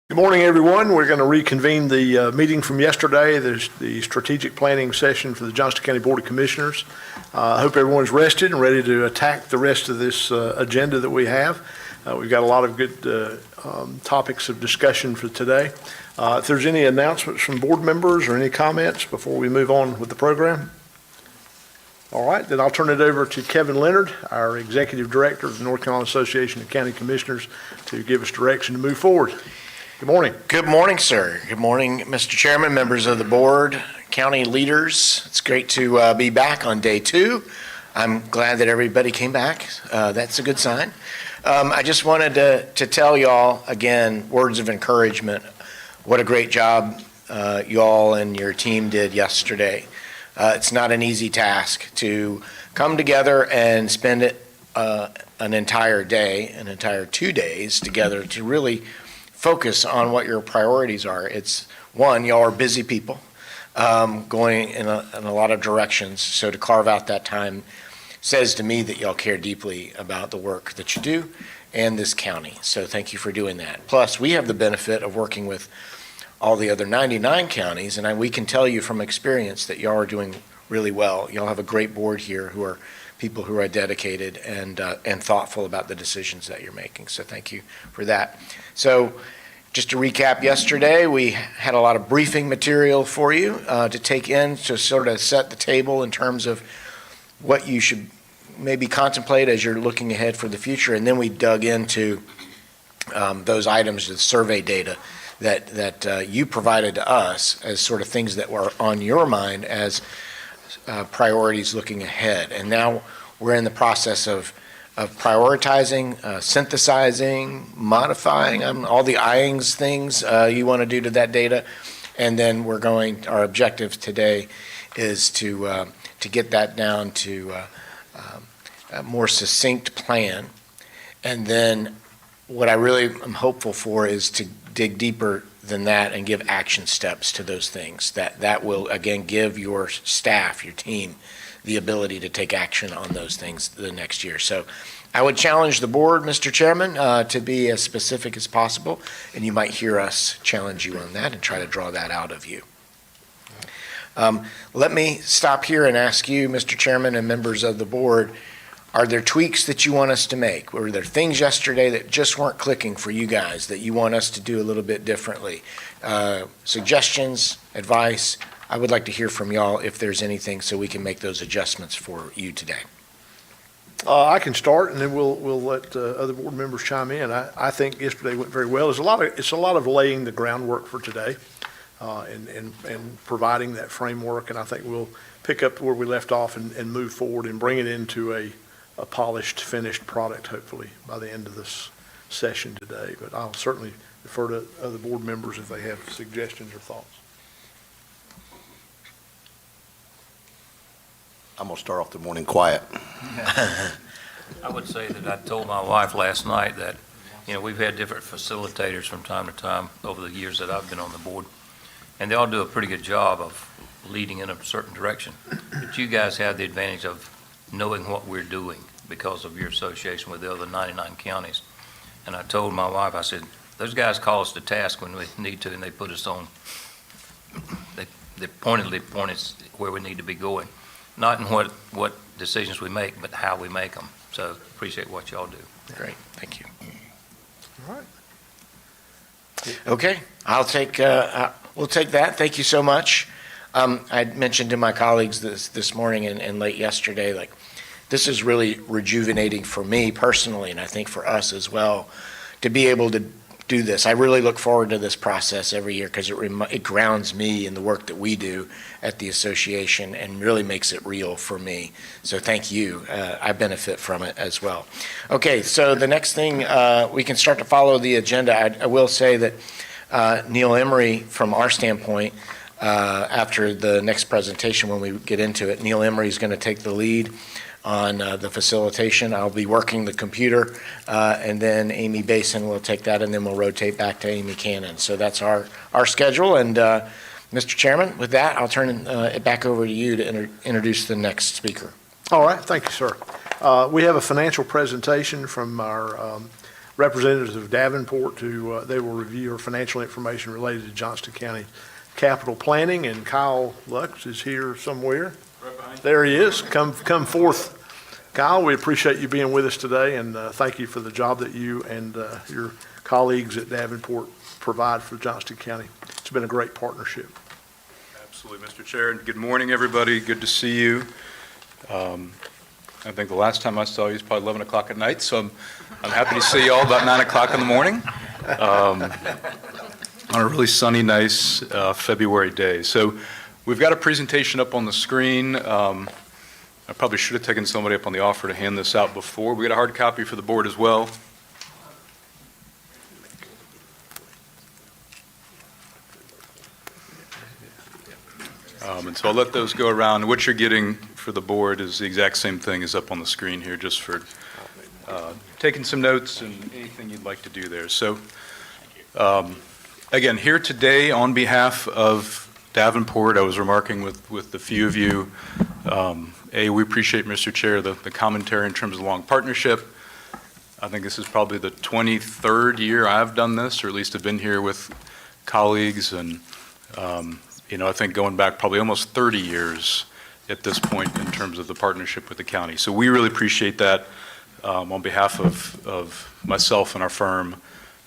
Good morning, everyone. We're going to reconvene the meeting from yesterday, the strategic planning session for the Johnston County Board of Commissioners. I hope everyone's rested and ready to attack the rest of this agenda that we have. We've got a lot of good topics of discussion for today. If there's any announcements from board members or any comments before we move on with the program. All right, then I'll turn it over to Kevin Leonard, our Executive Director of the North Carolina Association of County Commissioners, to give us direction to move forward. Good morning. Good morning, sir. Good morning, Mr. Chairman, members of the board, county leaders. It's great to be back on day 2. I'm glad that everybody came back. That's a good sign. I just wanted to tell y'all, again, words of encouragement. What a great job y'all and your team did yesterday. It's not an easy task to come together and spend it an entire day, an entire 2 days together to really focus on what your priorities are. It's one, y'all are busy people going in a lot of directions. So to carve out that time says to me that y'all care deeply about the work that you do and this county. So thank you for doing that. Plus, we have the benefit of working with all the other 99 counties, and we can tell you from experience that y'all are doing really well. Y'all have a great board here who are people who are dedicated and thoughtful about the decisions that you're making. So thank you for that. So just to recap yesterday, we had a lot of briefing material for you to take in to sort of set the table in terms of what you should maybe contemplate as you're looking ahead for the future. And then we dug into those items, the survey data that you provided to us as sort of things that were on your mind as priorities looking ahead. And now we're in the process of prioritizing, synthesizing, modifying, all the eyeings things you want to do to that data. And then our objective today is to get that down to a more succinct plan. And then what I really am hopeful for is to dig deeper than that and give action steps to those things that will, again, give your staff, your team, the ability to take action on those things the next year. So I would challenge the board, Mr. Chairman, to be as specific as possible, and you might hear us challenge you on that and try to draw that out of you. Let me stop here and ask you, Mr. Chairman and members of the board, are there tweaks that you want us to make? Were there things yesterday that just weren't clicking for you guys that you want us to do a little bit differently? Suggestions, advice? I would like to hear from y'all if there's anything so we can make those adjustments for you today. I can start, and then we'll let other board members chime in. I think yesterday went very well. It's a lot of laying the groundwork for today, and providing that framework. And I think we'll pick up where we left off and move forward and bring it into a polished, finished product, hopefully, by the end of this session today. But I'll certainly defer to other board members if they have suggestions or thoughts. I'm going to start off the morning quiet. I would say that I told my wife last night that, we've had different facilitators from time to time over the years that I've been on the board, and they all do a pretty good job of leading in a certain direction. But you guys have the advantage of knowing what we're doing because of your association with the other 99 counties. And I told my wife, I said, those guys call us to task when we need to, and they put us on, they pointedly point us where we need to be going. Not in what decisions we make, but how we make them. So appreciate what y'all do. Great, thank you. All right. Okay, we'll take that. Thank you so much. I mentioned to my colleagues this morning and late yesterday, this is really rejuvenating for me personally, and I think for us as well, to be able to do this. I really look forward to this process every year because it grounds me in the work that we do at the association and really makes it real for me. So thank you. I benefit from it as well. Okay, so the next thing, we can start to follow the agenda. I will say that Neil Emery, from our standpoint, after the next presentation when we get into it, Neil Emery is going to take the lead on the facilitation. I'll be working the computer, and then Amy Basin will take that, and then we'll rotate back to Amy Cannon. So that's our schedule. And Mr. Chairman, with that, I'll turn it back over to you to introduce the next speaker. All right. Thank you, sir. We have a financial presentation from our representatives of Davenport they will review your financial information related to Johnston County capital planning, and Kyle Lux is here somewhere. There he is. Come forth. Kyle, we appreciate you being with us today, and thank you for the job that you and your colleagues at Davenport provide for Johnston County. It's been a great partnership. Absolutely, Mr. Chair, and good morning, everybody. Good to see you. I think the last time I saw you was probably 11 o'clock at night, so I'm happy to see you all about 9 o'clock in the morning on a really sunny, nice February day. So we've got a presentation up on the screen. I probably should have taken somebody up on the offer to hand this out before. We got a hard copy for the board as well. And so I'll let those go around. What you're getting for the board is the exact same thing as up on the screen here, just for taking some notes and anything you'd like to do there. So again, here today on behalf of Davenport, I was remarking with a few of you, we appreciate, Mr. Chair, the commentary in terms of the long partnership. I think this is probably the 23rd year I've done this, or at least have been here with colleagues, and I think going back probably almost 30 years at this point in terms of the partnership with the county. So we really appreciate that on behalf of myself and our firm,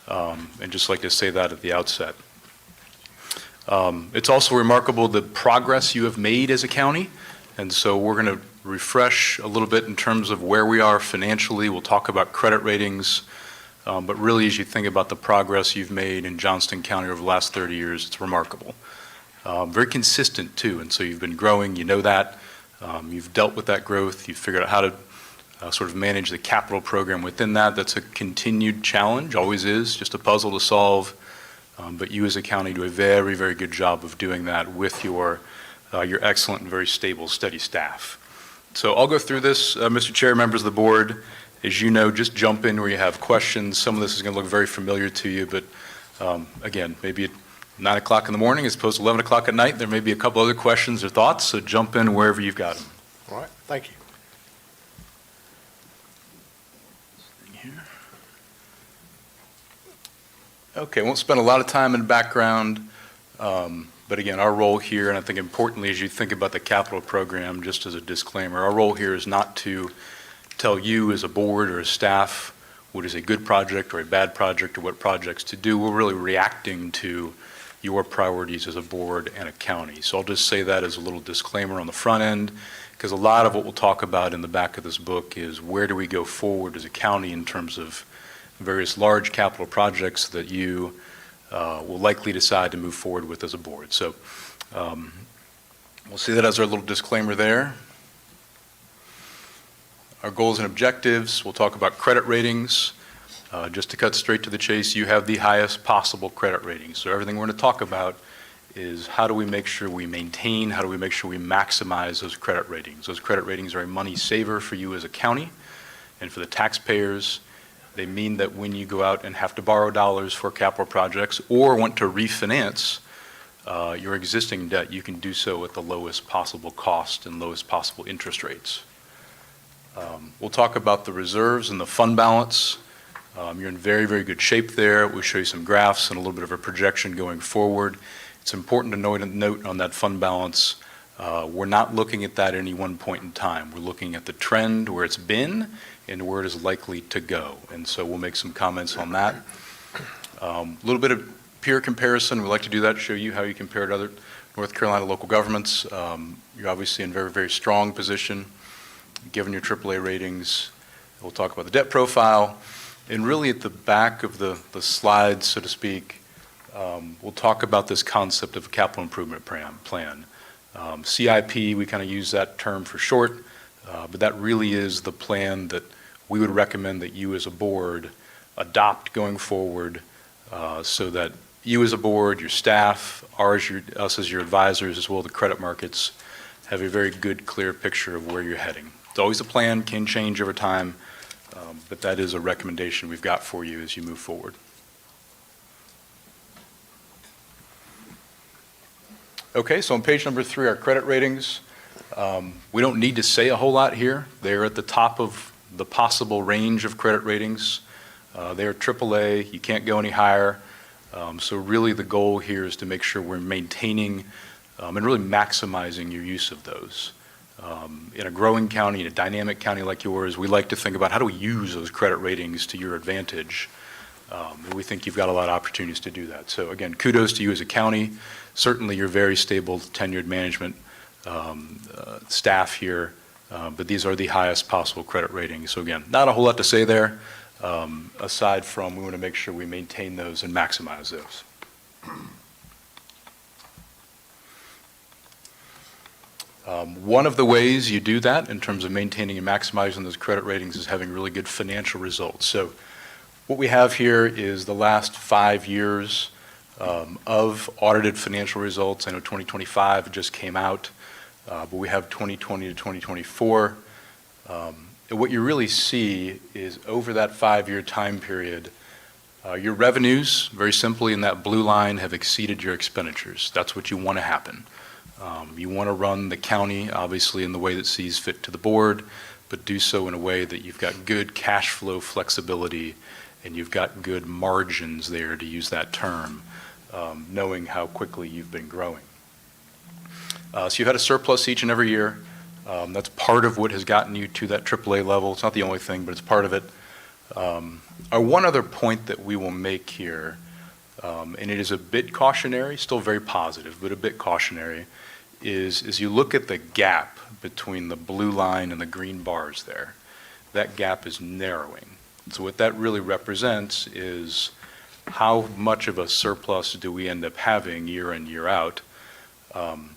and just like to say that at the outset. It's also remarkable the progress you have made as a county, and so we're going to refresh a little bit in terms of where we are financially. We'll talk about credit ratings, but really as you think about the progress you've made in Johnston County over the last 30 years, it's remarkable. Very consistent too, and so you've been growing, you know that. You've dealt with that growth, you've figured out how to sort of manage the capital program within that. That's a continued challenge, always is, just a puzzle to solve. But you as a county do a very, very good job of doing that with your excellent and very stable, steady staff. So I'll go through this, Mr. Chair, members of the board. As you know, just jump in where you have questions. Some of this is going to look very familiar to you, but again, maybe at 9 o'clock in the morning as opposed to 11 o'clock at night, there may be a couple other questions or thoughts, so jump in wherever you've got them. All right, thank you. Okay, won't spend a lot of time in background, but again, our role here, and I think importantly as you think about the capital program, just as a disclaimer, our role here is not to tell you as a board or a staff what is a good project or a bad project or what projects to do. We're really reacting to your priorities as a board and a county. So I'll just say that as a little disclaimer on the front end, because a lot of what we'll talk about in the back of this book is where do we go forward as a county in terms of various large capital projects that you will likely decide to move forward with as a board. So we'll see that as our little disclaimer there. Our goals and objectives, we'll talk about credit ratings. Just to cut straight to the chase, you have the highest possible credit ratings. So everything we're going to talk about is how do we make sure we maintain, how do we make sure we maximize those credit ratings. Those credit ratings are a money saver for you as a county and for the taxpayers. They mean that when you go out and have to borrow dollars for capital projects or want to refinance your existing debt, you can do so at the lowest possible cost and lowest possible interest rates. We'll talk about the reserves and the fund balance. You're in very, very good shape there. We'll show you some graphs and a little bit of a projection going forward. It's important to note on that fund balance, we're not looking at that at any one point in time. We're looking at the trend, where it's been, and where it is likely to go. And so we'll make some comments on that. A little bit of peer comparison. We like to do that, show you how you compare to other North Carolina local governments. You're obviously in a very, very strong position, given your AAA ratings. We'll talk about the debt profile. And really at the back of the slides, so to speak, we'll talk about this concept of a capital improvement plan. CIP, we kind of use that term for short, but that really is the plan that we would recommend that you as a board adopt going forward, so that you as a board, your staff, us as your advisors, as well as the credit markets, have a very good, clear picture of where you're heading. It's always a plan, can change over time, but that is a recommendation we've got for you as you move forward. Okay, so on page number 3, our credit ratings. We don't need to say a whole lot here. They're at the top of the possible range of credit ratings. They are AAA. You can't go any higher. So really the goal here is to make sure we're maintaining and really maximizing your use of those. In a growing county, in a dynamic county like yours, we like to think about how do we use those credit ratings to your advantage. And we think you've got a lot of opportunities to do that. So again, kudos to you as a county. Certainly you're very stable, tenured management staff here, but these are the highest possible credit ratings. So again, not a whole lot to say there, aside from we want to make sure we maintain those and maximize those. One of the ways you do that in terms of maintaining and maximizing those credit ratings is having really good financial results. So what we have here is the last 5 years of audited financial results. I know 2025 just came out, but we have 2020 to 2024. And what you really see is over that 5-year time period, your revenues, very simply in that blue line, have exceeded your expenditures. That's what you want to happen. You want to run the county, obviously, in the way that sees fit to the board, but do so in a way that you've got good cash flow flexibility and you've got good margins there, to use that term, knowing how quickly you've been growing. So you've had a surplus each and every year. That's part of what has gotten you to that AAA level. It's not the only thing, but it's part of it. One other point that we will make here, and it is a bit cautionary, still very positive, but a bit cautionary, is you look at the gap between the blue line and the green bars there. That gap is narrowing. So what that really represents is how much of a surplus do we end up having year in, year out. And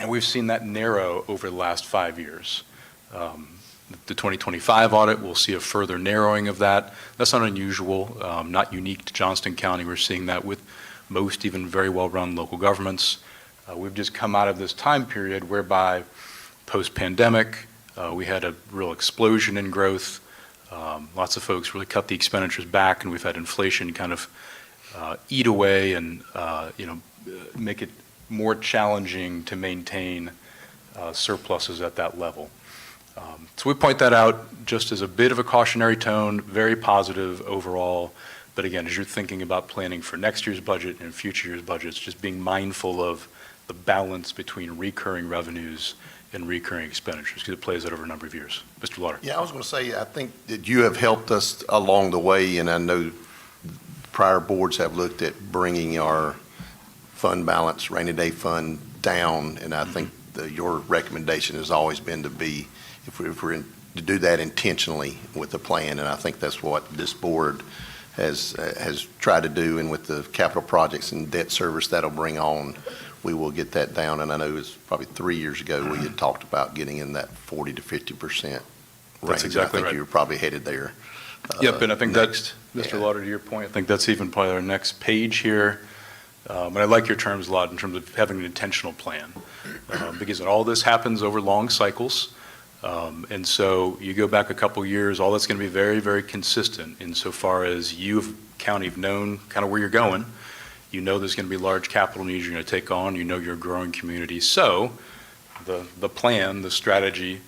we've seen that narrow over the last 5 years. The 2025 audit, we'll see a further narrowing of that. That's not unusual, not unique to Johnston County. We're seeing that with most even very well-run local governments. We've just come out of this time period whereby post-pandemic, we had a real explosion in growth. Lots of folks really cut the expenditures back, and we've had inflation kind of eat away and make it more challenging to maintain surpluses at that level. So we point that out just as a bit of a cautionary tone, very positive overall. But again, as you're thinking about planning for next year's budget and future year's budgets, just being mindful of the balance between recurring revenues and recurring expenditures, because it plays out over a number of years. Mr. Lauder. Yeah, I was going to say, I think that you have helped us along the way, and I know prior boards have looked at bringing our fund balance, rainy day fund down, and I think your recommendation has always been to be, if we're to do that intentionally with the plan, and I think that's what this board has tried to do, and with the capital projects and debt service that'll bring on, we will get that down. And I know it was probably 3 years ago we had talked about getting in that 40 to 50% range. That's exactly I think right. you were probably headed there. Yep, and I think next. that's, Mr. Yeah. Lauder, to your point, I think that's even probably our next page here. And I like your terms a lot in terms of having an intentional plan, because all this happens over long cycles. And so you go back a couple years, all that's going to be very, very consistent insofar as you, county, have known kind of where you're going. You know there's going to be large capital needs you're going to take on. You know you're a growing community. So the plan, the strategy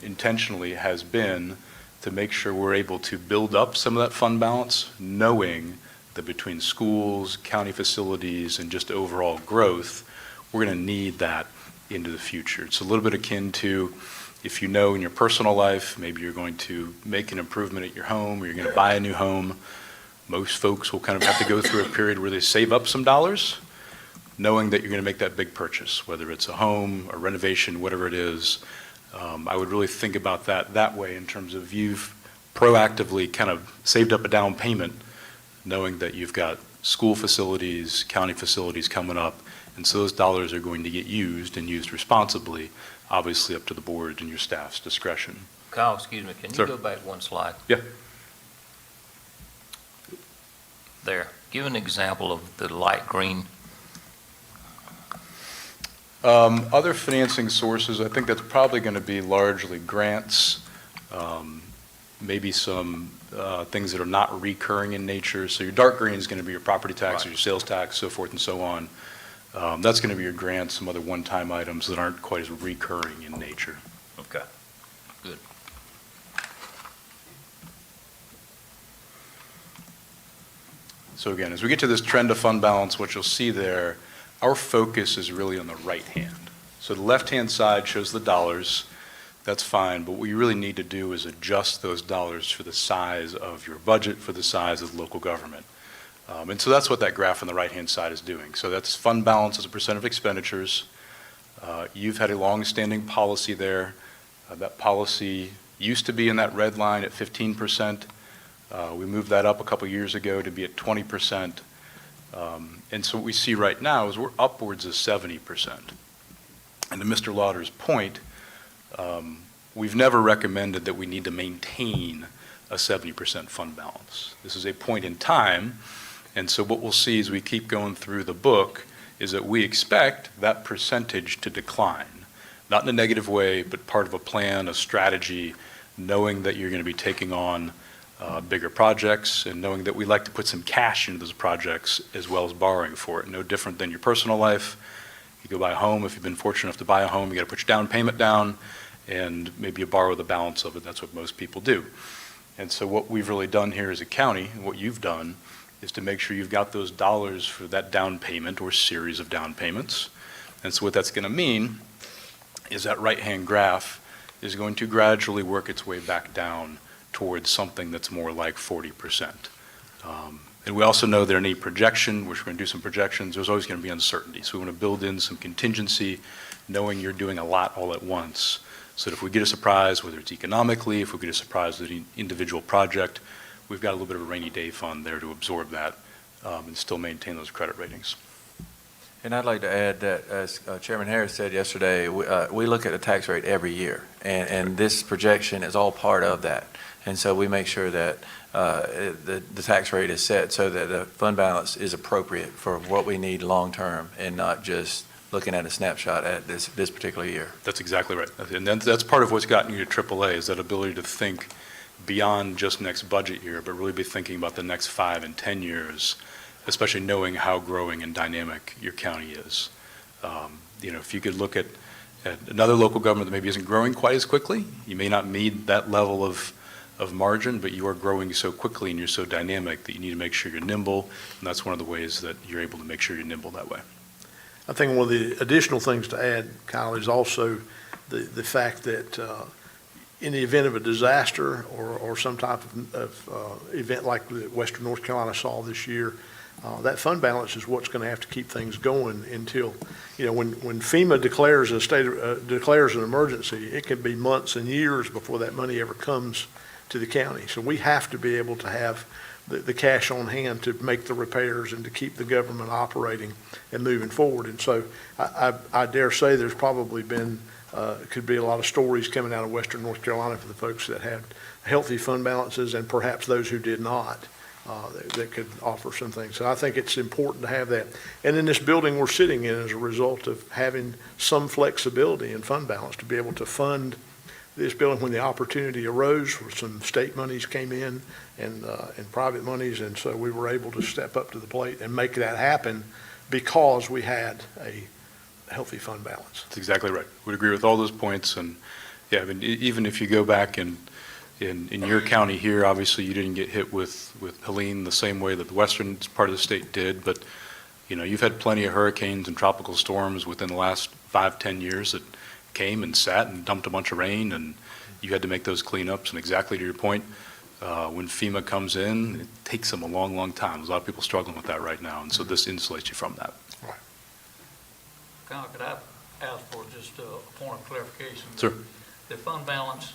intentionally has been to make sure we're able to build up some of that fund balance, knowing that between schools, county facilities, and just overall growth, we're going to need that into the future. It's a little bit akin to if you know in your personal life, maybe you're going to make an improvement at your home or you're going to buy a new home. Most folks will kind of have to go through a period where they save up some dollars, knowing that you're going to make that big purchase, whether it's a home, a renovation, whatever it is. I would really think about that way in terms of you've proactively kind of saved up a down payment, knowing that you've got school facilities, county facilities coming up, and so those dollars are going to get used and used responsibly, obviously up to the board and your staff's discretion. Kyle, excuse me, can you Sir. go back one slide? Yeah. There. Give an example of the light green. Other financing sources, I think that's probably going to be largely grants, maybe some things that are not recurring in nature. So your dark green is going to be your property tax or your sales tax, so forth and so on. That's going to be your grants, some other one-time items that aren't quite as recurring in nature. Okay, good. So again, as we get to this trend of fund balance, what you'll see there, our focus is really on the right hand. So the left-hand side shows the dollars. That's fine, but what you really need to do is adjust those dollars for the size of your budget, for the size of local government. And so that's what that graph on the right-hand side is doing. So that's fund balance as a percent of expenditures. You've had a long-standing policy there. That policy used to be in that red line at 15%. We moved that up a couple years ago to be at 20%. And so what we see right now is we're upwards of 70%. And to Mr. Lauder's point, we've never recommended that we need to maintain a 70% fund balance. This is a point in time, and so what we'll see as we keep going through the book is that we expect that percentage to decline, not in a negative way, but part of a plan, a strategy, knowing that you're going to be taking on bigger projects and knowing that we like to put some cash into those projects as well as borrowing for it. No different than your personal life. You go buy a home, if you've been fortunate enough to buy a home, you got to put your down payment down, and maybe you borrow the balance of it. That's what most people do. And so what we've really done here as a county, and what you've done, is to make sure you've got those dollars for that down payment or series of down payments. And so what that's going to mean is that right-hand graph is going to gradually work its way back down towards something that's more like 40%. And we also know that any projection, which we're going to do some projections, there's always going to be uncertainty. So we want to build in some contingency, knowing you're doing a lot all at once. So that if we get a surprise, whether it's economically, if we get a surprise with an individual project, we've got a little bit of a rainy day fund there to absorb that and still maintain those credit ratings. And I'd like to add that, as Chairman Harris said yesterday, we look at the tax rate every year, and this projection is all part of that. And so we make sure that the tax rate is set so that the fund balance is appropriate for what we need long-term and not just looking at a snapshot at this particular year. That's exactly right. And that's part of what's gotten you to AAA is that ability to think beyond just next budget year, but really be thinking about the next 5 and 10 years, especially knowing how growing and dynamic your county is. If you could look at another local government that maybe isn't growing quite as quickly, you may not need that level of margin, but you are growing so quickly and you're so dynamic that you need to make sure you're nimble, and that's one of the ways that you're able to make sure you're nimble that way. I think one of the additional things to add, Kyle, is also the fact that in the event of a disaster or some type of event like Western North Carolina saw this year, that fund balance is what's going to have to keep things going until, when FEMA declares declares an emergency, it can be months and years before that money ever comes to the county. So we have to be able to have the cash on hand to make the repairs and to keep the government operating and moving forward. And so I dare say there's probably been, could be a lot of stories coming out of Western North Carolina for the folks that had healthy fund balances and perhaps those who did not, that could offer some things. So I think it's important to have that. And in this building we're sitting in as a result of having some flexibility in fund balance to be able to fund this building when the opportunity arose, where some state monies came in and private monies, and so we were able to step up to the plate and make that happen because we had a healthy fund balance. That's exactly right. Would agree with all those points, and yeah, I mean, even if you go back in your county here, obviously you didn't get hit with Helene the same way that the western part of the state did, but you've had plenty of hurricanes and tropical storms within the last 5-10 years that came and sat and dumped a bunch of rain, and you had to make those cleanups. And exactly to your point, when FEMA comes in, it takes them a long, long time. There's a lot of people struggling with that right now, and so this insulates you from that. Kyle, could I ask for just a point of clarification? Sure. The fund balance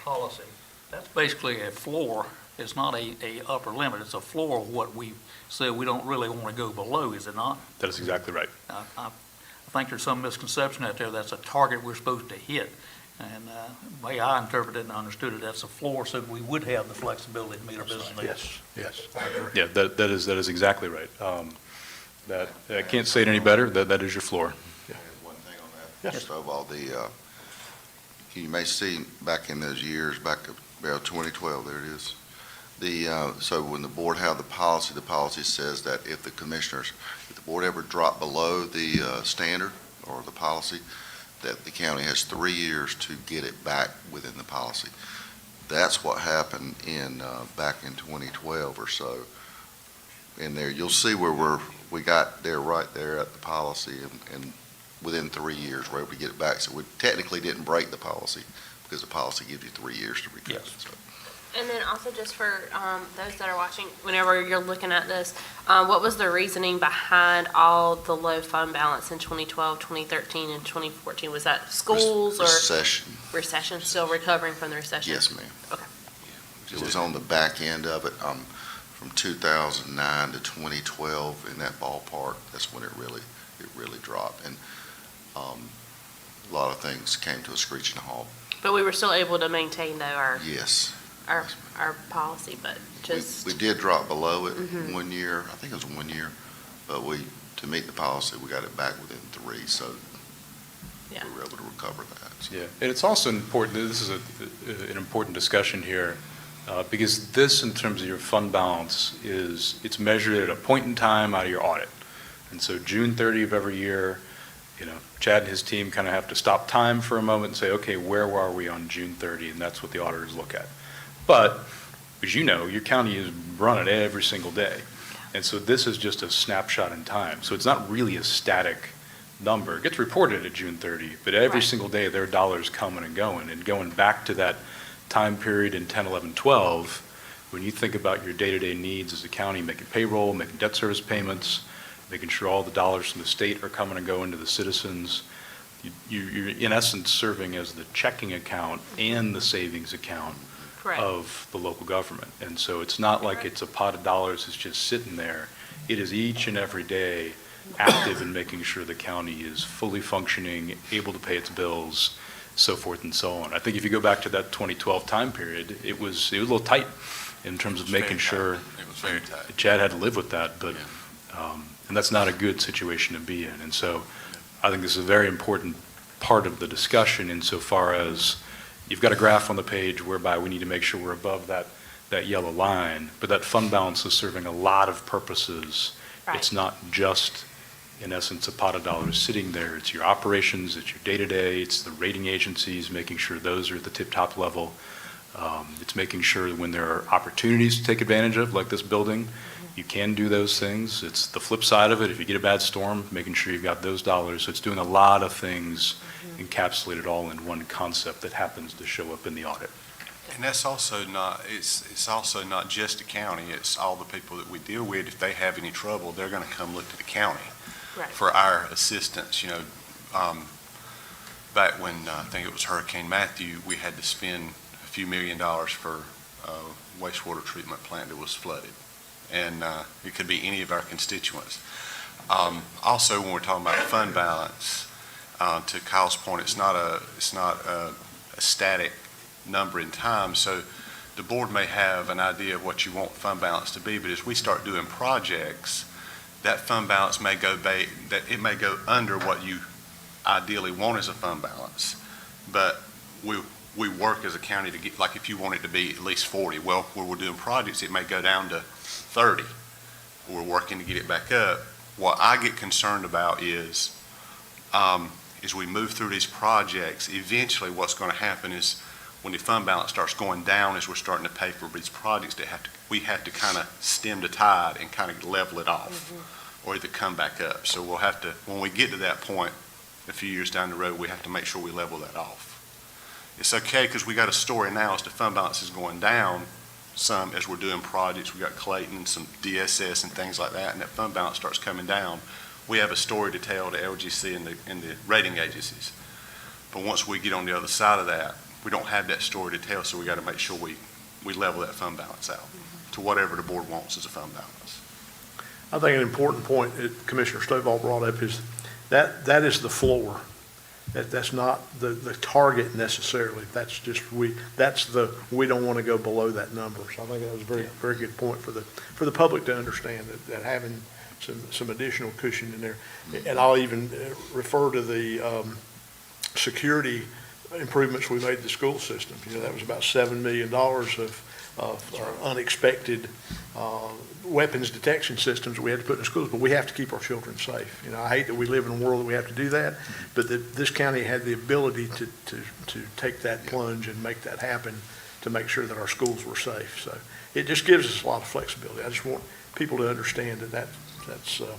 policy, that's basically a floor. It's not a upper limit. It's a floor of what we say we don't really want to go below, is it not? That is exactly right. I think there's some misconception out there that's a target we're supposed to hit. And the way I interpreted and understood it, that's a floor so we would have the flexibility to meet our business needs. Yes. Yeah, that is exactly right. That I can't say it any better. That is your floor. I have one thing on that. First of all, you may see back in those years, back about 2012, there it is. So when the board had the policy says that if the commissioners, if the board ever dropped below the standard or the policy, that the county has 3 years to get it back within the policy. That's what happened back in 2012 or so. in there, you'll see where we got there right there at the policy, and within 3 years, we're able to get it back. So we technically didn't break the policy, because the policy gives you 3 years to recover. Yes. So And then also just for those that are watching, whenever you're looking at this, what was the reasoning behind all the low fund balance in 2012, 2013, and 2014? Was that schools or Recession, still recovering from the recession? yes, ma'am. Okay. It was on the back end of it, from 2009 to 2012, in that ballpark. That's when it really dropped. And a lot of things came to a screeching halt. But we were still able to maintain though Yes. our policy, but just. We did drop below it Mhm. 1 year, I think it was 1 year, but to meet the policy, we got it back within 3, so Yeah. we were able to recover that. So Yeah, and it's also important, this is an important discussion here, because this, in terms of your fund balance, it's measured at a point in time out of your audit. And so June 30 of every year, Chad and his team kind of have to stop time for a moment and say, okay, where are we on June 30? And that's what the auditors look at. But, as you know, your county is running every single day. And so this is just a snapshot in time. So it's not really a static number. It gets reported at June 30, but every Right. single day there are dollars coming and going. And going back to that time period in 10, 11, 12, when you think about your day-to-day needs as a county, making payroll, making debt service payments, making sure all the dollars from the state are coming and going to the citizens, you're in essence serving as the checking account and the savings account Correct. of the local government. And so it's not like it's a pot of dollars that's just sitting there. It is each and every day active in making sure the county is fully functioning, able to pay its bills, so forth and so on. I think if you go back to that 2012 time period, it was a little tight in terms of making sure. It was very tight. Chad had to live with that, but, and that's not a good situation to be in. And so I think this is a very important part of the discussion insofar as you've got a graph on the page whereby we need to make sure we're above that yellow line, but that fund balance is serving a lot of purposes. Right. It's not just, in essence, a pot of dollars sitting there. It's your operations, it's your day-to-day, it's the rating agencies, making sure those are at the tip-top level. It's making sure that when there are opportunities to take advantage of, like this building, you can do those things. It's the flip side of it. If you get a bad storm, making sure you've got those dollars. So it's doing a lot of things encapsulated all in one concept that happens to show up in the audit. And that's also not, it's also not just the county, it's all the people that we deal with. If they have any trouble, they're going to come look to the county Right. for our assistance. Back when, I think it was Hurricane Matthew, we had to spend a few $1 million for a wastewater treatment plant that was flooded. And it could be any of our constituents. Also, when we're talking about fund balance, to Kyle's point, it's not a static number in time. So the board may have an idea of what you want fund balance to be, but as we start doing projects, that fund balance may go under what you ideally want as a fund balance. But we work as a county to get, like if you want it to be at least 40, well, where we're doing projects, it may go down to 30. We're working to get it back up. What I get concerned about is, as we move through these projects, eventually what's going to happen is when the fund balance starts going down as we're starting to pay for these projects, we have to kind of stem the tide and kind of level it off, or either come back up. So we'll have to, when we get to that point a few years down the road, we have to make sure we level that off. It's okay because we got a story now as the fund balance is going down some as we're doing projects. We got Clayton, some DSS and things like that, and that fund balance starts coming down. We have a story to tell to LGC and the rating agencies. But once we get on the other side of that, we don't have that story to tell, so we got to make sure we level that fund balance out to whatever the board wants as a fund balance. I think an important point that Commissioner Stovall brought up is that is the floor. That's not the target necessarily. That's just we don't want to go below that number. So I think that was a very, very good point for the public to understand that having some additional cushion in there. And I'll even refer to the security improvements we made to the school system. That was about $7 million of unexpected weapons detection systems we had to put in schools, but we have to keep our children safe. I hate that we live in a world that we have to do that, but this county had the ability to take that plunge and make that happen to make sure that our schools were safe. So it just gives us a lot of flexibility. I just want people to understand that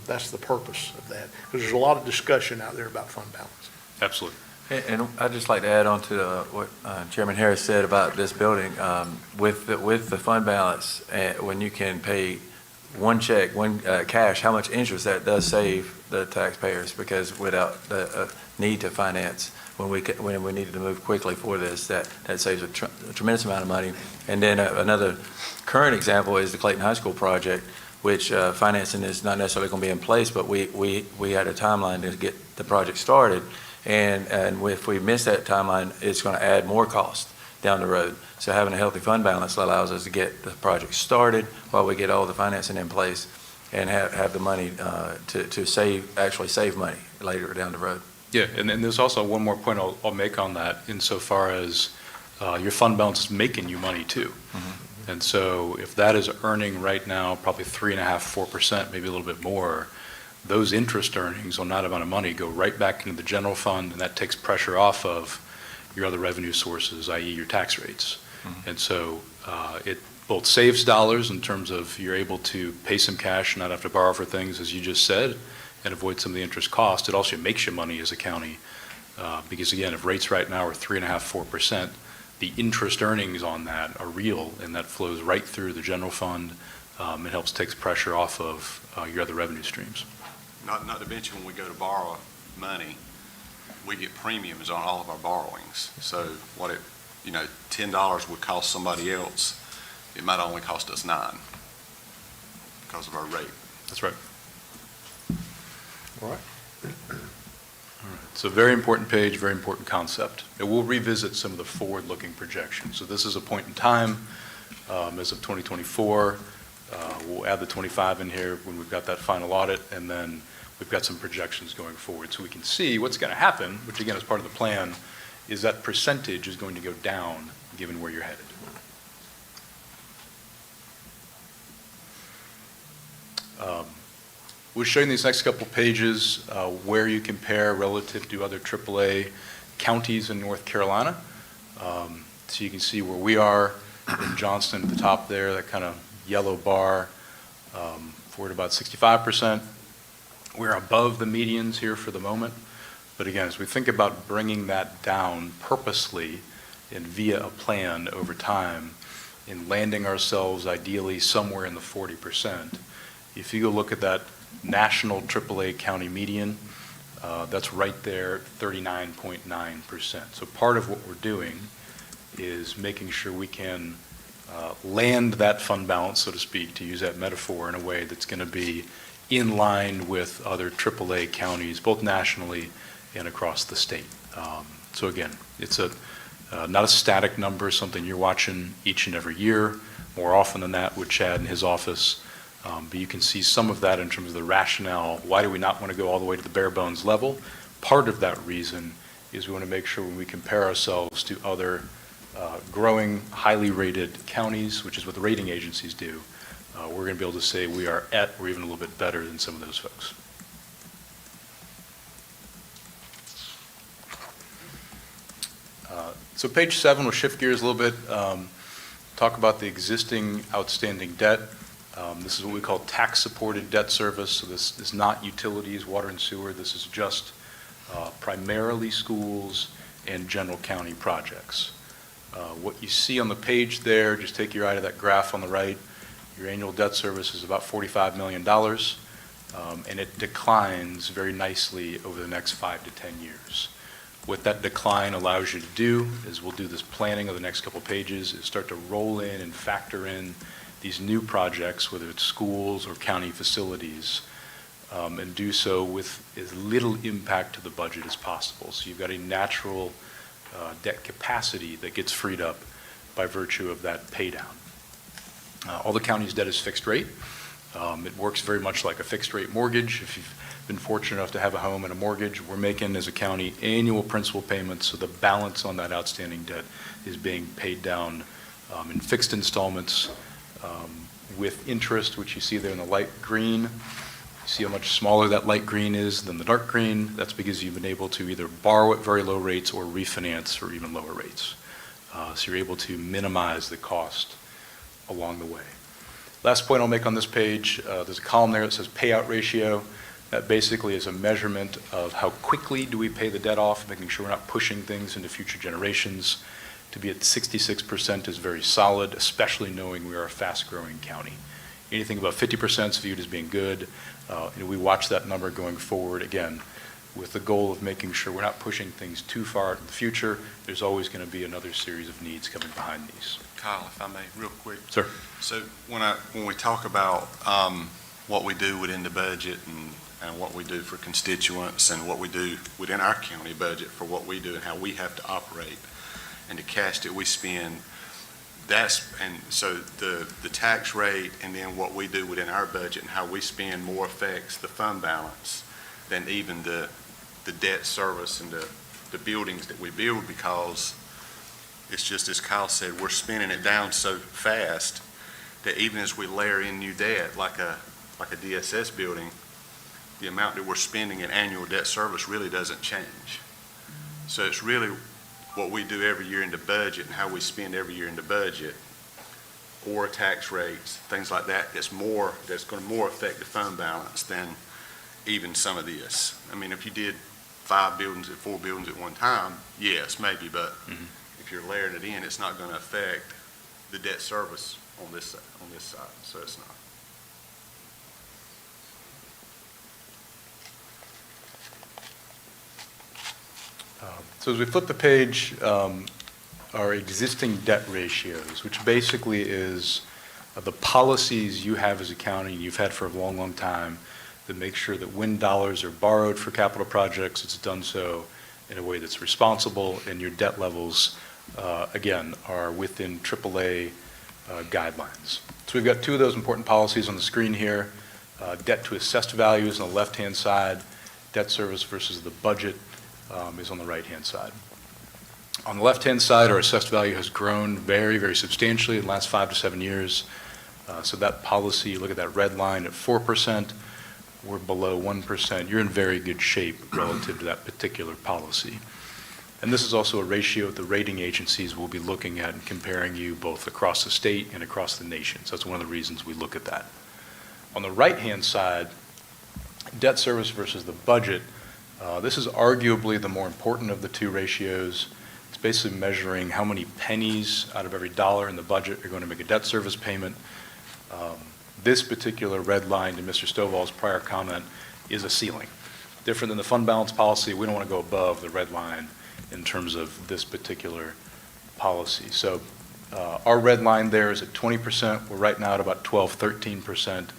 that's the purpose of that, because there's a lot of discussion out there about fund balance. Absolutely. And I'd just like to add on to what Chairman Harris said about this building. With the fund balance, when you can pay one check, cash, how much interest that does save the taxpayers, because without the need to finance, when we needed to move quickly for this, that saves a tremendous amount of money. And then another current example is the Clayton High School project, which financing is not necessarily going to be in place, but we had a timeline to get the project started. And if we miss that timeline, it's going to add more cost down the road. So having a healthy fund balance allows us to get the project started while we get all the financing in place and have the money to actually save money later down the road. Yeah, and then there's also one more point I'll make on that, insofar as your fund balance is making you money too. Mm-hmm. And so if that is earning right now probably 3.5%, 4%, maybe a little bit more, those interest earnings on that amount of money go right back into the general fund, and that takes pressure off of your other revenue sources, i.e. your tax rates. Mm-hmm. And so it both saves dollars in terms of you're able to pay some cash, not have to borrow for things, as you just said, and avoid some of the interest cost. It also makes you money as a county, because again, if rates right now are 3.5%, 4%, the interest earnings on that are real, and that flows right through the general fund. It helps takes pressure off of your other revenue streams. Not to mention, when we go to borrow money, we get premiums on all of our borrowings. So what $10 would cost somebody else, it might only cost us $9 because of our rate. That's right. All right. It's a very important page, very important concept. And we'll revisit some of the forward-looking projections. So this is a point in time as of 2024. We'll add the 25 in here when we've got that final audit, and then we've got some projections going forward. So we can see what's going to happen, which again is part of the plan, is that percentage is going to go down given where you're headed. We'll show you in these next couple pages where you compare relative to other AAA counties in North Carolina. So you can see where we are in Johnston at the top there, that kind of yellow bar, we're at about 65%. We're above the medians here for the moment. But again, as we think about bringing that down purposely and via a plan over time and landing ourselves ideally somewhere in the 40%, if you go look at that national AAA county median, that's right there, 39.9%. So part of what we're doing is making sure we can land that fund balance, so to speak, to use that metaphor, in a way that's going to be in line with other AAA counties, both nationally and across the state. So again, it's not a static number, something you're watching each and every year, more often than that with Chad and his office. But you can see some of that in terms of the rationale. Why do we not want to go all the way to the bare bones level? Part of that reason is we want to make sure when we compare ourselves to other growing, highly rated counties, which is what the rating agencies do, we're going to be able to say we are at or even a little bit better than some of those folks. So page 7, we'll shift gears a little bit, talk about the existing outstanding debt. This is what we call tax-supported debt service. So this is not utilities, water and sewer. This is just primarily schools and general county projects. What you see on the page there, just take your eye to that graph on the right, your annual debt service is about $45 million, and it declines very nicely over the next 5 to 10 years. What that decline allows you to do is, we'll do this planning of the next couple pages, is start to roll in and factor in these new projects, whether it's schools or county facilities, and do so with as little impact to the budget as possible. So you've got a natural debt capacity that gets freed up by virtue of that pay down. All the county's debt is fixed rate. It works very much like a fixed rate mortgage. If you've been fortunate enough to have a home and a mortgage, we're making as a county annual principal payments, so the balance on that outstanding debt is being paid down in fixed installments with interest, which you see there in the light green. You see how much smaller that light green is than the dark green. That's because you've been able to either borrow at very low rates or refinance for even lower rates. so you're able to minimize the cost along the way. Last point I'll make on this page, there's a column there that says payout ratio. That basically is a measurement of how quickly do we pay the debt off, making sure we're not pushing things into future generations. To be at 66% is very solid, especially knowing we are a fast-growing county. Anything above 50% is viewed as being good. We watch that number going forward, again, with the goal of making sure we're not pushing things too far into the future. There's always going to be another series of needs coming behind these. Kyle, if I may, real quick. Sir. So when we talk about what we do within the budget and what we do for constituents and what we do within our county budget for what we do and how we have to operate and the cash that we spend, so the tax rate and then what we do within our budget and how we spend more affects the fund balance than even the debt service and the buildings that we build, because it's just, as Kyle said, we're spending it down so fast that even as we layer in new debt, like a DSS building, the amount that we're spending in annual debt service really doesn't change. So it's really what we do every year in the budget and how we spend every year in the budget, or tax rates, things like that, that's going to more affect the fund balance than even some of this. I mean, if you did 4 buildings at one time, yes, maybe, but if you're layering it in, it's not going to affect the debt service on this side, so it's not. So as we flip the page, our existing debt ratios, which basically is the policies you have as a county, you've had for a long, long time, that make sure that when dollars are borrowed for capital projects, it's done so in a way that's responsible, and your debt levels, again, are within AAA guidelines. So we've got 2 of those important policies on the screen here. Debt to assessed value is on the left-hand side. Debt service versus the budget is on the right-hand side. On the left-hand side, our assessed value has grown very, very substantially in the last 5 to 7 years. So that policy, you look at that red line at 4%, we're below 1%. You're in very good shape relative to that particular policy. And this is also a ratio that the rating agencies will be looking at and comparing you both across the state and across the nation. So that's one of the reasons we look at that. On the right-hand side, debt service versus the budget, this is arguably the more important of the 2 ratios. It's basically measuring how many pennies out of every dollar in the budget are going to make a debt service payment. This particular red line to Mr. Stovall's prior comment is a ceiling. Different than the fund balance policy, we don't want to go above the red line in terms of this particular policy. So our red line there is at 20%. We're right now at about 12, 13%.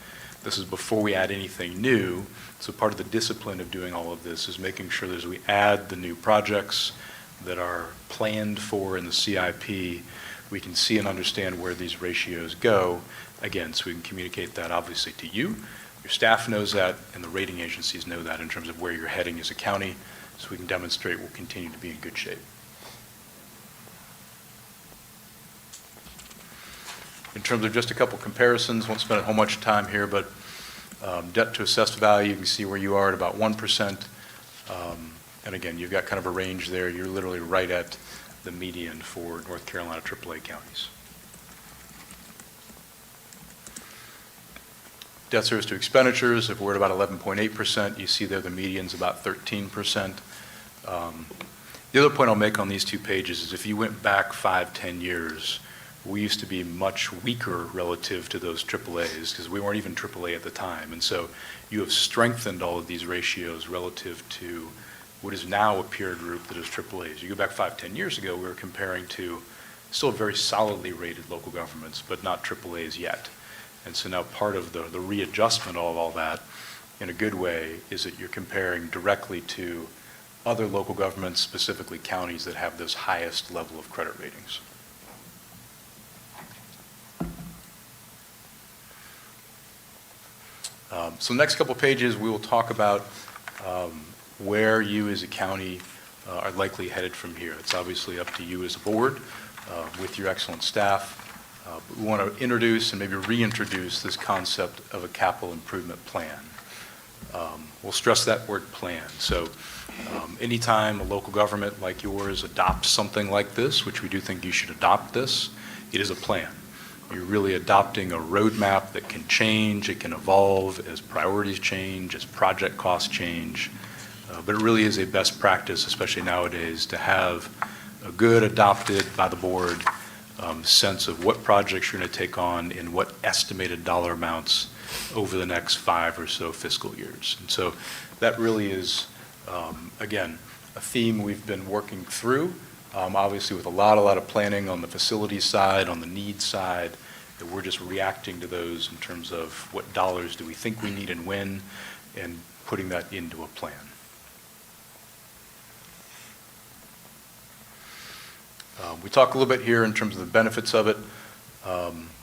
This is before we add anything new. So part of the discipline of doing all of this is making sure that as we add the new projects that are planned for in the CIP, we can see and understand where these ratios go. Again, so we can communicate that obviously to you. Your staff knows that, and the rating agencies know that in terms of where you're heading as a county, so we can demonstrate we'll continue to be in good shape. In terms of just a couple comparisons, won't spend a whole much time here, but debt to assessed value, you can see where you are at about 1%. And again, you've got kind of a range there. You're literally right at the median for North Carolina AAA counties. Debt service to expenditures, if we're at about 11.8%, you see there the median's about 13%. The other point I'll make on these 2 pages is if you went back 5, 10 years, we used to be much weaker relative to those AAAs because we weren't even AAA at the time. And so you have strengthened all of these ratios relative to what is now a peer group that is AAAs. You go back 5, 10 years ago, we were comparing to still very solidly rated local governments, but not AAAs yet. And so now part of the readjustment of all that, in a good way, is that you're comparing directly to other local governments, specifically counties that have this highest level of credit ratings. So the next couple pages, we will talk about where you as a county are likely headed from here. It's obviously up to you as a board with your excellent staff. But we want to introduce and maybe reintroduce this concept of a capital improvement plan. We'll stress that word plan. So Anytime a local government like yours adopts something like this, which we do think you should adopt this, it is a plan. You're really adopting a roadmap that can change, it can evolve as priorities change, as project costs change. But it really is a best practice, especially nowadays, to have a good adopted by the board sense of what projects you're going to take on and what estimated dollar amounts over the next 5 or so fiscal years. And so that really is, again, a theme we've been working through, obviously with a lot of planning on the facilities side, on the needs side, that we're just reacting to those in terms of what dollars do we think we need and when, and putting that into a plan. We talk a little bit here in terms of the benefits of it.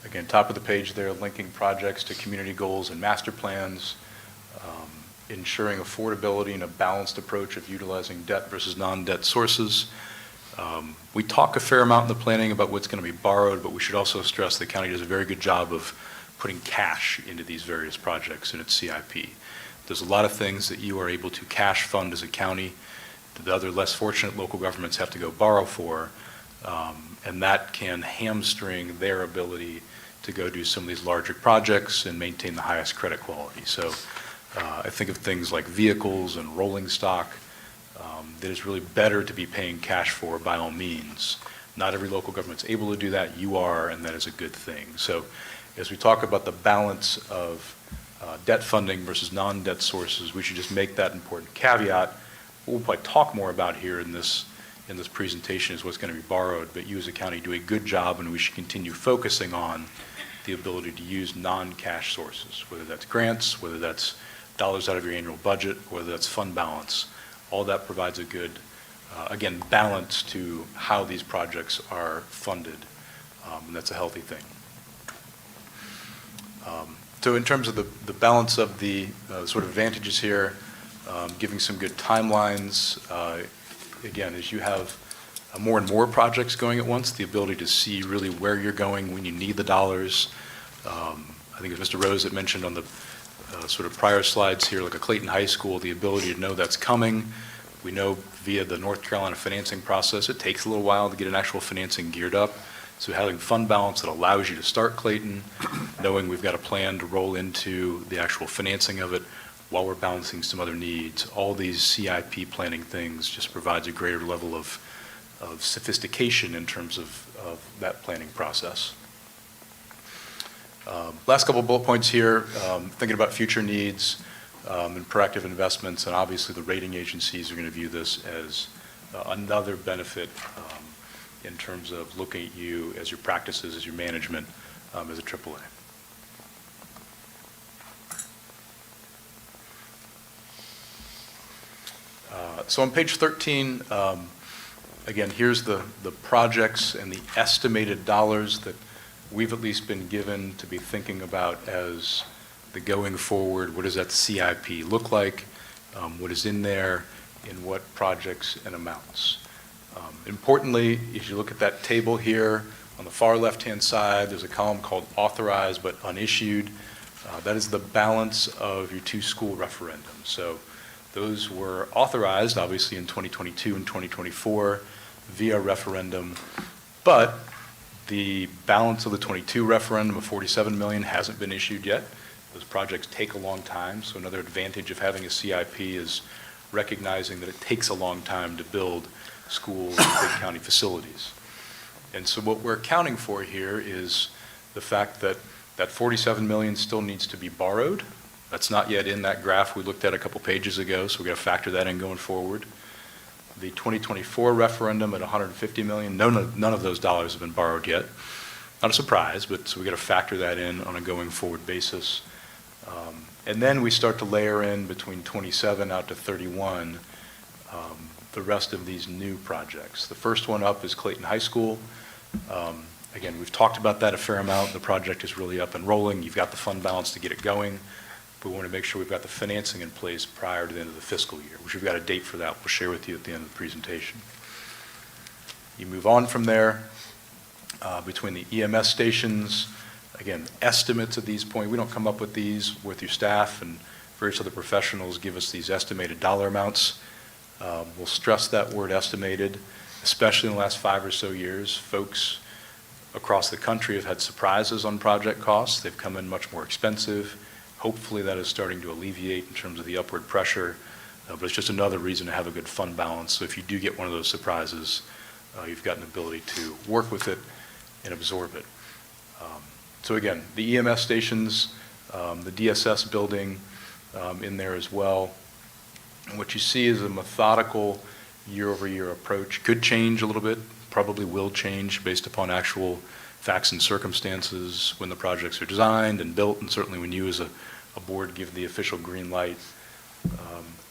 Again, top of the page there, linking projects to community goals and master plans, ensuring affordability and a balanced approach of utilizing debt versus non-debt sources. We talk a fair amount in the planning about what's going to be borrowed, but we should also stress the county does a very good job of putting cash into these various projects in its CIP. There's a lot of things that you are able to cash fund as a county that the other less fortunate local governments have to go borrow for. And that can hamstring their ability to go do some of these larger projects and maintain the highest credit quality. So I think of things like vehicles and rolling stock that is really better to be paying cash for by all means. Not every local government's able to do that. You are, and that is a good thing. So as we talk about the balance of debt funding versus non-debt sources, we should just make that important caveat. What we'll probably talk more about here in this presentation is what's going to be borrowed, but you as a county do a good job, and we should continue focusing on the ability to use non-cash sources, whether that's grants, whether that's dollars out of your annual budget, whether that's fund balance. All that provides a good, again, balance to how these projects are funded, and that's a healthy thing. So in terms of the balance of the sort of advantages here, giving some good timelines, again, as you have more and more projects going at once, the ability to see really where you're going when you need the dollars. I think as Mr. Rose had mentioned on the sort of prior slides here, like a Clayton High School, the ability to know that's coming. We know via the North Carolina financing process, it takes a little while to get an actual financing geared up. So having fund balance that allows you to start Clayton, knowing we've got a plan to roll into the actual financing of it, while we're balancing some other needs. All these CIP planning things just provides a greater level of sophistication in terms of that planning process. Last couple bullet points here, thinking about future needs and proactive investments, and obviously the rating agencies are going to view this as another benefit in terms of looking at you as your practices, as your management, as a AAA. So on page 13, again, here's the projects and the estimated dollars that we've at least been given to be thinking about as the going forward. What does that CIP look like? What is in there? In what projects and amounts? Importantly, if you look at that table here, on the far left-hand side, there's a column called authorized but unissued. That is the balance of your 2 school referendums. So those were authorized, obviously, in 2022 and 2024 via referendum, but the balance of the 22 referendum of $47 million hasn't been issued yet. Those projects take a long time, so another advantage of having a CIP is recognizing that it takes a long time to build schools and big county facilities. And so what we're accounting for here is the fact that that $47 million still needs to be borrowed. That's not yet in that graph we looked at a couple pages ago, so we've got to factor that in going forward. The 2024 referendum at $150 million, none of those dollars have been borrowed yet. Not a surprise, but so we've got to factor that in on a going forward basis. And then we start to layer in between 27 out to 31 the rest of these new projects. The first one up is Clayton High School. Again, we've talked about that a fair amount. The project is really up and rolling. You've got the fund balance to get it going. But we want to make sure we've got the financing in place prior to the end of the fiscal year, which we've got a date for that. We'll share with you at the end of the presentation. You move on from there between the EMS stations. Again, estimates at these points. We don't come up with these with your staff, and various other professionals give us these estimated dollar amounts. We'll stress that word estimated, especially in the last 5 or so years. Folks across the country have had surprises on project costs. They've come in much more expensive. Hopefully that is starting to alleviate in terms of the upward pressure, but it's just another reason to have a good fund balance. So if you do get one of those surprises, you've got an ability to work with it and absorb it. So again, the EMS stations, the DSS building in there as well. And what you see is a methodical year-over-year approach. Could change a little bit, probably will change based upon actual facts and circumstances when the projects are designed and built, and certainly when you as a board give the official green light.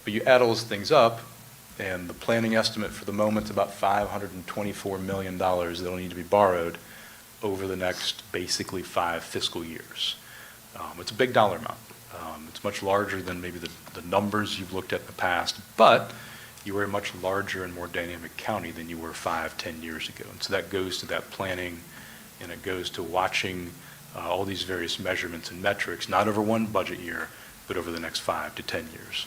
But you add all those things up, and the planning estimate for the moment is about $524 million that'll need to be borrowed over the next basically 5 fiscal years. It's a big dollar amount. It's much larger than maybe the numbers you've looked at in the past, but you were a much larger and more dynamic county than you were 5-10 years ago. And so that goes to that planning, and it goes to watching all these various measurements and metrics, not over one budget year, but over the next 5 to 10 years.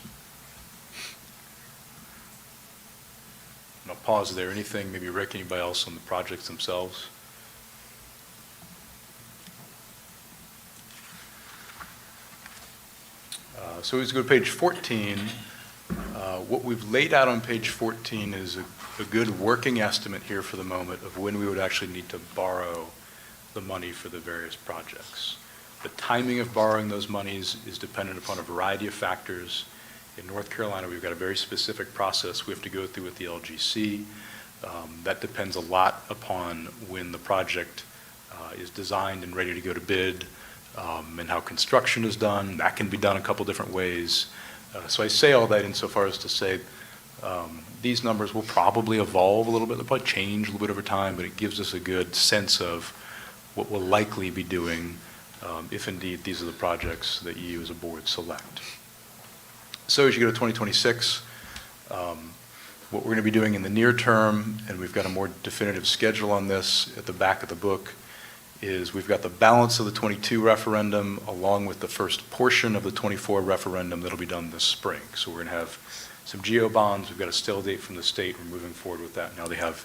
And I'll pause there. Anything, maybe Rick, anybody else on the projects themselves? So as we go to page 14, what we've laid out on page 14 is a good working estimate here for the moment of when we would actually need to borrow the money for the various projects. The timing of borrowing those monies is dependent upon a variety of factors. In North Carolina, we've got a very specific process we have to go through with the LGC. That depends a lot upon when the project is designed and ready to go to bid, and how construction is done. That can be done a couple different ways. So I say all that insofar as to say these numbers will probably evolve a little bit, they'll probably change a little bit over time, but it gives us a good sense of what we'll likely be doing if indeed these are the projects that you as a board select. So as you go to 2026, what we're going to be doing in the near term, and we've got a more definitive schedule on this at the back of the book, is we've got the balance of the 22 referendum along with the first portion of the 24 referendum that'll be done this spring. So we're going to have some GEO bonds. We've got a still date from the state. We're moving forward with that. Now they have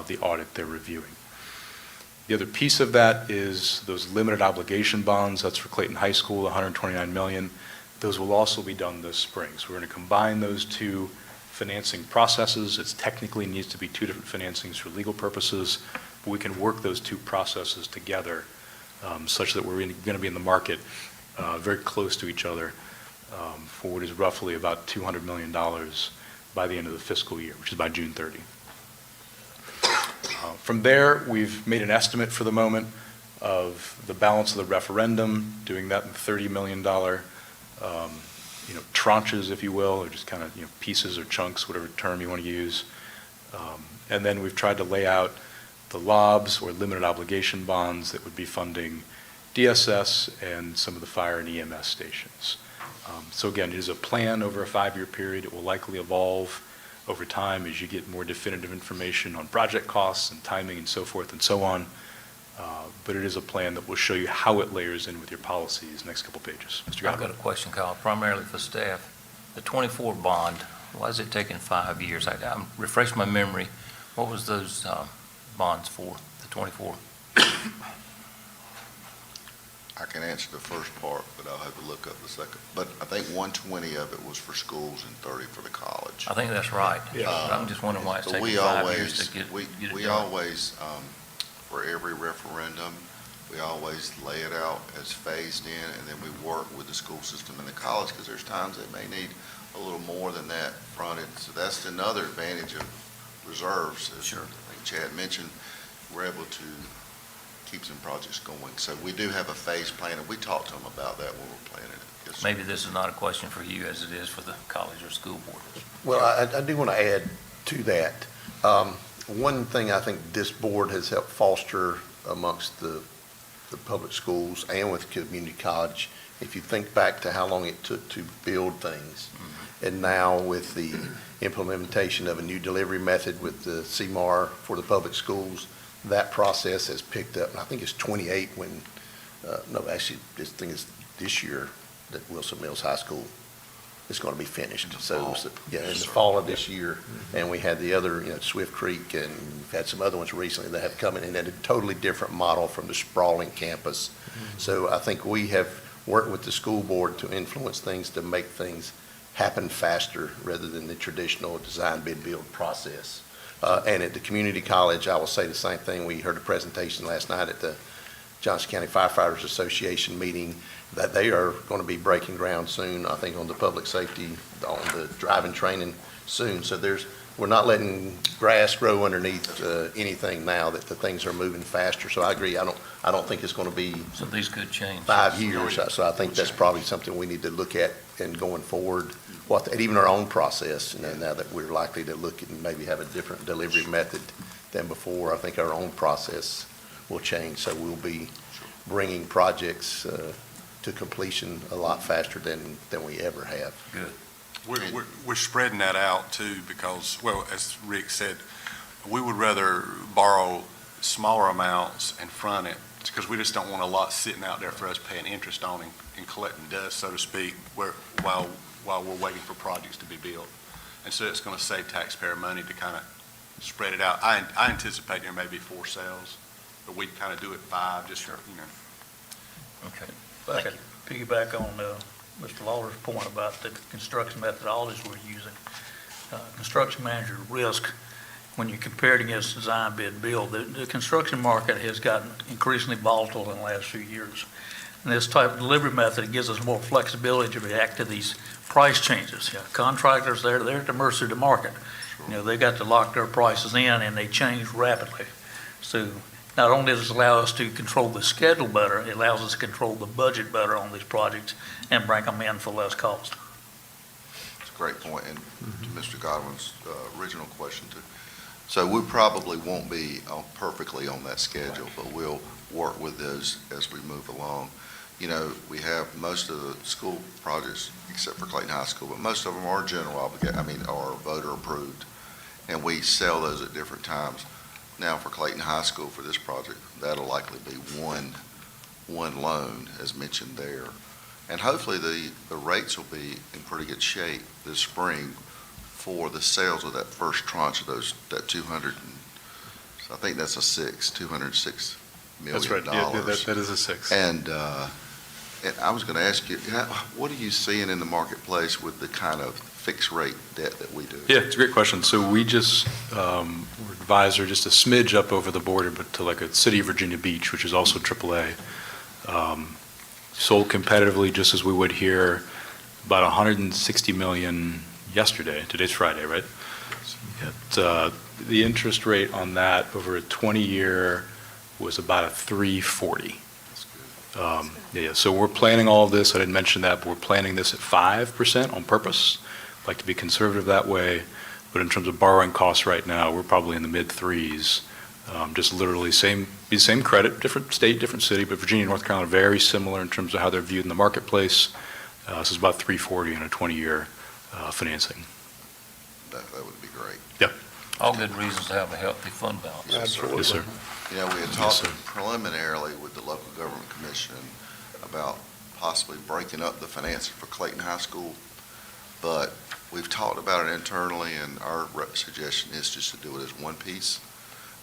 the audit they're reviewing. The other piece of that is those limited obligation bonds. That's for Clayton High School, 129 million. Those will also be done this spring. So we're going to combine those two financing processes. It technically needs to be 2 different financings for legal purposes, but we can work those 2 processes together such that we're going to be in the market very close to each other for what is roughly about $200 million by the end of the fiscal year, which is by June 30. From there, we've made an estimate for the moment of the balance of the referendum, doing that in $30 million tranches, if you will, or just kind of pieces or chunks, whatever term you want to use. And then we've tried to lay out the LOBs, or limited obligation bonds, that would be funding DSS and some of the fire and EMS stations. So again, it is a plan over a 5-year period. It will likely evolve over time as you get more definitive information on project costs and timing and so forth and so on. But it is a plan that will show you how it layers in with your policies next couple pages. Mr. I've Godwin. got a question, Kyle, primarily for staff. The 24 bond, why is it taking 5 years? I refresh my memory. What was those bonds for, the 24? I can answer the first part, but I'll have to look up the second. But I think 120 of it was for schools and 30 for the college. I think that's right. I'm just wondering why it's But taking we 5 always, years to get it we done. always, for every referendum, we always lay it out as phased in, and then we work with the school system and the college, because there's times they may need a little more than that fronted. So that's another advantage of reserves. As Sure. I think Chad mentioned, we're able to keep some projects going. So we do have a phase plan, and we talked to them about that when we're planning it. Yes, sir. Maybe this is not a question for you as it is for the college or school board. Well, I do want to add to that. One thing I think this board has helped foster amongst the public schools and with community college, if you think back to how long it took to build things, and now with the implementation of a new delivery method with the CMAR for the public schools, that process has picked up. And I think it's 28 when, no, actually, this thing is this year that Wilson Mills High School is going to be finished. So, yeah, in the fall of this year. And we had the other, Swift Creek, and we've had some other ones recently that have come in at a totally different model from the sprawling campus. So I think we have worked with the school board to influence things to make things happen faster rather than the traditional design bid build process. And at the community college, I will say the same thing. We heard a presentation last night at the Johnston County Firefighters Association meeting that they are going to be breaking ground soon, I think, on the public safety, on the driving training soon. So we're not letting grass grow underneath anything now, that the things are moving faster. So I agree. I don't think it's going to be So these could change. 5 years. So I think that's probably something we need to look at and going forward, even our own process. And now that we're likely to look at and maybe have a different delivery method than before, I think our own process will change. So we'll be bringing projects to completion a lot faster than we ever have. Good. We're spreading that out too because, well, as Rick said, we would rather borrow smaller amounts and front it because we just don't want a lot sitting out there for us paying interest on and collecting dust, so to speak, while we're waiting for projects to be built. And so it's going to save taxpayer money to kind of spread it out. I anticipate there may be 4 sales, but we kind of do it 5, just, Okay. If I could piggyback on Mr. Lawler's point about the construction methodologies we're using. Construction manager risk, when you compare it against design bid build, the construction market has gotten increasingly volatile in the last few years. And this type of delivery method gives us more flexibility to react to these price changes. Contractors, they're at the mercy of the market. They got to lock their prices in and they change rapidly. So not only does it allow us to control the schedule better, it allows us to control the budget better on these projects and bring them in for less cost. It's a great point. And to Mr. Godwin's original question too. So we probably won't be perfectly on that schedule, but we'll work with those as we move along. We have most of the school projects, except for Clayton High School, but most of them are general obligation, are voter approved, and we sell those at different times. Now for Clayton High School, for this project, that'll likely be one loan, as mentioned there. And hopefully the rates will be in pretty good shape this spring for the sales of that first tranche of that 200, I think that's $206 million. That's right. Yeah, that is a 6. And I was going to ask you, what are you seeing in the marketplace with the kind of fixed rate debt that we do? Yeah, it's a great question. So we just, we're advisor just a smidge up over the border, but to like a city of Virginia Beach, which is also AAA. Sold competitively, just as we would here, about 160 million yesterday. Today's Friday, right? The interest rate on that over a 20-year was about a 3.40. Yeah, so we're planning all of this. I didn't mention that, but we're planning this at 5% on purpose. Like to be conservative that way. But in terms of borrowing costs right now, we're probably in the mid-3s. Just literally same credit, different state, different city, but Virginia and North Carolina are very similar in terms of how they're viewed in the marketplace. So it's about 3.40 in a 20-year financing. That would be great. Yep. All good reasons to have a healthy fund balance. Yes, sir. Yes, sir. We had Yes, talked sir. preliminarily with the local government commission about possibly breaking up the financing for Clayton High School, but we've talked about it internally, and our suggestion is just to do it as one piece,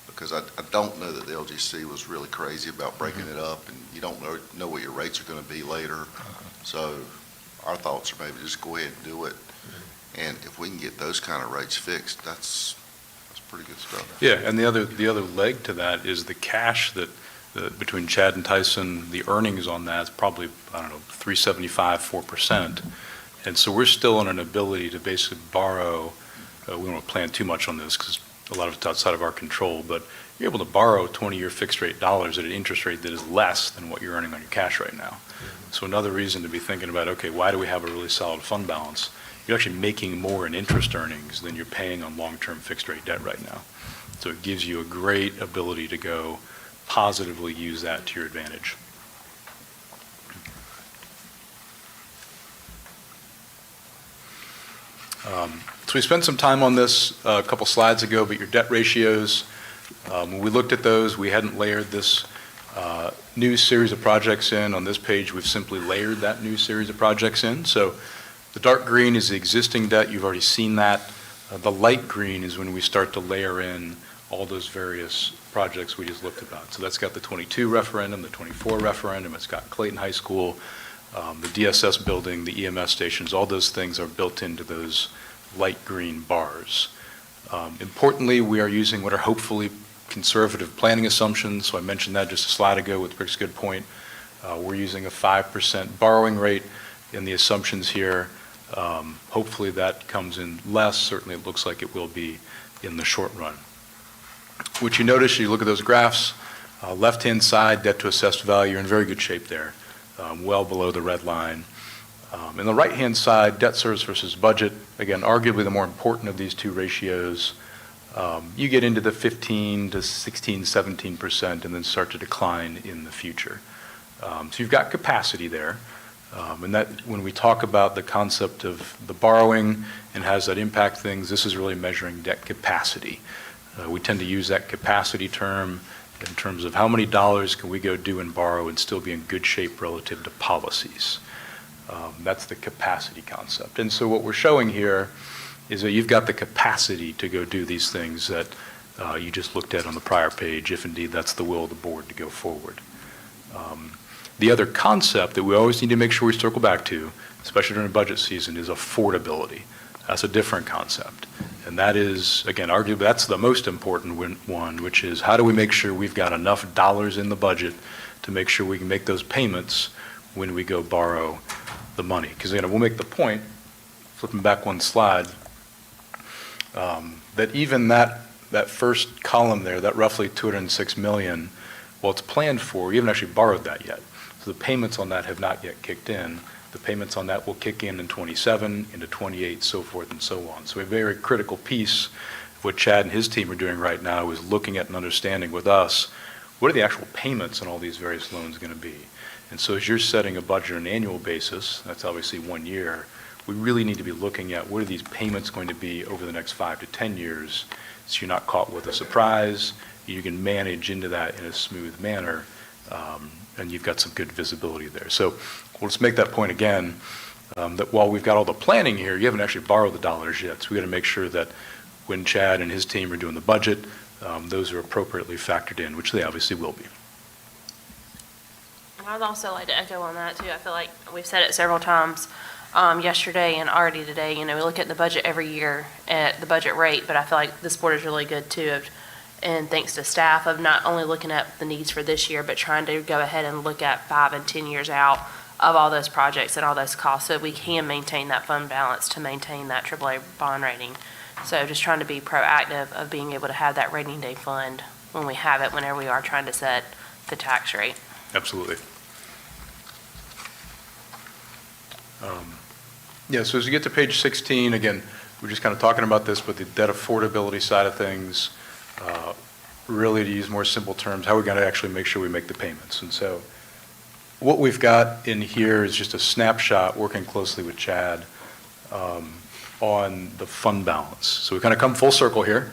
because I don't know that the LGC was really crazy about breaking it up, and you don't know what your rates are going to be later. So our thoughts are maybe just go ahead and do it, and if we can get those kind of rates fixed, that's pretty good stuff. Yeah, and the other leg to that is the cash that between Chad and Tyson, the earnings on that is probably, 3.75, 4%. And so we're still on an ability to basically borrow. We don't want to plan too much on this because a lot of it's outside of our control, but you're able to borrow 20-year fixed rate dollars at an interest rate that is less than what you're earning on your cash right now. So another reason to be thinking about, okay, why do we have a really solid fund balance? You're actually making more in interest earnings than you're paying on long-term fixed rate debt right now. So it gives you a great ability to go positively use that to your advantage. So we spent some time on this a couple slides ago, but your debt ratios, when we looked at those, we hadn't layered this new series of projects in. On this page, we've simply layered that new series of projects in. So The dark green is the existing debt. You've already seen that. The light green is when we start to layer in all those various projects we just looked about. So that's got the 22 referendum, the 24 referendum, it's got Clayton High School, the DSS building, the EMS stations, all those things are built into those light green bars. Importantly, we are using what are hopefully conservative planning assumptions. So I mentioned that just a slide ago with Rick's good point. We're using a 5% borrowing rate in the assumptions here. Hopefully that comes in less. Certainly it looks like it will be in the short run. What you notice, you look at those graphs, left-hand side, debt to assessed value, you're in very good shape there, well below the red line. In the right-hand side, debt service versus budget, again, arguably the more important of these two ratios, you get into the 15 to 16, 17% and then start to decline in the future. So you've got capacity there. And that, when we talk about the concept of the borrowing and how does that impact things, this is really measuring debt capacity. We tend to use that capacity term in terms of how many dollars can we go do and borrow and still be in good shape relative to policies. That's the capacity concept. And so what we're showing here is that you've got the capacity to go do these things that you just looked at on the prior page, if indeed that's the will of the board to go forward. The other concept that we always need to make sure we circle back to, especially during budget season, is affordability. That's a different concept. And that is, again, arguably that's the most important one, which is how do we make sure we've got enough dollars in the budget to make sure we can make those payments when we go borrow the money. Because again, we'll make the point, flipping back one slide, that even that first column there, that roughly $206 million, well, it's planned for, we haven't actually borrowed that yet. So the payments on that have not yet kicked in. The payments on that will kick in 27, into 28, so forth and so on. So a very critical piece of what Chad and his team are doing right now is looking at and understanding with us, what are the actual payments on all these various loans going to be? And so as you're setting a budget on an annual basis, that's obviously 1 year, we really need to be looking at what are these payments going to be over the next 5 to 10 years, so you're not caught with a surprise, you can manage into that in a smooth manner, and you've got some good visibility there. So we'll just make that point again, that while we've got all the planning here, you haven't actually borrowed the dollars yet, so we got to make sure that when Chad and his team are doing the budget, those are appropriately factored in, which they obviously will be. And I'd also like to echo on that too. I feel like we've said it several times yesterday and already today. You know, we look at the budget every year at the budget rate, but I feel like this board is really good too. And thanks to staff of not only looking at the needs for this year, but trying to go ahead and look at 5 and 10 years out of all those projects and all those costs so we can maintain that fund balance to maintain that AAA bond rating. So just trying to be proactive of being able to have that rainy day fund when we have it, whenever we are trying to set the tax rate. Absolutely. Yeah, so as you get to page 16, again, we're just kind of talking about this, but the debt affordability side of things, really to use more simple terms, how we're going to actually make sure we make the payments. And so what we've got in here is just a snapshot working closely with Chad on the fund balance. So we kind of come full circle here.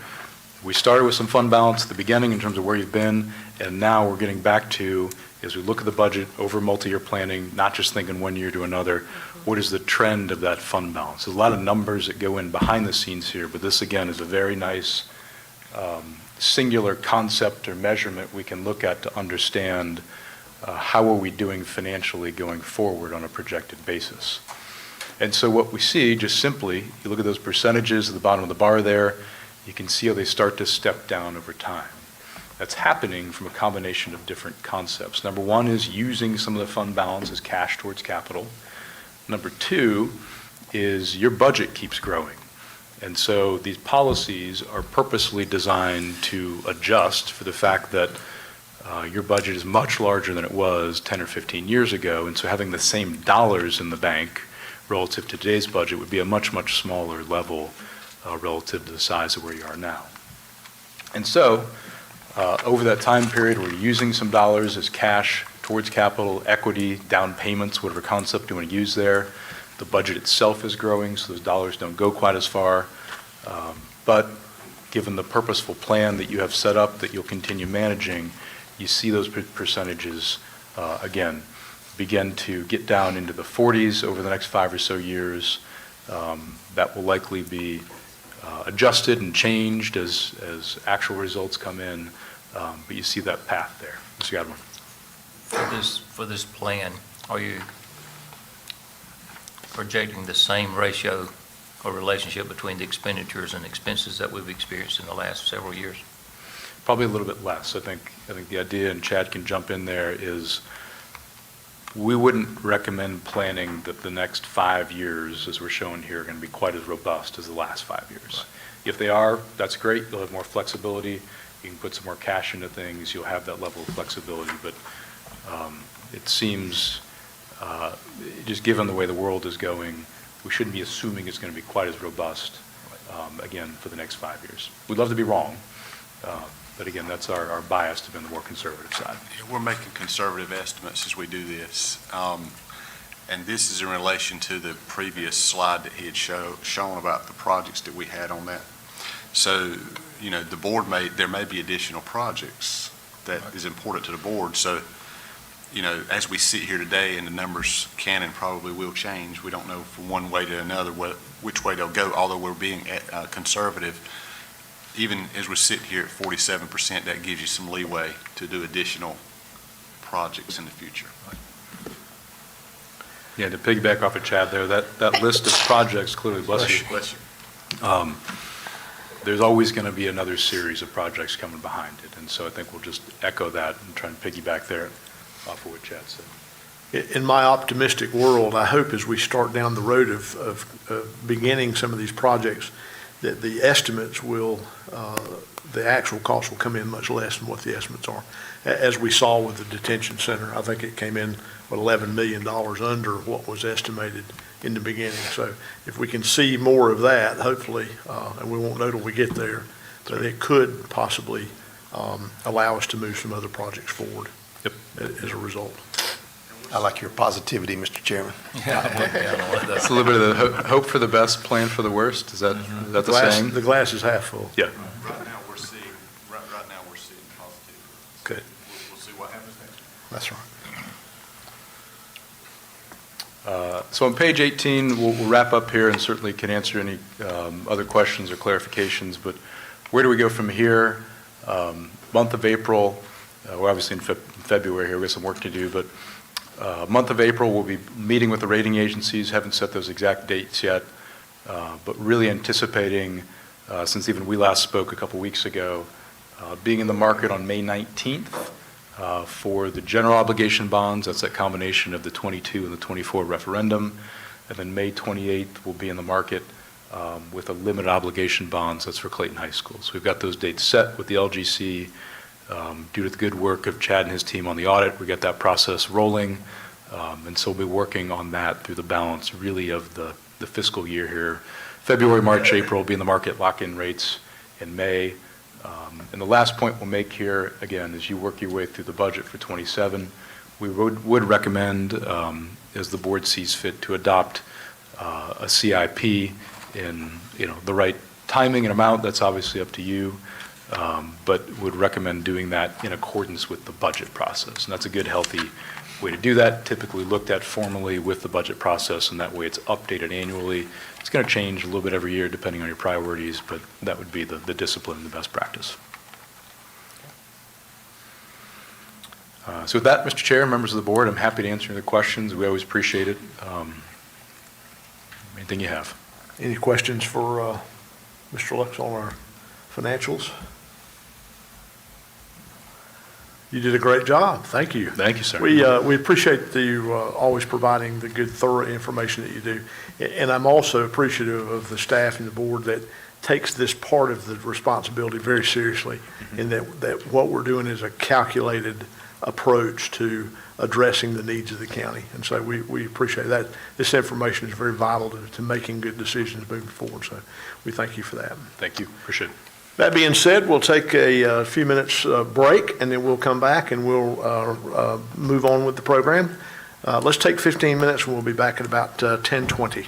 We started with some fund balance at the beginning in terms of where you've been, and now we're getting back to, as we look at the budget over multi-year planning, not just thinking 1 year to another, what is the trend of that fund balance? There's a lot of numbers that go in behind the scenes here, but this again is a very nice singular concept or measurement we can look at to understand how are we doing financially going forward on a projected basis. And so what we see, just simply, you look at those percentages at the bottom of the bar there, you can see how they start to step down over time. That's happening from a combination of different concepts. Number one is using some of the fund balance as cash towards capital. Number two is your budget keeps growing. And so these policies are purposely designed to adjust for the fact that your budget is much larger than it was 10 or 15 years ago. And so having the same dollars in the bank relative to today's budget would be a much, much smaller level relative to the size of where you are now. And so over that time period, we're using some dollars as cash towards capital, equity, down payments, whatever concept you want to use there. The budget itself is growing, so those dollars don't go quite as far. But given the purposeful plan that you have set up that you'll continue managing, you see those percentages, again, begin to get down into the 40s over the next 5 or so years, That will likely be adjusted and changed as actual results come in, but you see that path there. Mr. Godwin. For this plan, are you projecting the same ratio or relationship between the expenditures and expenses that we've experienced in the last several years? Probably a little bit less. I think the idea, and Chad can jump in there, is we wouldn't recommend planning that the next 5 years, as we're showing here, are going to be quite as robust as the last 5 years. Right. If they are, that's great. You'll have more flexibility. You can put some more cash into things. You'll have that level of flexibility. But it seems, just given the way the world is going, we shouldn't be assuming it's going to be quite as robust, again, for the next 5 years. We'd love to be wrong. But again, that's our bias to be on the more conservative side. We're making conservative estimates as we do this. And this is in relation to the previous slide that he had shown about the projects that we had on that. So, the board there may be additional projects that is important to the board. So, as we sit here today and the numbers can and probably will change, we don't know from one way to another which way they'll go, although we're being conservative. Even as we sit here at 47%, that gives you some leeway to do additional projects in the future. Yeah, to piggyback off of Chad there, that list of projects, clearly, bless you. There's always going to be another series of projects coming behind it. And so I think we'll just echo that and try and piggyback there off of what Chad said. In my optimistic world, I hope as we start down the road of beginning some of these projects, that the estimates will, the actual cost will come in much less than what the estimates are. As we saw with the detention center, I think it came in $11 million under what was estimated in the beginning. So if we can see more of that, hopefully, and we won't know till we get there, but it could possibly allow us to move some other projects forward. Yep. As a result. I like your positivity, Mr. Chairman. That's a little bit of the hope for the best, plan for the worst. Is that the saying? The glass is half full. Yeah. Right now, we're seeing positivity. Good. We'll see what happens next. That's right. So on page 18, we'll wrap up here and certainly can answer any other questions or clarifications. But where do we go from here? Month of April, we're obviously in February here. We have some work to do, but month of April, we'll be meeting with the rating agencies. Haven't set those exact dates yet, but really anticipating, since even we last spoke a couple weeks ago, being in the market on May 19th for the general obligation bonds. That's that combination of the 22 and the 24 referendum. And then May 28th, we'll be in the market with a limited obligation bonds. That's for Clayton High School. So we've got those dates set with the LGC. Due to the good work of Chad and his team on the audit, we got that process rolling, and so we'll be working on that through the balance, really, of the fiscal year here. February, March, April will be in the market, lock-in rates in May. And the last point we'll make here, again, as you work your way through the budget for 27, we would recommend, as the board sees fit, to adopt a CIP in the right timing and amount. That's obviously up to you. But would recommend doing that in accordance with the budget process. And that's a good, healthy way to do that, typically looked at formally with the budget process, and that way it's updated annually. It's going to change a little bit every year depending on your priorities, but that would be the discipline and the best practice. So with that, Mr. Chair, members of the board, I'm happy to answer the questions. We always appreciate it. Anything you have? Any questions for Mr. Lux on our financials? You did a great job. Thank you. Thank you, sir. We appreciate you always providing the good, thorough information that you do. And I'm also appreciative of the staff and the board that takes this part of the responsibility very seriously, in that what we're doing is a calculated approach to addressing the needs of the county. And so we appreciate that. This information is very vital to making good decisions moving forward. So we thank you for that. Thank you. Appreciate it. That being said, we'll take a few minutes break, and then we'll come back and we'll move on with the program. Let's take 15 minutes, and we'll be back at about 10:20.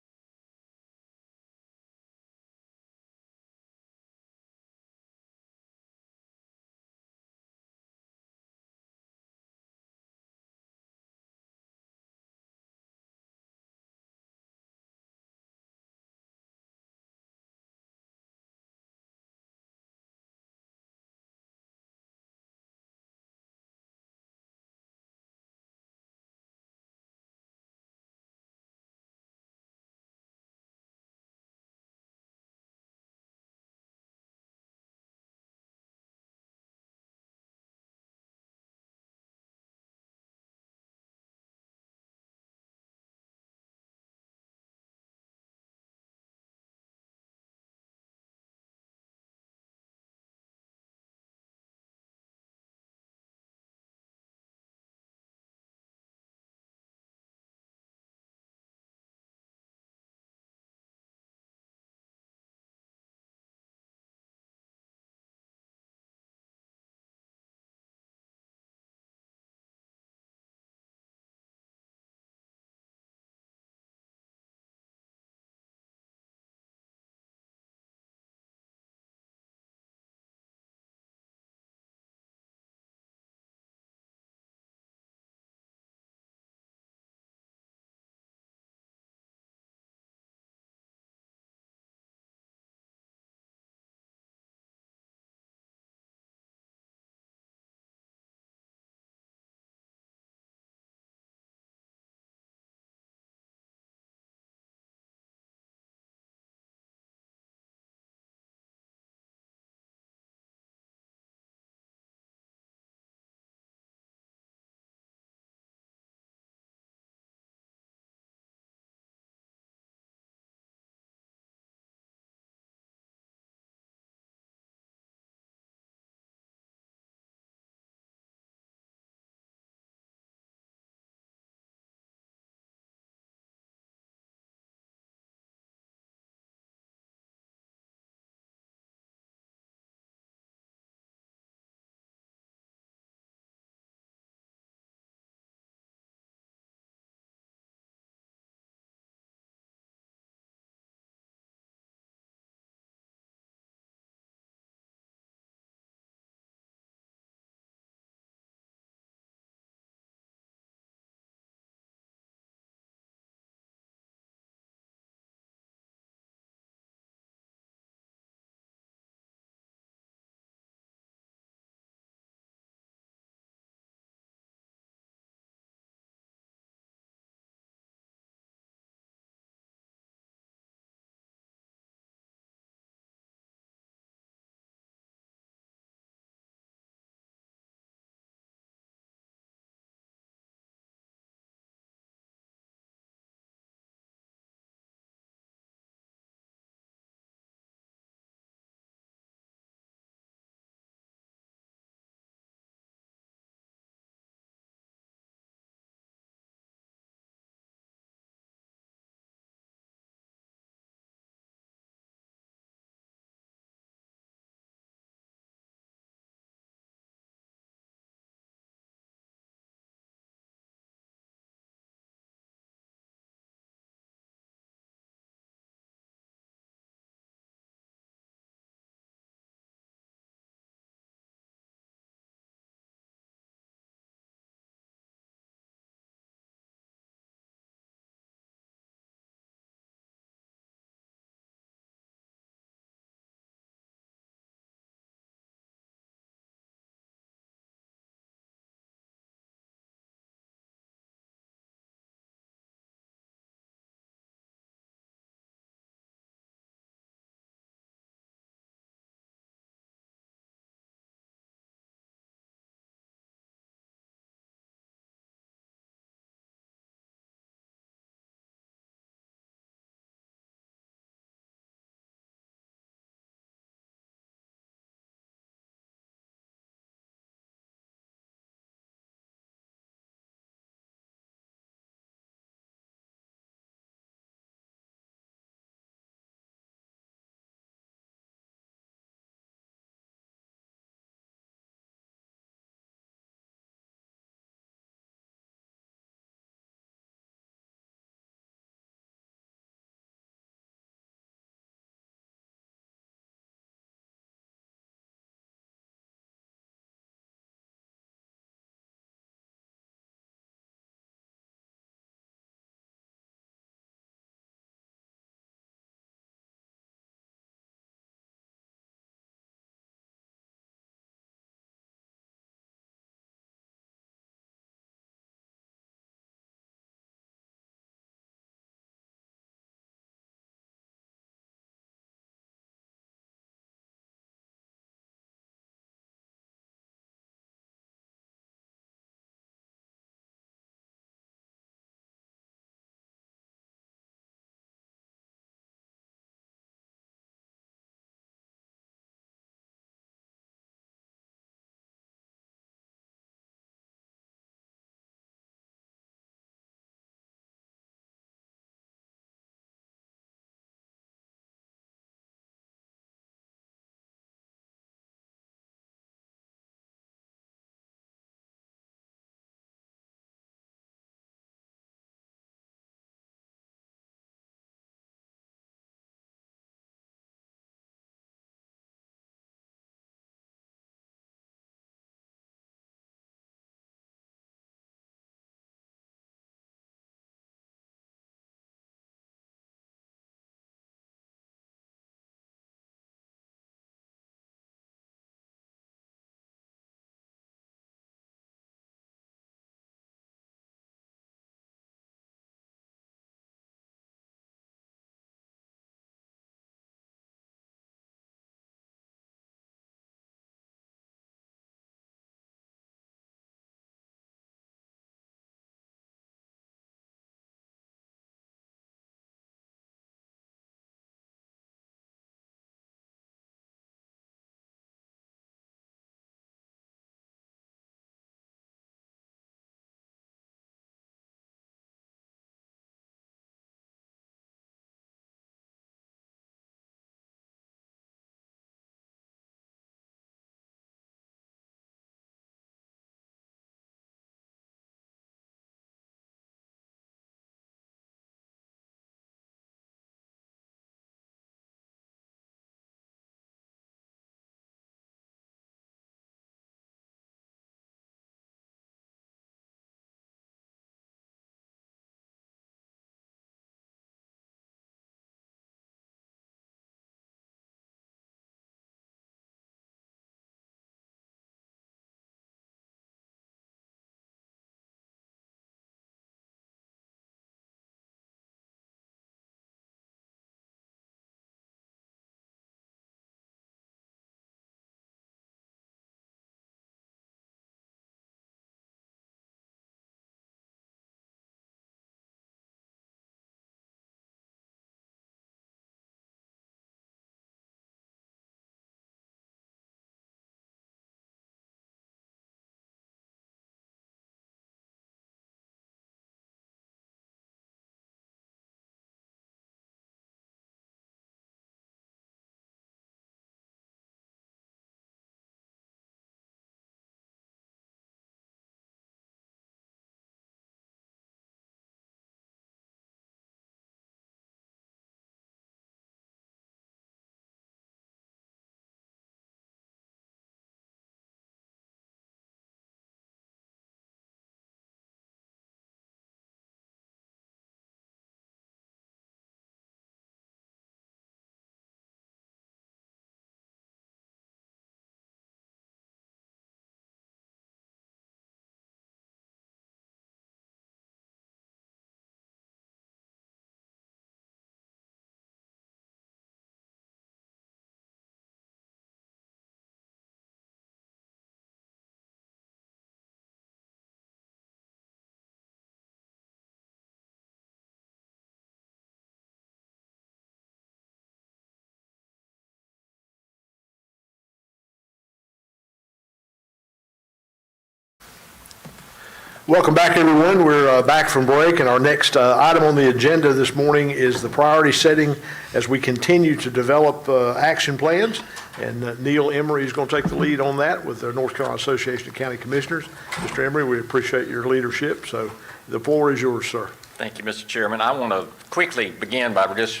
Welcome back, everyone. We're back from break, and our next item on the agenda this morning is the priority setting as we continue to develop action plans. And Neil Emery is going to take the lead on that with the North Carolina Association of County Commissioners. Mr. Emery, we appreciate your leadership, so the floor is yours, sir. Thank you, Mr. Chairman. I want to quickly begin by just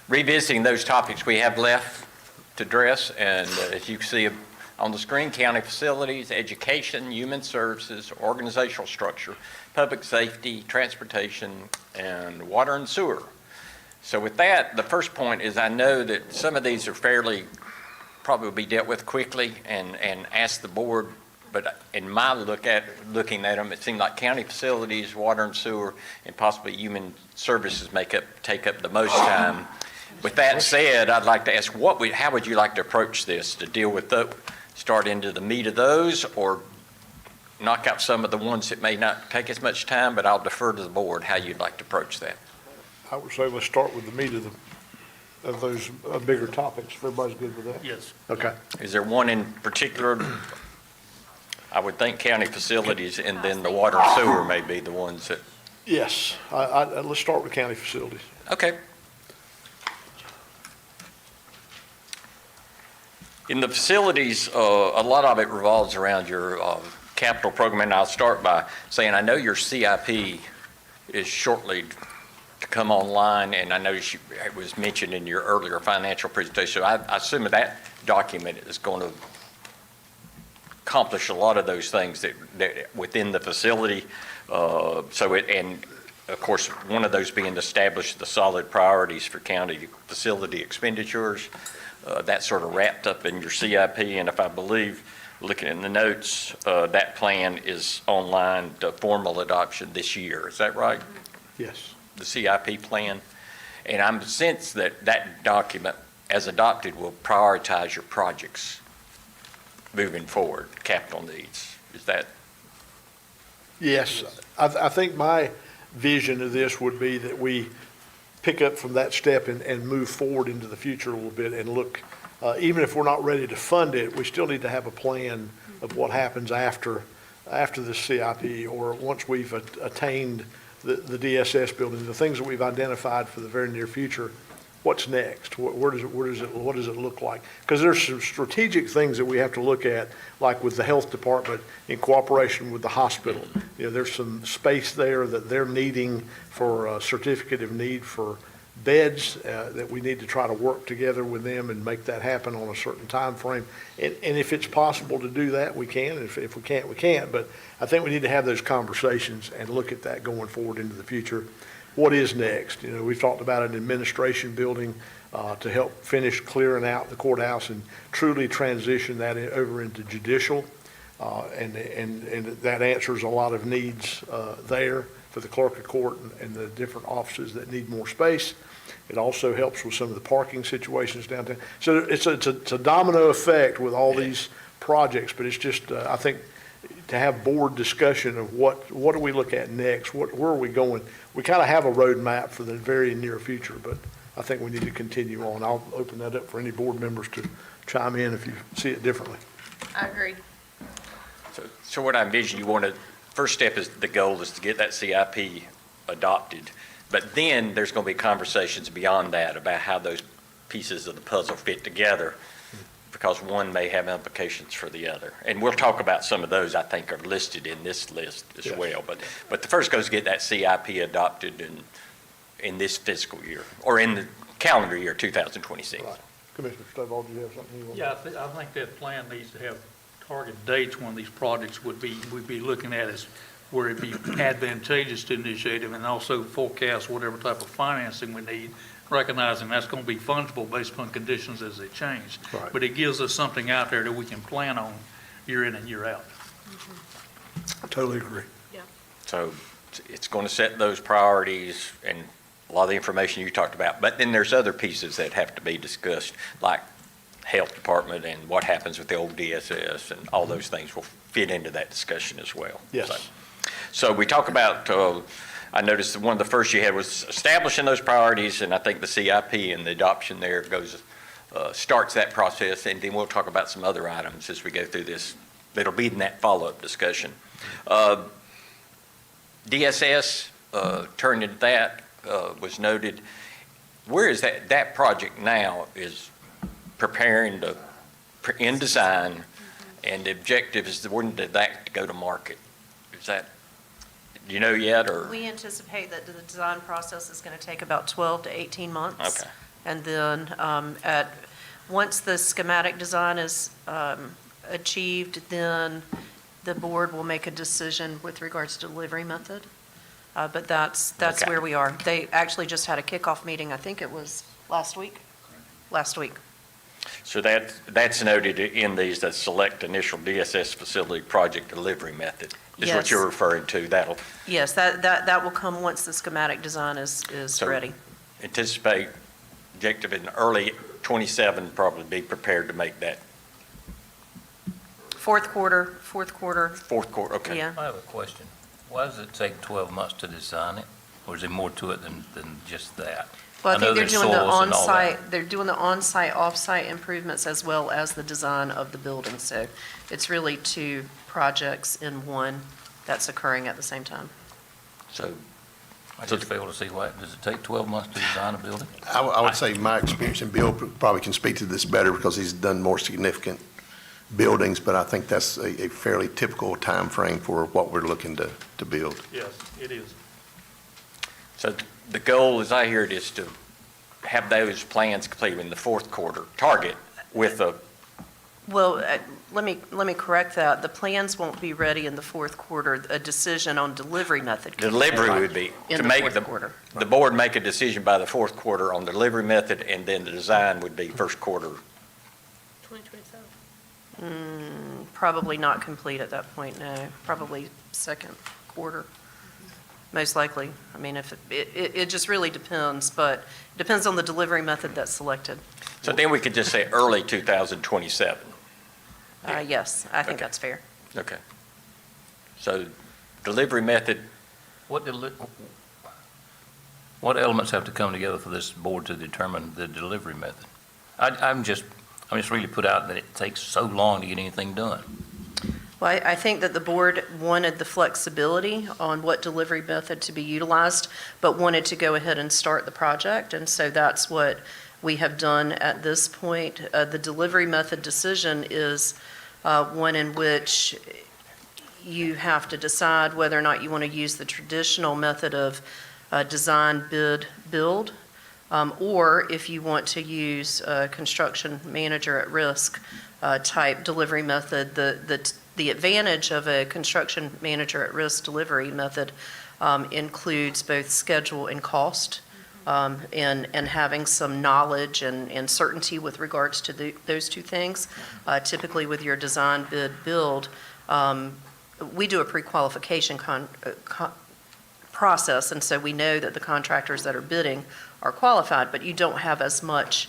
revisiting those topics we have left to address. And as you can see on the screen, county facilities, education, human services, organizational structure, public safety, transportation, and water and sewer. So with that, the first point is I know that some of these are probably be dealt with quickly and ask the board, but in my looking at them, it seemed like county facilities, water and sewer, and possibly human services take up the most time. With that said, I'd like to ask, how would you like to approach this to deal with start into the meat of those, or knock out some of the ones that may not take as much time, but I'll defer to the board how you'd like to approach that. I would say let's start with the meat of those bigger topics. If everybody's good with that? Yes. Okay. Is there one in particular? I would think county facilities and then the water and sewer may be the ones that. Yes. Let's start with county facilities. Okay. In the facilities, a lot of it revolves around your capital program, and I'll start by saying I know your CIP is shortly to come online, and I know it was mentioned in your earlier financial presentation. So I assume that document is going to accomplish a lot of those things that within the facility. And of course, one of those being to establish the solid priorities for county facility expenditures. That's sort of wrapped up in your CIP, and if I believe, looking in the notes, that plan is online to formal adoption this year. Is that right? Yes. The CIP plan? And I'm convinced that document, as adopted, will prioritize your projects moving forward, capital needs. Is that? Yes. I think my vision of this would be that we pick up from that step and move forward into the future a little bit and look, even if we're not ready to fund it, we still need to have a plan of what happens after the CIP, or once we've attained the DSS building, the things that we've identified for the very near future. What's next? What does it look like? Because there's some strategic things that we have to look at, like with the health department in cooperation with the hospital. There's some space there that they're needing for a certificate of need for beds that we need to try to work together with them and make that happen on a certain time frame. And if it's possible to do that, we can. If we can't, we can't. But I think we need to have those conversations and look at that going forward into the future. What is next? We've talked about an administration building to help finish clearing out the courthouse and truly transition that over into judicial. And that answers a lot of needs there for the clerk of court and the different offices that need more space. It also helps with some of the parking situations downtown. So it's a domino effect with all these projects, but it's just, I think, to have board discussion of what do we look at next? Where are we going? We kind of have a roadmap for the very near future, but I think we need to continue on. I'll open that up for any board members to chime in if you see it differently. I agree. So what I envision, first step is the goal is to get that CIP adopted. But then there's going to be conversations beyond that about how those pieces of the puzzle fit together, because one may have implications for the other. And we'll talk about some of those I think are listed in this list as well. But the first goes to get that CIP adopted in this fiscal year, or in the calendar year 2026. Right. Commissioner Stovall, do you have something you want? Yeah, I think that plan needs to have target dates when these projects we'd be looking at as where it'd be advantageous to initiate them, and also forecast whatever type of financing we need, recognizing that's going to be fungible based upon conditions as they change. Right. But it gives us something out there that we can plan on year in and year out. Totally agree. So it's going to set those priorities and a lot of the information you talked about. But then there's other pieces that have to be discussed, like health department and what happens with the old DSS, and all those things will fit into that discussion as well. Yes. So we talk about, I noticed that one of the first you had was establishing those priorities, and I think the CIP and the adoption there starts that process, and then we'll talk about some other items as we go through this that'll be in that follow-up discussion. DSS, turned into that, was noted. Where is that project now is preparing in design, and the objective is when did that go to market? Is that, do you know yet, or? We anticipate that the design process is going to take about 12 to 18 months. Okay. And then once the schematic design is achieved, then the board will make a decision with regards to delivery method. But that's Okay. where we are. They actually just had a kickoff meeting, I think it was last week. So that's noted in these, that select initial DSS facility project delivery method is what Yes. you're referring to. That'll Yes, that will come once the schematic design is So- ready. anticipate objective in early 27, probably be prepared to make that Fourth quarter, fourth quarter, okay. yeah. I have a question. Why does it take 12 months to design it? Or is there more to it than just that? Well, I I know think they're there's doing the soils and all that. on-site, they're doing the on-site, off-site improvements as well as the design of the building. So it's really two projects in one that's occurring at the same time. So I just fail to see why, does it take 12 months to design a building? I would say my experience, and Bill probably can speak to this better because he's done more significant buildings, but I think that's a fairly typical time frame for what we're looking to build. Yes, it is. So the goal, as I hear it, is to have those plans completed in the fourth quarter, target with a, Well, let me correct that. The plans won't be ready in the fourth quarter. A decision on delivery method. could be delivery made would be, in to the make fourth quarter. the board make a decision by the fourth quarter on the delivery method, and then the design would be first quarter. 2027. Probably not complete at that point, no. Probably second quarter, most likely. I mean, if it just really depends, but it depends on the delivery method that's selected. So then we could just say early 2027. Yes, I think Okay. that's fair. Okay. So delivery method, What elements have to come together for this board to determine the delivery method? I'm just really put out that it takes so long to get anything done. Well, I think that the board wanted the flexibility on what delivery method to be utilized, but wanted to go ahead and start the project, and so that's what we have done at this point. The delivery method decision is one in which you have to decide whether or not you want to use the traditional method of design, bid, build, or if you want to use a construction manager at risk type delivery method. The advantage of a construction manager at risk delivery method includes both schedule and cost, and having some knowledge and certainty with regards to those two things. Typically with your design, bid, build, we do a pre-qualification process, and so we know that the contractors that are bidding are qualified, but you don't have as much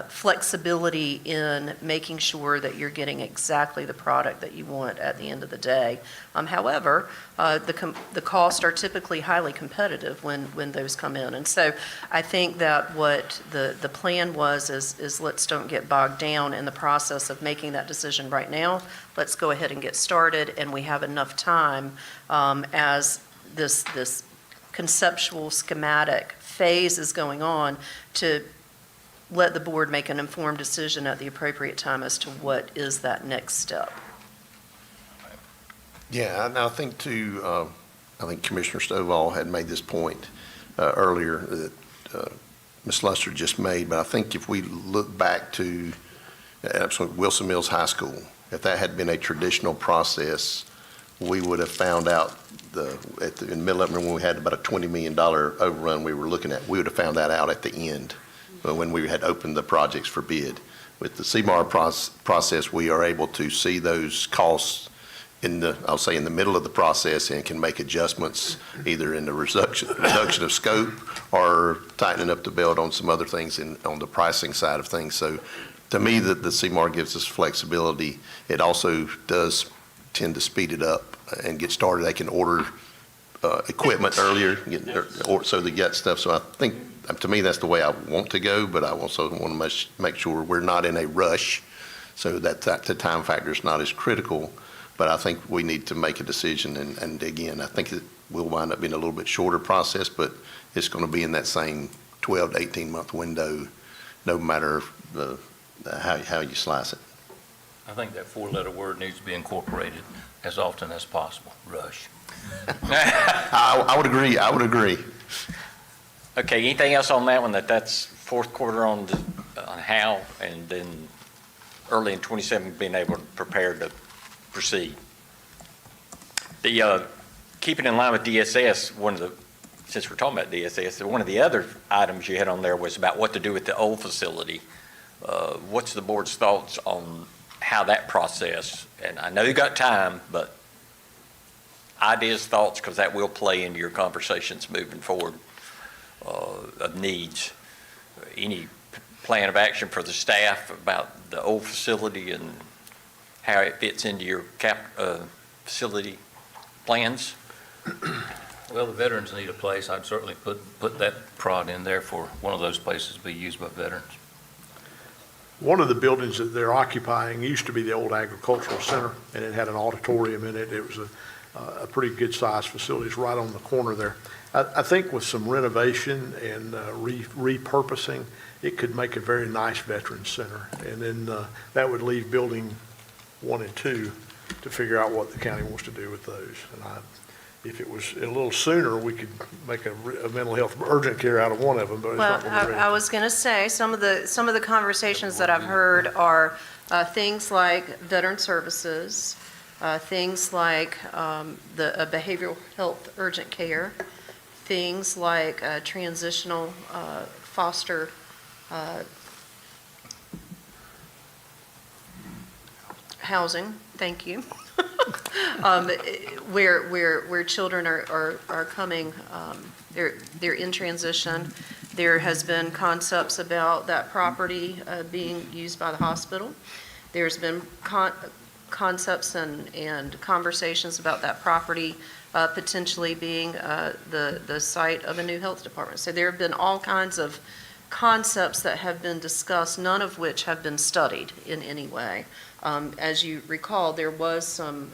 flexibility in making sure that you're getting exactly the product that you want at the end of the day. However, the costs are typically highly competitive when those come in. And so I think that what the plan was is let's don't get bogged down in the process of making that decision right now. Let's go ahead and get started, and we have enough time as this conceptual schematic phase is going on to let the board make an informed decision at the appropriate time as to what is that next step. Yeah, and I think too, I think Commissioner Stovall had made this point earlier that Ms. Luster just made, but I think if we look back to Wilson Mills High School, if that had been a traditional process, we would have found out in the middle of it, when we had about a $20 million overrun we were looking at, we would have found that out at the end when we had opened the projects for bid. With the CMAR process, we are able to see those costs I'll say in the middle of the process, and can make adjustments either in the reduction of scope or tightening up the belt on some other things on the pricing side of things. So to me, the CMAR gives us flexibility. It also does tend to speed it up and get started. They can order equipment earlier, so they get stuff. So I think, to me, that's the way I want to go, but I also want to make sure we're not in a rush, so that the time factor is not as critical. But I think we need to make a decision, and again, I think will wind up being a little bit shorter process, but it's going to be in that same 12 to 18-month window, no matter how you slice it. I think that four-letter word needs to be incorporated as often as possible, rush. I would agree. Okay, anything else on that one, that's fourth quarter on how, and then early in 27 being able to prepare to proceed? The, keeping in line with DSS, since we're talking about DSS, one of the other items you had on there was about what to do with the old facility. What's the board's thoughts on how that process, and I know you got time, but ideas, thoughts, because that will play into your conversations moving forward of needs. Any plan of action for the staff about the old facility and how it fits into your facility plans? Well, the veterans need a place. I'd certainly put that prod in there for one of those places to be used by veterans. One of the buildings that they're occupying used to be the old agricultural center, and it had an auditorium in it. It was a pretty good-sized facility. It's right on the corner there. I think with some renovation and repurposing, it could make a very nice veterans center. And then that would leave building 1 and 2 to figure out what the county wants to do with those. And if it was a little sooner, we could make a mental health urgent care out of one of them, but it's Well, not going to be ready. I was going to say, some of the conversations that I've heard are things like veteran services, things like the behavioral health urgent care, things like transitional foster housing, thank you, where children are coming, they're in transition. There has been concepts about that property being used by the hospital. There's been concepts and conversations about that property potentially being the site of a new health department. So there have been all kinds of concepts that have been discussed, none of which have been studied in any way. As you recall, there was some,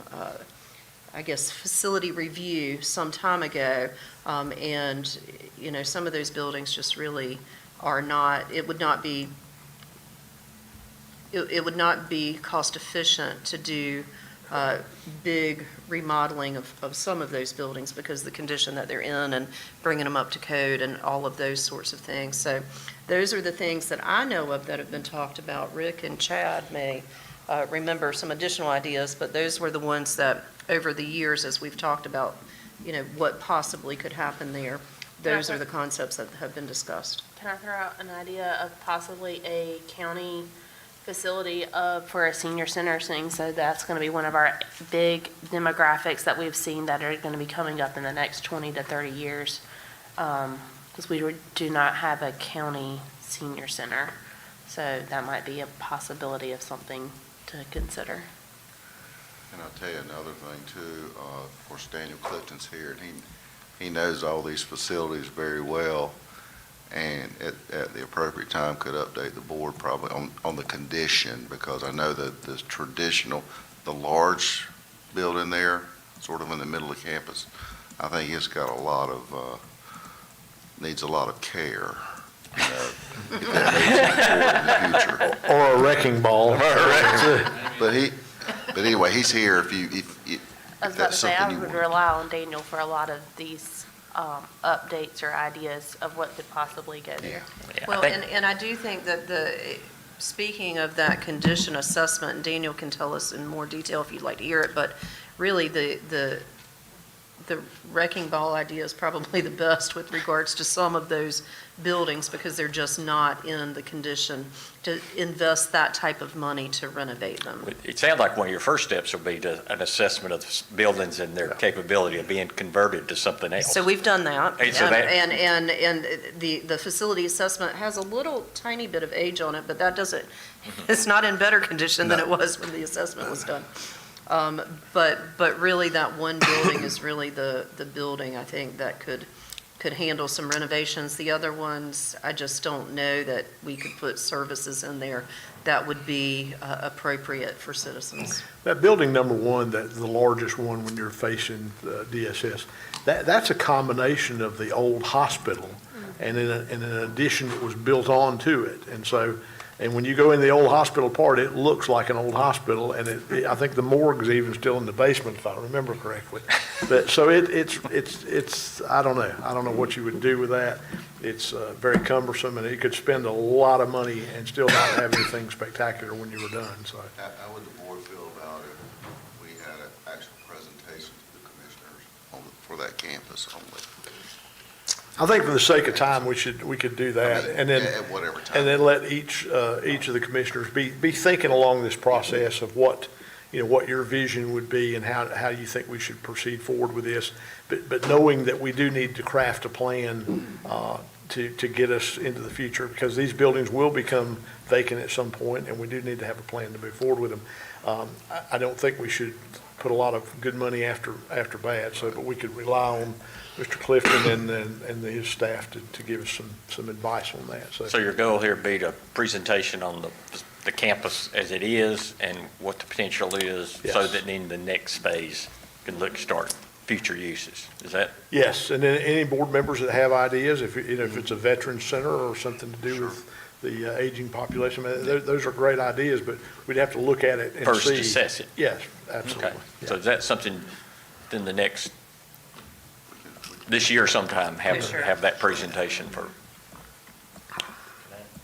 facility review some time ago, and, some of those buildings just really are not, it would not be cost efficient to do big remodeling of some of those buildings because of the condition that they're in and bringing them up to code and all of those sorts of things. So those are the things that I know of that have been talked about. Rick and Chad may remember some additional ideas, but those were the ones that over the years, as we've talked about, what possibly could happen there, those are the concepts that have been discussed. Can I throw out an idea of possibly a county facility for a senior center thing? So that's going to be one of our big demographics that we've seen that are going to be coming up in the next 20 to 30 years, because we do not have a county senior center. So that might be a possibility of something to consider. And I'll tell you another thing too, of course, Daniel Clifton's here, and he knows all these facilities very well, and at the appropriate time could update the board probably on the condition, because I know that the traditional, the large building there, sort of in the middle of campus, I think it's got a lot of, needs a lot of care. If that moves forward in the future. Or a wrecking ball. But anyway, he's here if I was about to that's say, I something you would want. rely on Daniel for a lot of these updates or ideas of what could possibly go there. Yeah, Well, I think- and I do think that speaking of that condition assessment, and Daniel can tell us in more detail if you'd like to hear it, but really the wrecking ball idea is probably the best with regards to some of those buildings because they're just not in the condition to invest that type of money to renovate them. It sounds like one of your first steps will be an assessment of the buildings and their capability of being converted to something else. So we've done that. Hey, so that- And the facility assessment has a little tiny bit of age on it, but that doesn't, it's not in better condition than it was when the assessment was done. But really that one building is really the building I think that could could handle some renovations. The other ones, I just don't know that we could put services in there that would be appropriate for citizens. That building number one, the largest one when you're facing DSS, that's a combination of the old hospital and an addition that was built on to it. And so, and when you go in the old hospital part, it looks like an old hospital, and I think the morgue's even still in the basement, if I remember correctly. But, so it's, I don't know. I don't know what you would do with that. It's very cumbersome, and you could spend a lot of money and still not have anything spectacular when you were done, so. How would the board feel about if we had an actual presentation to the commissioners for that campus only? I think for the sake of time, we could do that, and then. At whatever time. And then let each of the commissioners be thinking along this process of what your vision would be and how you think we should proceed forward with this. But knowing that we do need to craft a plan to get us into the future, because these buildings will become vacant at some point, and we do need to have a plan to move forward with them. I don't think we should put a lot of good money after bad, but we could rely on Mr. Clifton and his staff to give us some advice on that. So your goal here would be to presentation on the campus as it is and what the potential is, so Yes. that in the next phase can start future uses. Is that? Yes, and then any board members that have ideas, if it's a veterans center or something to do with the aging population, those are great ideas, but we'd have to look at it and see. First assess it. Yes, absolutely. Okay. So is that something in the next, this year sometime, have that presentation for?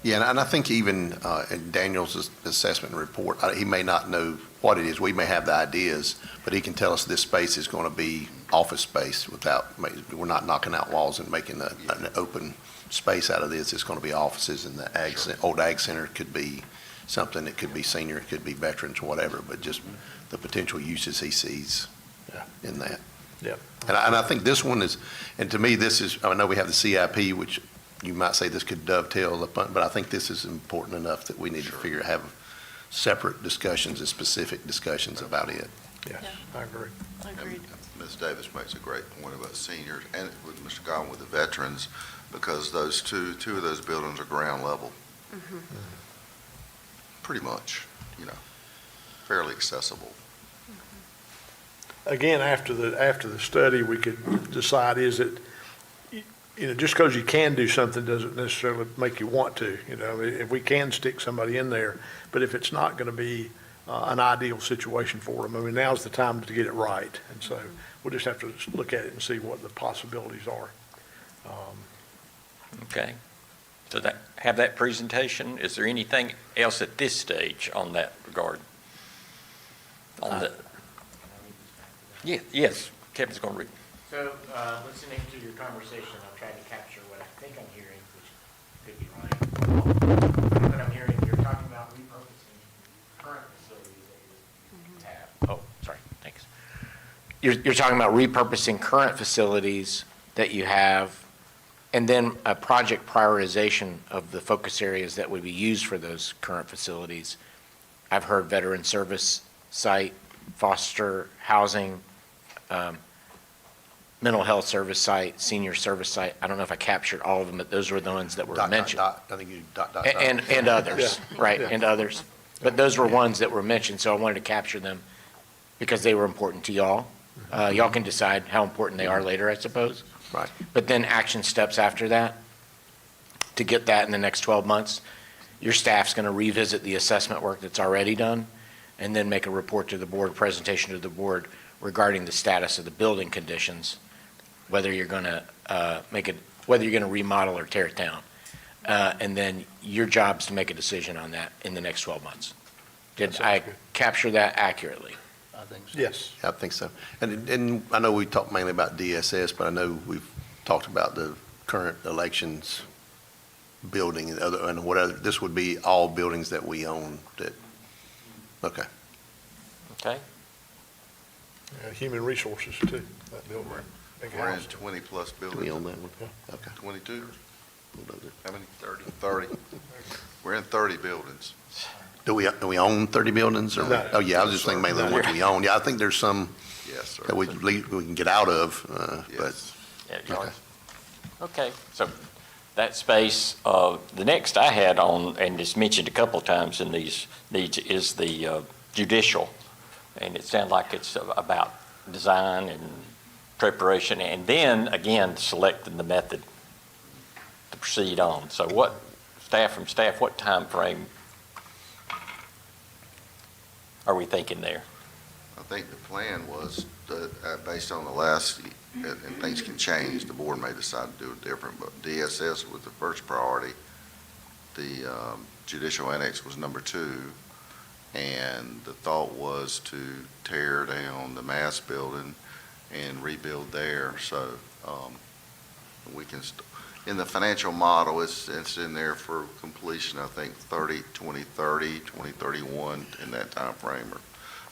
Yeah, and I think even in Daniel's assessment report, he may not know what it is. We may have the ideas, but he can tell us this space is going to be office space we're not knocking out walls and making an open space out of this. It's going to be offices, and the old ag center could be something. It could be senior, it could be veterans, whatever, but just the potential uses he sees in that. Yeah. And I think this one is, and to me, this is, I know we have the CIP, which you might say this could dovetail, but I think this is important enough that we need to have separate discussions and specific discussions about it. Yes, I agree. Agreed. Ms. Davis makes a great point about seniors, and with Mr. Godwin with the veterans, because those two of those buildings are ground level. Pretty much, fairly accessible. Again, after the study, we could decide, is it, just because you can do something doesn't necessarily make you want to, if we can stick somebody in there, but if it's not going to be an ideal situation for them, now's the time to get it right. And so we'll just have to look at it and see what the possibilities are. Okay. So have that presentation. Is there anything else at this stage on that regard? Yes, Kevin's going to read. So, listening to your conversation, I'll try to capture what I think I'm hearing, which could be right. What I'm hearing, you're talking about repurposing current facilities that you have. Oh, sorry, thanks. You're talking about repurposing current facilities that you have, and then a project prioritization of the focus areas that would be used for those current facilities. I've heard veteran service site, foster housing, mental health service site, senior service site. I don't know if I captured all of them, but those were the ones that were mentioned. I think you dot. And others, right, and others. But those were ones that were mentioned, so I wanted to capture them because they were important to y'all. Y'all can decide how important they are later, I suppose. Right. But then action steps after that, to get that in the next 12 months, your staff's going to revisit the assessment work that's already done, and then make a report to the board, presentation to the board regarding the status of the building conditions, whether you're going to whether you're going to remodel or tear it down. And then your job's to make a decision on that in the next 12 months. Did I capture that accurately? I think so. Yes. I think so. And I know we talked mainly about DSS, but I know we've talked about the current elections building and whatever. This would be all buildings that we own okay. Okay. Human resources too, that building. Big We're in house. 20-plus Do we buildings. own that one? Yeah. Okay. 22? How many? 30. We're in 30 buildings. Do we own 30 buildings? Or No. Oh, yeah, I was just thinking mainly the ones we own. Yeah, I think there's some Yes, sir. that we can get out of, but Yes. Yeah, y'all- Okay. Okay, so that space, the next I had on, and it's mentioned a couple of times in these needs, is the judicial. And it sounds like it's about design and preparation, and then, again, selecting the method to proceed on. So what, what time frame are we thinking there? I think the plan was that, based on the last, and things can change, the board may decide to do it different, but DSS was the first priority. The judicial annex was number 2, and the thought was to tear down the mass building and rebuild there. So we can, in the financial model, it's in there for completion, I think, 2030, 2031, in that time frame.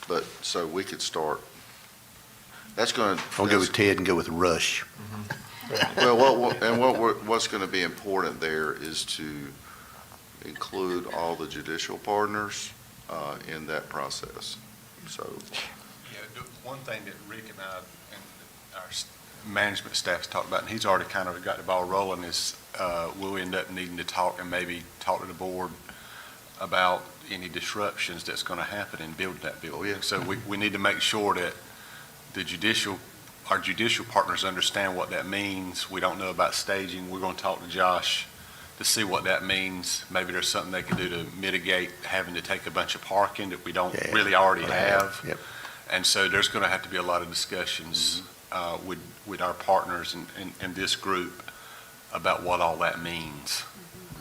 But, so we could start, that's going to. I'll go with Ted and go with Rush. Well, what's going to be important there is to include all the judicial partners in that process. So, Yeah, one thing that Rick and I and our management staff's talked about, and he's already kind of got the ball rolling, is we'll end up needing to talk and maybe talk to the board about any disruptions that's going to happen in building that building. Oh, yeah. So we need to make sure that our judicial partners understand what that means. We don't know about staging. We're going to talk to Josh to see what that means. Maybe there's something they can do to mitigate having to take a bunch of parking that we don't really already have. Yep. And so there's going to have to be a lot of discussions with our partners in this group about what all that means.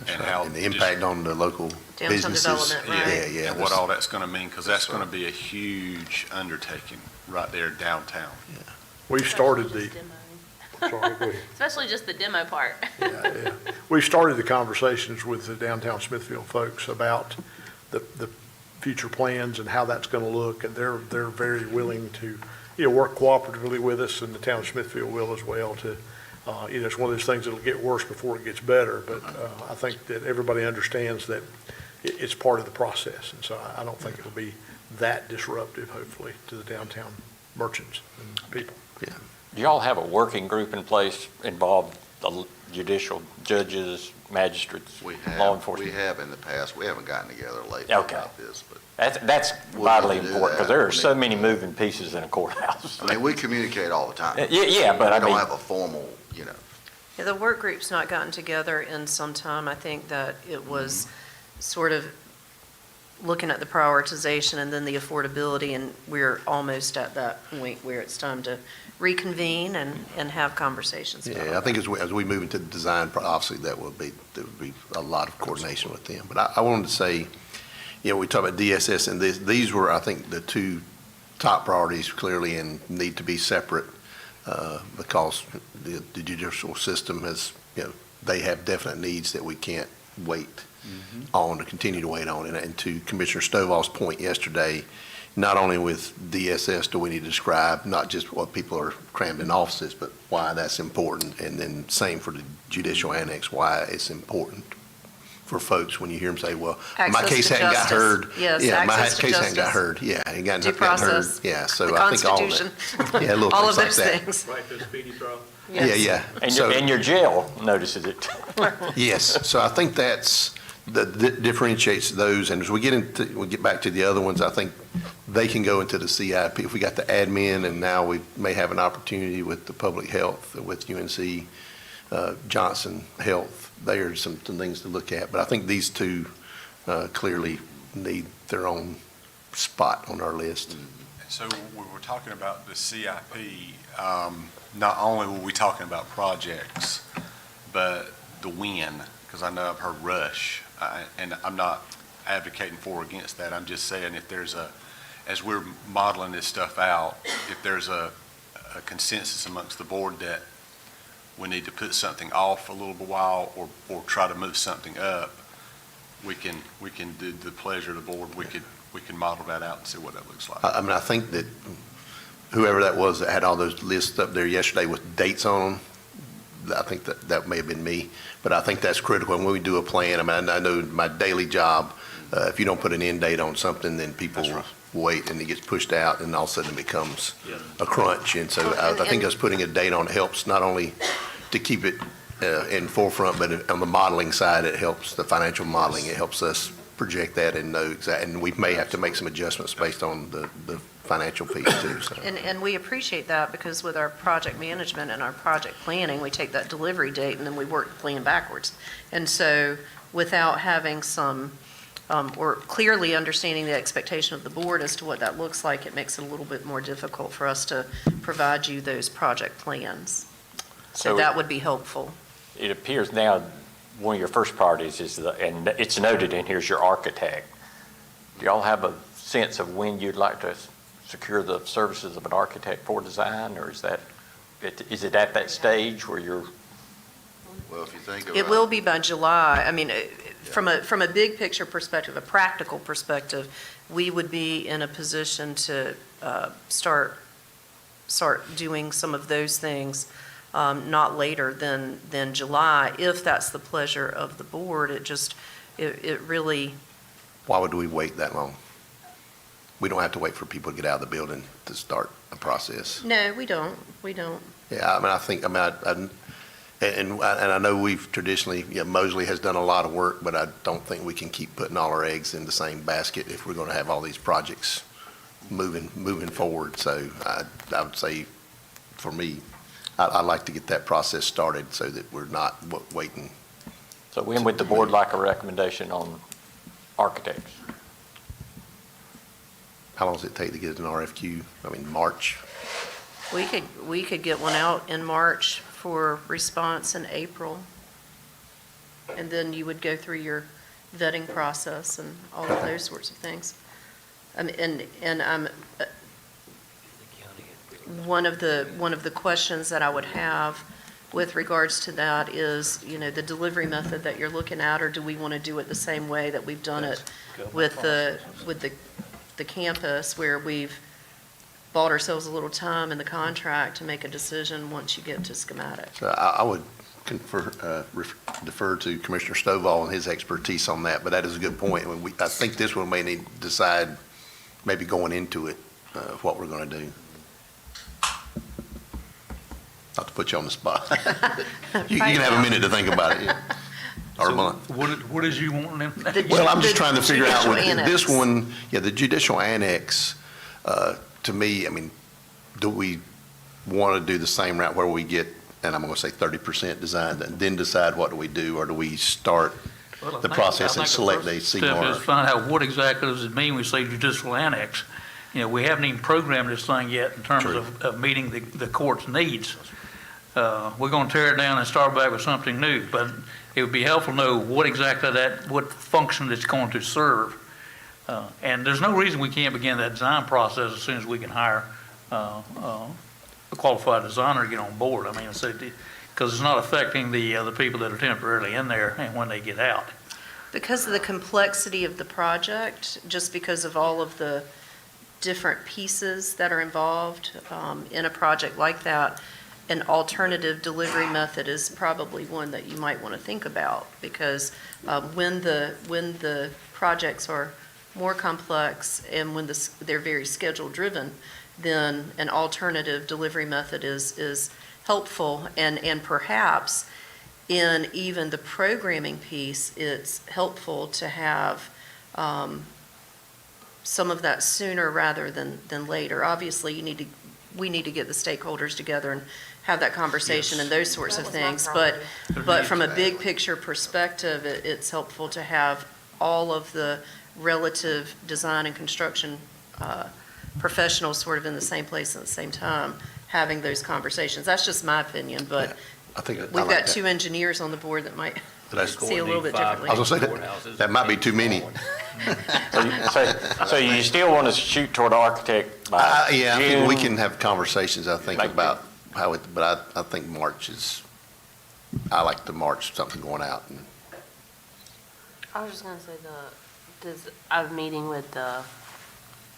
And how And the impact on the local Downtown businesses. development, right. Yeah. and what all that's going to mean, because that's going to be a huge undertaking right there downtown. We've started the, Demo. sorry, go ahead. Especially just the demo part. Yeah. We've started the conversations with the downtown Smithfield folks about the future plans and how that's going to look, and they're very willing to, work cooperatively with us, and the town of Smithfield will as well to, it's one of those things that'll get worse before it gets better, but I think that everybody understands that it's part of the process, and so I don't think it'll be that disruptive, hopefully, to the downtown merchants and people. Do y'all have a working group in place involved the judicial judges, magistrates, law enforcement? We have in the past. We haven't gotten together lately Okay. about this, but That's We'll vitally need to do important, because that. there are so many moving pieces in a courthouse. I mean, we communicate all the time. Yeah, but I We don't mean, have a formal, Yeah, the work group's not gotten together in some time. I think that it was sort of looking at the prioritization and then the affordability, and we're almost at that point where it's time to reconvene and have conversations about Yeah, I think as we move into the design, obviously there would be a lot of coordination with them. But I wanted to say, we talk about DSS, and these were, I think, the 2 top priorities clearly and need to be separate because the judicial system has, they have definite needs that we can't wait on, to continue to wait on. And to Commissioner Stovall's point yesterday, not only with DSS do we need to describe not just what people are crammed in offices, but why that's important. And then same for the judicial annex, why it's important for folks when you hear them say, well, my Access case to hadn't got justice. heard. Yes, Yeah, my access to case hadn't got justice. heard. Yeah, it got Due heard. process, Yeah, so the I think all of Constitution. that. Yeah, little All of things those like that. things. Right, the speedy trial. Yes. Yeah. and So- your jail notices it. Yes, so I think that differentiates those, and as we get back to the other ones, I think they can go into the CIP. If we got the admin, and now we may have an opportunity with the public health, with UNC, Johnston Health, there are some things to look at, but I think these 2 clearly need their own spot on our list. So we were talking about the CIP, not only were we talking about projects, but the when, because I know I've heard rush, and I'm not advocating for or against that. I'm just saying if there's as we're modeling this stuff out, if there's a consensus amongst the board that we need to put something off a little while or try to move something up, we can do the pleasure of the board. We can model that out and see what that looks like. I mean, I think that whoever that was that had all those lists up there yesterday with dates on them, I think that may have been me, but I think that's critical. And when we do a plan, I mean, I know my daily job, if you don't put an end date on something, then people will wait and it gets pushed out and all of a sudden it becomes a crunch. And so I think us putting a date on helps not only to keep it in forefront, but on the modeling side, it helps, the financial modeling, it helps us project that and know exactly, and we may have to make some adjustments based on the financial piece too, so. And we appreciate that because with our project management and our project planning, we take that delivery date and then we work the plan backwards. And so without having some, or clearly understanding the expectation of the board as to what that looks like, it makes it a little bit more difficult for us to provide you those project plans. So So that would be helpful. It appears now, one of your first priorities is, and it's noted in here, is your architect. Do y'all have a sense of when you'd like to secure the services of an architect for design, or is it at that stage where you're? Well, if you think about. It will be by July. I mean, from a big picture perspective, a practical perspective, we would be in a position to start doing some of those things not later than July, if that's the pleasure of the board. It really. Why would we wait that long? We don't have to wait for people to get out of the building to start a process. No, we don't. Yeah, I mean, I think, and I know we've traditionally, Mosley has done a lot of work, but I don't think we can keep putting all our eggs in the same basket if we're going to have all these projects moving forward. So I would say, for me, I'd like to get that process started so that we're not waiting. So when would the board like a recommendation on architects? How long does it take to get an RFQ? I mean, March? We could get one out in March for response in April. And then you would go through your vetting process and all of those sorts of things. And I'm, one of the questions that I would have with regards to that is, the delivery method that you're looking at, or do we want to do it the same way that we've done it with the campus, where we've bought ourselves a little time in the contract to make a decision once you get to schematic? So I would defer to Commissioner Stovall and his expertise on that, but that is a good point. I think this one may need to decide, maybe going into it, what we're going to do. Not to put you on the spot. You can have a minute to think about it, yeah. Or a month. What is you wanting them? Well, I'm just trying to figure out, with Judicial this annex. one, the judicial annex, to me, I mean, do we want to do the same route where we get, and I'm going to say 30% design, and then decide what do we do, or do we start the process and select a Step is CMAR? find out what exactly does it mean when we say judicial annex. We haven't even programmed this thing yet in terms True. of meeting the court's needs. We're going to tear it down and start back with something new, but it would be helpful to know what exactly what function it's going to serve. And there's no reason we can't begin that design process as soon as we can hire a qualified designer to get on board. I mean, because it's not affecting the people that are temporarily in there and when they get out. Because of the complexity of the project, just because of all of the different pieces that are involved in a project like that, an alternative delivery method is probably one that you might want to think about, because when the projects are more complex and when they're very schedule driven, then an alternative delivery method is helpful, and perhaps in even the programming piece, it's helpful to have some of that sooner rather than later. Obviously, we need to get the stakeholders together and have that conversation and those sorts of things. But from a big picture perspective, it's helpful to have all of the relative design and construction professionals sort of in the same place at the same time, having those conversations. That's just my opinion, but I think we've got two engineers on the board that might see a little bit differently. I was going to say, that might be too many. So you still want to shoot toward architect by Yeah, I June? think we can have conversations, I think, Like about how it, but I think March is, I like the March, something going out. And I was just gonna say I have a meeting with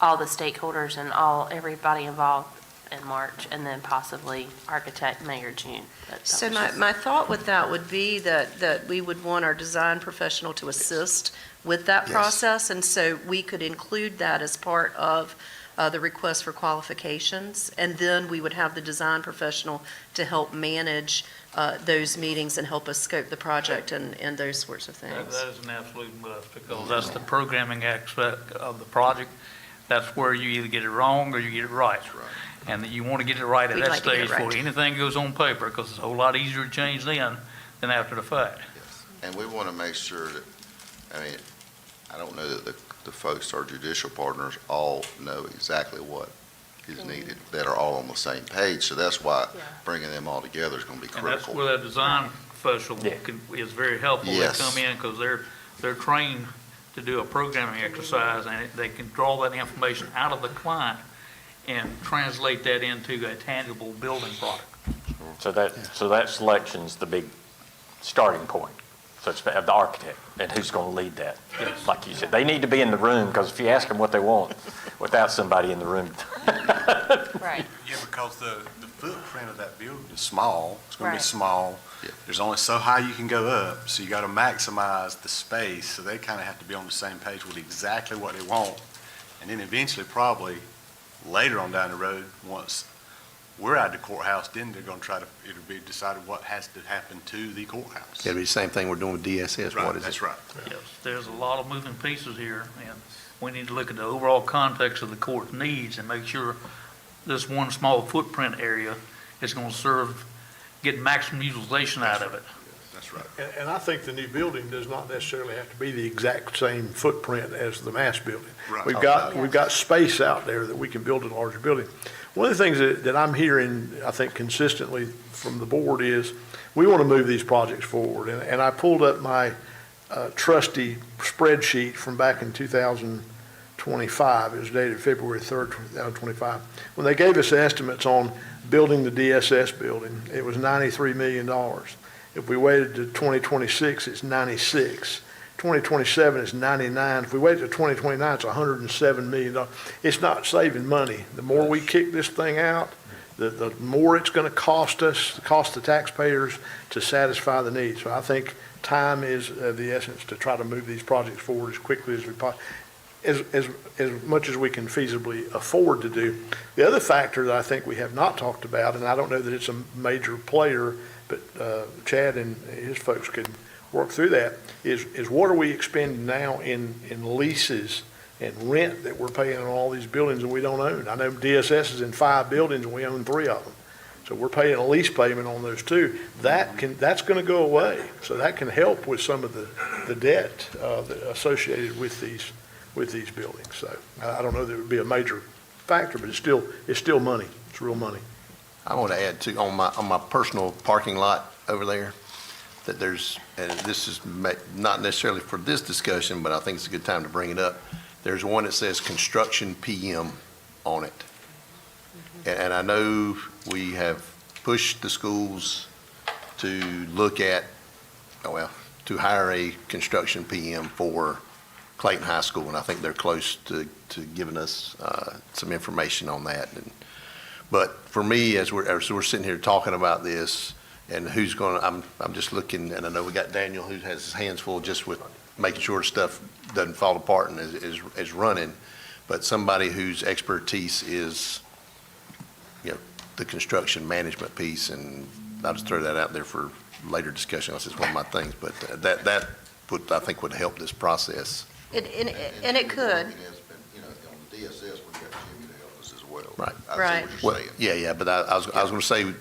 all the stakeholders and everybody involved in March, and then possibly architect May or June. So my thought with that would be that we would want our design professional to assist with that Yes. process, and so we could include that as part of the request for qualifications, and then we would have the design professional to help manage those meetings and help us scope the project and those sorts of That things. is an absolute must, because that's the programming aspect of the project. That's where you either get it wrong or you get it right. And you want to get it right at We'd that like to get it stage before right. anything goes on paper, because it's a whole lot easier to change then than after the fact. Yes. And we want to make sure that, I mean, I don't know that the folks, our judicial partners, all know exactly what is needed, that are all on the same page. So that's why Yeah. bringing them all together is going to be And that's critical. where that design professional Yeah. is very helpful. Yes. They come in because they're trained to do a programming exercise, and they can draw that information out of the client and translate that into a tangible building product. So that selection's the big starting point. So it's the architect and who's going to lead that. Like you said, they need to be in the room, because if you ask them what they want without somebody in the room. Right. Yeah, because the footprint of that building is small. It's going to be Right. small. Yeah. There's only so high you can go up, so you got to maximize the space. So they kind of have to be on the same page with exactly what they want. And then eventually, probably later on down the road, once we're at the courthouse, then they're going to try to, it'll be decided what has to happen to the courthouse. It'll be the same thing we're doing with DSS. Right, What is it? that's right. Yes, there's a lot of moving pieces here, and we need to look at the overall context of the court's needs and make sure this one small footprint area is going to serve, get maximum utilization out of it. That's right. And I think the new building does not necessarily have to be the exact same footprint as the mass building. Right. We've got space out there that we can build a larger building. One of the things that I'm hearing, I think consistently from the board is, we want to move these projects forward. And I pulled up my trusty spreadsheet from back in 2025. It was dated February 3rd, 2025. When they gave us estimates on building the DSS building, it was $93 million. If we waited to 2026, it's 96. 2027 is 99. If we wait to 2029, it's $107 million. It's not saving money. The more we kick this thing out, the more it's going to cost us, cost the taxpayers to satisfy the needs. So I think time is the essence to try to move these projects forward as quickly as we possibly, as much as we can feasibly afford to do. The other factor that I think we have not talked about, and I don't know that it's a major player, but Chad and his folks could work through that, is what are we expending now in leases and rent that we're paying on all these buildings that we don't own? I know DSS is in 5 buildings and we own 3 of them. So we're paying a lease payment on those 2. That's going to go away. So that can help with some of the debt associated with these buildings. So I don't know that it would be a major factor, but it's still money. It's real money. I want to add too, on my personal parking lot over there, that there's, and this is not necessarily for this discussion, but I think it's a good time to bring it up. There's one that says construction PM on it. And I know we have pushed the schools to look at, to hire a construction PM for Clayton High School, and I think they're close to giving us some information on that. But for me, as we're sitting here talking about this, and who's going to, I'm just looking, and I know we got Daniel who has his hands full just with making sure stuff doesn't fall apart and is running, but somebody whose expertise is, the construction management piece, and I'll just throw that out there for later discussion. That's just one of my things, but that would, I think, would help this process. And it could. On the DSS, we've got Jimmy to help us as well. Right. I see Right. what you're saying. Yeah, but I was going to say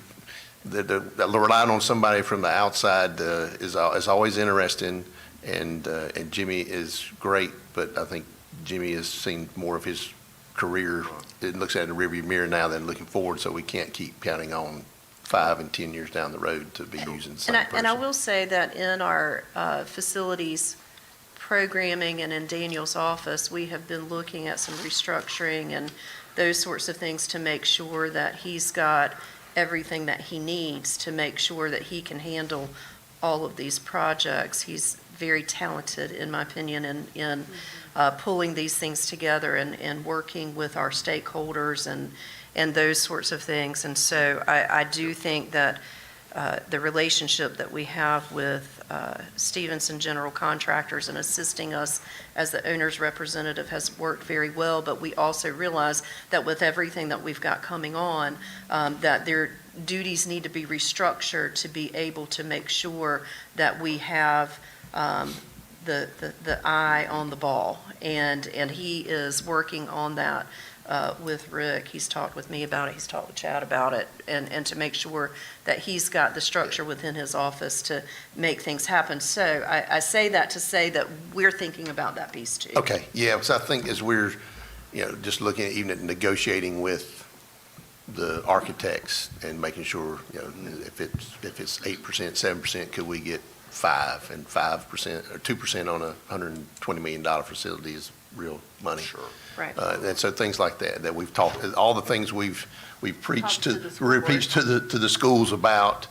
that relying on somebody from the outside is always interesting, and Jimmy is great, but I think Jimmy has seen more of his career. It looks at the rearview mirror now than looking forward, so we can't keep counting on 5 and 10 years down the road to be using the same person. And I will say that in our facilities programming and in Daniel's office, we have been looking at some restructuring and those sorts of things to make sure that he's got everything that he needs to make sure that he can handle all of these projects. He's very talented, in my opinion, in pulling these things together and working with our stakeholders and those sorts of things. And so I do think that the relationship that we have with Stevenson General Contractors and assisting us as the owner's representative has worked very well, but we also realize that with everything that we've got coming on, that their duties need to be restructured to be able to make sure that we have the eye on the ball. And he is working on that with Rick. He's talked with me about it, he's talked with Chad about it, and to make sure that he's got the structure within his office to make things happen. So I say that to say that we're thinking about that piece too. Okay, yeah, because I think as we're, just looking at even at negotiating with the architects and making sure, if it's 8%, 7%, could we get 5%, and 5% or 2% on a $120 million facility is real money. Sure. Right. And so things like that we've talked, all the things we've preached to the schools about,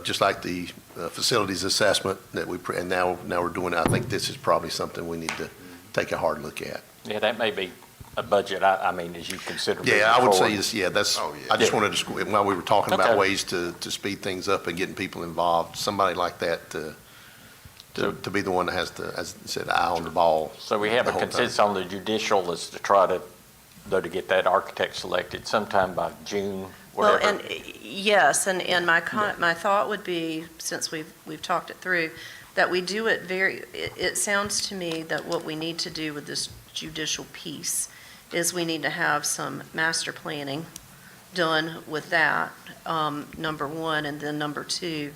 just like the facilities assessment that and now we're doing. I think this is probably something we need to take a hard look at. Yeah, that may be a budget, I mean, as you consider moving Yeah, I would say forward. this, that's, Oh, yeah. I just wanted to, while we were talking about Okay. ways to speed things up and getting people involved, somebody like that to be the one that has the, as I said, eye on the ball. So we have the a whole time. consensus on the judicial is to try to, though, to get that architect selected sometime by June, Well, whatever. and yes, and my thought would be, since we've talked it through, that we do it it sounds to me that what we need to do with this judicial piece is we need to have some master planning done with that, number one, and then number two,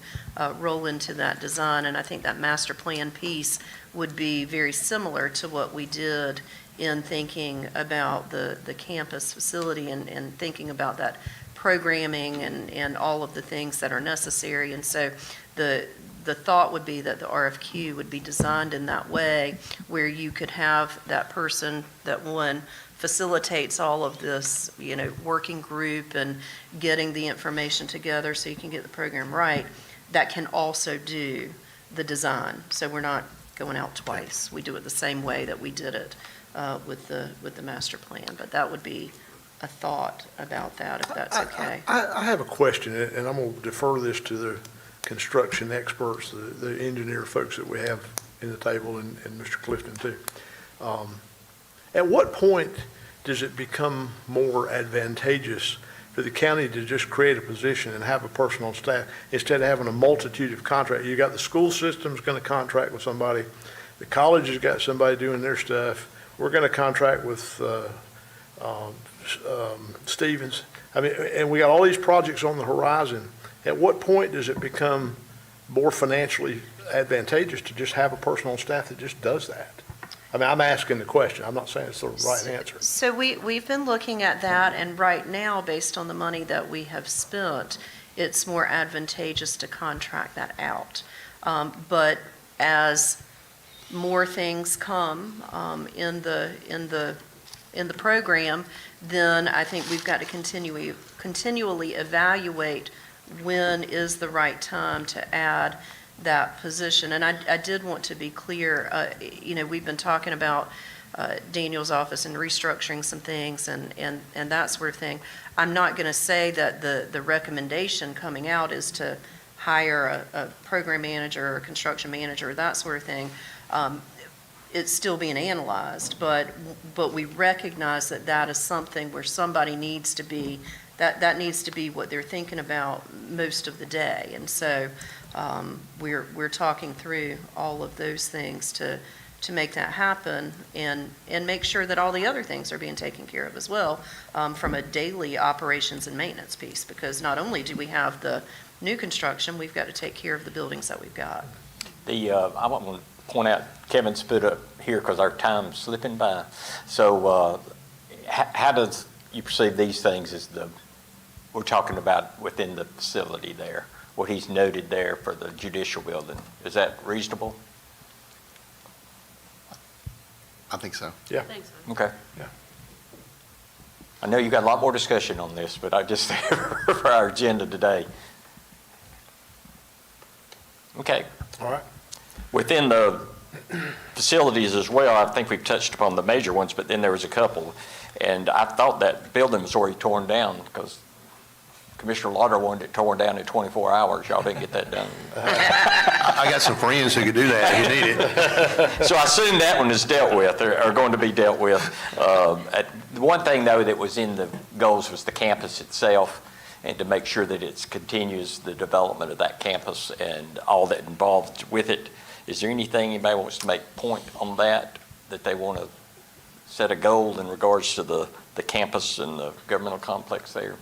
roll into that design. And I think that master plan piece would be very similar to what we did in thinking about the campus facility and thinking about that programming and all of the things that are necessary. And so the thought would be that the RFQ would be designed in that way where you could have that person that facilitates all of this, working group and getting the information together so you can get the program right, that can also do the design. So we're not going out twice. We do it the same way that we did it with the master plan. But that would be a thought about that, if that's okay. I have a question, and I'm going to defer this to the construction experts, the engineer folks that we have in the table, and Mr. Clifton too. At what point does it become more advantageous for the county to just create a position and have a person on staff instead of having a multitude of contracts? You got the school system's going to contract with somebody, the college has got somebody doing their stuff, we're going to contract with Stevens. I mean, and we got all these projects on the horizon. At what point does it become more financially advantageous to just have a person on staff that just does that? I mean, I'm asking the question. I'm not saying it's the right answer. So we've been looking at that, and right now, based on the money that we have spent, it's more advantageous to contract that out. But as more things come in the program, then I think we've got to continually evaluate when is the right time to add that position. And I did want to be clear, we've been talking about Daniel's office and restructuring some things and that sort of thing. I'm not going to say that the recommendation coming out is to hire a program manager or a construction manager, that sort of thing. It's still being analyzed, but we recognize that is something where somebody needs to be, that needs to be what they're thinking about most of the day. And so we're talking through all of those things to make that happen and make sure that all the other things are being taken care of as well, from a daily operations and maintenance piece, because not only do we have the new construction, we've got to take care of the buildings that we've got. I want to point out, Kevin's put up here because our time's slipping by. So how does you perceive these things we're talking about within the facility there, what he's noted there for the judicial building? Is that reasonable? I think so. Yeah. Thanks, man. Okay. Yeah. I know you got a lot more discussion on this, but I just, for our agenda today. Okay. All right. Within the facilities as well, I think we've touched upon the major ones, but then there was a couple. And I thought that building was already torn down because Commissioner Lauder wanted it torn down in 24 hours. Y'all didn't get that done. I got some friends who could do that if you need it. So I assume that one is dealt with, or going to be dealt with. The one thing, though, that was in the goals was the campus itself, and to make sure that it continues the development of that campus and all that involved with it. Is there anything anybody wants to make point on that they want to set a goal in regards to the campus and the governmental complex there?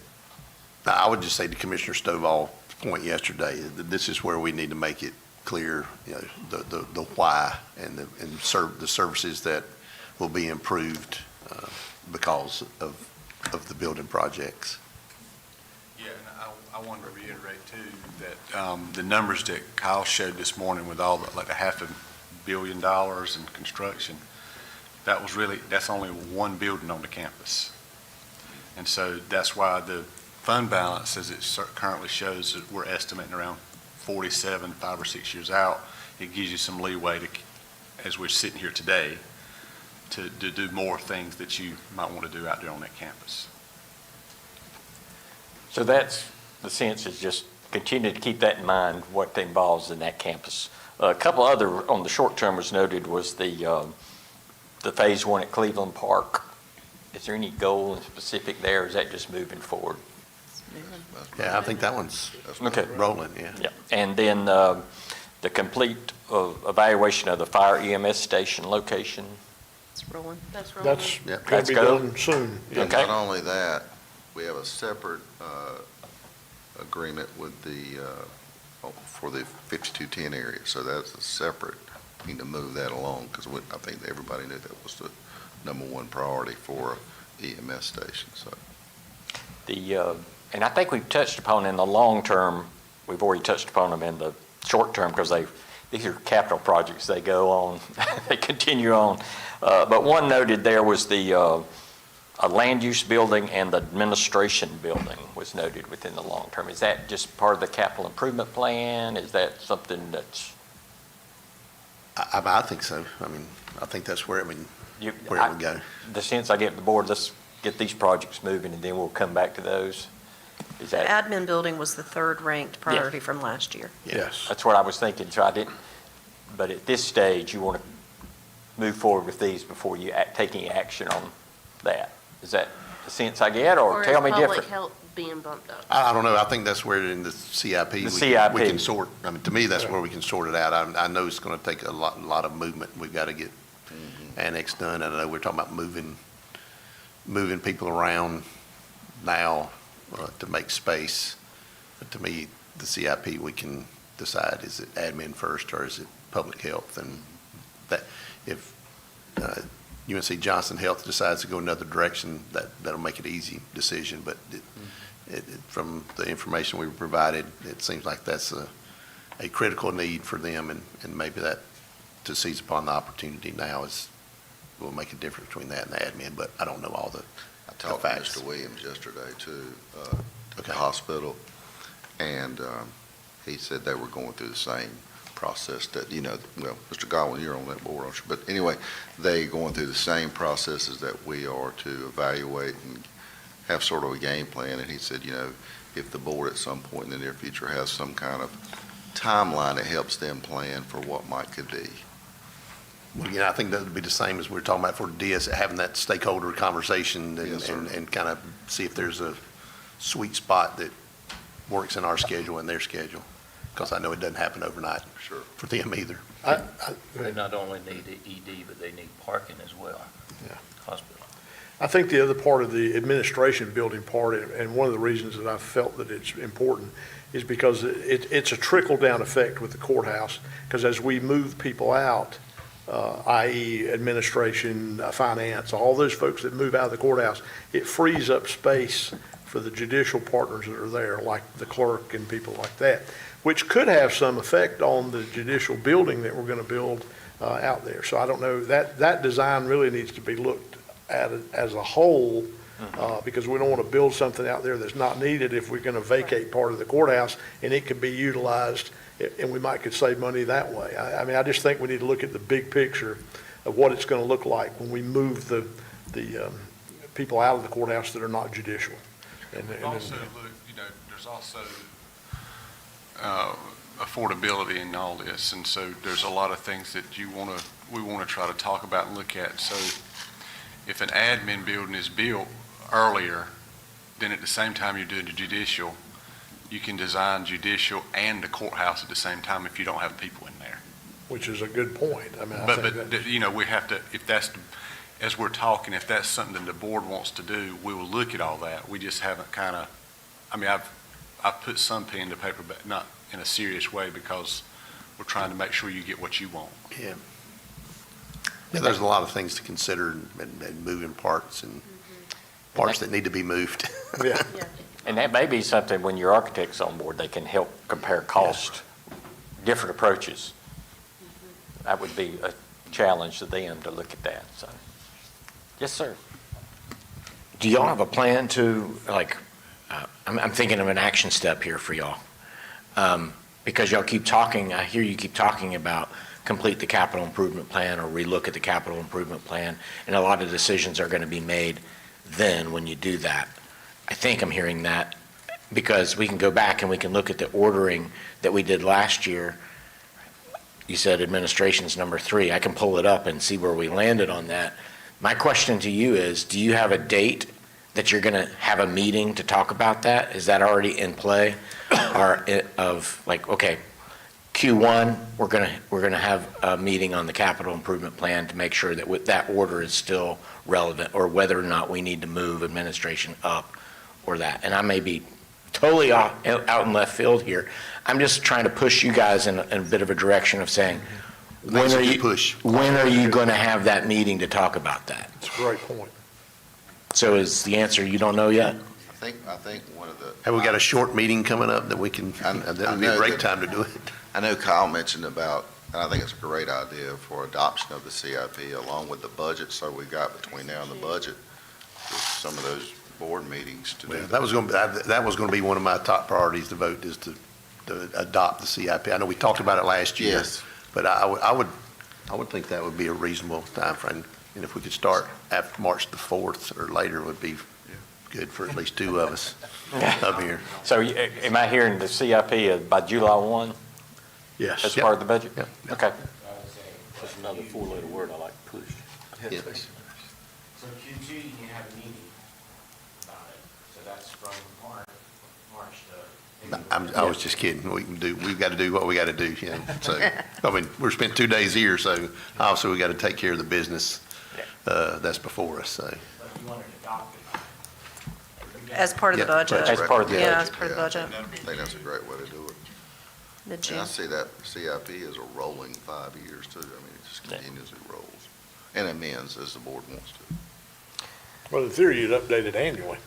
I would just say to Commissioner Stovall's point yesterday, that this is where we need to make it clear, you know, the why and the services that will be improved because of the building projects. Yeah, and I wanted to reiterate too, that the numbers that Kyle showed this morning with all the, like the $500 million in construction, that's only one building on the campus. And so that's why the fund balance, as it currently shows, that we're estimating around 47, 5 or 6 years out. It gives you some leeway to, as we're sitting here today, to do more things that you might want to do out there on that campus. So that's, the sense is just continue to keep that in mind, what involves in that campus. A couple other on the short term was noted was the phase one at Cleveland Park. Is there any goal in specific there, or is that just moving forward? Yeah, I think that one's Okay. rolling, yeah. Yeah, and then the complete evaluation of the fire EMS station location. It's rolling. That's rolling. That's Yep. going to That's be go. done soon. Yeah. Okay. Not only that, we have a separate agreement with for the 5210 area, so that's a separate, we need to move that along, because I think everybody knew that was the #1 priority for EMS station, so. And I think we've touched upon in the long term, we've already touched upon them in the short term, because these are capital projects, they go on, they continue on. But one noted there was a land use building and the administration building was noted within the long term. Is that just part of the capital improvement plan? Is that something that's? I think so. I mean, I think that's where it would go. The sense I get the board, let's get these projects moving and then we'll come back to those. Is The that? admin building was the third ranked priority from last year. Yes. That's what I was thinking, so I didn't, but at this stage, you want to move forward with these before you take any action on that. Is that the sense I get, or tell me is different? public health being bumped up? I don't know. I think that's where in the CIP. The we CIP. can sort, I mean, to me, that's where we can sort it out. I know it's going to take a lot of movement. We've got to get annex done. I know we're talking about moving people around now to make space. But to me, the CIP, we can decide, is it admin first or is it public health? And that, if UNC Johnston Health decides to go another direction, that'll make it an easy decision. But from the information we were provided, it seems like that's a critical need for them, and maybe that to seize upon the opportunity now will make a difference between that and the admin, but I don't know all the I talked to facts. Mr. Williams yesterday too, at the Okay. hospital, and he said they were going through the same process that, well, Mr. Godwin, you're on that board, aren't you? But anyway, they going through the same processes that we are to evaluate and have sort of a game plan. And he said, if the board at some point in the near future has some kind of timeline that helps them plan for what could be. Well, I think that would be the same as we were talking about for DS, having that stakeholder conversation Yes, sir. and kind of see if there's a sweet spot that works in our schedule and their schedule. Because I know it doesn't happen overnight Sure. for them either. They not only need the ED, but they need parking as well. Yeah. Hospital. I think the other part of the administration building part, and one of the reasons that I felt that it's important, is because it's a trickle-down effect with the courthouse, because as we move people out, i.e. administration, finance, all those folks that move out of the courthouse, it frees up space for the judicial partners that are there, like the clerk and people like that, which could have some effect on the judicial building that we're going to build out there. So I don't know, that design really needs to be looked at as a whole, because we don't want to build something out there that's not needed if we're going to vacate part of the courthouse, and it could be utilized, and we could save money that way. I mean, I just think we need to look at the big picture of what it's going to look like when we move the people out of the courthouse that are not judicial. And then- Also, look, there's also affordability in all this, and so there's a lot of things that we want to try to talk about and look at. So if an admin building is built earlier, then at the same time you're doing the judicial, you can design judicial and the courthouse at the same time if you don't have people in there. Which is a good point. I mean, I But, think that, you know, we have to, if that's, as we're talking, if that's something the board wants to do, we will look at all that. We just haven't kind of, I mean, I've put some pen to paper, but not in a serious way because we're trying to make sure you get what you want. Yeah, there's a lot of things to consider and moving parts and parts that need to be moved. yeah. And that may be something, when your architect's on board, they can help compare cost, different approaches. That would be a challenge to them to look at that, so. Yes, sir. Do y'all have a plan to, like, I'm thinking of an action step here for y'all. Because y'all keep talking, I hear you keep talking about complete the capital improvement plan or relook at the capital improvement plan, and a lot of decisions are going to be made then when you do that. I think I'm hearing that because we can go back and we can look at the ordering that we did last year. You said administration's number 3. I can pull it up and see where we landed on that. My question to you is, do you have a date that you're going to have a meeting to talk about that? Is that already in play? Or of like, okay, Q1, we're going to have a meeting on the capital improvement plan to make sure that that order is still relevant, or whether or not we need to move administration up or that. And I may be totally out in left field here. I'm just trying to push you guys in a bit of a direction of saying, when are you going to have that meeting to talk about that? It's a great point. So is the answer you don't know yet? I think one of the. Have we got a short meeting coming up that we can, that would be a great time to do it. I know Kyle mentioned about, and I think it's a great idea for adoption of the CIP along with the budget, so we got between now and the budget, just some of those board meetings to do. Well, that was going to be one of my top priorities to vote, is to adopt the CIP. I know we talked about it last year. Yes. But I would think that would be a reasonable timeframe. And if we could start after March the 4th or later would be good for at least 2 of us up here. So am I hearing the CIP is by July 1? Yes. As part of the budget? Yep. Okay. That's another 4-letter word I like, push. Yes. So Q2, you can have a meeting about it, so that's from March to. I was just kidding. We've got to do what we got to do, you know. So, I mean, we're spent 2 days here, so obviously we got to take care of the business that's before us, so. But you want to adopt it. As part of the Yeah, budget. As part of the Yeah, budget. as part of the budget, I think that's a great way to do it. mid-June. And I see that CIP as a rolling 5 years too. I mean, it just continuously rolls and amends as the board wants to. Well, in theory, you'd update it annually.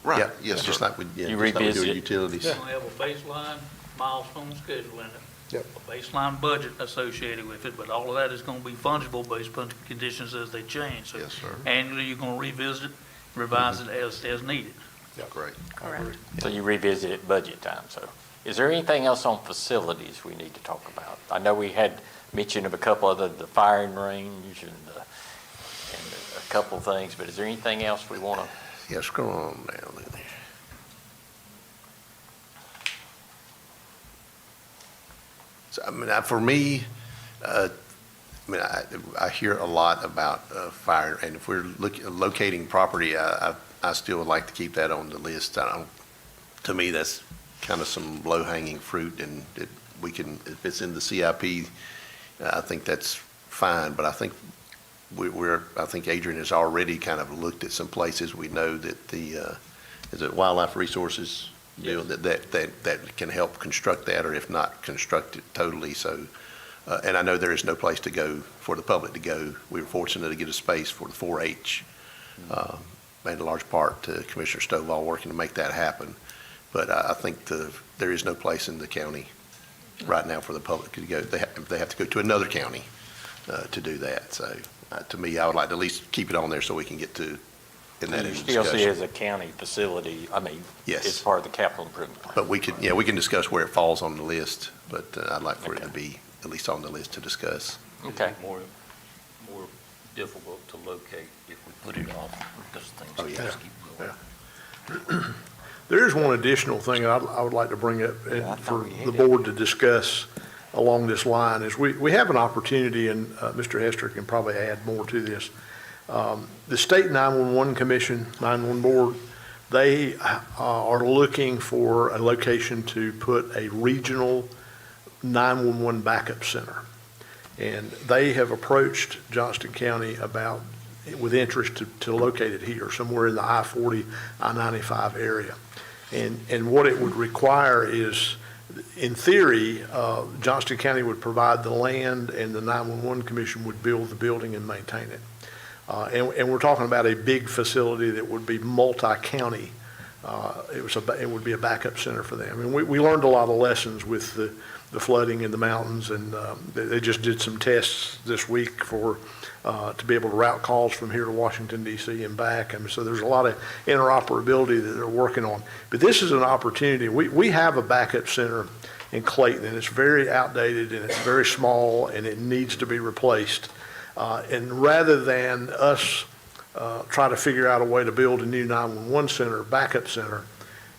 Right, Yeah, yes, just sir. like we You just like we do revisit. utilities. You're gonna have a baseline milestone schedule in it. Yep. A baseline budget associated with it, but all of that is gonna be fungible based upon the conditions as they change. So Yes, sir. annually, you're gonna revisit, revise it as needed. Great. Correct. So you revisit it budget time, so. Is there anything else on facilities we need to talk about? I know we had mention of a couple of the firing range and a couple of things, but is there anything else we want to? Yeah, scroll on down there. So, I mean, for me, I hear a lot about fire, and if we're locating property, I still would like to keep that on the list. To me, that's kind of some low-hanging fruit, and we can, if it's in the CIP, I think that's fine, but I think I think Adrian has already kind of looked at some places. We know that is it Wildlife Resources bill that can help construct that, or if not, construct it totally. So, and I know there is no place to go for the public to go. We were fortunate to get a space for the 4-H, in large part to Commissioner Stovall working to make that happen. But I think there is no place in the county right now for the public to go. They have to go to another county to do that. So to me, I would like to at least keep it on there so we can get to in that You still see discussion. it as a county facility, I mean, Yes. it's part of the capital improvement plan. But we can discuss where it falls on the list, but I'd like for it to be at least on the list to discuss. Okay. It's more difficult to locate if we put it off because things Oh, yeah. just keep going. There is one additional thing I would like to bring up for the board to discuss along this line is we have an opportunity, and Mr. Hester can probably add more to this. The State 911 Commission, 911 Board, they are looking for a location to put a regional 911 backup center. And they have approached Johnston County with interest to locate it here, somewhere in the I-40, I-95 area. And what it would require is, in theory, Johnston County would provide the land and the 911 Commission would build the building and maintain it. And we're talking about a big facility that would be multi-county. It would be a backup center for them. And we learned a lot of lessons with the flooding in the mountains, and they just did some tests this week to be able to route calls from here to Washington, D.C. and back. I mean, so there's a lot of interoperability that they're working on. But this is an opportunity. We have a backup center in Clayton, and it's very outdated, and it's very small, and it needs to be replaced. And rather than us try to figure out a way to build a new 911 center, backup center,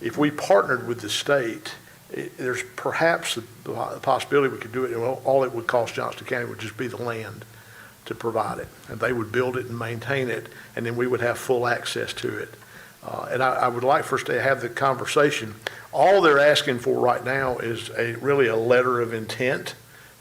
if we partnered with the state, there's perhaps the possibility we could do it, and all it would cost Johnston County would just be the land to provide it. And they would build it and maintain it, and then we would have full access to it. And I would like for us to have the conversation. All they're asking for right now is really a letter of intent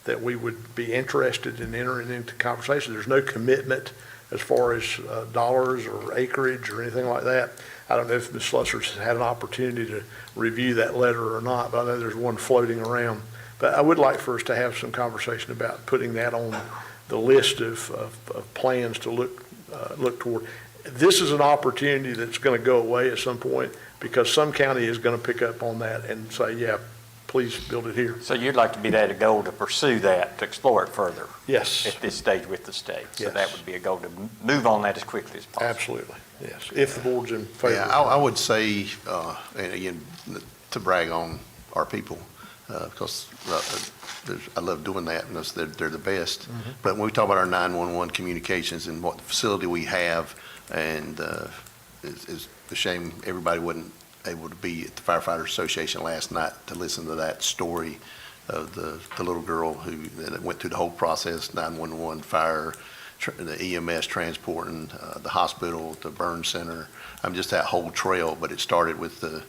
that we would be interested in entering into conversation. There's no commitment as far as dollars or acreage or anything like that. I don't know if Ms. Slusser's had an opportunity to review that letter or not, but I know there's one floating around. But I would like for us to have some conversation about putting that on the list of plans to look toward. This is an opportunity that's going to go away at some point because some county is going to pick up on that and say, yeah, please build it here. So you'd like to be there to go to pursue that, to explore it further? Yes. At this stage with the state? So Yes. that would be a goal to move on that as quickly as possible? Absolutely, yes, if the board's in favor. Yeah, I would say, and again, to brag on our people, because I love doing that, and they're the best. But when we talk about our 911 communications and what facility we have, and it's a shame everybody wasn't able to be at the Firefighter Association last night to listen to that story of the little girl that went through the whole process, 911, fire, the EMS transporting, the hospital, the burn center. Just that whole trail, but it started with the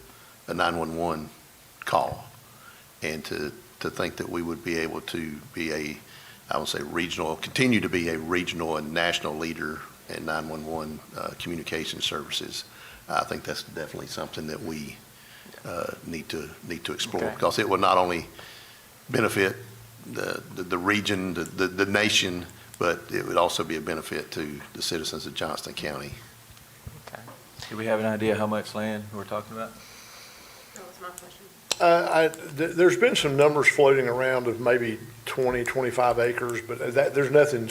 911 call. And to think that we would be able to be continue to be a regional and national leader in 911 communication services, I think that's definitely something that we need to explore. Okay. Because it will not only benefit the region, the nation, but it would also be a benefit to the citizens of Johnston County. Do we have an idea how much land we're talking about? That was my question. There's been some numbers floating around of maybe 20, 25 acres, but there's nothing.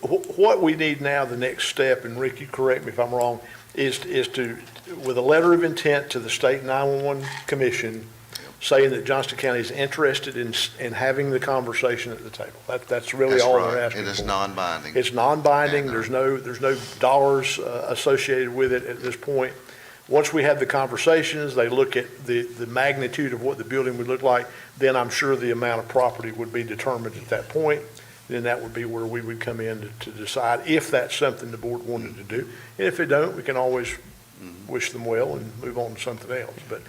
What we need now, the next step, and Rick, you correct me if I'm wrong, is to, with a letter of intent to the State 911 Commission, saying that Johnston County is interested in having the conversation at the table. That's really all they're asking for. And it's non-binding. It's non-binding. There's no dollars associated with it at this point. Once we have the conversations, they look at the magnitude of what the building would look like, then I'm sure the amount of property would be determined at that point. Then that would be where we would come in to decide if that's something the board wanted to do. And if it don't, we can always wish them well and move on to something else. But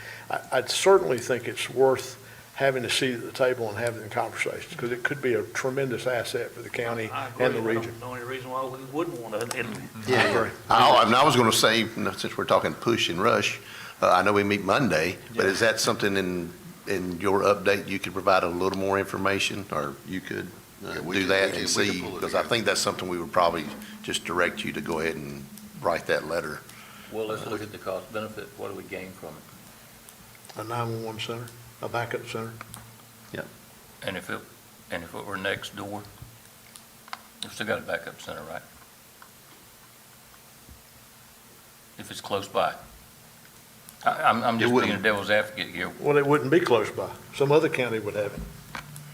I certainly think it's worth having a seat at the table and having the conversations, because it could be a tremendous asset for the county and the region. The only reason why we wouldn't want to. I agree. I was going to say, since we're talking push and rush, I know we meet Monday, but is that something in your update you could provide a little more information, or you could do that and see? Because I think that's something we would probably just direct you to go ahead and write that letter. Well, let's look at the cost benefit. What do we gain from it? A 911 center, a backup center. And if it were next door, we've still got a backup center, right? If it's close by. I'm just being a devil's advocate here. Well, it wouldn't be close by. Some other county would have it.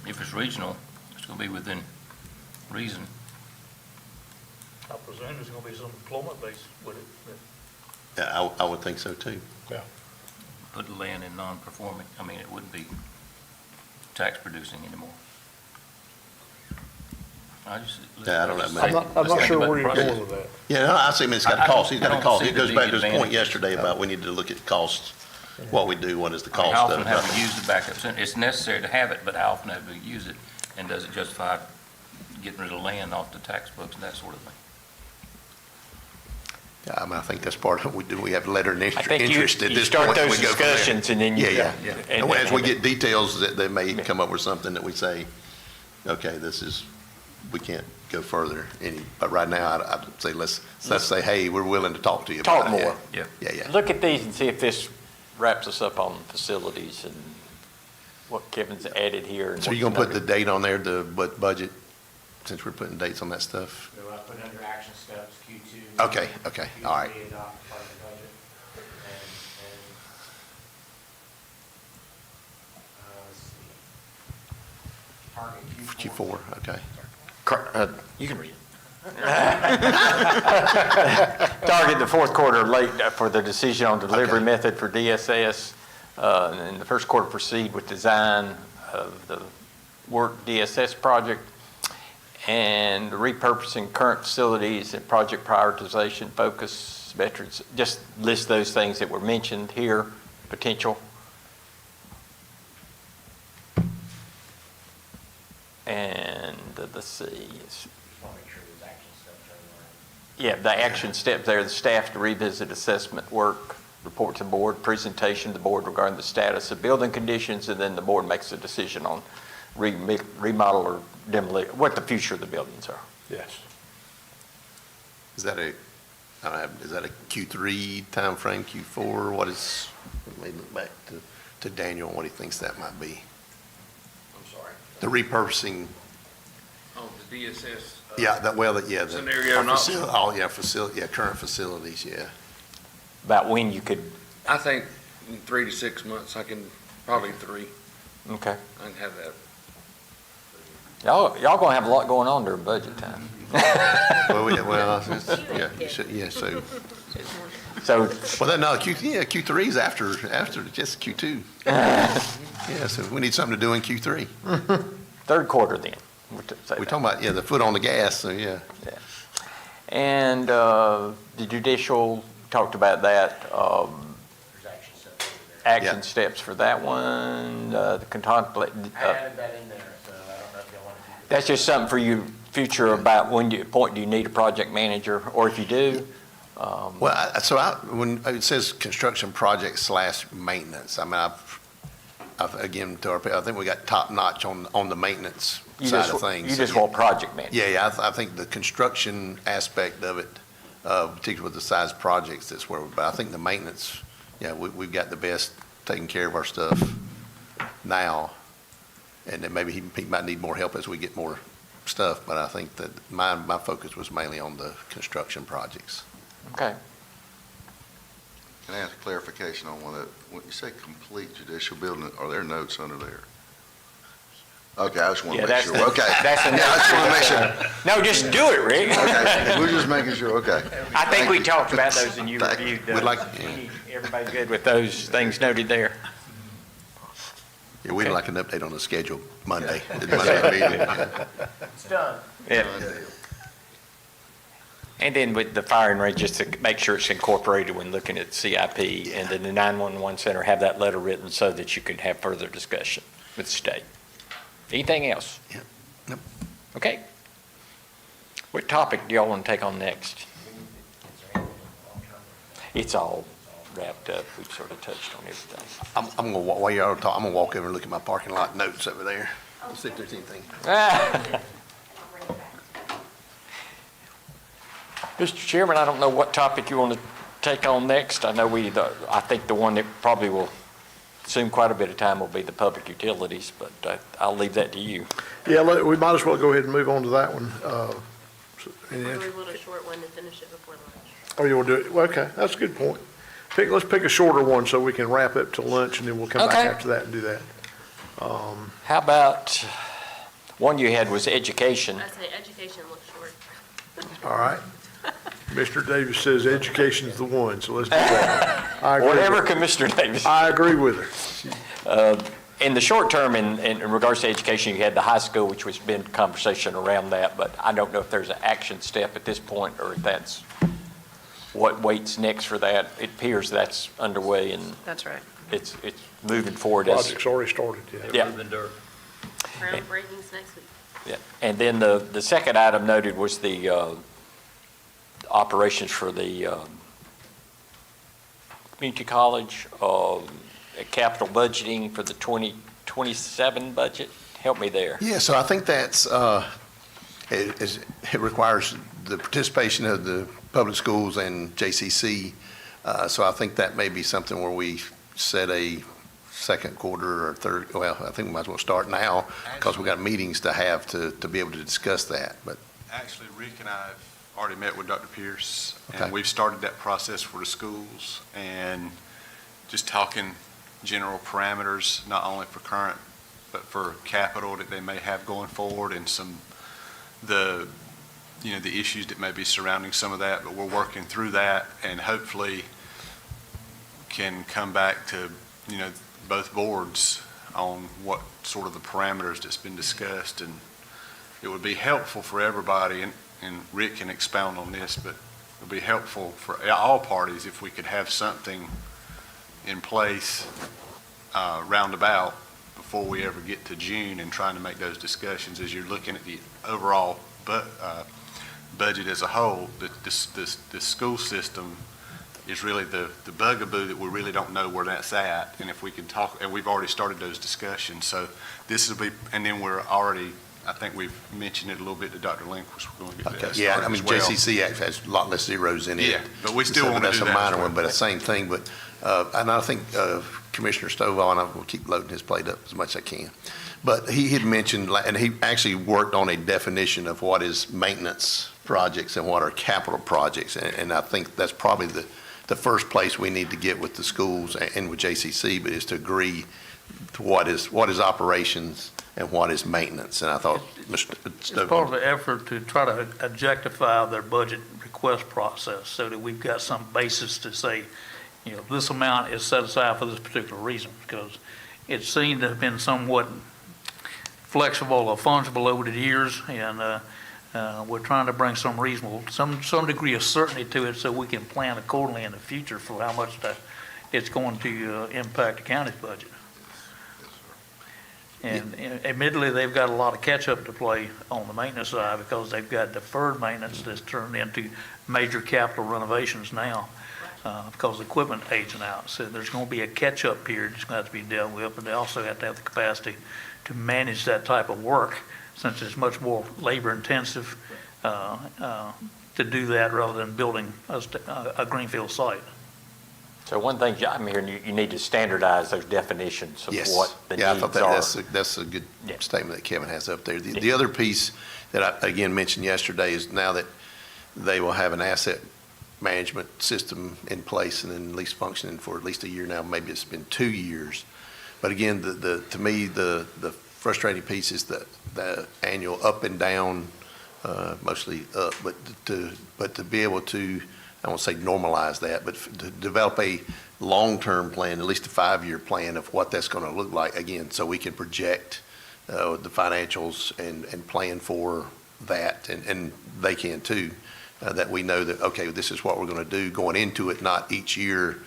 If it's regional, it's gonna be within reason. I presume there's going to be some employment base with it. Yeah, I would think so too. put the land in non-performing, I mean, it wouldn't be tax producing anymore. I just. Yeah, I don't know, I'm man. not sure where you're Process. going with that. Yeah, no, I see, it's got a cost, he's got I a don't cost. see It the goes big back to his point advantages. yesterday about we need to look at costs, what we do, what is the I mean, cost how of often it. have we used the backup center? It's necessary to have it, but how often have we used it? And does it justify getting rid of land off the tax books and that sort of thing? Yeah, I mean, I think that's part of, we have letter of I think interest at you this start point. those we go from there. discussions and then you. Yeah. and- And as we get details, that they may come up with something that we say, okay, we can't go further but right now, I'd say, let's say, hey, we're willing to talk to you about it. Talk more. Yeah. Yeah. Look at these and see if this wraps us up on facilities and what Kevin's added here. and So what's you're gonna put the noted. date on there, the budget, since we're putting dates on that stuff? So I put under action steps, Q2. Okay, all right. Q3 adopt part of the budget. Let's see. Target Q4, okay. You can read it. Target the fourth quarter late for the decision on delivery Okay. method for DSS. And in the first quarter, proceed with design of the work DSS project and repurposing current facilities and project prioritization, focus, veterans. Just list those things that were mentioned here, potential. And let's see. Just want to make sure those action steps are aligned. Yeah, the action step there, the staff to revisit assessment work, report to the board, presentation to the board regarding the status of building conditions, and then the board makes a decision on remodel or demolition, what the future of the buildings are. Yes. Is that a Q3 timeframe, Q4? What is, let me look back to Daniel, what he thinks that might be. I'm sorry. The repurposing, On the DSS. yeah, the. Scenario our not- facility, current facilities, yeah. About when you could, I think in 3 to 6 months, probably 3, okay. I can have that. Y'all gonna have a lot going on during budget time. So, So, Q3 is after just Q2. Yeah, so we need something to do in Q3. third quarter then. We're Talking about, the foot on the gas, so yeah. And the judicial, talked about that, There's action steps over there. action Yeah. steps for that one, the contemplate. I added that in there, so I don't know if y'all want to keep. That's just something for you future about when do you need a project manager, or if you do. Well, when it says construction project / maintenance, I mean, I've again, I think we got top notch on the maintenance side of things. You just want project manager. Yeah, I think the construction aspect of it, particularly with the size projects, that's where, but I think the maintenance, we've got the best taking care of our stuff now. And then maybe he might need more help as we get more stuff, but I think that my focus was mainly on the construction projects. Okay. Can I ask clarification on one of that? When you say complete judicial building, are there notes under there? Okay, I just want to Yeah, make that's sure. the- Okay. that's the Yeah, I just want to make sure. No, just do it, Rick. Okay, we're just making sure, okay. I think we talked about those and you Thank- reviewed We'd those. like- Everybody good with those things noted there? Yeah, we'd like an update on the schedule Monday. Monday meeting. It's done. Yeah. And then with the firing range, just to make sure it's incorporated when looking at CIP, and then the 911 center, have that letter written so that you can have further discussion with the state. Anything else? Yeah. Nope. Okay. What topic do y'all want to take on next? Is there anything long-term? It's all wrapped up. We've sort of touched on everything. I'm gonna, while y'all talk, I'm gonna walk over and look at my parking lot notes over there. Let's see if there's anything. Mr. Chairman, I don't know what topic you want to take on next. I know I think the one that probably will consume quite a bit of time will be the public utilities, but I'll leave that to you. Yeah, we might as well go ahead and move on to that one. Or we want a short one to finish it before lunch. Oh, you want to do it? Well, okay, that's a good point. Let's pick a shorter one so we can wrap up to lunch, and then we'll come back Okay. after that and do that. How about, one you had was education. I say education looks short. All right. Commissioner Davis says education's the one, so let's do that. I agree with Whatever her. Commissioner Davis. I agree with her. In the short term, in regards to education, you had the high school, which has been conversation around that, but I don't know if there's an action step at this point or if that's what waits next for that. It appears that's underway and That's right. it's moving forward. as- Project's already started, yeah. Yeah. Moving dirt. Groundbreakings next week. Yeah. And then the second item noted was the operations for the community college, capital budgeting for the 2027 budget. Help me there. Yeah, so I think that's, it requires the participation of the public schools and JCC. So I think that may be something where we set a second quarter or third, well, I think we might as well start now because we've got meetings to have to be able to discuss that. But Actually, Rick and I have already met with Dr. Pierce, Okay. and we've started that process for the schools, and just talking general parameters, not only for current, but for capital that they may have going forward, and the issues that may be surrounding some of that, but we're working through that, and hopefully can come back to, both boards on what sort of the parameters that's been discussed, and it would be helpful for everybody, and Rick can expound on this, but it would be helpful for all parties if we could have something in place roundabout before we ever get to June and trying to make those discussions as you're looking at the overall budget as a whole. The school system is really the bugaboo that we really don't know where that's at. And if we can talk, and we've already started those discussions. So this will be, and then we're already, I think we've mentioned it a little bit to Dr. Lindquist. We're going to get that Okay, yeah, started I mean, as well. JCC actually has a lot less zeros in it. Yeah, but we still So want to do that. That's a minor as well. one, but the same thing. But, and I think Commissioner Stovall, and I'm going to keep loading his plate up as much as I can. But he had mentioned, and he actually worked on a definition of what is maintenance projects and what are capital projects. And I think that's probably the first place we need to get with the schools and with JCC, but is to agree to what is operations and what is maintenance. And I thought, Mr. It's part of the effort to try to objectify their budget request process so that we've got some basis to say, this amount is set aside for this particular reason, because it seemed to have been somewhat flexible or fungible over the years, and we're trying to bring some reasonable, some degree of certainty to it so we can plan accordingly in the future for how much it's going to impact the county's budget. And admittedly, they've got a lot of catch-up to play on the maintenance side because they've got deferred maintenance that's turned into major capital renovations now because the equipment aging out. So there's going to be a catch-up period that's going to have to be dealt with, but they also have to have the capacity to manage that type of work since it's much more labor-intensive to do that rather than building a greenfield site. So one thing I'm hearing, you need to standardize those definitions of Yes. what the Yeah, I needs thought are. that's a good Yeah. statement that Kevin has up there. The other piece that I, again, mentioned yesterday is now that they will have an asset management system in place and then at least functioning for at least a year now, maybe it's been 2 years. But again, to me, the frustrating piece is the annual up and down, mostly up, but to be able to, I won't say normalize that, but to develop a long-term plan, at least a 5-year plan of what that's going to look like, again, so we can project the financials and plan for that, and they can too, that we know that, okay, this is what we're going to do going into it, not each year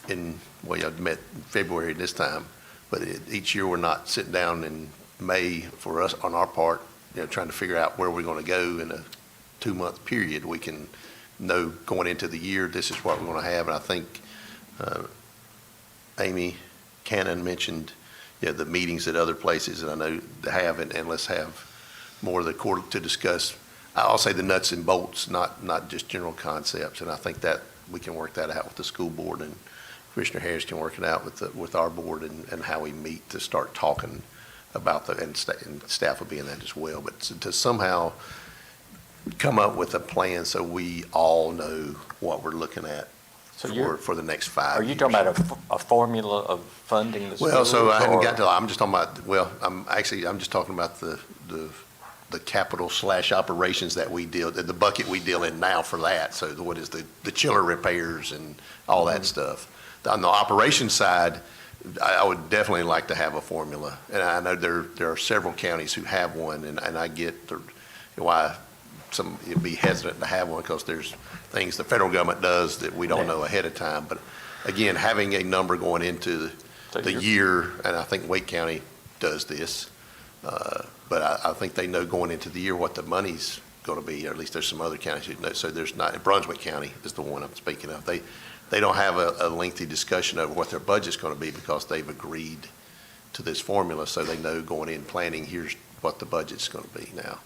I've met in February this time, but each year we're not sitting down in May for us on our part, trying to figure out where we're going to go in a 2-month period. We can know going into the year, this is what we're going to have. And I think Amy Cannon mentioned the meetings at other places, and I know they have, and let's have more of the court to discuss. I'll say the nuts and bolts, not just general concepts. And I think that we can work that out with the school board, and Commissioner Harris can work it out with our board and how we meet to start talking about and staff will be in that as well. But to somehow come up with a plan so we all know what we're looking at for the next 5 years. Are you talking about a formula of funding the schools? Well, so I haven't got to, I'm just talking about, I'm just talking about the the capital / operations that we deal, the bucket we deal in now for that. So what is the chiller repairs and all that stuff. On the operations side, I would definitely like to have a formula. And I know there are several counties who have one, and I get why some, it'd be hesitant to have one, because there's things the federal government does that we don't know ahead of time. But again, having a number going into the year, and I think Wake County does this, but I think they know going into the year what the money's going to be, or at least there's some other counties who know. So there's not, Brunswick County is the one I'm speaking of. They don't have a lengthy discussion over what their budget's going to be, because they've agreed to this formula, so they know going in planning, here's what the budget's going to be now.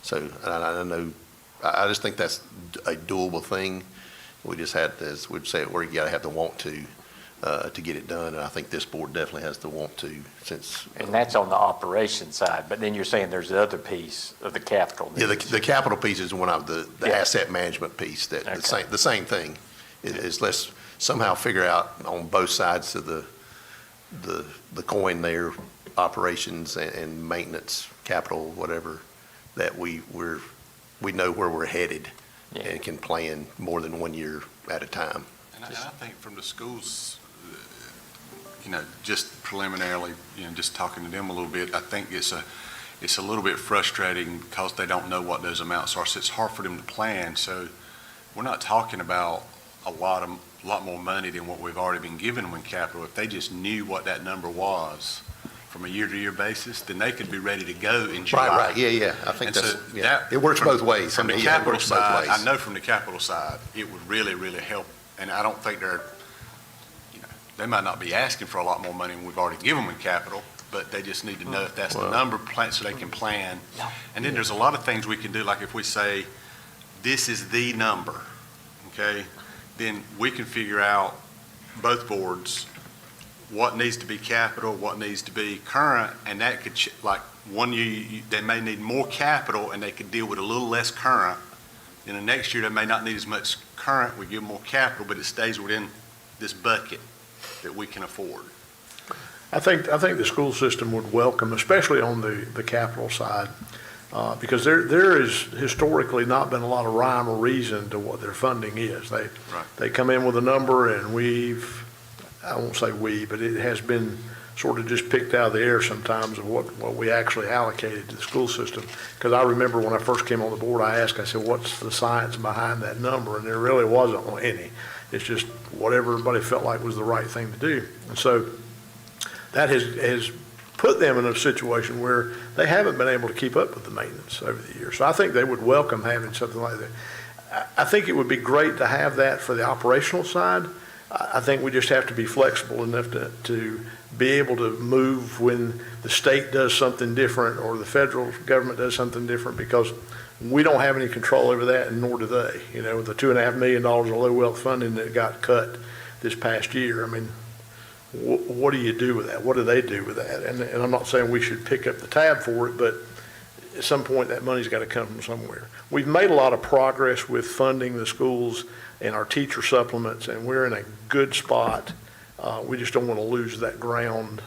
So I know, I just think that's a doable thing. We just had, as we'd say, where you got to have the want to get it done, and I think this board definitely has the want to, since. And that's on the operation side, but then you're saying there's the other piece of the capital. Yeah, the capital piece is one of the Yeah. asset management piece, that Okay. the same thing. Is let's somehow figure out on both sides of the coin there, operations and maintenance, capital, whatever, that we know where we're headed Yeah. and can plan more than 1 year at a time. And I think from the schools, just preliminarily, just talking to them a little bit, I think it's a little bit frustrating because they don't know what those amounts are. So it's hard for them to plan. So we're not talking about a lot more money than what we've already been giving them in capital. If they just knew what that number was from a year-to-year basis, then they could be ready to go in July. Right, yeah. I think And that's, so yeah. It works both ways. From the I mean, it capital works both side, ways. I know from the capital side, it would really, really help. And I don't think they might not be asking for a lot more money than we've already given them in capital, but they just need to know if that's the number, so they can plan. And then there's a lot of things we can do, like if we say, this is the number, okay? Then we can figure out, both boards, what needs to be capital, what needs to be current, and that could, like, 1 year, they may need more capital and they could deal with a little less current. Then the next year, they may not need as much current, we give them more capital, but it stays within this bucket that we can afford. I think the school system would welcome, especially on the capital side, because there has historically not been a lot of rhyme or reason to what their funding is. They come in with a number, and I won't say we, but it has been sort of just picked out of the air sometimes of what we actually allocated to the school system. Because I remember when I first came on the board, I said, what's the science behind that number? And there really wasn't any. It's just whatever everybody felt like was the right thing to do. And so that has put them in a situation where they haven't been able to keep up with the maintenance over the years. So I think they would welcome having something like that. I think it would be great to have that for the operational side. I think we just have to be flexible enough to be able to move when the state does something different or the federal government does something different, because we don't have any control over that, and nor do they. The $2.5 million of low wealth funding that got cut this past year, I mean, what do you do with that? What do they do with that? And I'm not saying we should pick up the tab for it, but at some point that money's got to come from somewhere. We've made a lot of progress with funding the schools and our teacher supplements, and we're in a good spot. We just don't want to lose that ground.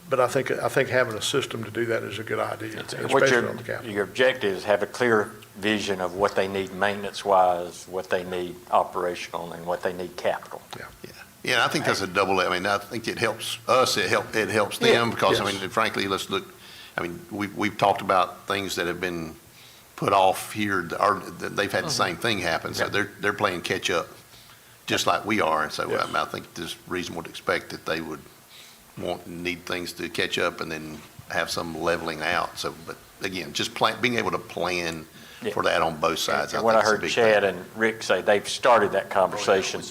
But I think having a system to do that is a good idea, especially on the capital. Your objective is have a clear vision of what they need maintenance-wise, what they need operational, and what they need capital. Yeah, I think that's a double. I mean, I think it helps us. It helps them, because I mean, frankly, let's look. I mean, we've talked about things that have been put off here, or they've had the same thing happen. So they're playing catch up, just like we are. And so I think it's reasonable to expect that they would need things to catch up and then have some leveling out. So, but again, just being able to plan for that on both sides. And what I heard Chad and Rick say, they've started that conversation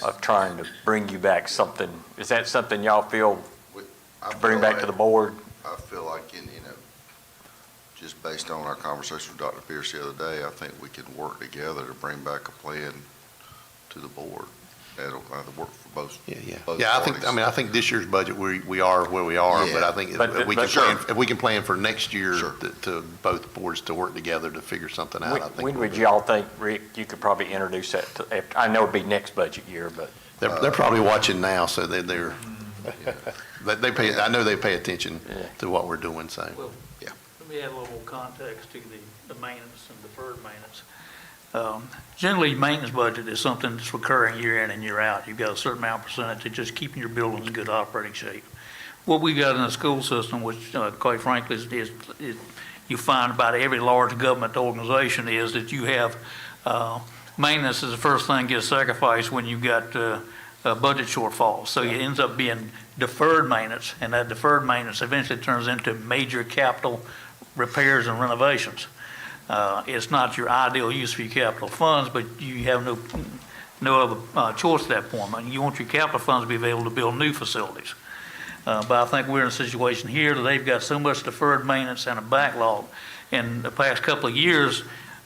of trying to bring you back something. Is that something y'all feel to bring back to the board? I feel like, just based on our conversation with Dr. Pierce the other day, I think we can work together to bring back a plan to the board. That'll work for both. Both parties. I think this year's budget, we are where we are, but I think if we can plan for next year to both boards to work together to figure something out, I think. When would y'all think, Rick, you could probably introduce that I know it'd be next budget year, but. They're probably watching now, so I know they pay attention to what we're doing, so. Let me add a little more context to the maintenance and deferred maintenance. Generally, maintenance budget is something that's recurring year in and year out. You've got a certain amount of percentage to just keeping your buildings in good operating shape. What we got in the school system, which quite frankly is you find about every large government organization, is that you have maintenance is the first thing gets sacrificed when you've got budget shortfalls. So it ends up being deferred maintenance, and that deferred maintenance eventually turns into major capital repairs and renovations. It's not your ideal use for your capital funds, but you have no other choice at that point. I mean, you want your capital funds to be able to build new facilities. But I think we're in a situation here that they've got so much deferred maintenance and a backlog. In the past couple of years,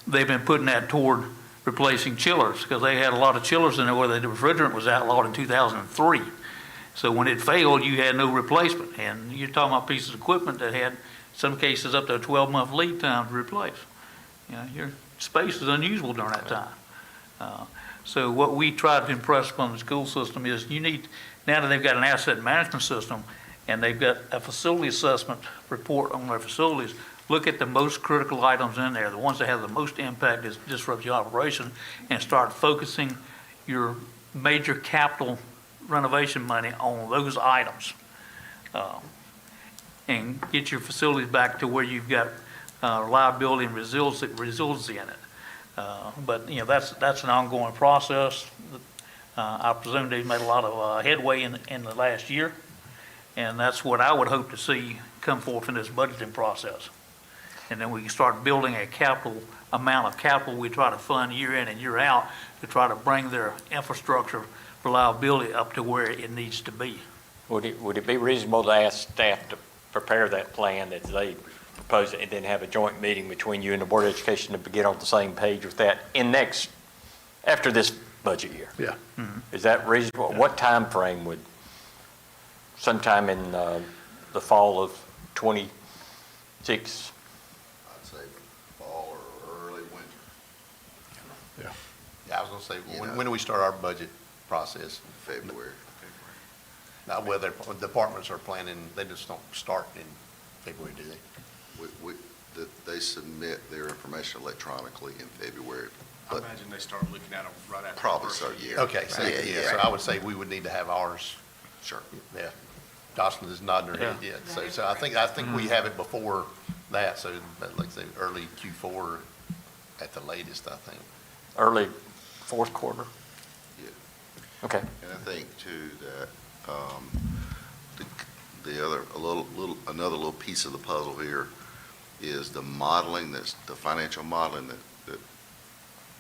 they've been putting that toward replacing chillers, because they had a lot of chillers in there where the refrigerant was outlawed in 2003. So when it failed, you had no replacement. And you're talking about pieces of equipment that had, in some cases, up to a 12-month lead time to replace. You know, your space is unusable during that time. So what we try to impress upon the school system is you need, now that they've got an asset management system and they've got a facility assessment report on their facilities, look at the most critical items in there, the ones that have the most impact is disrupt your operation, and start focusing your major capital renovation money on those items. And get your facilities back to where you've got reliability and resiliency in it. But, you know, that's an ongoing process. I presume they've made a lot of headway in the last year, and that's what I would hope to see come forth in this budgeting process. And then we can start building a amount of capital we try to fund year in and year out to try to bring their infrastructure reliability up to where it needs to be. Would it be reasonable to ask staff to prepare that plan that they propose it and then have a joint meeting between you and the Board of Education to get on the same page with that after this budget year? Yeah. Mm-hmm. Is that reasonable? Yeah. What time frame would, sometime in the fall of 26? I'd say fall or early winter. Yeah, I was gonna say, when do we start our budget process? February. Now, whether departments are planning, they just don't start in February, do they? They submit their information electronically in February. I imagine they start looking at them right after. Probably so, yeah. Okay, so, yeah, so I would say we would need to have ours. Sure. Yeah. Johnston is nodding her head, yeah. So I think we have it before that, so like say early Q4 at the latest, I think. Early fourth quarter? Yeah. Okay. And I think too that another little piece of the puzzle here is the modeling, the financial modeling that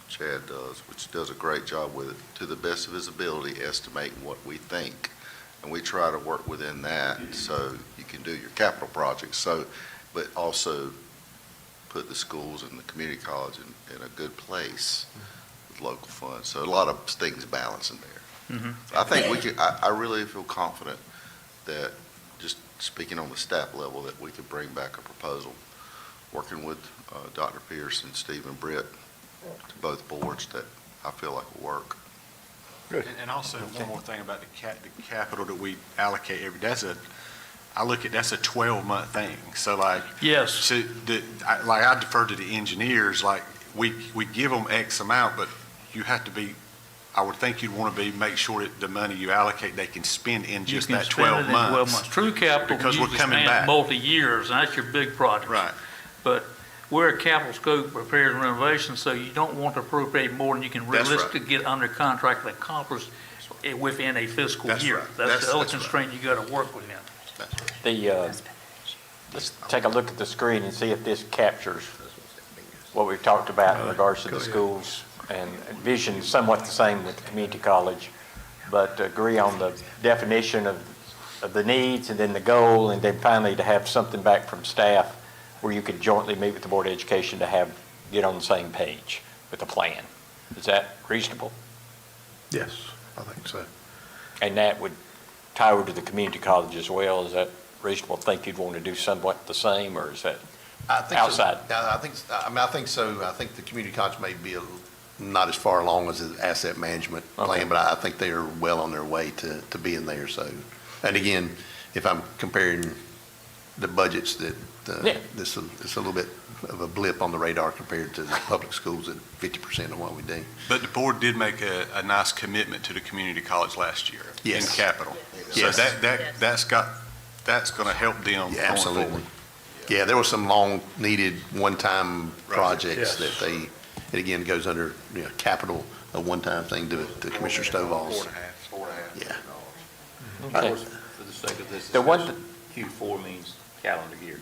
Chad does, which does a great job with it, to the best of his ability, estimating what we think. And we try to work within that so you can do your capital projects. So, but also put the schools and the community college in a good place with local funds. So a lot of things balancing there. Mm-hmm. I think I really feel confident that, just speaking on the staff level, that we could bring back a proposal, working with Dr. Pierce and Steve and Britt to both boards, that I feel like will work. And also, one more thing about the capital that we allocate that's a 12-month thing. So like, Yes. so I defer to the engineers, like we give them X amount, but you have to be, I would think you'd want to make sure that the money you allocate, they can spend in just that 12 months. True capital Because we're usually coming spans back. multi-years, and that's your big project. Right. But we're a capital scope repairs and renovations, so you don't want to appropriate more than you can That's right. realistically get under contract and accomplish within a fiscal That's year. right. That's the other That's right. constraint you got to work within. Let's take a look at the screen and see if this captures what we've talked about in regards to the schools, and vision somewhat the same with the community college, but agree on the definition of the needs and then the goal, and then finally to have something back from staff where you could jointly meet with the Board of Education to get on the same page with a plan. Is that reasonable? Yes, I think so. And that would tie over to the community college as well. Is that reasonable? Think you'd want to do somewhat the same, or is that outside? So. I think so. I think the community college may be not as far along as the asset management plan, but I think they are well on their way to being there. So, and again, if I'm comparing the budgets that, Yeah. this is a little bit of a blip on the radar compared to the public schools at 50% of what we do. But the board did make a nice commitment to the community college last year in Yes. capital. So Yes. that's going to help them Yeah, going absolutely. forward. Yeah, there were some long-needed, one-time projects Yes. that they, it again goes under, capital, a one-time thing to Commissioner Stovall's. Yeah. Okay. For the sake of this The one- discussion, Q4 means calendar year.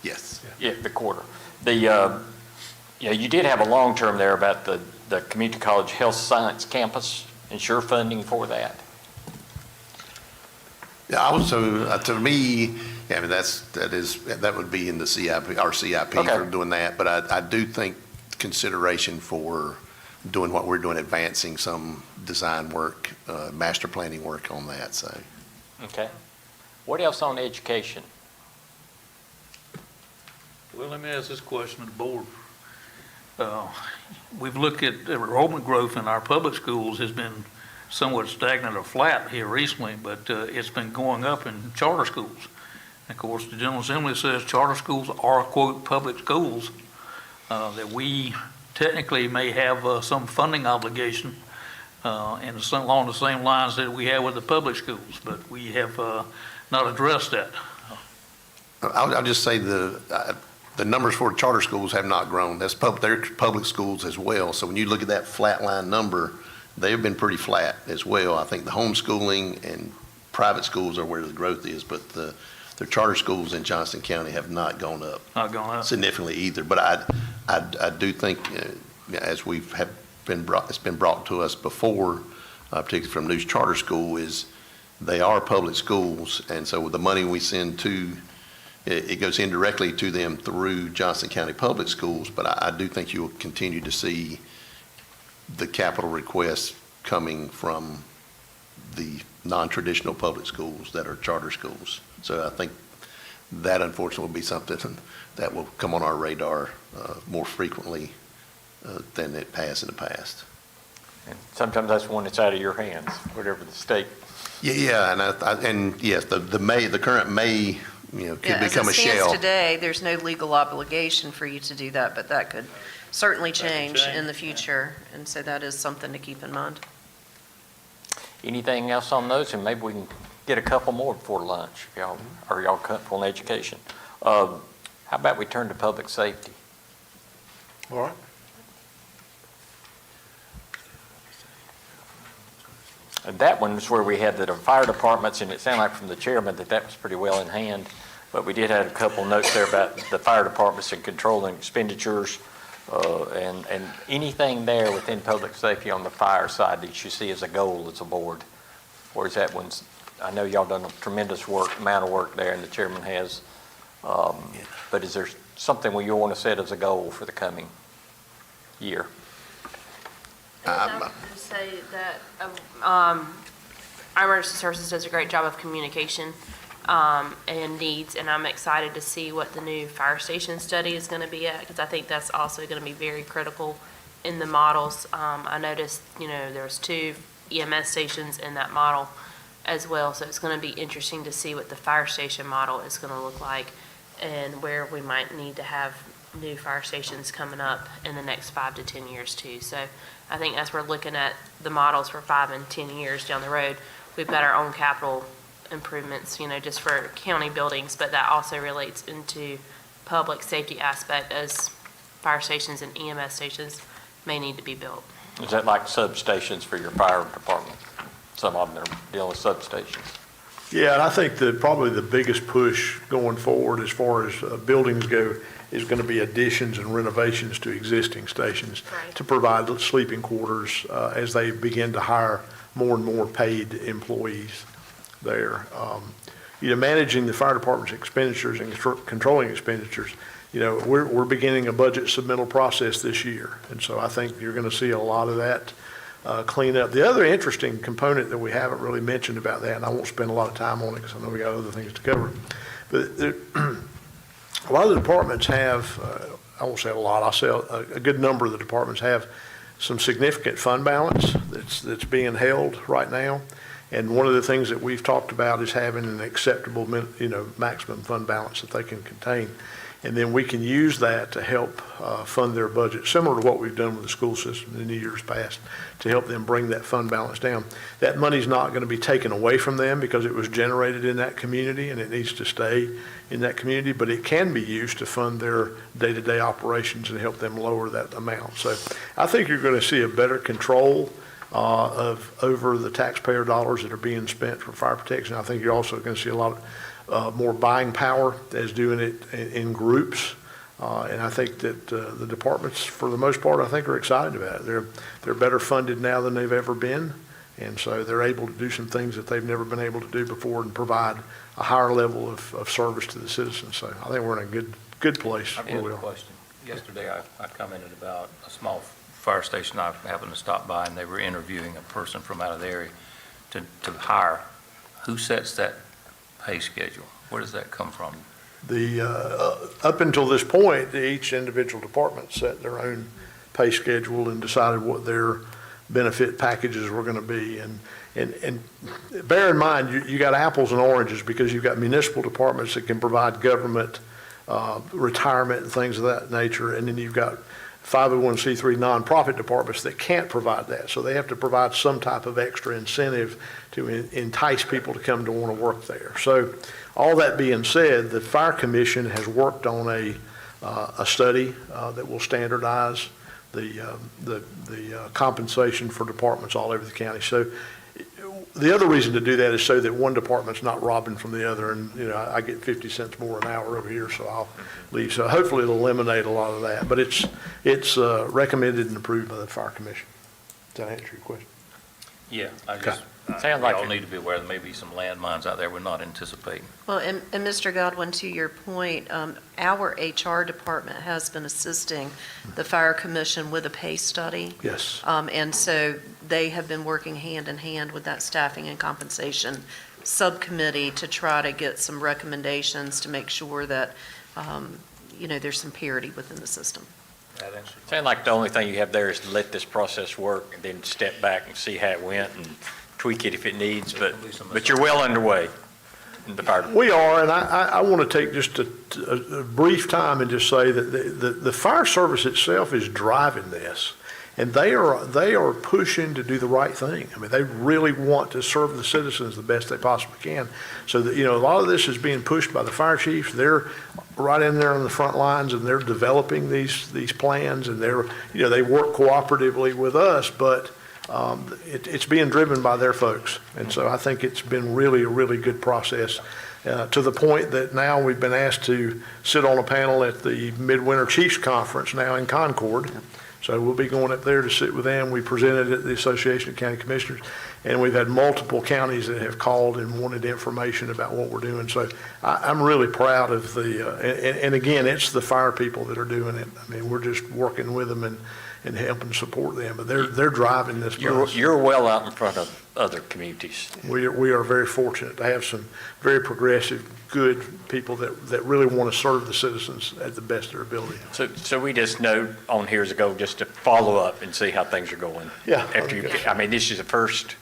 Yes. Yeah, the quarter. You did have a long-term there about the community college health science campus, ensure funding for that. Yeah, I was, so, to me, yeah, I mean, that would be in the CIP, our CIP Okay. for doing that, but I do think consideration for doing what we're doing, advancing some design work, master planning work on that, so. Okay. What else on education? Well, let me ask this question to the board. We've looked at enrollment growth in our public schools has been somewhat stagnant or flat here recently, but it's been going up in charter schools. Of course, the General Assembly says charter schools are, quote, public schools, that we technically may have some funding obligation and along the same lines that we have with the public schools, but we have not addressed that. I'll just say the numbers for charter schools have not grown. They're public schools as well. So when you look at that flat line number, they've been pretty flat as well. I think the homeschooling and private schools are where the growth is, but the charter schools in Johnston County have not gone up. Not gone up. Significantly either. But I do think, as it's been brought to us before, particularly from News Charter School, is they are public schools, and so with the money we send to, it goes indirectly to them through Johnston County Public Schools, but I do think you will continue to see the capital requests coming from the non-traditional public schools that are charter schools. So I think that unfortunately will be something that will come on our radar more frequently than it has in the past. And sometimes that's one that's out of your hands, whatever the state. Yeah, and yes, the current may, could become a As it shell. stands today, there's no legal obligation for you to do that, but that could certainly change in the future, and so that is something to keep in mind. Anything else on those? And maybe we can get a couple more before lunch, if y'all comfortable in education. How about we turn to public safety? All right. And that one was where we had the fire departments, and it sounded like from the chairman that was pretty well in hand. But we did have a couple notes there about the fire departments and controlling expenditures, and anything there within public safety on the fire side that you see as a goal as a board. Or is that one, I know y'all done a tremendous amount of work there, and the chairman has. But is there something where you want to set as a goal for the coming year? I would just say that our emergency services does a great job of communication and needs, and I'm excited to see what the new fire station study is going to be at, because I think that's also going to be very critical in the models. I noticed, there's 2 EMS stations in that model as well, so it's going to be interesting to see what the fire station model is going to look like and where we might need to have new fire stations coming up in the next 5 to 10 years too. So I think as we're looking at the models for 5 and 10 years down the road, we've got our own capital improvements, just for county buildings, but that also relates into public safety aspect as fire stations and EMS stations may need to be built. Is that like substations for your fire department? Some of them are dealing with substations. Yeah, and I think that probably the biggest push going forward as far as buildings go is going to be additions and renovations to existing stations Right. to provide sleeping quarters as they begin to hire more and more paid employees there. Managing the fire department's expenditures and controlling expenditures, we're beginning a budget submittal process this year. And so I think you're going to see a lot of that clean up. The other interesting component that we haven't really mentioned about that, and I won't spend a lot of time on it because I know we got other things to cover, but a lot of the departments have, I won't say a lot, I'll say a good number of the departments have some significant fund balance that's being held right now. And one of the things that we've talked about is having an acceptable, maximum fund balance that they can contain. And then we can use that to help fund their budget, similar to what we've done with the school system in the years past, to help them bring that fund balance down. That money's not going to be taken away from them because it was generated in that community and it needs to stay in that community, but it can be used to fund their day-to-day operations and help them lower that amount. So I think you're going to see a better control over the taxpayer dollars that are being spent for fire protection. I think you're also going to see a lot more buying power as doing it in groups. And I think that the departments, for the most part, I think are excited about it. They're better funded now than they've ever been. And so they're able to do some things that they've never been able to do before and provide a higher level of service to the citizens. So I think we're in a good place. I have a question. Yesterday, I commented about a small fire station I happened to stop by, and they were interviewing a person from out of the area to hire. Who sets that pay schedule? Where does that come from? Up until this point, each individual department set their own pay schedule and decided what their benefit packages were going to be. And bear in mind, you got apples and oranges because you've got municipal departments that can provide government retirement and things of that nature, and then you've got 501c3 nonprofit departments that can't provide that. So they have to provide some type of extra incentive to entice people to come to want to work there. So all that being said, the Fire Commission has worked on a study that will standardize the compensation for departments all over the county. So the other reason to do that is so that one department's not robbing from the other, and I get 50 cents more an hour over here, so I'll leave. So hopefully it'll eliminate a lot of that, but it's recommended and approved by the Fire Commission. Does that answer your question? Yeah, I just, Sounds like y'all need to be aware there may be some landmines out there we're not anticipating. Well, and Mr. Godwin, to your point, our HR department has been assisting the Fire Commission with a pay study. Yes. And so they have been working hand in hand with that staffing and compensation subcommittee to try to get some recommendations to make sure that, there's some parity within the system. That answers. Sounds like the only thing you have there is to let this process work and then step back and see how it went and tweak it if it needs, but you're well underway in the fire department. We are, and I want to take just a brief time and just say that the fire service itself is driving this, and they are pushing to do the right thing. I mean, they really want to serve the citizens the best they possibly can. So that, a lot of this is being pushed by the fire chiefs. They're right in there on the front lines, and they're developing these plans, and they work cooperatively with us, but it's being driven by their folks. And so I think it's been really a really good process to the point that now we've been asked to sit on a panel at the Midwinter Chiefs Conference now in Concord. So we'll be going up there to sit with them. We presented at the Association of County Commissioners, and we've had multiple counties that have called and wanted information about what we're doing. So I'm really proud of and again, it's the fire people that are doing it. I mean, we're just working with them and helping support them, but they're driving this bus. You're well out in front of other communities. We are very fortunate to have some very progressive, good people that really want to serve the citizens at the best of their ability. So we just know on here's a go just to follow up and see how things are going. Yeah. This is the first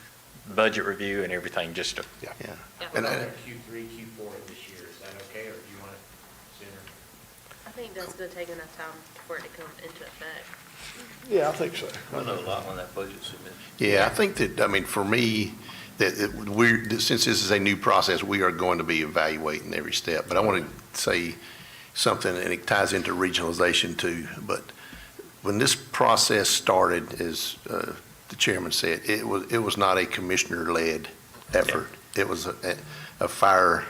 budget review and everything, just to. Yeah. And Q3, Q4 of this year, is that okay, or do you want it sooner? I think that's going to take enough time for it to come into effect. Yeah, I think so. We'll know a lot when that budget's submitted. Yeah, I think that, for me, that since this is a new process, we are going to be evaluating every step. But I want to say something, and it ties into regionalization too. But when this process started, as the chairman said, it was not a commissioner-led effort. It was a fire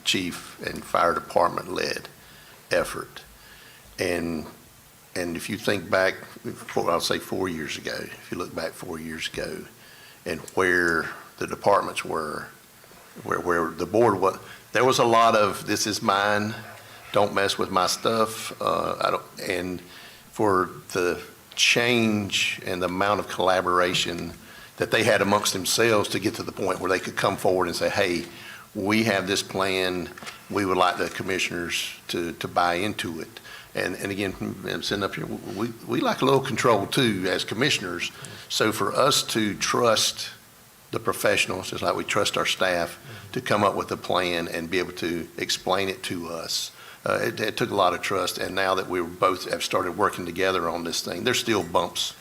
chief and fire department-led effort. And if you think back, I'll say 4 years ago, if you look back 4 years ago and where the departments were, where the board was, there was a lot of, this is mine, don't mess with my stuff. And for the change and the amount of collaboration that they had amongst themselves to get to the point where they could come forward and say, hey, we have this plan, we would like the commissioners to buy into it. And again, I'm sitting up here, we like a little control too as commissioners. So for us to trust the professionals, just like we trust our staff, to come up with a plan and be able to explain it to us. It took a lot of trust, and now that we both have started working together on this thing, there's still bumps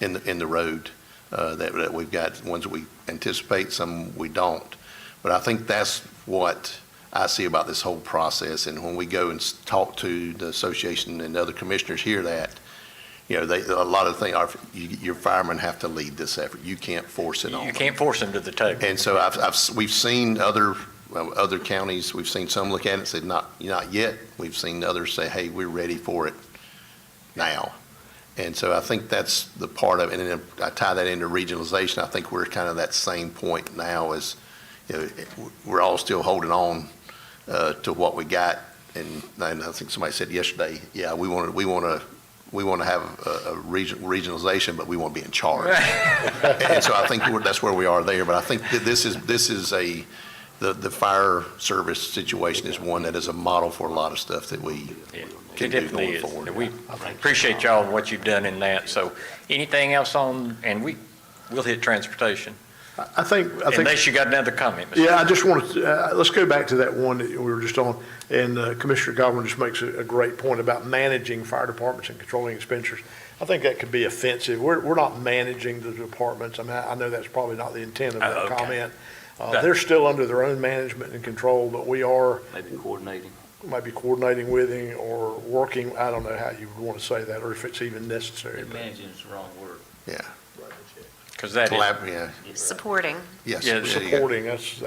in the road that we've got, ones that we anticipate, some we don't. But I think that's what I see about this whole process, and when we go and talk to the association and other commissioners hear that, a lot of things, your firemen have to lead this effort. You can't force it on them. You can't force them to the table. And so we've seen other counties, we've seen some look at it and say, not yet. We've seen others say, hey, we're ready for it now. And so I think that's the part of it. And then I tie that into regionalization. I think we're kind of that same point now as, we're all still holding on to what we got. And I think somebody said yesterday, yeah, we want to have a regionalization, but we want to be in charge. And so I think that's where we are there. But I think that this is the fire service situation is one that is a model for a lot of stuff that we can do going forward. We appreciate y'all and what you've done in that. So anything else and we'll hit transportation. I think. Unless you got another comment, Mr. Yeah, I just wanted to, let's go back to that one that we were just on. And Commissioner Godwin just makes a great point about managing fire departments and controlling expenditures. I think that could be offensive. We're not managing the departments. I mean, I know that's probably not the intent of that comment. They're still under their own management and control, but we are. Maybe coordinating. Might be coordinating with him or working, I don't know how you would want to say that, or if it's even necessary. Managing is the wrong word. Yeah. Because that yeah. Supporting. Yes. Yeah, Supporting, that's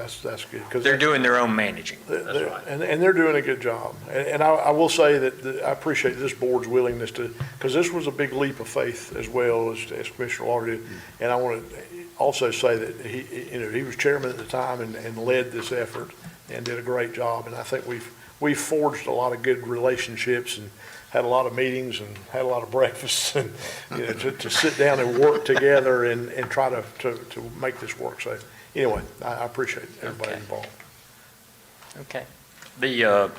good. 'Cause they're doing their own managing. That's right. And they're doing a good job. And I will say that I appreciate this board's willingness to, because this was a big leap of faith as well as Commissioner Lauder did. And I want to also say that he was chairman at the time and led this effort and did a great job. And I think we've forged a lot of good relationships and had a lot of meetings and had a lot of breakfasts and, to sit down and work together and try to make this work. So anyway, I appreciate everybody involved. Okay. The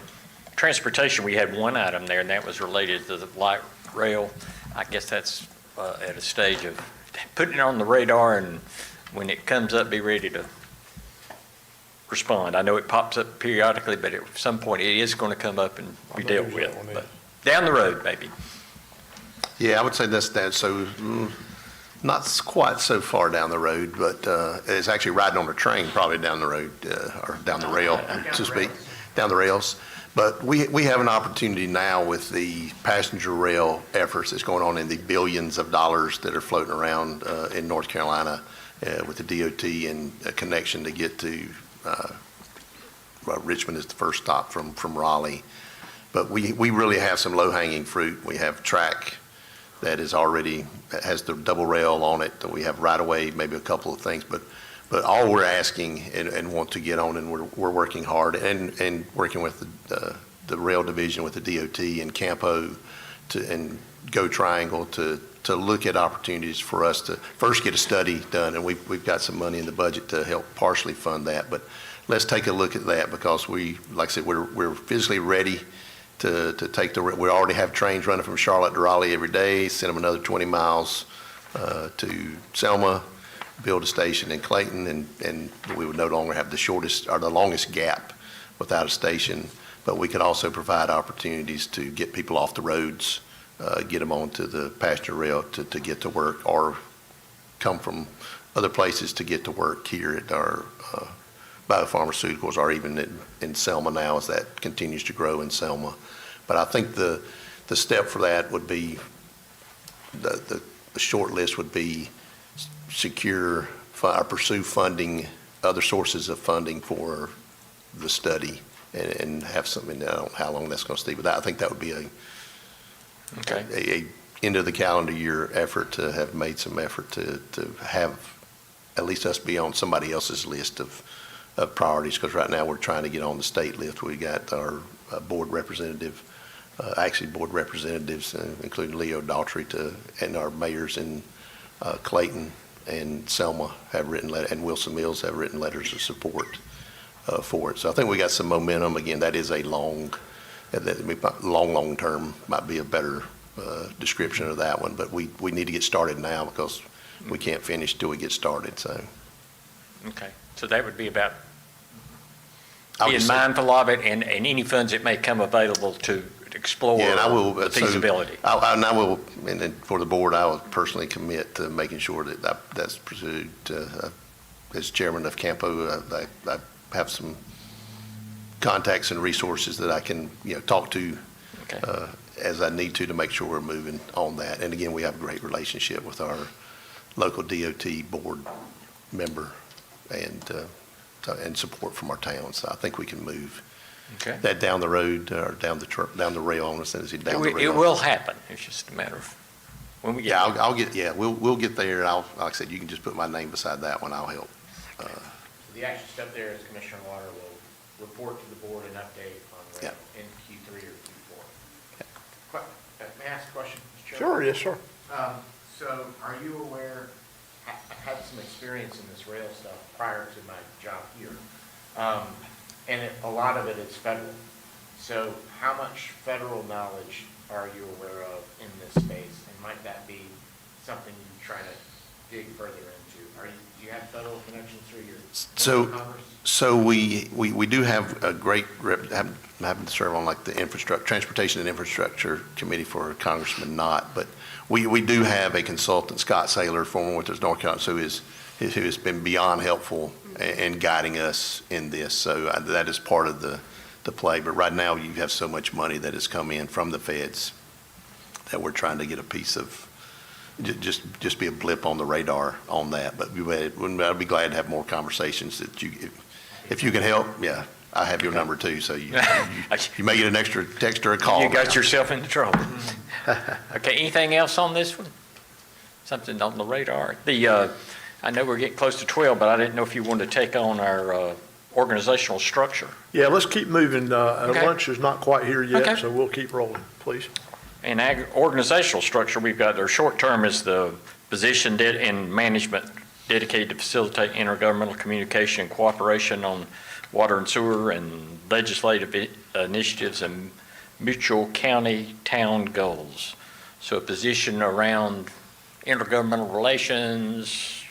transportation, we had one item there, and that was related to the light rail. I guess that's at a stage of putting it on the radar, and when it comes up, be ready to respond. I know it pops up periodically, but at some point, it is going to come up and be dealt with. But down the road, maybe. Yeah, I would say that's that. So not quite so far down the road, but it's actually riding on a train probably down the road or down the rail, so to speak, down the rails. But we have an opportunity now with the passenger rail efforts that's going on in the billions of dollars that are floating around in North Carolina with the DOT and a connection to get to Richmond is the first stop from Raleigh. But we really have some low-hanging fruit. We have track that has the double rail on it. We have right-of-way, maybe a couple of things. But all we're asking and want to get on, and we're working hard and working with the rail division with the DOT and Campo and Go Triangle to look at opportunities for us to first get a study done. And we've got some money in the budget to help partially fund that. But let's take a look at that because like I said, we're physically ready to take we already have trains running from Charlotte to Raleigh every day, send them another 20 miles to Selma, build a station in Clayton, and we would no longer have the shortest or the longest gap without a station. But we could also provide opportunities to get people off the roads, get them onto the passenger rail to get to work or come from other places to get to work here at our biopharmaceuticals or even in Selma now as that continues to grow in Selma. But I think the step for that would be, the short list would be secure or pursue funding, other sources of funding for the study and have something, I don't know how long that's going to stay, but I think that would be a end of the calendar year effort to have made some effort to have at least us be on somebody else's list of priorities, because right now we're trying to get on the state list. We got our board representatives, including Leo Daughtry and our mayors in Clayton and Selma have written and Wilson Mills have written letters of support for it. So I think we got some momentum. Again, that is a long term might be a better description of that one, but we need to get started now because we can't finish till we get started. So. Okay, so that would be about I'll being just say- mindful of it and any funds that may come available to explore Yeah, and I will, the so- feasibility. And I will, and then for the board, I will personally commit to making sure that that's pursued. As chairman of Campo, I have some contacts and resources that I can, talk to Okay. as I need to make sure we're moving on that. And again, we have a great relationship with our local DOT board member and support from our town. So I think we can move Okay. that down the down the rail, I want to say down the rail. It will happen. It's just a matter of when we get Yeah, there. we'll get there. Like I said, you can just put my name beside that one. I'll help. The action step there is Commissioner Water will report to the board an update on Yeah. in Q3 or Q4. May I ask a question, Mr. Chairman? Sure, yes, sir. So are you aware, I've had some experience in this rail stuff prior to my job here. And a lot of it is federal. So how much federal knowledge are you aware of in this space? And might that be something you try to dig further into? Do you have federal connections through your Congress? So we do have a great rep, having to serve on like the Transportation and Infrastructure Committee for Congressman Knott, but we do have a consultant, Scott Saylor, former with us North Carolina, who has been beyond helpful in guiding us in this. So that is part of the play. But right now, you have so much money that has come in from the feds that we're trying to get a piece of, just be a blip on the radar on that. But I'd be glad to have more conversations that if you can help, yeah, I have your number too. So you may get an extra text or a call. You got yourself into trouble. Okay, anything else on this one? Something on the radar? I know we're getting close to 12, but I didn't know if you wanted to take on our organizational structure. Yeah, let's keep moving. Okay. Lunch is not quite here yet, Okay. so we'll keep rolling, please. In organizational structure, we've got our short term is the position in management dedicated to facilitate intergovernmental communication and cooperation on water and sewer and legislative initiatives and mutual county-town goals. So a position around intergovernmental relations,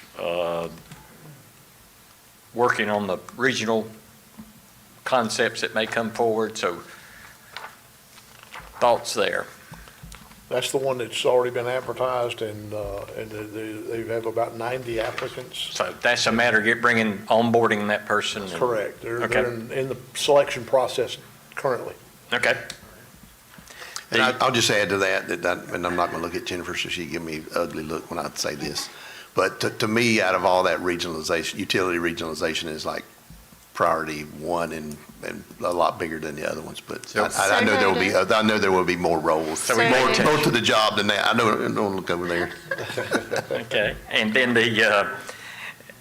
working on the regional concepts that may come forward. So thoughts there. That's the one that's already been advertised, and they have about 90 applicants. So that's a matter of onboarding that person. That's correct. They're Okay. in the selection process currently. Okay. And I'll just add to that, and I'm not going to look at Jennifer so she give me an ugly look when I say this, but to me, out of all that regionalization, utility regionalization is like priority one and a lot bigger than the other ones. But I know there will be more roles. So more to the job than that. I know. Don't look over there. Okay. And then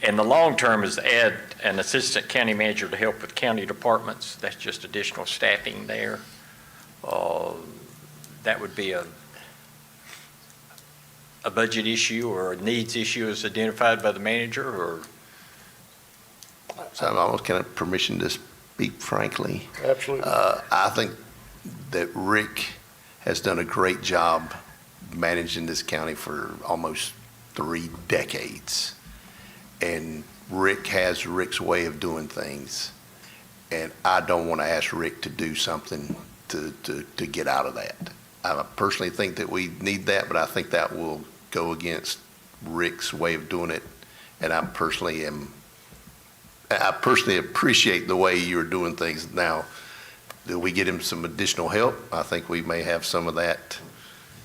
and the long term is to add an assistant county manager to help with county departments. That's just additional staffing there. That would be a budget issue or a needs issue as identified by the manager, or? So I'm almost kind of permission to speak frankly. Absolutely. I think that Rick has done a great job managing this county for almost 3 decades. And Rick has Rick's way of doing things. And I don't want to ask Rick to do something to get out of that. I personally think that we need that, but I think that will go against Rick's way of doing it. And I personally appreciate the way you're doing things now. Do we get him some additional help? I think we may have some of that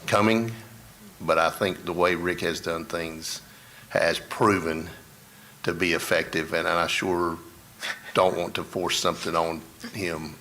coming, but I think the way Rick has done things has proven to be effective, and I sure don't want to force something on him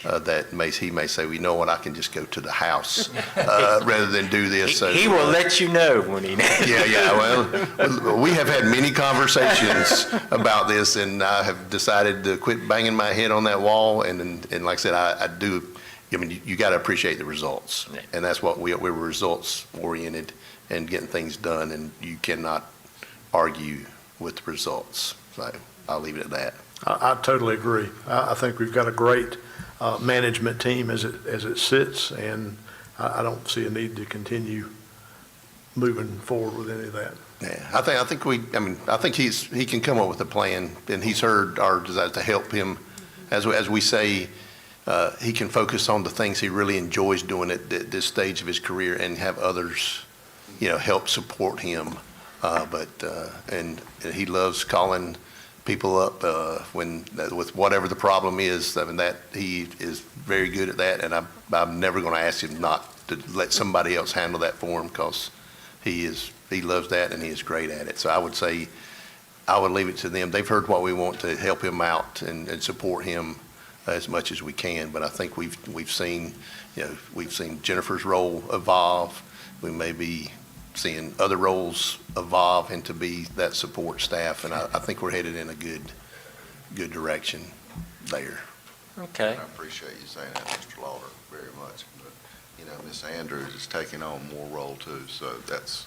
that he may say, well, you know what, I can just go to the house rather than do this. So, He will let you know when he knows. Yeah, well, we have had many conversations about this, and I have decided to quit banging my head on that wall, and like I said, I do, I mean, you got to appreciate the results, and that's what we're results-oriented and getting things done, and you cannot argue with the results, so I'll leave it at that. I totally agree. I think we've got a great management team as it sits, and I don't see a need to continue moving forward with any of that. Yeah, I think he can come up with a plan, and he's heard our desire to help him. As we say, he can focus on the things he really enjoys doing at this stage of his career and have others, help support him. And he loves calling people up with whatever the problem is. I mean, that he is very good at that, and I'm never going to ask him not to let somebody else handle that for him, because he loves that and he is great at it. So I would say I would leave it to them. They've heard what we want to help him out and support him as much as we can. But I think we've seen Jennifer's role evolve. We may be seeing other roles evolve into be that support staff, and I think we're headed in a good direction there. Okay. I appreciate you saying that, Mr. Lauder, very much. But, Ms. Andrews is taking on more role too, so that's.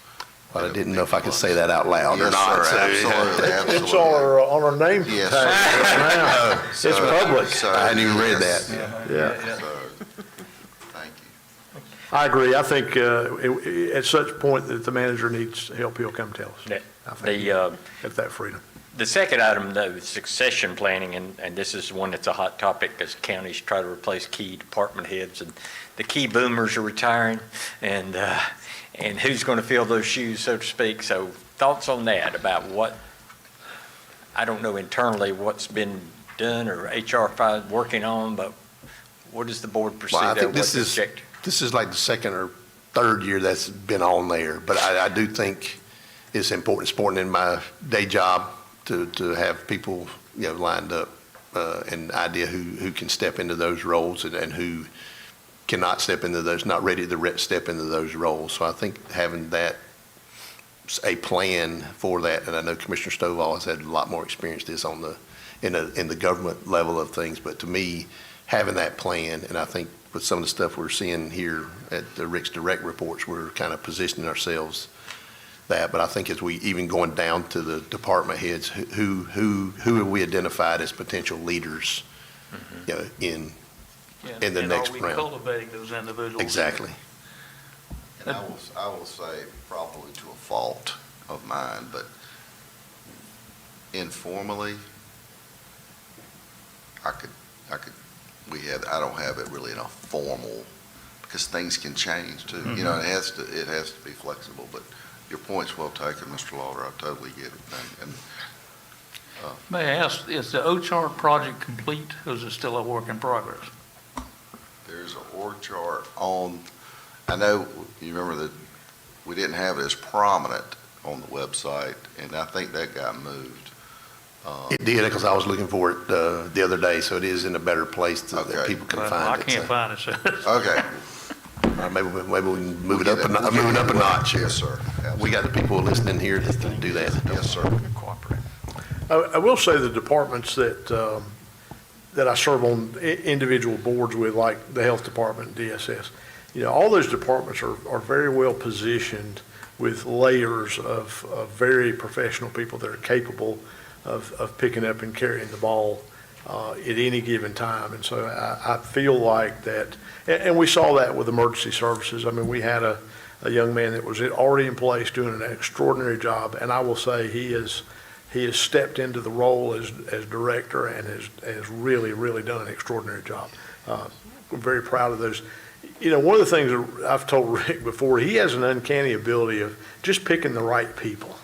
Well, I didn't know if I could say that out loud or Yes, not. sir, absolutely, absolutely. It's on our name Yes, tag. sir. It's public. So, I hadn't even read that. Yeah. So, thank you. I agree. I think at such point that the manager needs help, he'll come tell us. Yeah. I think The, have that freedom. The second item, though, is succession planning, and this is one that's a hot topic as counties try to replace key department heads, and the key boomers are retiring, and who's going to fill those shoes, so to speak. So thoughts on that, about what, I don't know internally what's been done or HR working on, but what does the board perceive? Well, I think what's the objective? this is like the second or third year that's been on there, but I do think it's important. It's important in my day job to have people, lined up, and idea who can step into those roles and who cannot step into those, not ready to step into those roles. So I think having that, a plan for that, and I know Commissioner Stovall has had a lot more experience this in the government level of things, but to me, having that plan, and I think with some of the stuff we're seeing here at the Rick's direct reports, we're kind of positioning ourselves that. But I think as we even going down to the department heads, who have we identified as potential leaders, in the next And are we round? cultivating those individuals? Exactly. And I will say, probably to a fault of mine, but informally, I don't have it really in a formal, because things can change too. Mm-hmm. It has to be flexible, but your point's well taken, Mr. Lauder. I totally get it. And May I ask, is the O-chart project complete, or is it still a work in progress? there's an org chart on, I know you remember that we didn't have it as prominent on the website, and I think that got moved. It did, because I was looking for it the other day, so it is in a better place that Okay. people can I find it. can't so. find it, so. Okay. Maybe we can move it up a notch. Yes, sir. We got the people listening here to do that. Yes, sir. I will say the departments that I serve on individual boards with, like the Health Department, DSS, all those departments are very well positioned with layers of very professional people that are capable of picking up and carrying the ball at any given time. And so I feel like that, and we saw that with emergency services. I mean, we had a young man that was already in place doing an extraordinary job, and I will say he has stepped into the role as director and has really, really done an extraordinary job. We're very proud of those. One of the things that I've told Rick before, he has an uncanny ability of just picking the right people,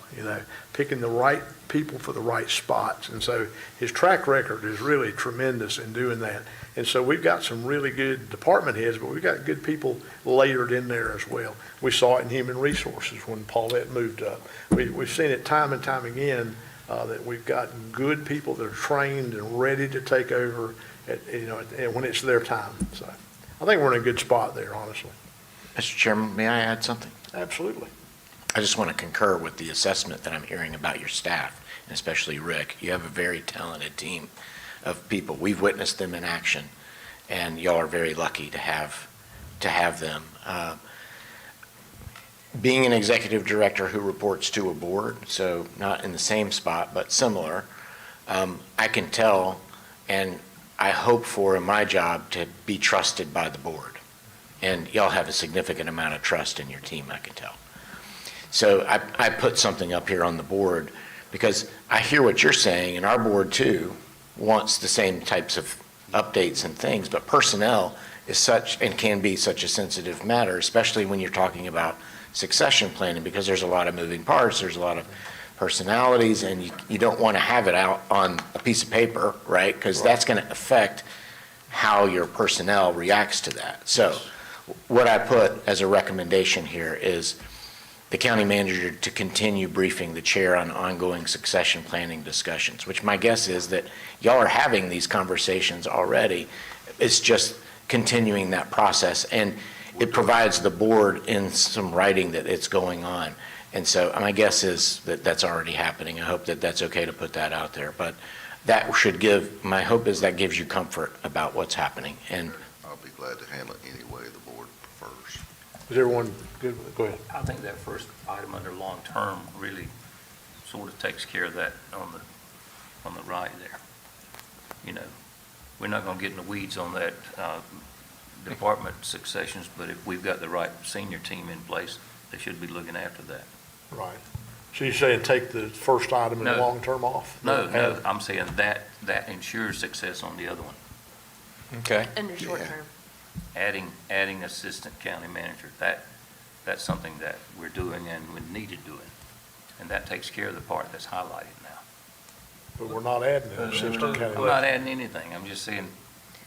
picking the right people for the right spots. And so his track record is really tremendous in doing that. And so we've got some really good department heads, but we've got good people layered in there as well. We saw it in human resources when Paulette moved up. We've seen it time and time again, that we've got good people that are trained and ready to take over when it's their time. So I think we're in a good spot there, honestly. Mr. Chairman, may I add something? Absolutely. I just want to concur with the assessment that I'm hearing about your staff, and especially Rick. You have a very talented team of people. We've witnessed them in action, and y'all are very lucky to have them. Being an executive director who reports to a board, so not in the same spot, but similar, I can tell, and I hope for in my job to be trusted by the board. And y'all have a significant amount of trust in your team, I can tell. So I put something up here on the board because I hear what you're saying, and our board too wants the same types of updates and things, but personnel is such, and can be such a sensitive matter, especially when you're talking about succession planning, because there's a lot of moving parts, there's a lot of personalities, and you don't want to have it out on a piece of paper, right? Because that's going to affect how your personnel reacts to that. So what I put as a recommendation here is the county manager to continue briefing the chair on ongoing succession planning discussions, which my guess is that y'all are having these conversations already. It's just continuing that process, and it provides the board in some writing that it's going on. And so my guess is that that's already happening. I hope that that's okay to put that out there, but that should give, my hope is that gives you comfort about what's happening. And I'll be glad to handle it any way the board prefers. Is everyone good with it? Go ahead. I think that first item under long-term really sort of takes care of that on the right there. You know, we're not going to get in the weeds on that department successions, but if we've got the right senior team in place, they should be looking after that. Right. So you're saying take the first item in the No. long-term off? No, I'm saying that ensures success on the other one. Okay. Under short Yeah. term. Adding assistant county manager, that's something that we're doing and we need to do it. And that takes care of the part that's highlighted now. But we're not adding an assistant county. I'm not adding anything, I'm just saying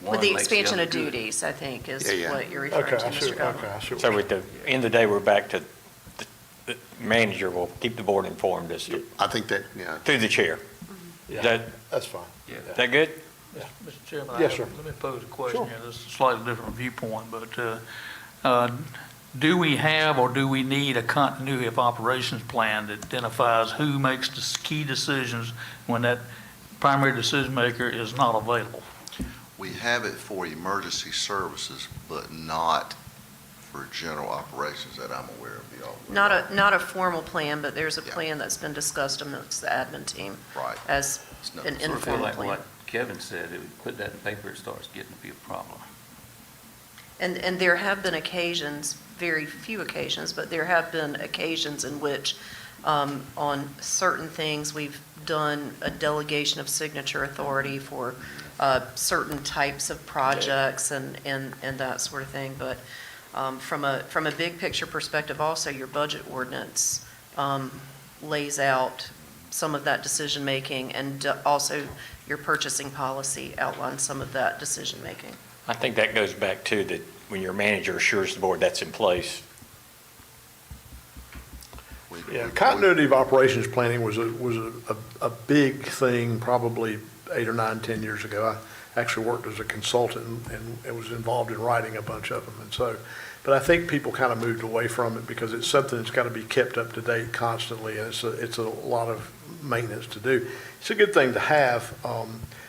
one With the makes expansion other of good. duties, I think, is Yeah, yeah. what you're referring Okay, to, I see, Mr. Governor. okay, I see. what So you're at the end of the day, we're back to the manager will keep the board informed as to, I think that, yeah, through the chair. Yeah, That, that's fine. is that good? Mr. Chairman, Yes, sir. let me pose a question Sure. here. This is a slightly different viewpoint, but do we have or do we need a continuity of operations plan that identifies who makes the key decisions when that primary decision maker is not available? We have it for emergency services, but not for general operations that I'm aware of. Not a formal plan, but there's a Yeah. plan that's been discussed amongst the admin team Right. as It's not- an Sort of feel informal like plan. what Kevin said, if we put that in paper, it starts getting to be a problem. And there have been occasions, very few occasions, but there have been occasions in which, on certain things, we've done a delegation of signature authority for certain types of projects and that sort of thing. But from a big picture perspective also, your budget ordinance lays out some of that decision-making, and also your purchasing policy outlines some of that decision-making. I think that goes back to that when your manager assures the board that's in place. Yeah, continuity of operations planning was a big thing probably 8 or 9, 10 years ago. I actually worked as a consultant and was involved in writing a bunch of them. And so, but I think people kind of moved away from it because it's something that's got to be kept up to date constantly, and it's a lot of maintenance to do. It's a good thing to have,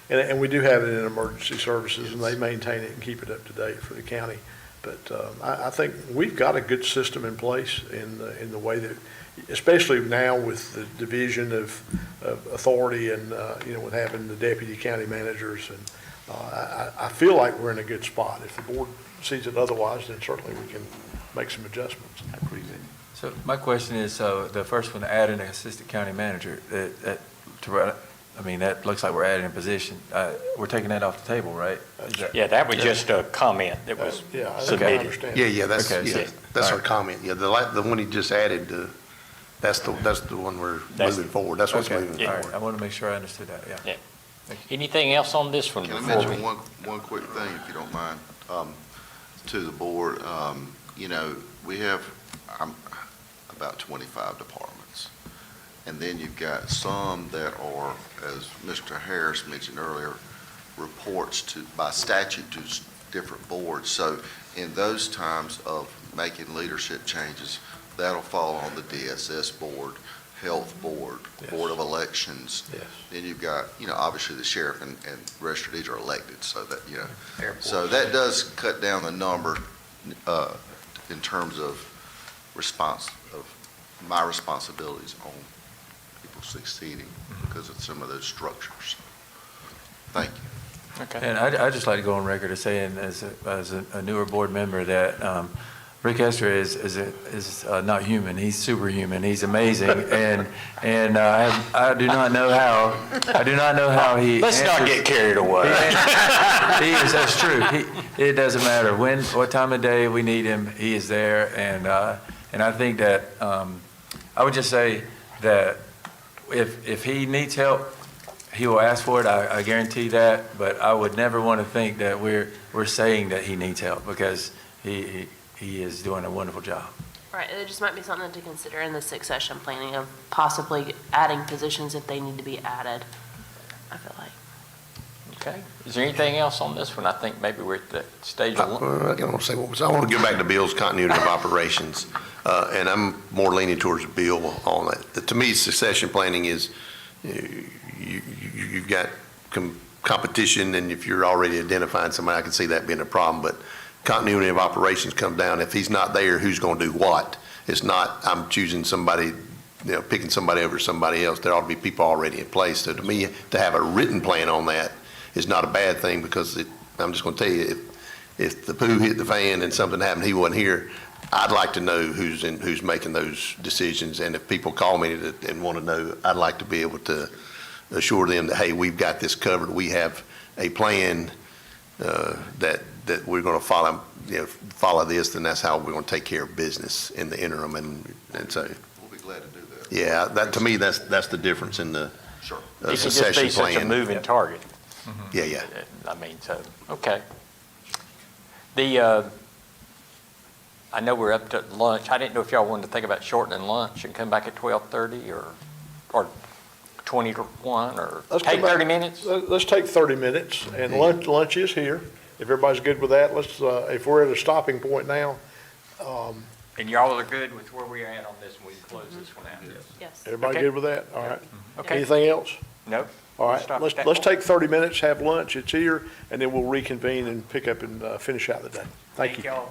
and we do have it in emergency services, and they maintain it and keep it up to date for the county. But I think we've got a good system in place in the way that, especially now with the division of authority and, with having the deputy county managers. And I feel like we're in a good spot. If the board sees it otherwise, then certainly we can make some adjustments. I agree with you. So my question is, so the first one, adding an assistant county manager, that looks like we're adding a position. We're taking that off the table, right? Is that- Yeah, that was just a comment that was Yeah, I submitted. understand. yeah, that's, Okay, so- yeah, that's our all right. comment. Yeah, the one he just added, that's the one we're That's- moving forward. That's what's Okay, moving all right. forward. I want to make sure I understood that, yeah. Anything else on this one Can I before we? mention one quick thing, if you don't mind, to the board? We have about 25 departments. And then you've got some that are, as Mr. Harris mentioned earlier, reports by statute to different boards. So in those times of making leadership changes, that'll fall on the DSS board, Health Board, Yes. Board of Elections. Yes. Then you've got, obviously the sheriff and registered deeds are elected, so that, Airport. so that does cut down the number in terms of my responsibilities on people succeeding because of some of those structures. Thank you. And I'd just like to go on record as saying, as a newer board member, that Rick Hester is not human. He's superhuman. He's amazing, and I do not know how he. Let's not answers- get carried away. He is. That's true. It doesn't matter what time of day we need him. He is there, and I think that I would just say that if he needs help, he will ask for it. I guarantee that. But I would never want to think that we're saying that he needs help, because he is doing a wonderful job. Right, it just might be something to consider in the succession planning of possibly adding positions if they need to be added, I feel like. Okay. Is there anything else on this one? I think maybe we're at the stage of. I want to go back to Bill's continuity of operations, and I'm more leaning towards Bill on that. To me, succession planning is you've got competition, and if you're already identifying somebody, I can see that being a problem. But continuity of operations comes down, if he's not there, who's going to do what? It's not, I'm choosing somebody, picking somebody over somebody else. There ought to be people already in place. So to me, to have a written plan on that is not a bad thing, because I'm just going to tell you, if the poo hit the fan and something happened, he wasn't here, I'd like to know who's making those decisions. And if people call me and want to know, I'd like to be able to assure them that, hey, we've got this covered. We have a plan that we're going to follow this, and that's how we're going to take care of business in the interim. And so, We'll be glad to do that. yeah, that to me, that's the difference in the Sure. It can just succession be such a plan. moving target. Yeah. I mean, so, okay. I know we're up to lunch. I didn't know if y'all wanted to think about shortening lunch and come back at 12:30 or 20 to 1, or Let's take come back. 30 minutes? Let's take 30 minutes, and lunch is here. If everybody's good with that, if we're at a stopping point now, And y'all are good with where we're at on this, and we can close this one out? Yes. everybody Okay. good with that? All right. Okay. Anything else? Nope. All right, Stop let's at that let's point. take 30 minutes, have lunch, it's here, and then we'll reconvene and pick up and finish out the day. Thank you. y'all.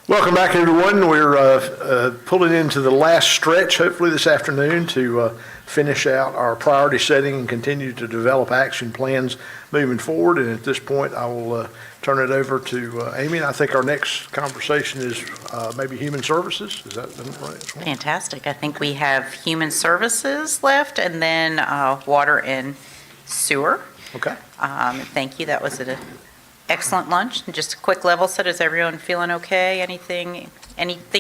Welcome back, everyone. We're pulling into the last stretch, hopefully this afternoon, to finish out our priority setting and continue to develop action plans moving forward. And at this point, I will turn it over to Amy. And I think our next conversation is maybe Human Services. Is that right? Fantastic. I think we have Human Services left, and then Water and Sewer. Okay. Thank you. That was an excellent lunch. And just a quick level set. Is everyone feeling okay? Anything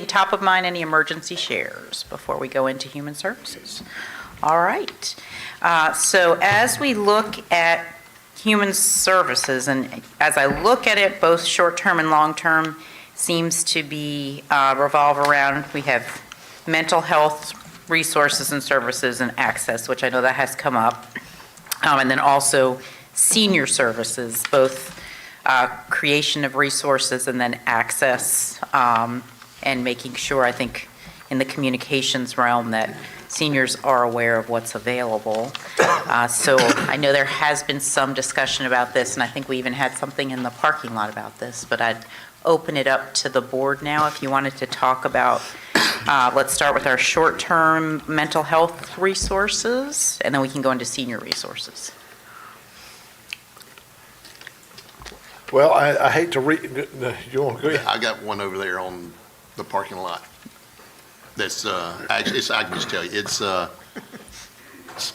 top of mind? Any emergency shares before we go into Human Services? All right. So as we look at Human Services, and as I look at it, both short-term and long-term seems to be revolve around, we have mental health resources and services and access, which I know that has come up, and then also senior services, both creation of resources and then access, and making sure, I think, in the communications realm that seniors are aware of what's available. So I know there has been some discussion about this, and I think we even had something in the parking lot about this, but I'd open it up to the board now if you wanted to talk about, let's start with our short-term mental health resources, and then we can go into senior resources. Well, I hate to read, you want to go ahead? I got one over there on the parking lot. That's, actually, I can just tell you, it's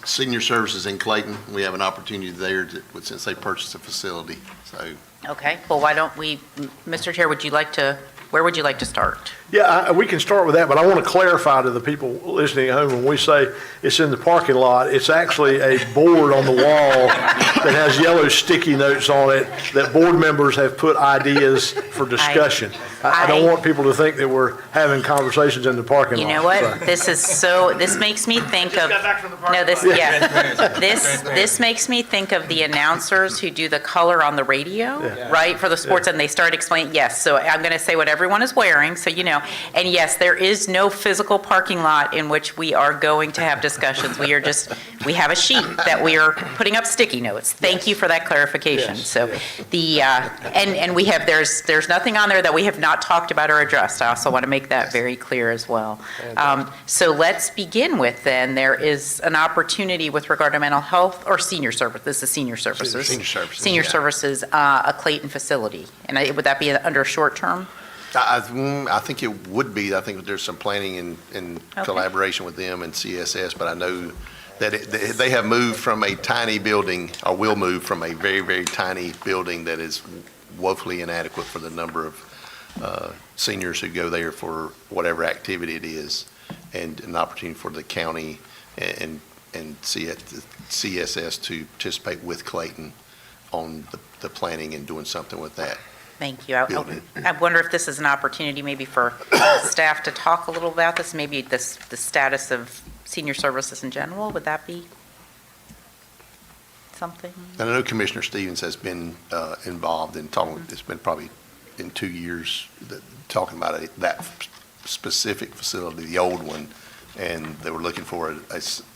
Senior Services in Clayton. We have an opportunity there since they purchased a facility, so. Okay, well, why don't we, Mr. Chair, where would you like to start? Yeah, we can start with that, but I want to clarify to the people listening at home, when we say it's in the parking lot, it's actually a board on the wall that has yellow sticky notes on it that board members have put ideas for discussion. I don't want people to think that we're having conversations in the parking lot. You know what? This makes me think of, this makes me think of the announcers who do the color on the radio, right, for the sports, and they start explaining, yes, so I'm going to say what everyone is wearing, so you know. And yes, there is no physical parking lot in which we are going to have discussions. We have a sheet that we are putting up sticky notes. Thank you for that clarification. Yes, So and we have, there's nothing on there that we have not talked about or addressed. I also want to make that very clear as well. So let's begin with then, there is an opportunity with regard to mental health or senior service. This is senior services. Senior Services. Senior Services, a Clayton facility. And would that be under short term? I think it would be. I think there's some planning in Okay. collaboration with them and CSS, but I know that they have moved from a tiny building, or will move from a very, very tiny building that is woefully inadequate for the number of seniors who go there for whatever activity it is, and an opportunity for the county and CSS to participate with Clayton on the planning and doing something with that. Thank you. I wonder if this is an opportunity maybe for staff to talk a little about this, maybe the status of senior services in general. Would that be something? And I know Commissioner Stevens has been involved in talking, it's been probably in 2 years, talking about that specific facility, the old one, and they were looking for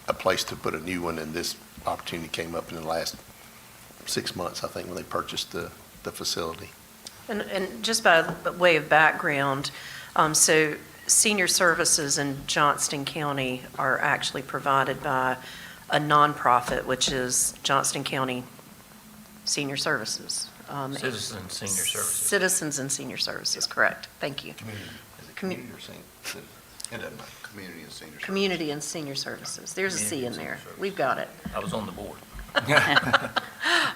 a place to put a new one, and this opportunity came up in the last 6 months, I think, when they purchased the facility. And just by way of background, so senior services in Johnston County are actually provided by a nonprofit, which is Johnston County Senior Services. Citizen Senior Services. Citizens and Senior Services, correct. Thank you. Is it community or senior? It doesn't matter. Community and senior. Community and Senior Services. There's a C in there. We've got it. I was on the board.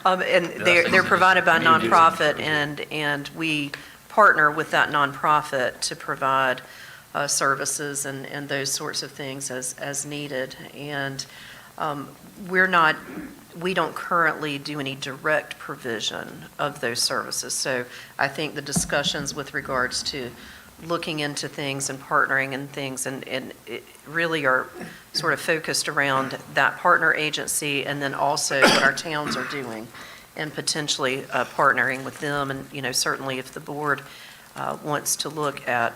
And they're provided by a nonprofit, and we partner with that nonprofit to provide services and those sorts of things as needed. And we don't currently do any direct provision of those services. So I think the discussions with regards to looking into things and partnering and things, and it really are sort of focused around that partner agency, and then also what our towns are doing, and potentially partnering with them. And, certainly if the board wants to look at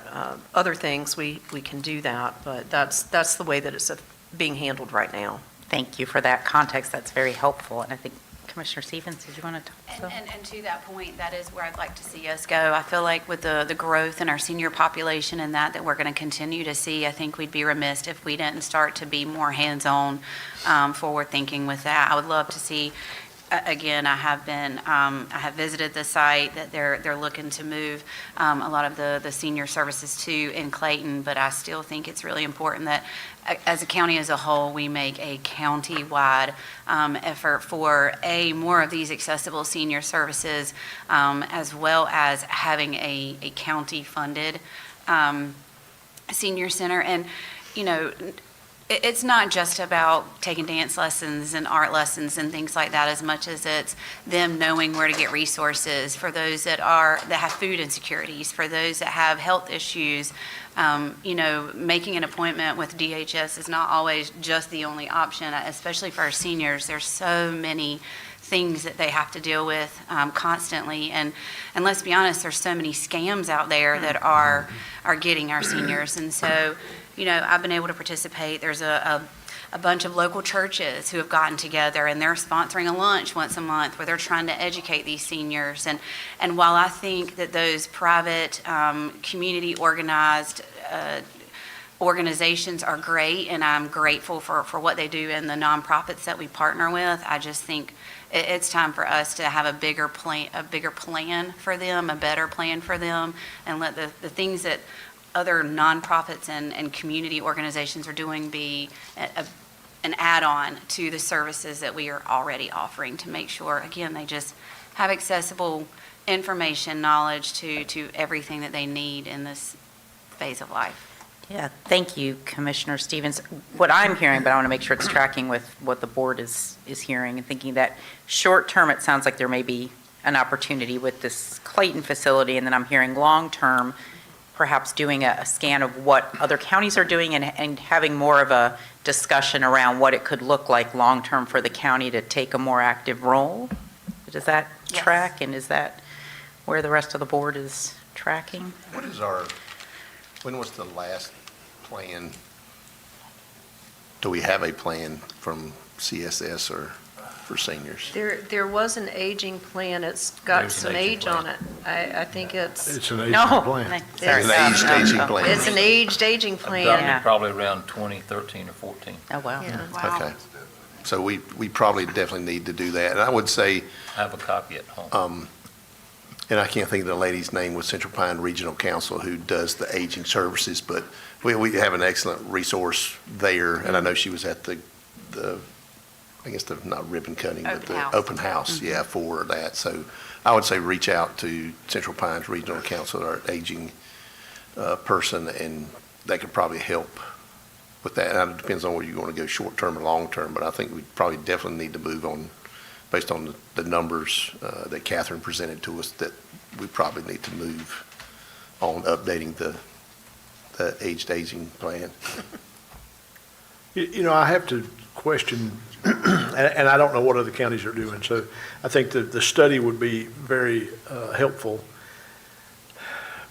other things, we can do that, but that's the way that it's being handled right now. Thank you for that context. That's very helpful. And I think Commissioner Stevens, did you want to talk? So? And to that point, that is where I'd like to see us go. I feel like with the growth in our senior population and that we're going to continue to see, I think we'd be remiss if we didn't start to be more hands-on, forward-thinking with that. I would love to see, again, I have visited the site that they're looking to move a lot of the senior services to in Clayton, but I still think it's really important that as a county as a whole, we make a county-wide effort for more of these accessible senior services, as well as having a county-funded senior center. And, you know, it's not just about taking dance lessons and art lessons and things like that, as much as it's them knowing where to get resources for those that have food insecurities, for those that have health issues. You know, making an appointment with DHS is not always just the only option, especially for our seniors. There's so many things that they have to deal with constantly. And let's be honest, there's so many scams out there that are getting our seniors. And so, you know, I've been able to participate. There's a bunch of local churches who have gotten together, and they're sponsoring a lunch once a month where they're trying to educate these seniors. And while I think that those private, community organized organizations are great, and I'm grateful for what they do and the nonprofits that we partner with, I just think it's time for us to have a bigger plan for them, a better plan for them, and let the things that other nonprofits and community organizations are doing be an add-on to the services that we are already offering, to make sure, again, they just have accessible information, knowledge to everything that they need in this phase of life. Yeah, thank you, Commissioner Stevens. What I'm hearing, but I want to make sure it's tracking with what the board is hearing, and thinking that short-term, it sounds like there may be an opportunity with this Clayton facility, and then I'm hearing long-term, perhaps doing a scan of what other counties are doing and having more of a discussion around what it could look like long-term for the county to take a more active role. Does that track? And is that where the rest of the board is tracking? When was the last plan? Do we have a plan from CSS or for seniors? There was an aging plan. It's got some age on it. I think it's It's an aging plan. Sorry. An aged aging plan. It's an aged aging plan. Adopted probably around 2013 or 14. Oh, wow. Yeah. Okay. So we probably definitely need to do that. And I would say, I have a copy at home. and I can't think of the lady's name with Central Pine Regional Council who does the aging services, but we have an excellent resource there. And I know she was at the I guess not ribbon cutting, but the open house, yeah, for that. So I would say reach out to Central Pines Regional Council, our aging person, and they could probably help with that. And it depends on whether you want to go short-term or long-term, but I think we probably definitely need to move on, based on the numbers that Catherine presented to us, that we probably need to move on updating the aged aging plan. You know, I have to question, and I don't know what other counties are doing, so I think that the study would be very helpful.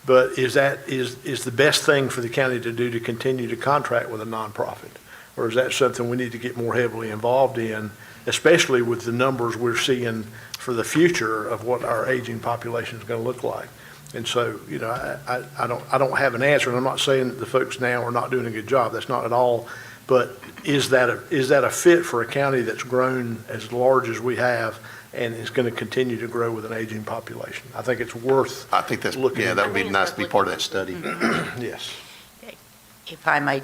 But is the best thing for the county to do to continue to contract with a nonprofit? Or is that something we need to get more heavily involved in, especially with the numbers we're seeing for the future of what our aging population is going to look like? And so, you know, I don't have an answer, and I'm not saying that the folks now are not doing a good job. That's not at all. But is that a fit for a county that's grown as large as we have and is going to continue to grow with an aging population? I think it's worth. I think that's looking. Yeah, that would be nice to be part of that study. Yes. If I might,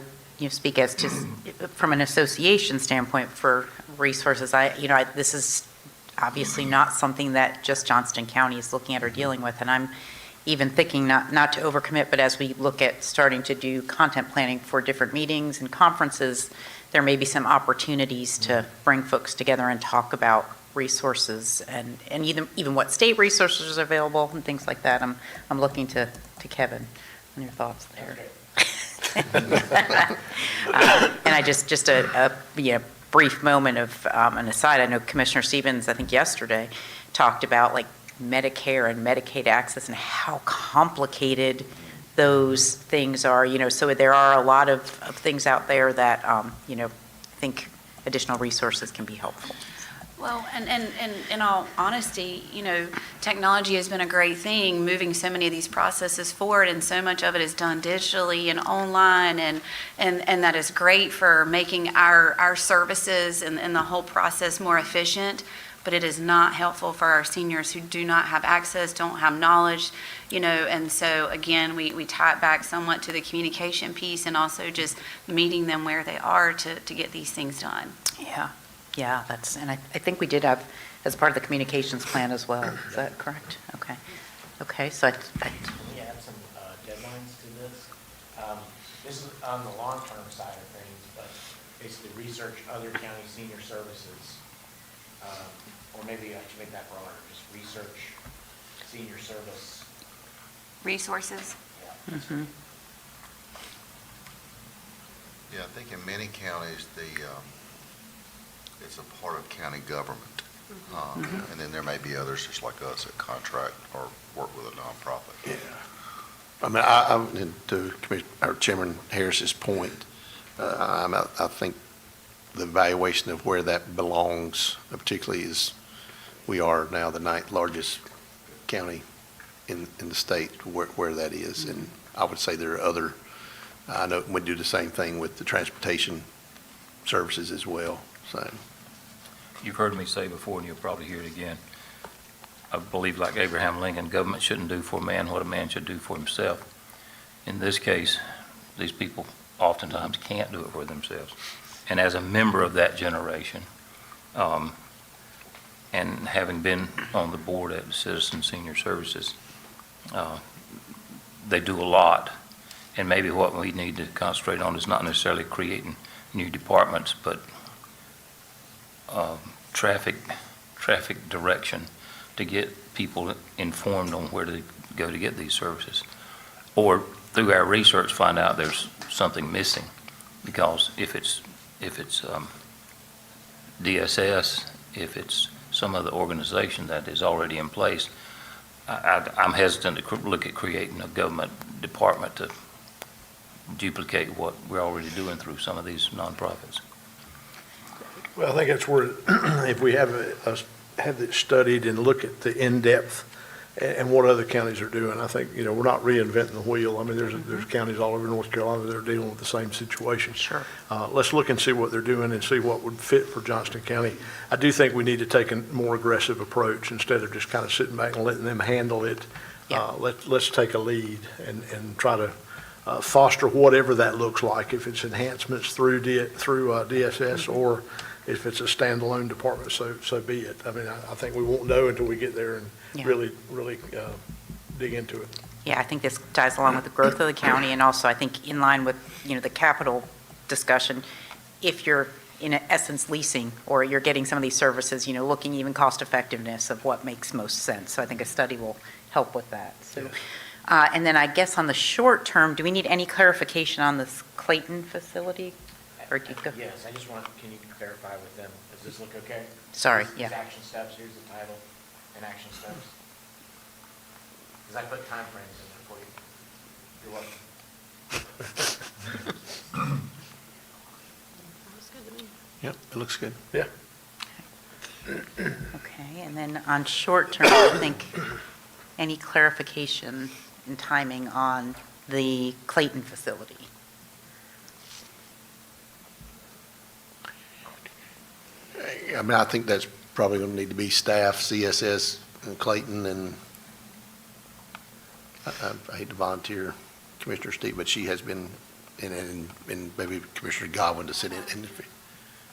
speak as to from an association standpoint for resources, this is obviously not something that just Johnston County is looking at or dealing with, and I'm even thinking not to overcommit, but as we look at starting to do content planning for different meetings and conferences, there may be some opportunities to bring folks together and talk about resources and even what state resources are available and things like that. I'm looking to Kevin on your thoughts there. And I just a brief moment of an aside. I know Commissioner Stevens, I think yesterday, talked about like Medicare and Medicaid access and how complicated those things are, so there are a lot of things out there that, I think additional resources can be helpful. Well, and in all honesty, technology has been a great thing, moving so many of these processes forward, and so much of it is done digitally and online, and that is great for making our services and the whole process more efficient, but it is not helpful for our seniors who do not have access, don't have knowledge, and so, again, we tie it back somewhat to the communication piece and also just meeting them where they are to get these things done. Yeah, and I think we did have, as part of the communications plan as well. Is that correct? Okay, so We have some deadlines to this. This is on the long-term side of things, but basically research other county senior services. Or maybe I should make that broader, just research senior service. Resources? Yeah. Mhm. Yeah, I think in many counties, it's a part of county government. And then there may be others just like us that contract or work with a nonprofit. Yeah. I mean, and to Chairman Harris's point, I think the evaluation of where that belongs, particularly as we are now the 9th largest county in the state, where that is. And I would say there are other, I know we do the same thing with the transportation services as well, so. You've heard me say before, and you'll probably hear it again. I believe, like Abraham Lincoln, government shouldn't do for a man what a man should do for himself. In this case, these people oftentimes can't do it for themselves. And as a member of that generation, and having been on the board at Citizen Senior Services, they do a lot. And maybe what we need to concentrate on is not necessarily creating new departments, but traffic direction to get people informed on where to go to get these services. Or through our research, find out there's something missing. Because if it's DSS, if it's some other organization that is already in place, I'm hesitant to look at creating a government department to duplicate what we're already doing through some of these nonprofits. Well, I think that's where, if we have it studied and look at the in-depth and what other counties are doing, I think, we're not reinventing the wheel. I mean, there's counties all over North Carolina that are dealing with the same situation. Sure. Let's look and see what they're doing and see what would fit for Johnston County. I do think we need to take a more aggressive approach instead of just kind of sitting back and letting them handle it. Yeah. Let's take a lead and try to foster whatever that looks like, if it's enhancements through DSS or if it's a standalone department, so be it. I mean, I think we won't know until we get there and really dig into it. Yeah, I think this ties along with the growth of the county, and also I think in line with, the capital discussion. If you're in essence leasing, or you're getting some of these services, looking even cost effectiveness of what makes most sense. So I think a study will help with that. So, and then I guess on the short term, do we need any clarification on this Clayton facility? Or do you go? Yes, I just can you clarify with them, does this look okay? Sorry, These yeah. action steps, here's the title, and action steps. Because I put timeframes in there for you. You're welcome. Looks good to me. Yep, it looks good. Yeah. Okay, and then on short term, I think any clarification and timing on the Clayton facility? I mean, I think that's probably going to need to be staff, CSS, and Clayton, and I hate to volunteer Commissioner Steve, but she has been, and maybe Commissioner Godwin to sit in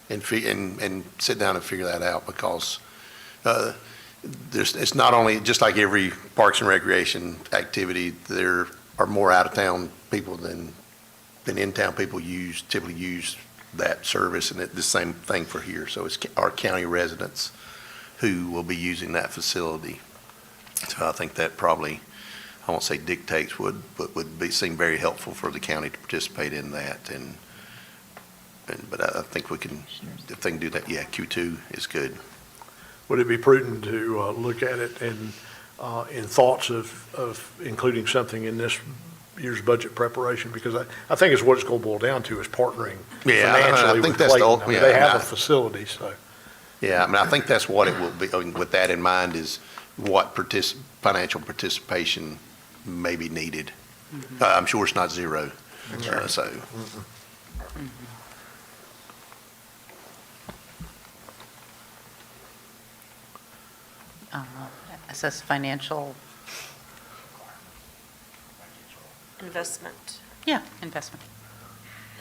and sit down and figure that out, because it's not only, just like every Parks and Recreation activity, there are more out-of-town people than in-town people typically use that service, and it's the same thing for here. So it's our county residents who will be using that facility. So I think that probably, I won't say dictates, but would seem very helpful for the county to participate in that. But I think we can, if they can do that, yeah, Q2 is good. Would it be prudent to look at it in thoughts of including something in this year's budget preparation? Because I think it's what it's going to boil down to, is partnering Yeah, financially I think with that's Clayton. the I mean, yeah, they have a facility, so. Yeah, I mean, I think that's what it will be, I mean, with that in mind, is what financial participation may be needed. I'm sure it's not zero, so. Assess financial, Investment. yeah, investment.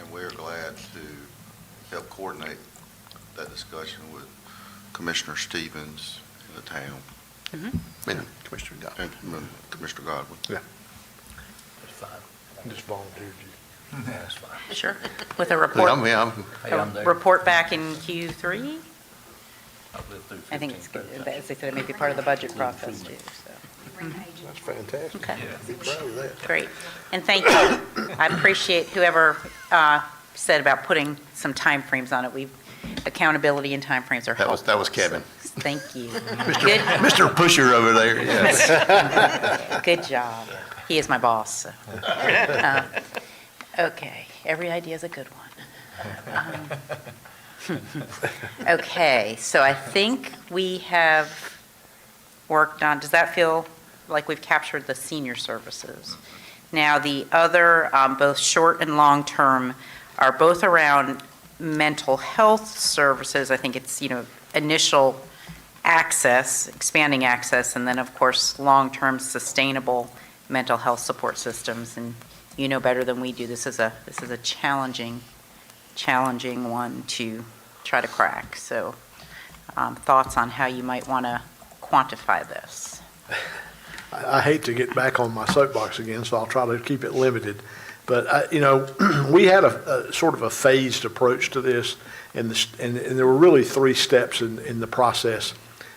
And we're glad to help coordinate that discussion with Commissioner Stevens in the town And Commissioner Godwin. and Commissioner Godwin. That's fine. Just volunteered you. That's fine. Sure. With a report, I'm Hey, I'm a there. report back in Q3? I've lived through I think 15 it's good, presidents. as they said, it may be part of the budget process too, so. That's fantastic. Okay. Be proud of that. Great. And thank you. I appreciate whoever said about putting some timeframes on it. Accountability and timeframes are helpful. That was Kevin. So, thank you. Mr. Pusher over there, yes. Good job. He is my boss, so. Okay, every idea is a good one. Okay, so I think we have worked on, does that feel like we've captured the senior services? Now, the other, both short and long-term, are both around mental health services. I think it's, initial access, expanding access, and then, of course, long-term sustainable mental health support systems. And you know better than we do, this is a challenging one to try to crack. So thoughts on how you might want to quantify this? I hate to get back on my soapbox again, so I'll try to keep it limited. But, we had a sort of a phased approach to this, and there were really 3 steps in the process.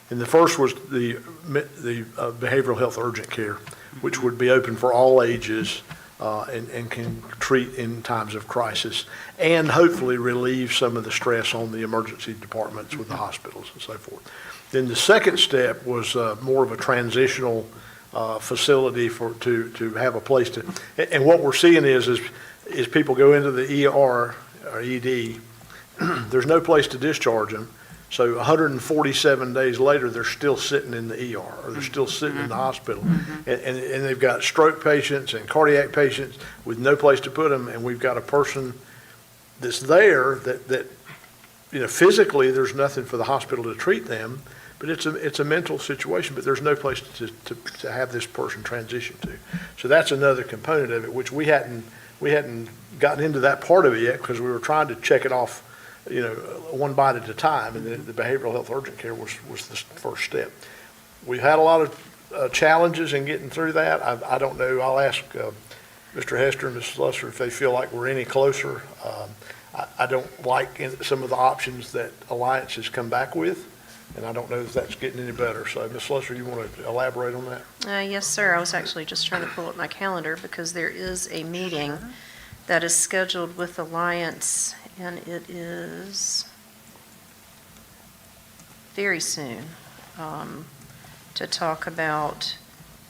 And the first was the behavioral health urgent care, which would be open for all ages and can treat in times of crisis, and hopefully relieve some of the stress on the emergency departments with the hospitals and so forth. Then the second step was more of a transitional facility to have a place to, and what we're seeing is people go into the ER or ED, there's no place to discharge them, so 147 days later, they're still sitting in the ER, or they're still sitting in the hospital. And they've got stroke patients and cardiac patients with no place to put them, and we've got a person that's there that physically, there's nothing for the hospital to treat them, but it's a mental situation, but there's no place to have this person transition to. So that's another component of it, which we hadn't gotten into that part of it yet, because we were trying to check it off, one bite at a time, and the behavioral health urgent care was the first step. We've had a lot of challenges in getting through that. I don't know, I'll ask Mr. Hester and Mrs. Lusser if they feel like we're any closer. I don't like some of the options that Alliance has come back with, and I don't know if that's getting any better. So, Ms. Lusser, you want to elaborate on that? Yes, sir. I was actually just trying to pull up my calendar because there is a meeting that is scheduled with Alliance, and it is very soon, to talk about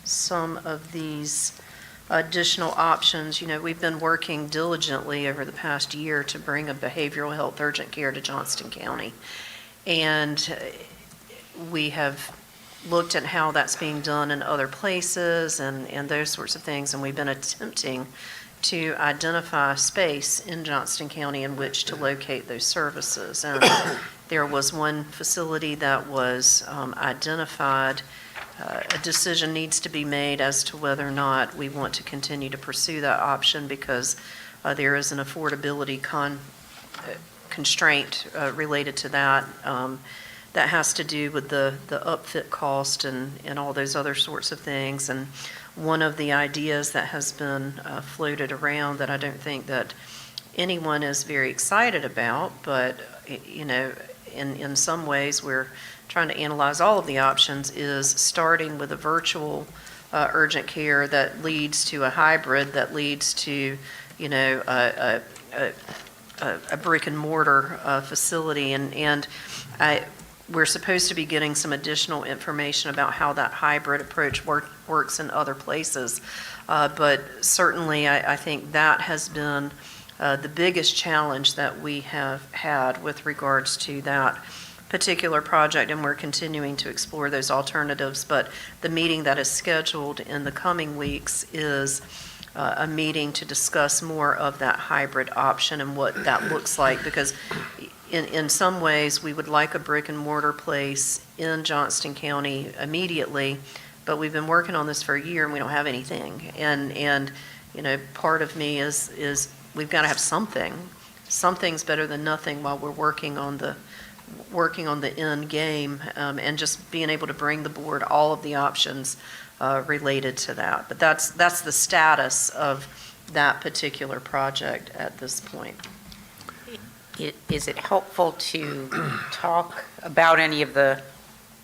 some of these additional options. We've been working diligently over the past year to bring a behavioral health urgent care to Johnston County. And we have looked at how that's being done in other places and those sorts of things, and we've been attempting to identify space in Johnston County in which to locate those services. And there was one facility that was identified. A decision needs to be made as to whether or not we want to continue to pursue that option, because there is an affordability constraint related to that. That has to do with the upfit cost and all those other sorts of things. And one of the ideas that has been floated around that I don't think that anyone is very excited about, but in some ways we're trying to analyze all of the options, is starting with a virtual urgent care that leads to a hybrid, that leads to a brick and mortar facility, and we're supposed to be getting some additional information about how that hybrid approach works in other places. But certainly, I think that has been the biggest challenge that we have had with regards to that particular project, and we're continuing to explore those alternatives. But the meeting that is scheduled in the coming weeks is a meeting to discuss more of that hybrid option and what that looks like, because in some ways, we would like a brick and mortar place in Johnston County immediately, but we've been working on this for a year and we don't have anything. And you know, part of me is we've got to have something. Something's better than nothing while we're working on the end game, and just being able to bring the board all of the options related to that. But that's the status of that particular project at this point. Is it helpful to talk about any of the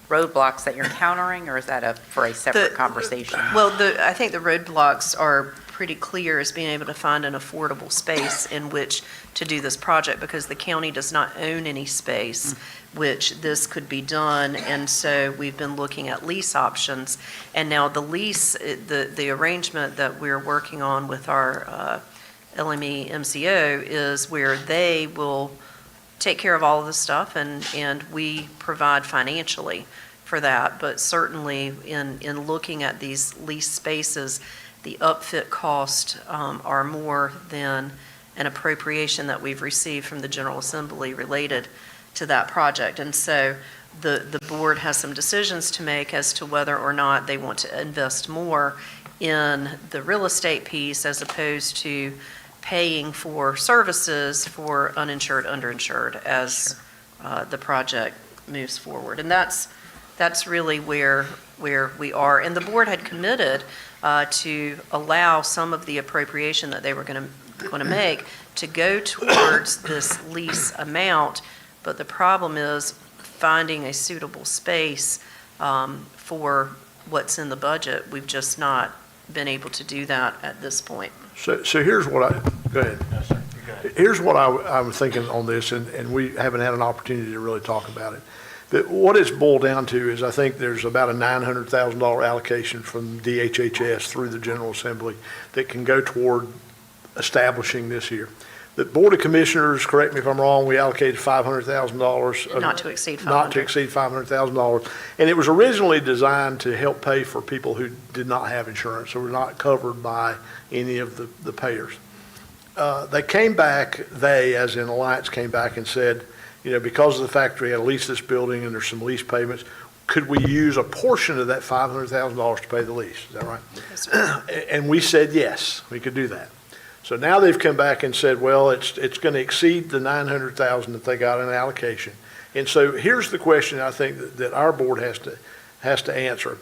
roadblocks that you're encountering, or is that for a separate conversation? Well, I think the roadblocks are pretty clear as being able to find an affordable space in which to do this project, because the county does not own any space which this could be done, and so we've been looking at lease options. And now the lease, the arrangement that we're working on with our LME MCO is where they will take care of all of the stuff, and we provide financially for that. But certainly in looking at these lease spaces, the upfit cost are more than an appropriation that we've received from the General Assembly related to that project. And so the board has some decisions to make as to whether or not they want to invest more in the real estate piece as opposed to paying for services for uninsured, underinsured as the project moves forward. And that's really where we are. And the board had committed to allow some of the appropriation that they were going to make to go towards this lease amount. But the problem is finding a suitable space for what's in the budget. We've just not been able to do that at this point. So here's what go ahead. No, sir, you go ahead. Here's what I'm thinking on this, and we haven't had an opportunity to really talk about it. But what it's boiled down to is I think there's about a $900,000 allocation from DHHS through the General Assembly that can go toward establishing this here. The Board of Commissioners, correct me if I'm wrong, we allocated $500,000. Not to exceed $500,000. Not to exceed $500,000. And it was originally designed to help pay for people who did not have insurance, so were not covered by any of the payers. They came back, as in Alliance came back and said, you know, because of the fact we had to lease this building and there's some lease payments, could we use a portion of that $500,000 to pay the lease? Is that right? Yes, sir. And we said, yes, we could do that. So now they've come back and said, well, it's going to exceed the $900,000 that they got in allocation. And so here's the question I think that our board has to answer.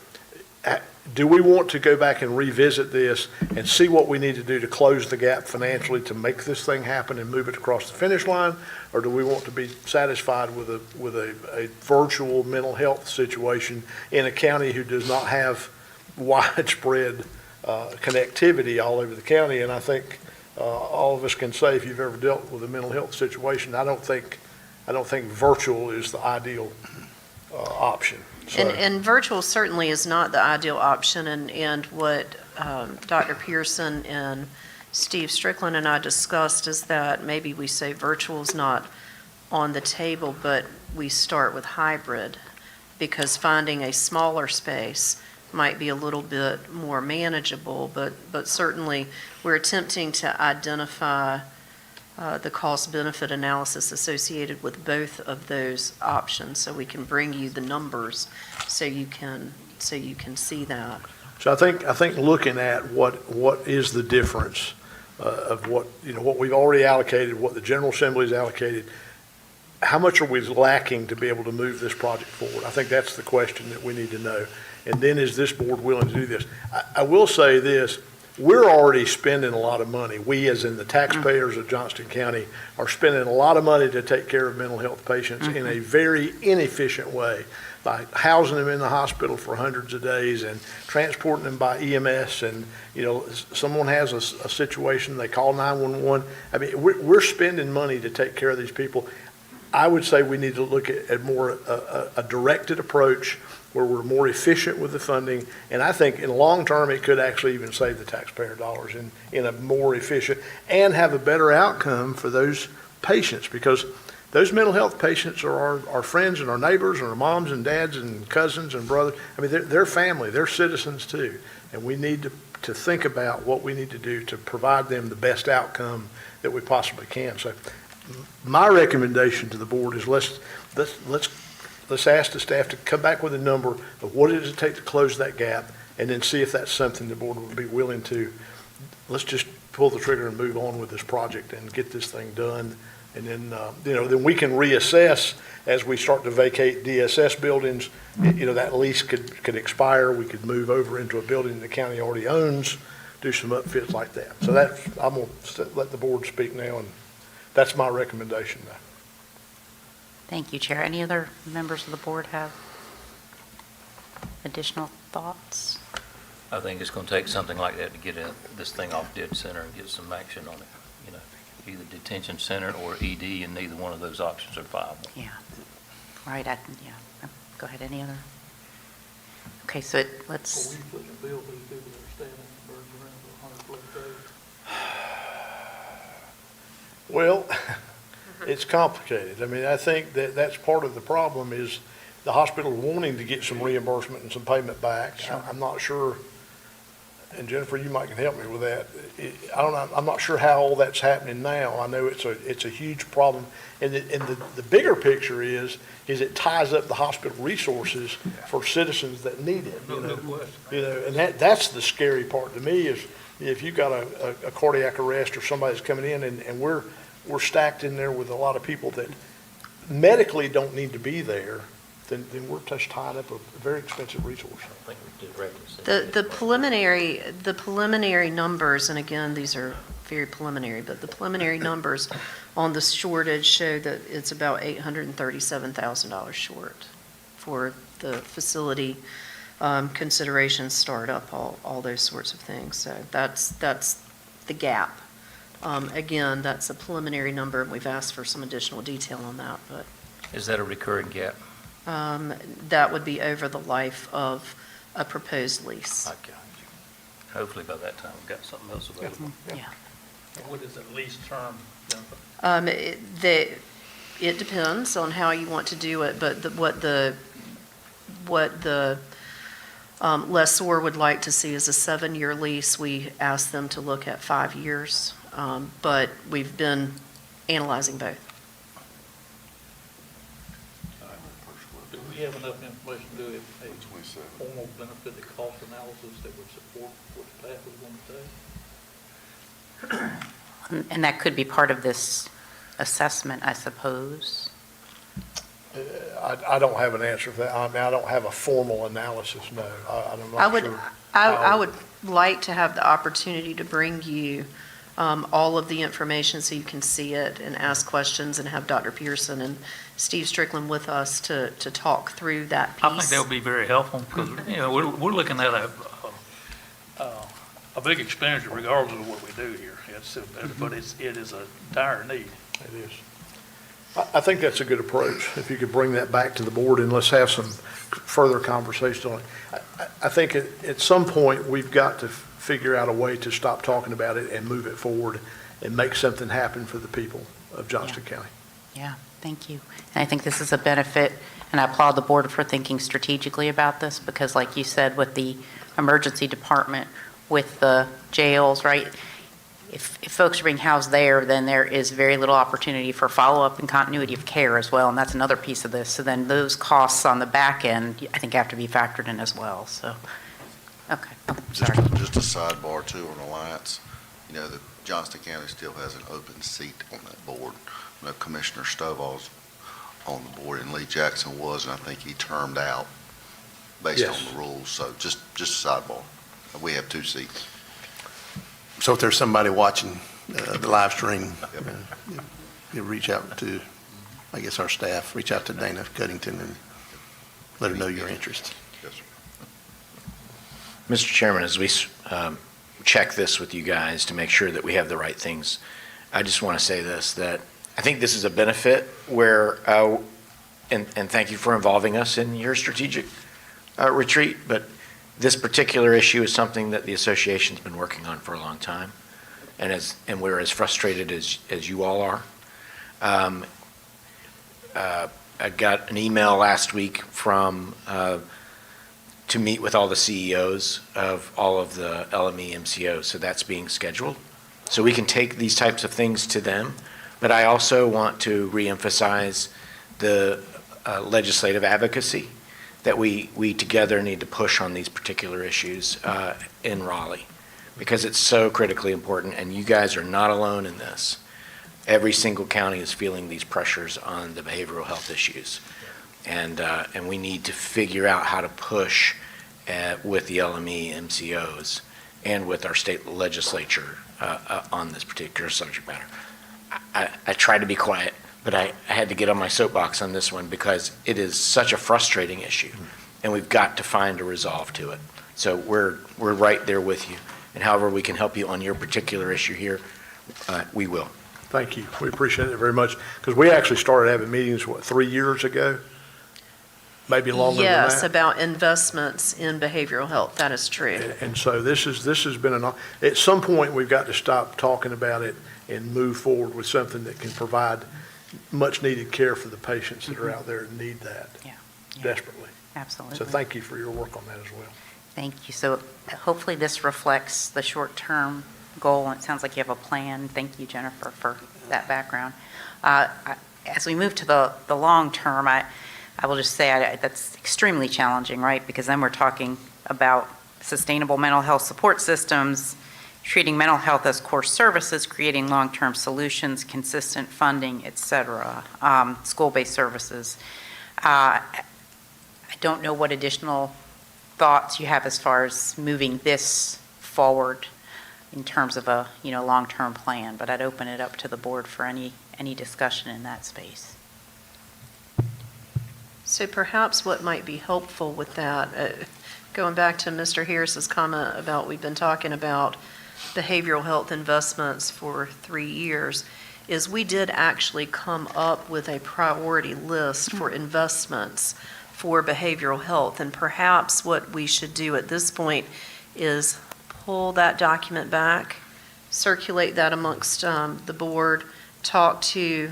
Do we want to go back and revisit this and see what we need to do to close the gap financially to make this thing happen and move it across the finish line? Or do we want to be satisfied with a virtual mental health situation in a county who does not have widespread connectivity all over the county? And I think all of us can say, if you've ever dealt with a mental health situation, I don't think virtual is the ideal option. So. And virtual certainly is not the ideal option, and what Dr. Pearson and Steve Strickland and I discussed is that maybe we say virtual is not on the table, but we start with hybrid, because finding a smaller space might be a little bit more manageable, but certainly we're attempting to identify the cost-benefit analysis associated with both of those options, so we can bring you the numbers so you can see that. So I think looking at what is the difference of what we've already allocated, what the General Assembly has allocated, how much are we lacking to be able to move this project forward? I think that's the question that we need to know. And then, is this board willing to do this? I will say this. We're already spending a lot of money. We, as in the taxpayers of Johnston County, are spending a lot of money to take care of mental health patients in a very inefficient way, by housing them in the hospital for hundreds of days and transporting them by EMS. And, someone has a situation, they call 911. I mean, we're spending money to take care of these people. I would say we need to look at more a directed approach where we're more efficient with the funding. And I think in the long term, it could actually even save the taxpayer dollars in a more efficient and have a better outcome for those patients. Because those mental health patients are our friends and our neighbors and our moms and dads and cousins and brothers. I mean, they're family, they're citizens too. And we need to think about what we need to do to provide them the best outcome that we possibly can. So my recommendation to the board is let's ask the staff to come back with a number of what does it take to close that gap, and then see if that's something the board would be willing to. Let's just pull the trigger and move on with this project and get this thing done. And then, then we can reassess as we start to vacate DSS buildings. That lease could expire. We could move over into a building the county already owns, do some upfits like that. So I'm going to let the board speak now, and that's my recommendation now. Thank you, Chair. Any other members of the board have additional thoughts? I think it's going to take something like that to get this thing off dead center and get some action on it. Either detention center or ED, and neither one of those options are viable. Yeah, right, go ahead, any other? Okay, so let's, Well, it's complicated. I mean, I think that's part of the problem is the hospital wanting to get some reimbursement and some payment back. Sure. I'm not sure, and Jennifer, you might can help me with that. I don't know, I'm not sure how all that's happening now. I know it's a huge problem. And the bigger picture is it ties up the hospital resources for citizens that need it. And that's the scary part to me is if you've got a cardiac arrest or somebody's coming in and we're stacked in there with a lot of people that medically don't need to be there, then we're just tying up a very expensive resource. I think we did regular. The preliminary numbers, and again, these are very preliminary, but the preliminary numbers on the shortage show that it's about $837,000 short for the facility considerations, startup, all those sorts of things. So that's the gap. Again, that's a preliminary number, and we've asked for some additional detail on that, but Is that a recurring gap? that would be over the life of a proposed lease. I got you. Hopefully by that time we've got something else available. Yeah. What is the lease term, Jennifer? It depends on how you want to do it, but what the lessor would like to see is a 7-year lease. We asked them to look at 5 years, but we've been analyzing both. Do we have enough information to do a formal benefit and cost analysis that would support what the staff is going to say? and that could be part of this assessment, I suppose. I don't have an answer for that. I mean, I don't have a formal analysis, no. I'm not sure. I would like to have the opportunity to bring you all of the information so you can see it and ask questions and have Dr. Pearson and Steve Strickland with us to talk through that piece. I think that would be very helpful because, we're looking at a big expenditure regardless of what we do here. But it is a dire need. It is. I think that's a good approach. If you could bring that back to the board and let's have some further conversation on it. I think at some point, we've got to figure out a way to stop talking about it and move it forward and make something happen for the people of Johnston County. Yeah, thank you. And I think this is a benefit, and I applaud the board for thinking strategically about this because like you said, with the emergency department, with the jails, right? If folks are being housed there, then there is very little opportunity for follow-up and continuity of care as well, and that's another piece of this. So then those costs on the back end, I think, have to be factored in as well, so, okay. Sorry. Just a sidebar too on Alliance, the Johnston County still has an open seat on that board. Commissioner Stovall's on the board and Lee Jackson was, and I think he termed out based on the rules, so just a sidebar. We have 2 seats. So if there's somebody watching the live stream, you reach out to, I guess, our staff, reach out to Dana Cuddington and let her know your interest. Yes, sir. Mr. Chairman, as we check this with you guys to make sure that we have the right things, I just want to say this, that I think this is a benefit where, and thank you for involving us in your strategic retreat, but this particular issue is something that the association's been working on for a long time, and we're as frustrated as you all are. I got an email last week from, to meet with all the CEOs of all of the LME MCOs, so that's being scheduled. So we can take these types of things to them, but I also want to reemphasize the legislative advocacy that we together need to push on these particular issues in Raleigh, because it's so critically important, and you guys are not alone in this. Every single county is feeling these pressures on the behavioral health issues. And we need to figure out how to push with the LME MCOs and with our state legislature on this particular subject matter. I tried to be quiet, but I had to get on my soapbox on this one because it is such a frustrating issue, and we've got to find a resolve to it. So we're right there with you, and however we can help you on your particular issue here, we will. Thank you. We appreciate it very much, because we actually started having meetings, 3 years ago? Maybe longer than that? Yes, about investments in behavioral health. That is true. And so this has been at some point, we've got to stop talking about it and move forward with something that can provide much-needed care for the patients that are out there and need that desperately. Absolutely. So thank you for your work on that as well. Thank you. So hopefully this reflects the short-term goal, and it sounds like you have a plan. Thank you, Jennifer, for that background. As we move to the long term, I will just say that's extremely challenging, right? Because then we're talking about sustainable mental health support systems, treating mental health as core services, creating long-term solutions, consistent funding, et cetera, school-based services. I don't know what additional thoughts you have as far as moving this forward in terms of a long-term plan, but I'd open it up to the board for any discussion in that space. So perhaps what might be helpful with that, going back to Mr. Harris's comment about we've been talking about behavioral health investments for 3 years, is we did actually come up with a priority list for investments for behavioral health. And perhaps what we should do at this point is pull that document back, circulate that amongst the board, talk to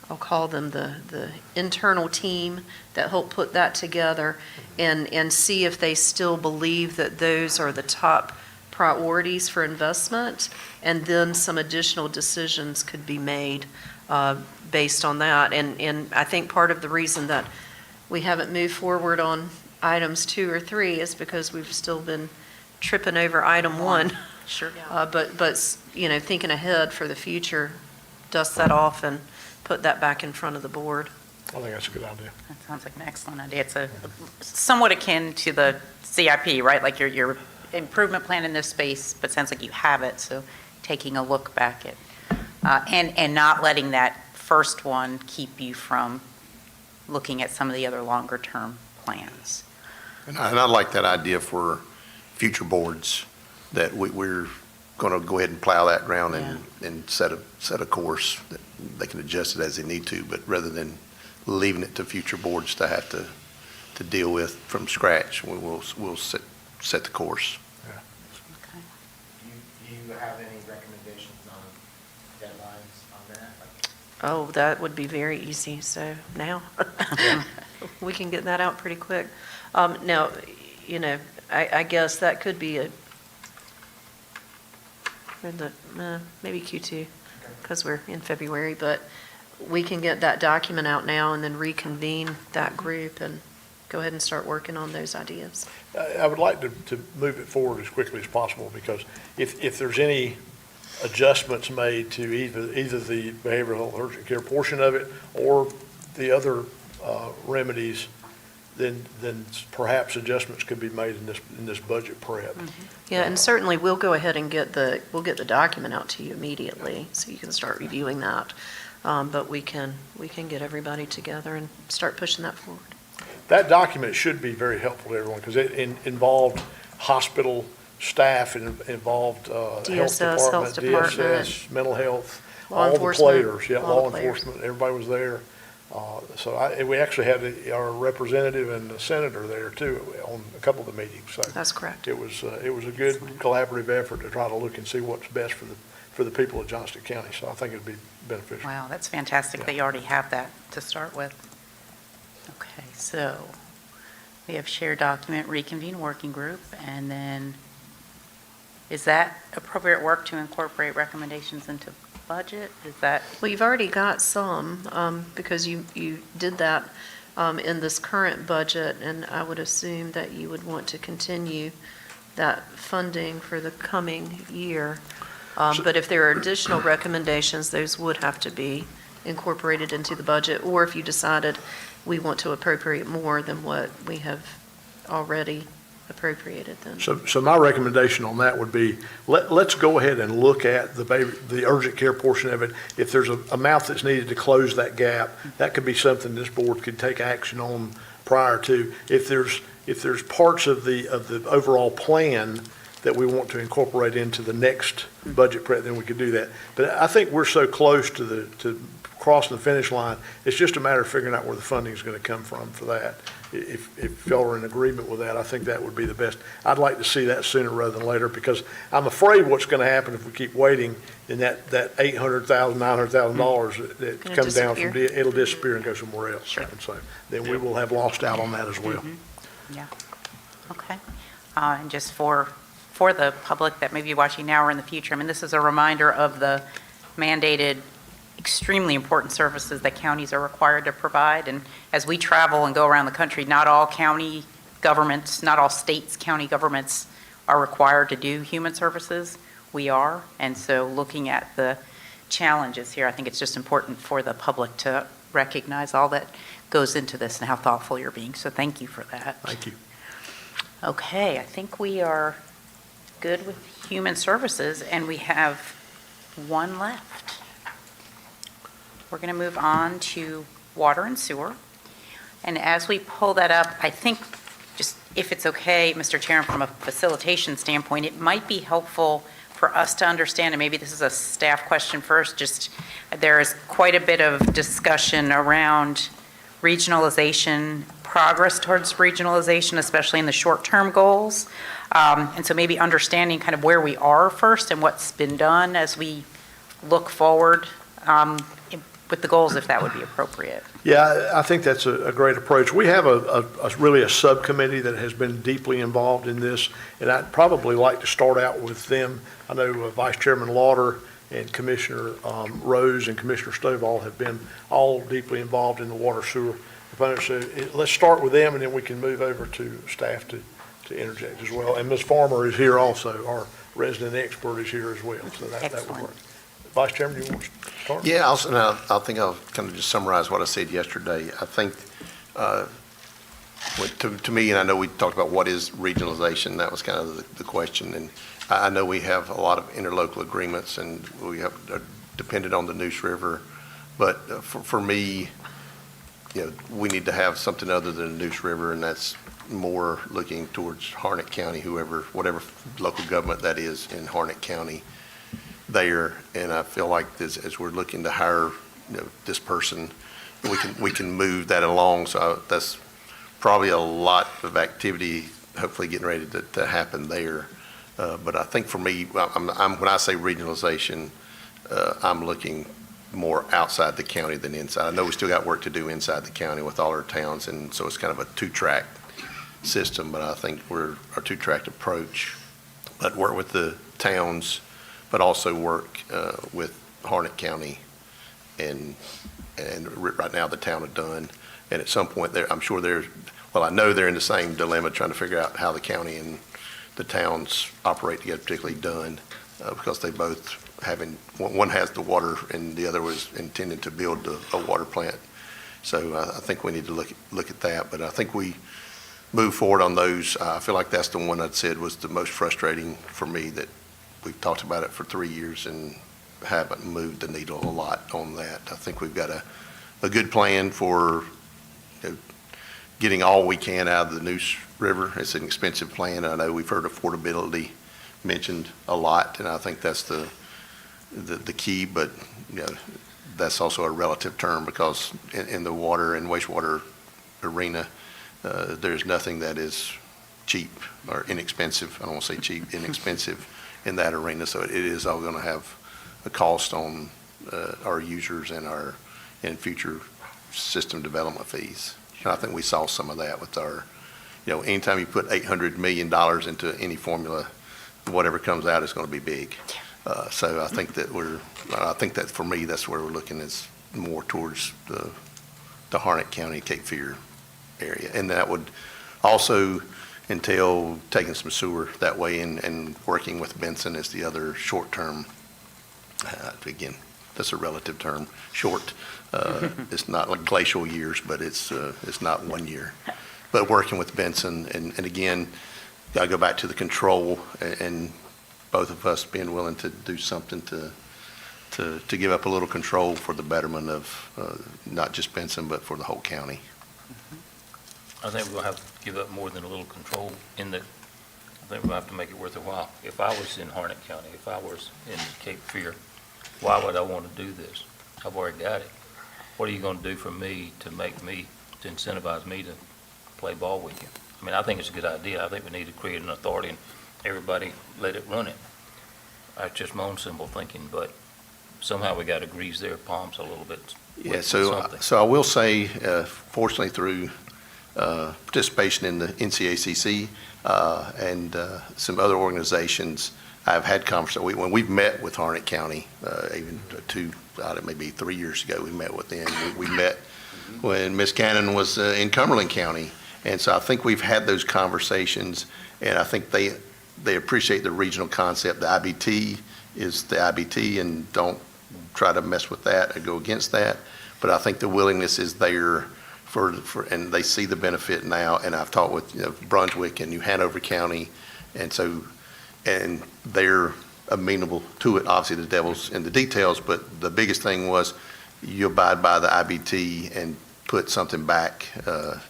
I'll call them the internal team that helped put that together, and see if they still believe that those are the top priorities for investment, and then some additional decisions could be made based on that. And I think part of the reason that we haven't moved forward on items 2 or 3 is because we've still been tripping over item 1. Sure. But thinking ahead for the future, dust that off and put that back in front of the board. I think that's a good idea. That sounds like an excellent idea. It's somewhat akin to the CIP, right? Like your improvement plan in this space, but sounds like you have it, so taking a look back at, and not letting that first one keep you from looking at some of the other longer-term plans. And I like that idea for future boards, that we're going to go ahead and plow that ground and set a course that they can adjust it as they need to, but rather than leaving it to future boards to have to deal with from scratch, we'll set the course. Do you have any recommendations on deadlines on that? Oh, that would be very easy, so now, we can get that out pretty quick. Now, I guess that could be maybe Q2, because we're in February, but we can get that document out now and then reconvene that group and go ahead and start working on those ideas. I would like to move it forward as quickly as possible, because if there's any adjustments made to either the behavioral health urgent care portion of it or the other remedies, then perhaps adjustments could be made in this budget prep. Yeah, and certainly we'll go ahead and get the document out to you immediately, so you can start reviewing that. But we can get everybody together and start pushing that forward. That document should be very helpful to everyone, because it involved hospital staff, and involved DSS, health department, DSS, mental health, law all the enforcement, players, law enforcement, everybody was there. So we actually had our representative and the senator there too on a couple of the meetings. So that's correct. It was a good collaborative effort to try to look and see what's best for the for the people of Johnston County. So I think it'd be beneficial. Wow, that's fantastic that you already have that to start with. Okay, so we have share document, reconvene working group, and then is that appropriate work to incorporate recommendations into budget? Is that, Well, you've already got some, because you did that in this current budget, and I would assume that you would want to continue that funding for the coming year. But if there are additional recommendations, those would have to be incorporated into the budget, or if you decided we want to appropriate more than what we have already appropriated, then. So my recommendation on that would be, let's go ahead and look at the urgent care portion of it. If there's an amount that's needed to close that gap, that could be something this board could take action on prior to. If there's parts of the overall plan that we want to incorporate into the next budget prep, then we could do that. But I think we're so close to crossing the finish line, it's just a matter of figuring out where the funding is going to come from for that. If y'all are in agreement with that, I think that would be the best. I'd like to see that sooner rather than later, because I'm afraid what's going to happen if we keep waiting, and that $800,000, $900,000 that Gonna comes down from, disappear? it'll disappear and go somewhere else. Sure. And so then we will have lost out on that as well. yeah, okay. And just for the public that may be watching now or in the future, I mean, this is a reminder of the mandated, extremely important services that counties are required to provide. And as we travel and go around the country, not all county governments, not all states' county governments are required to do human services. We are. And so looking at the challenges here, I think it's just important for the public to recognize all that goes into this and how thoughtful you're being. So thank you for that. Thank you. Okay, I think we are good with human services, and we have one left. We're going to move on to water and sewer. And as we pull that up, I think, just if it's okay, Mr. Chairman, from a facilitation standpoint, it might be helpful for us to understand, and maybe this is a staff question first, just there is quite a bit of discussion around regionalization, progress towards regionalization, especially in the short-term goals. And so maybe understanding kind of where we are first and what's been done as we look forward with the goals, if that would be appropriate. Yeah, I think that's a great approach. We have really a subcommittee that has been deeply involved in this, and I'd probably like to start out with them. I know Vice Chairman Lauder and Commissioner Rose and Commissioner Stovall have been all deeply involved in the water sewer component. So let's start with them, and then we can move over to staff to interject as well. And Ms. Farmer is here also. Our resident expert is here as well, so that would work. Vice Chairman, you want to start? Yeah, I think I'll kind of just summarize what I said yesterday. I think, to me, and I know we talked about what is regionalization, that was kind of the question. And I know we have a lot of interlocal agreements, and we have depended on the Neuse River. But for me, we need to have something other than the Neuse River, and that's more looking towards Harnett County, whatever local government that is in Harnett County there. And I feel like as we're looking to hire, this person, we can move that along. So that's probably a lot of activity, hopefully getting ready to happen there. But I think for me, when I say regionalization, I'm looking more outside the county than inside. I know we still got work to do inside the county with all our towns, and so it's kind of a two-track system, but I think our two-track approach, but work with the towns, but also work with Harnett County and right now the town of Dunn. And at some point there, I'm sure I know they're in the same dilemma trying to figure out how the county and the towns operate together, particularly Dunn, because they both one has the water and the other was intended to build a water plant. So I think we need to look at that, but I think we move forward on those. I feel like that's the one I'd said was the most frustrating for me, that we've talked about it for 3 years and haven't moved the needle a lot on that. I think we've got a good plan for getting all we can out of the Neuse River. It's an expensive plan. I know we've heard affordability mentioned a lot, and I think that's the key, but that's also a relative term, because in the water and wastewater arena, there's nothing that is cheap or inexpensive. I don't want to say cheap, inexpensive in that arena. So it is all going to have a cost on our users and future system development fees. And I think we saw some of that with our, anytime you put $800 million into any formula, whatever comes out is going to be big. So I think that for me, that's where we're looking, is more towards the Harnett County, Cape Fear area. And that would also entail taking some sewer that way and working with Benson as the other short-term, again, that's a relative term, short. It's not like glacial years, but it's not 1 year. But working with Benson, and again, I go back to the control, and both of us being willing to do something to give up a little control for the betterment of not just Benson, but for the whole county. I think we'll have to give up more than a little control I think we'll have to make it worth a while. If I was in Harnett County, if I was in Cape Fear, why would I want to do this? I've already got it. What are you going to do for me to incentivize me to play ball with you? I mean, I think it's a good idea. I think we need to create an authority and everybody let it run it. That's just my own simple thinking, but somehow we got to grease their palms a little bit. Yeah, so I will say, fortunately through participation in the NCACC and some other organizations, I've had conversations. When we've met with Harnett County, even maybe 3 years ago, we met with them. We met when Ms. Cannon was in Cumberland County. And so I think we've had those conversations, and I think they appreciate the regional concept. The IBT is the IBT, and don't try to mess with that or go against that. But I think the willingness is there and they see the benefit now. And I've talked with Brunswick and New Hanover County, and they're amenable to it. Obviously, the devil's in the details, but the biggest thing was you abide by the IBT and put something back,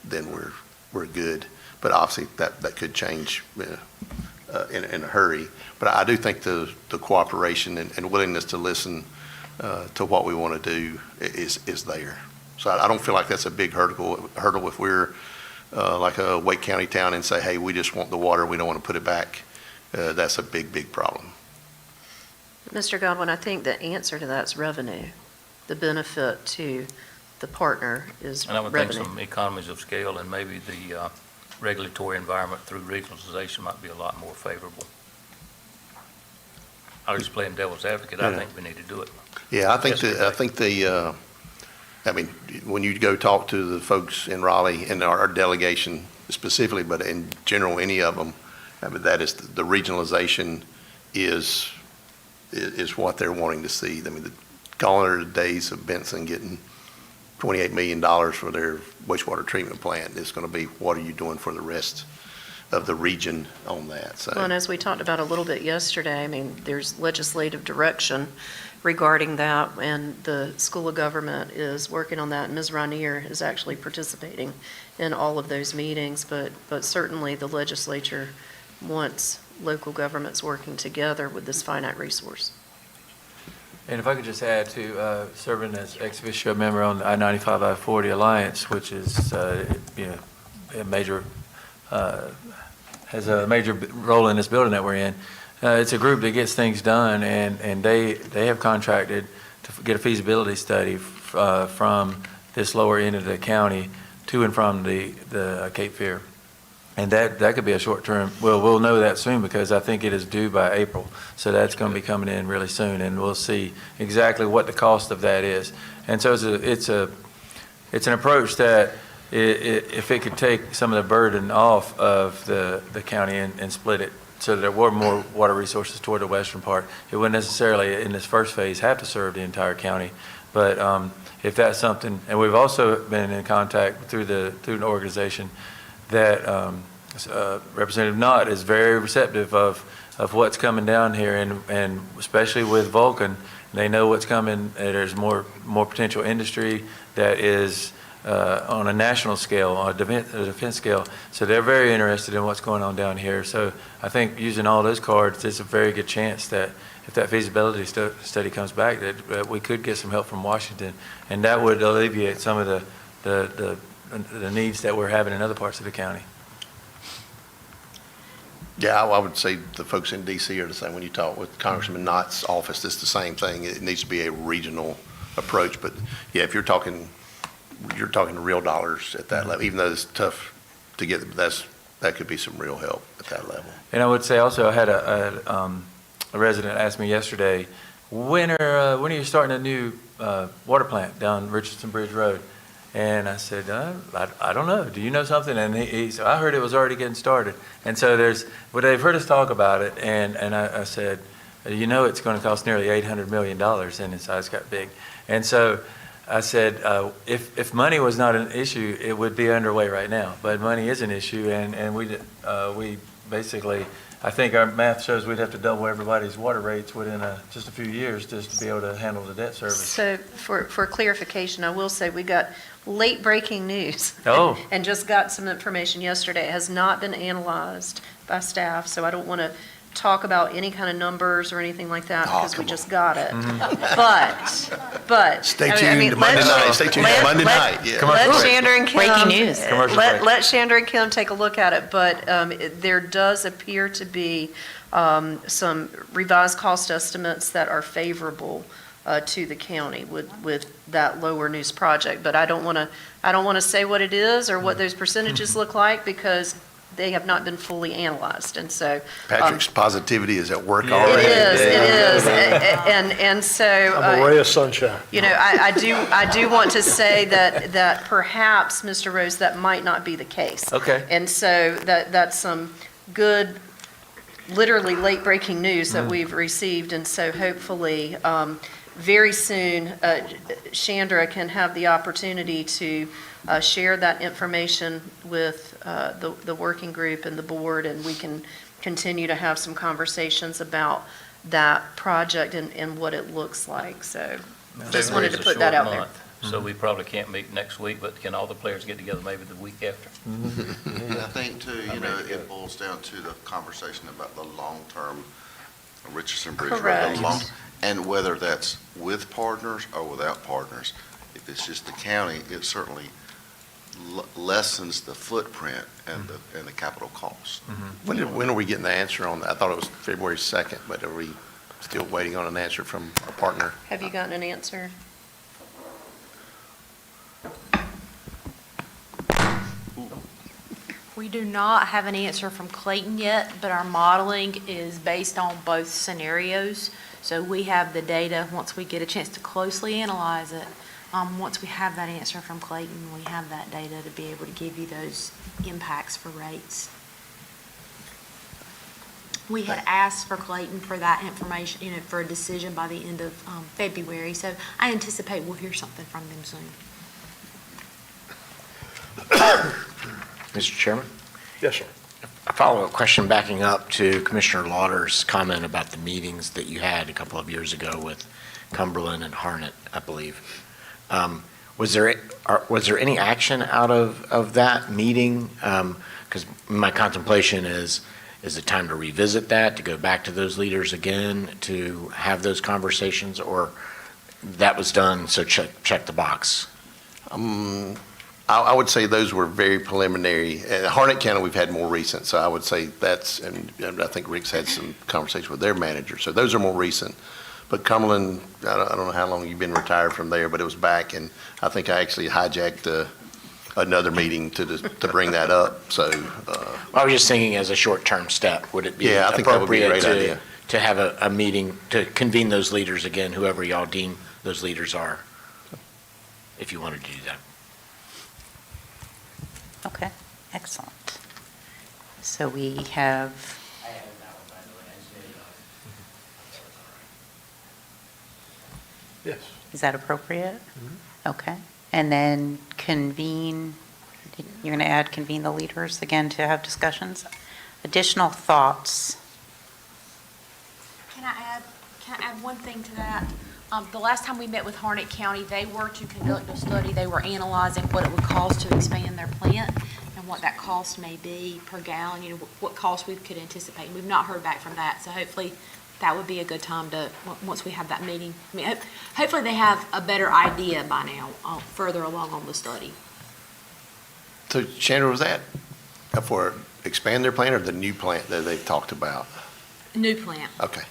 then we're good. But obviously, that could change in a hurry. But I do think the cooperation and willingness to listen to what we want to do is there. So I don't feel like that's a big hurdle if we're like a Wake County town and say, hey, we just want the water, we don't want to put it back. That's a big problem. Mr. Godwin, I think the answer to that is revenue. The benefit to the partner is revenue. And I would think some economies of scale and maybe the regulatory environment through regionalization might be a lot more favorable. I was just playing devil's advocate. I think we need to do it. Yeah, I think when you go talk to the folks in Raleigh and our delegation specifically, but in general, any of them, that is the regionalization is what they're wanting to see. I mean, the calendar days of Benson getting $28 million for their wastewater treatment plant is going to be, what are you doing for the rest of the region on that? So. Well, and as we talked about a little bit yesterday, I mean, there's legislative direction regarding that, and the School of Government is working on that. Ms. Rainier is actually participating in all of those meetings, but certainly the legislature wants local governments working together with this finite resource. And if I could just add to serving as ex officio member on the I-95, I-40 Alliance, which is a major has a major role in this building that we're in. It's a group that gets things done, and they have contracted to get a feasibility study from this lower end of the county to and from the Cape Fear. And that could be a short term. Well, we'll know that soon because I think it is due by April. So that's going to be coming in really soon, and we'll see exactly what the cost of that is. And so it's an approach that if it could take some of the burden off of the county and split it so that there were more water resources toward the western part, it wouldn't necessarily in this first phase have to serve the entire county. But if that's something, and we've also been in contact through an organization that Representative Knott is very receptive of what's coming down here, and especially with Vulcan, they know what's coming. There's more potential industry that is on a national scale, on a defense scale. So they're very interested in what's going on down here. So I think using all those cards, there's a very good chance that if that feasibility study comes back, that we could get some help from Washington, and that would alleviate some of the needs that we're having in other parts of the county. Yeah, I would say the folks in DC are the same. When you talk with Congressman Knott's office, it's the same thing. It needs to be a regional approach. But yeah, if you're talking real dollars at that level, even though it's tough to get, that could be some real help at that level. And I would say also, I had a resident ask me yesterday, when are you starting a new water plant down Richardson Bridge Road? And I said, I don't know. Do you know something? And he said, I heard it was already getting started. And so they've heard us talk about it, and I said, it's going to cost nearly $800 million, and its size got big. And so I said, if money was not an issue, it would be underway right now. But money is an issue, and we basically, I think our math shows we'd have to double everybody's water rates within just a few years just to be able to handle the debt service. So for clarification, I will say we got late breaking news. Oh. And just got some information yesterday. It has not been analyzed by staff, so I don't want to talk about any kind of numbers or anything like that because we just got it. But. Stay tuned to Monday night. Stay tuned to Monday night. Yeah. Let Chandra and Kim. Breaking news. Let Chandra and Kim take a look at it, but there does appear to be some revised cost estimates that are favorable to the county with that lower news project. But I don't want to say what it is or what those percentages look like because they have not been fully analyzed, and so. Patrick's positivity is at work already. It is, and so. I'm a ray of sunshine. I do want to say that perhaps, Mr. Rose, that might not be the case. Okay. And so that's some good, literally late-breaking news that we've received, and so hopefully, very soon, Chandra can have the opportunity to share that information with the working group and the board, and we can continue to have some conversations about that project and what it looks like. So just wanted to put that out there. So we probably can't meet next week, but can all the players get together maybe the week after? I think too, it boils down to the conversation about the long-term Richardson Bridge Road. Correct. And whether that's with partners or without partners. If it's just the county, it certainly lessens the footprint and the capital cost. When are we getting the answer on that? I thought it was February 2nd, but are we still waiting on an answer from our partner? Have you gotten an answer? We do not have an answer from Clayton yet, but our modeling is based on both scenarios. So we have the data, once we get a chance to closely analyze it, once we have that answer from Clayton, we have that data to be able to give you those impacts for rates. We had asked for Clayton for that information, for a decision by the end of February. So I anticipate we'll hear something from them soon. Mr. Chairman? Yes, sir. A follow-up question backing up to Commissioner Lauder's comment about the meetings that you had a couple of years ago with Cumberland and Harnett, I believe. Was there any action out of that meeting? Because my contemplation is it time to revisit that, to go back to those leaders again, to have those conversations, or that was done, so check the box? I would say those were very preliminary. Harnett County, we've had more recent, so I would say and I think Rick's had some conversations with their manager, so those are more recent. But Cumberland, I don't know how long you've been retired from there, but it was back, and I think I actually hijacked another meeting to bring that up, so. I was just thinking as a short-term step, would it be Yeah, I think that would be a appropriate great idea. to have a meeting, to convene those leaders again, whoever y'all deem those leaders are, if you wanted to do that? Okay, excellent. So we have, I added that one, by the way, I just made it up. Yes. is that appropriate? Okay. And then convene, you're going to add convene the leaders again to have discussions? Additional thoughts? Can I add one thing to that? The last time we met with Harnett County, they were to conduct a study. They were analyzing what it would cost to expand their plant and what that cost may be per gallon, what cost we could anticipate. We've not heard back from that, so hopefully that would be a good time to, once we have that meeting. I mean, hopefully they have a better idea by now, further along on the study. So Chandra, was that for expand their plant or the new plant that they've talked about? New plant. Okay.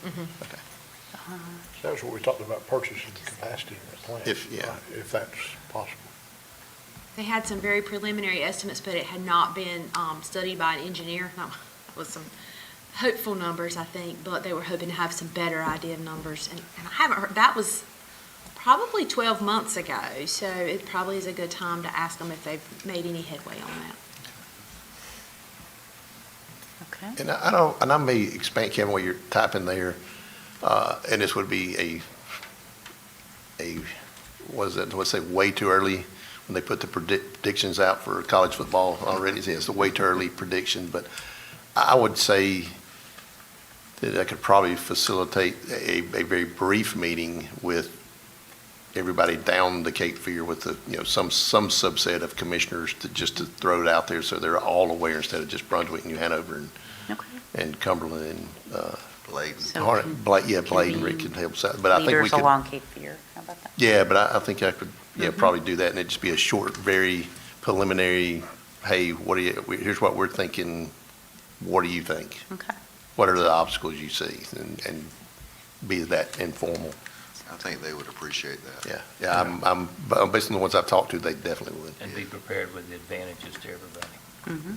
That's what we talked about, purchasing capacity in the plant. If that's possible. They had some very preliminary estimates, but it had not been studied by an engineer. That was some hopeful numbers, I think, but they were hoping to have some better idea of numbers. And I haven't heard, that was probably 12 months ago, so it probably is a good time to ask them if they've made any headway on that. Okay. And I may expand, Kevin, what you're typing there, and this would be let's say way too early when they put the predictions out for college football already. It's a way too early prediction, but I would say that I could probably facilitate a very brief meeting with everybody down the Cape Fear with some subset of commissioners just to throw it out there so they're all aware instead of just Brunswick and New Hanover and Cumberland and Bladen. Bladen, Rick can help us out. But I think we Leaders could. along Cape Fear, how about that? Yeah, but I think I could probably do that and it'd just be a short, very preliminary, hey, here's what we're thinking, what do you think? Okay. What are the obstacles you see and be that informal? I think they would appreciate that. Yeah, I'm based on the ones I've talked to, they definitely would. And be prepared with the advantages to everybody. Mm-hmm.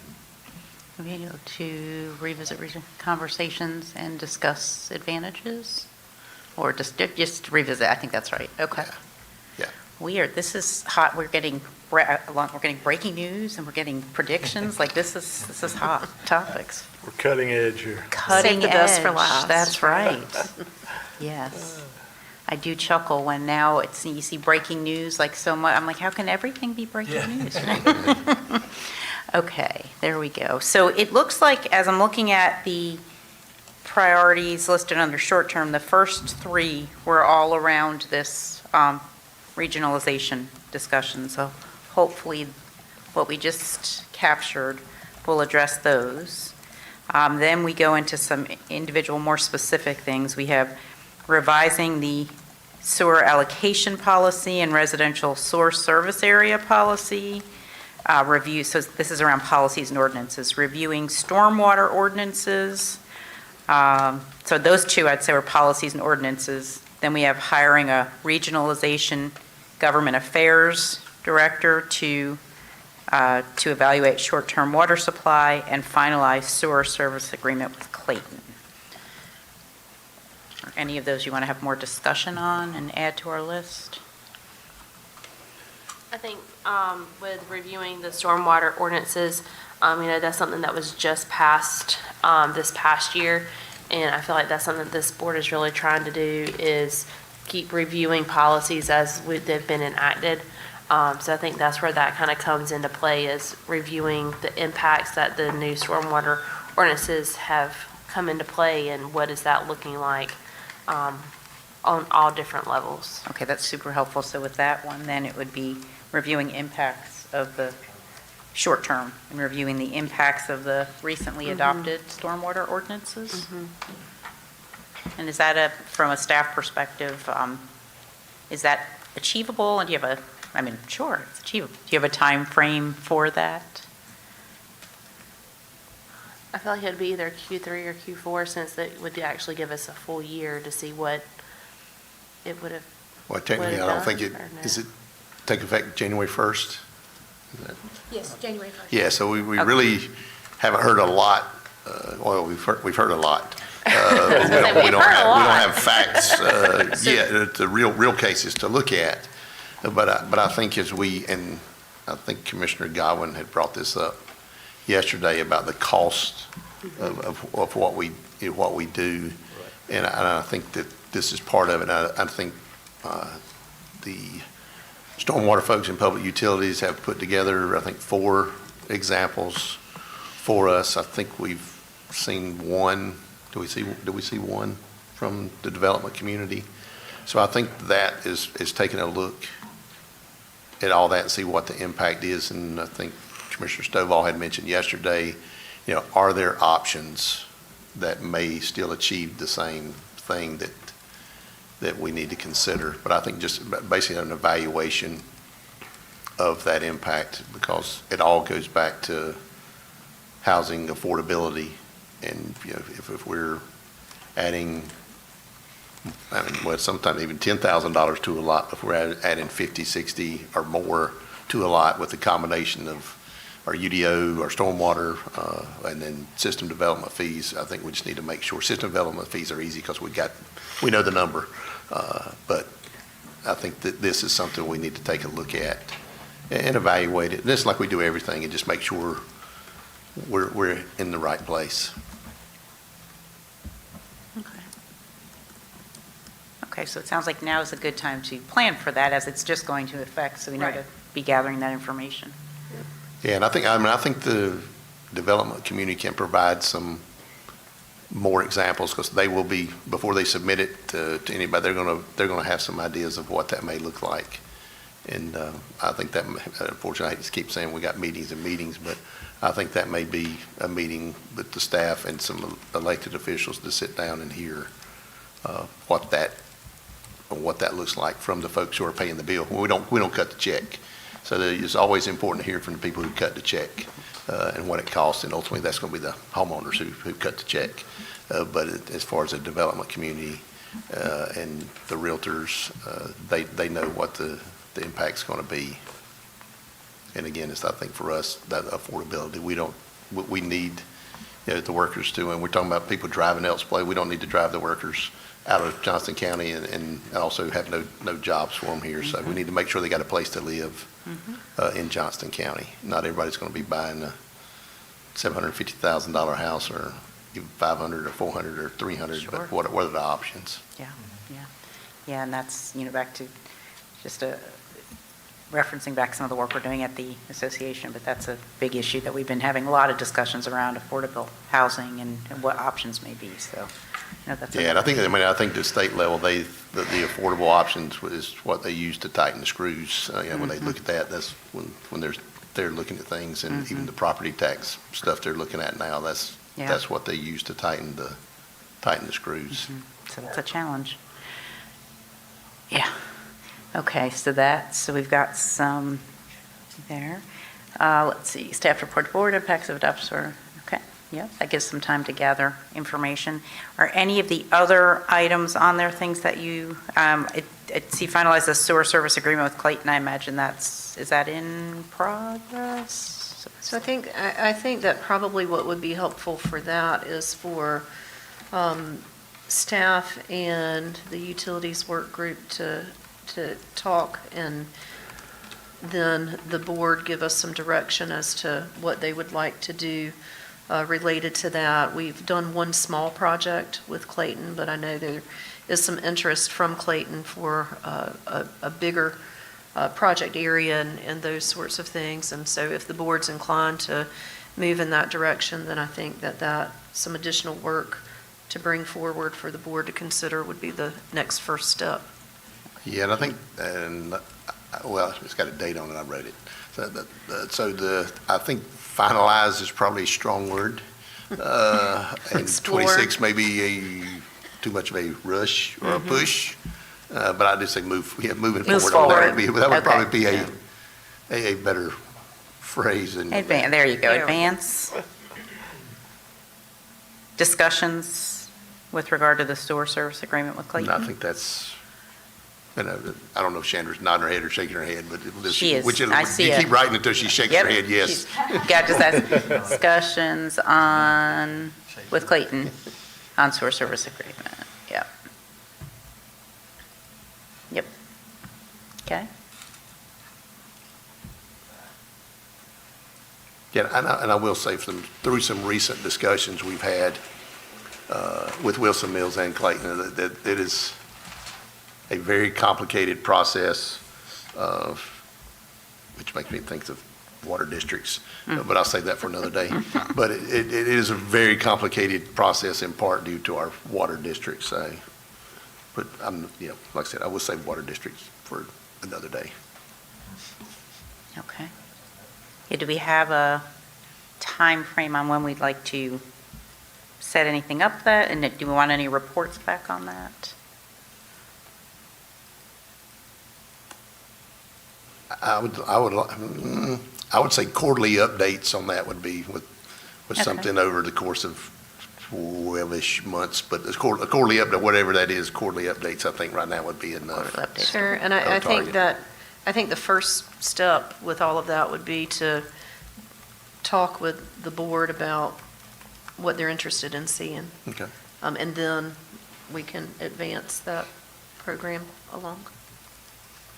We need to revisit recent conversations and discuss advantages? Or just revisit, I think that's right, okay. Yeah. Weird, this is hot, we're getting breaking news and we're getting predictions, like this is hot topics. We're cutting edge here. Cutting Save the best edge, for last. that's right. Yes. I do chuckle when now you see breaking news like so much, I'm like, how can everything be breaking news? Okay, there we go. So it looks like, as I'm looking at the priorities listed under short term, the first three were all around this regionalization discussion. So hopefully what we just captured will address those. Then we go into some individual, more specific things. We have revising the sewer allocation policy and residential source service area policy. Review, so this is around policies and ordinances, reviewing stormwater ordinances. So those two, I'd say, were policies and ordinances. Then we have hiring a regionalization government affairs director to evaluate short-term water supply and finalize sewer service agreement with Clayton. Are any of those you want to have more discussion on and add to our list? I think with reviewing the stormwater ordinances, that's something that was just passed this past year. And I feel like that's something that this board is really trying to do is keep reviewing policies as they've been enacted. So I think that's where that kind of comes into play, is reviewing the impacts that the new stormwater ordinances have come into play and what is that looking like on all different levels. Okay, that's super helpful. So with that one, then it would be reviewing impacts of the short term and reviewing the impacts of the recently adopted stormwater ordinances. And is that from a staff perspective, is that achievable? And do you have sure, it's achievable. Do you have a time frame for that? I feel like it'd be either Q3 or Q4, since that would actually give us a full year to see what it would have. Well, technically, I don't think is it take effect January 1st? Yes, January 1st. Yeah, so we really haven't heard a lot. Well, we've heard a lot. We don't have facts yet, the real cases to look at. But I think I think Commissioner Godwin had brought this up yesterday about the cost of what we do, and I think that this is part of it. I think the stormwater folks in public utilities have put together, I think, 4 examples for us. I think we've seen one. Do we see one from the development community? So I think that is taking a look at all that and see what the impact is. And I think Commissioner Stovall had mentioned yesterday, are there options that may still achieve the same thing that we need to consider? But I think just basically an evaluation of that impact, because it all goes back to housing affordability. And, if we're adding, well, sometimes even $10,000 to a lot, if we're adding 50, 60 or more to a lot with the combination of our UDO, our stormwater, and then system development fees, I think we just need to make sure system development fees are easy because we know the number. But I think that this is something we need to take a look at and evaluate it. Just like we do everything, and just make sure we're in the right place. Okay, so it sounds like now is a good time to plan for that as it's just going to affect, so we know to be gathering that information. Yeah, and I think the development community can provide some more examples because they will be, before they submit it to anybody, they're gonna have some ideas of what that may look like. And I think that, unfortunately, I just keep saying we got meetings and meetings, but I think that may be a meeting with the staff and some elected officials to sit down and hear what that looks like from the folks who are paying the bill. We don't cut the check. So it's always important to hear from the people who cut the check and what it costs, and ultimately that's going to be the homeowners who cut the check. But as far as the development community and the realtors, they know what the impact's going to be. And again, I think for us, that affordability, we need the workers to, and we're talking about people driving elsewhere. We don't need to drive the workers out of Johnston County and also have no jobs for them here. So we need to make sure they got a place to live in Johnston County. Not everybody's going to be buying a $750,000 house or even 500 or 400 or 300, Sure. but what are the options? Yeah, and that's, back to just referencing back some of the work we're doing at the association, but that's a big issue that we've been having a lot of discussions around affordable housing and what options may be, so. That's Yeah, and I think the state level, the affordable options is what they use to tighten the screws. When they look at that, that's when they're looking at things, and even the property tax stuff they're looking at now, that's what they use to tighten the screws. So it's a challenge. Yeah. Okay, so we've got some there. Let's see, staff report board impacts of adoption. Okay, yeah, that gives some time to gather information. Are any of the other items on there things that you, see finalize the sewer service agreement with Clayton? I imagine is that in progress? So I think that probably what would be helpful for that is for staff and the utilities work group to talk, and then the board give us some direction as to what they would like to do related to that. We've done one small project with Clayton, but I know there is some interest from Clayton for a bigger project area and those sorts of things. And so if the board's inclined to move in that direction, then I think that some additional work to bring forward for the board to consider would be the next first step. Yeah, and I think, well, it's got a date on it, I wrote it. I think finalize is probably a strong word. And 26 may be too much of a rush or a push, but I just say moving forward. That would probably be a better phrase. There you go, advance. Discussions with regard to the sewer service agreement with Clayton? I think that's, I don't know if Chandra's nodding her head or shaking her head, but she is. I see you keep writing until she shakes her head, yes. Got just ask discussions with Clayton on sewer service agreement. Yep. Okay. Yeah, and I will say through some recent discussions we've had with Wilson Mills and Clayton, that it is a very complicated process, which makes me think of water districts, but I'll save that for another day. But it is a very complicated process in part due to our water districts. But like I said, I will save water districts for another day. Okay. Yeah, do we have a time frame on when we'd like to set anything up and do we want any reports back on that? I would say quarterly updates on that would be with Okay. something over the course of 12-ish months, but a quarterly update, whatever that is, quarterly updates, I think right now would be enough. Sure, and I think the first step with all of that would be to talk with the board about what they're interested in seeing. Okay. And then we can advance that program along.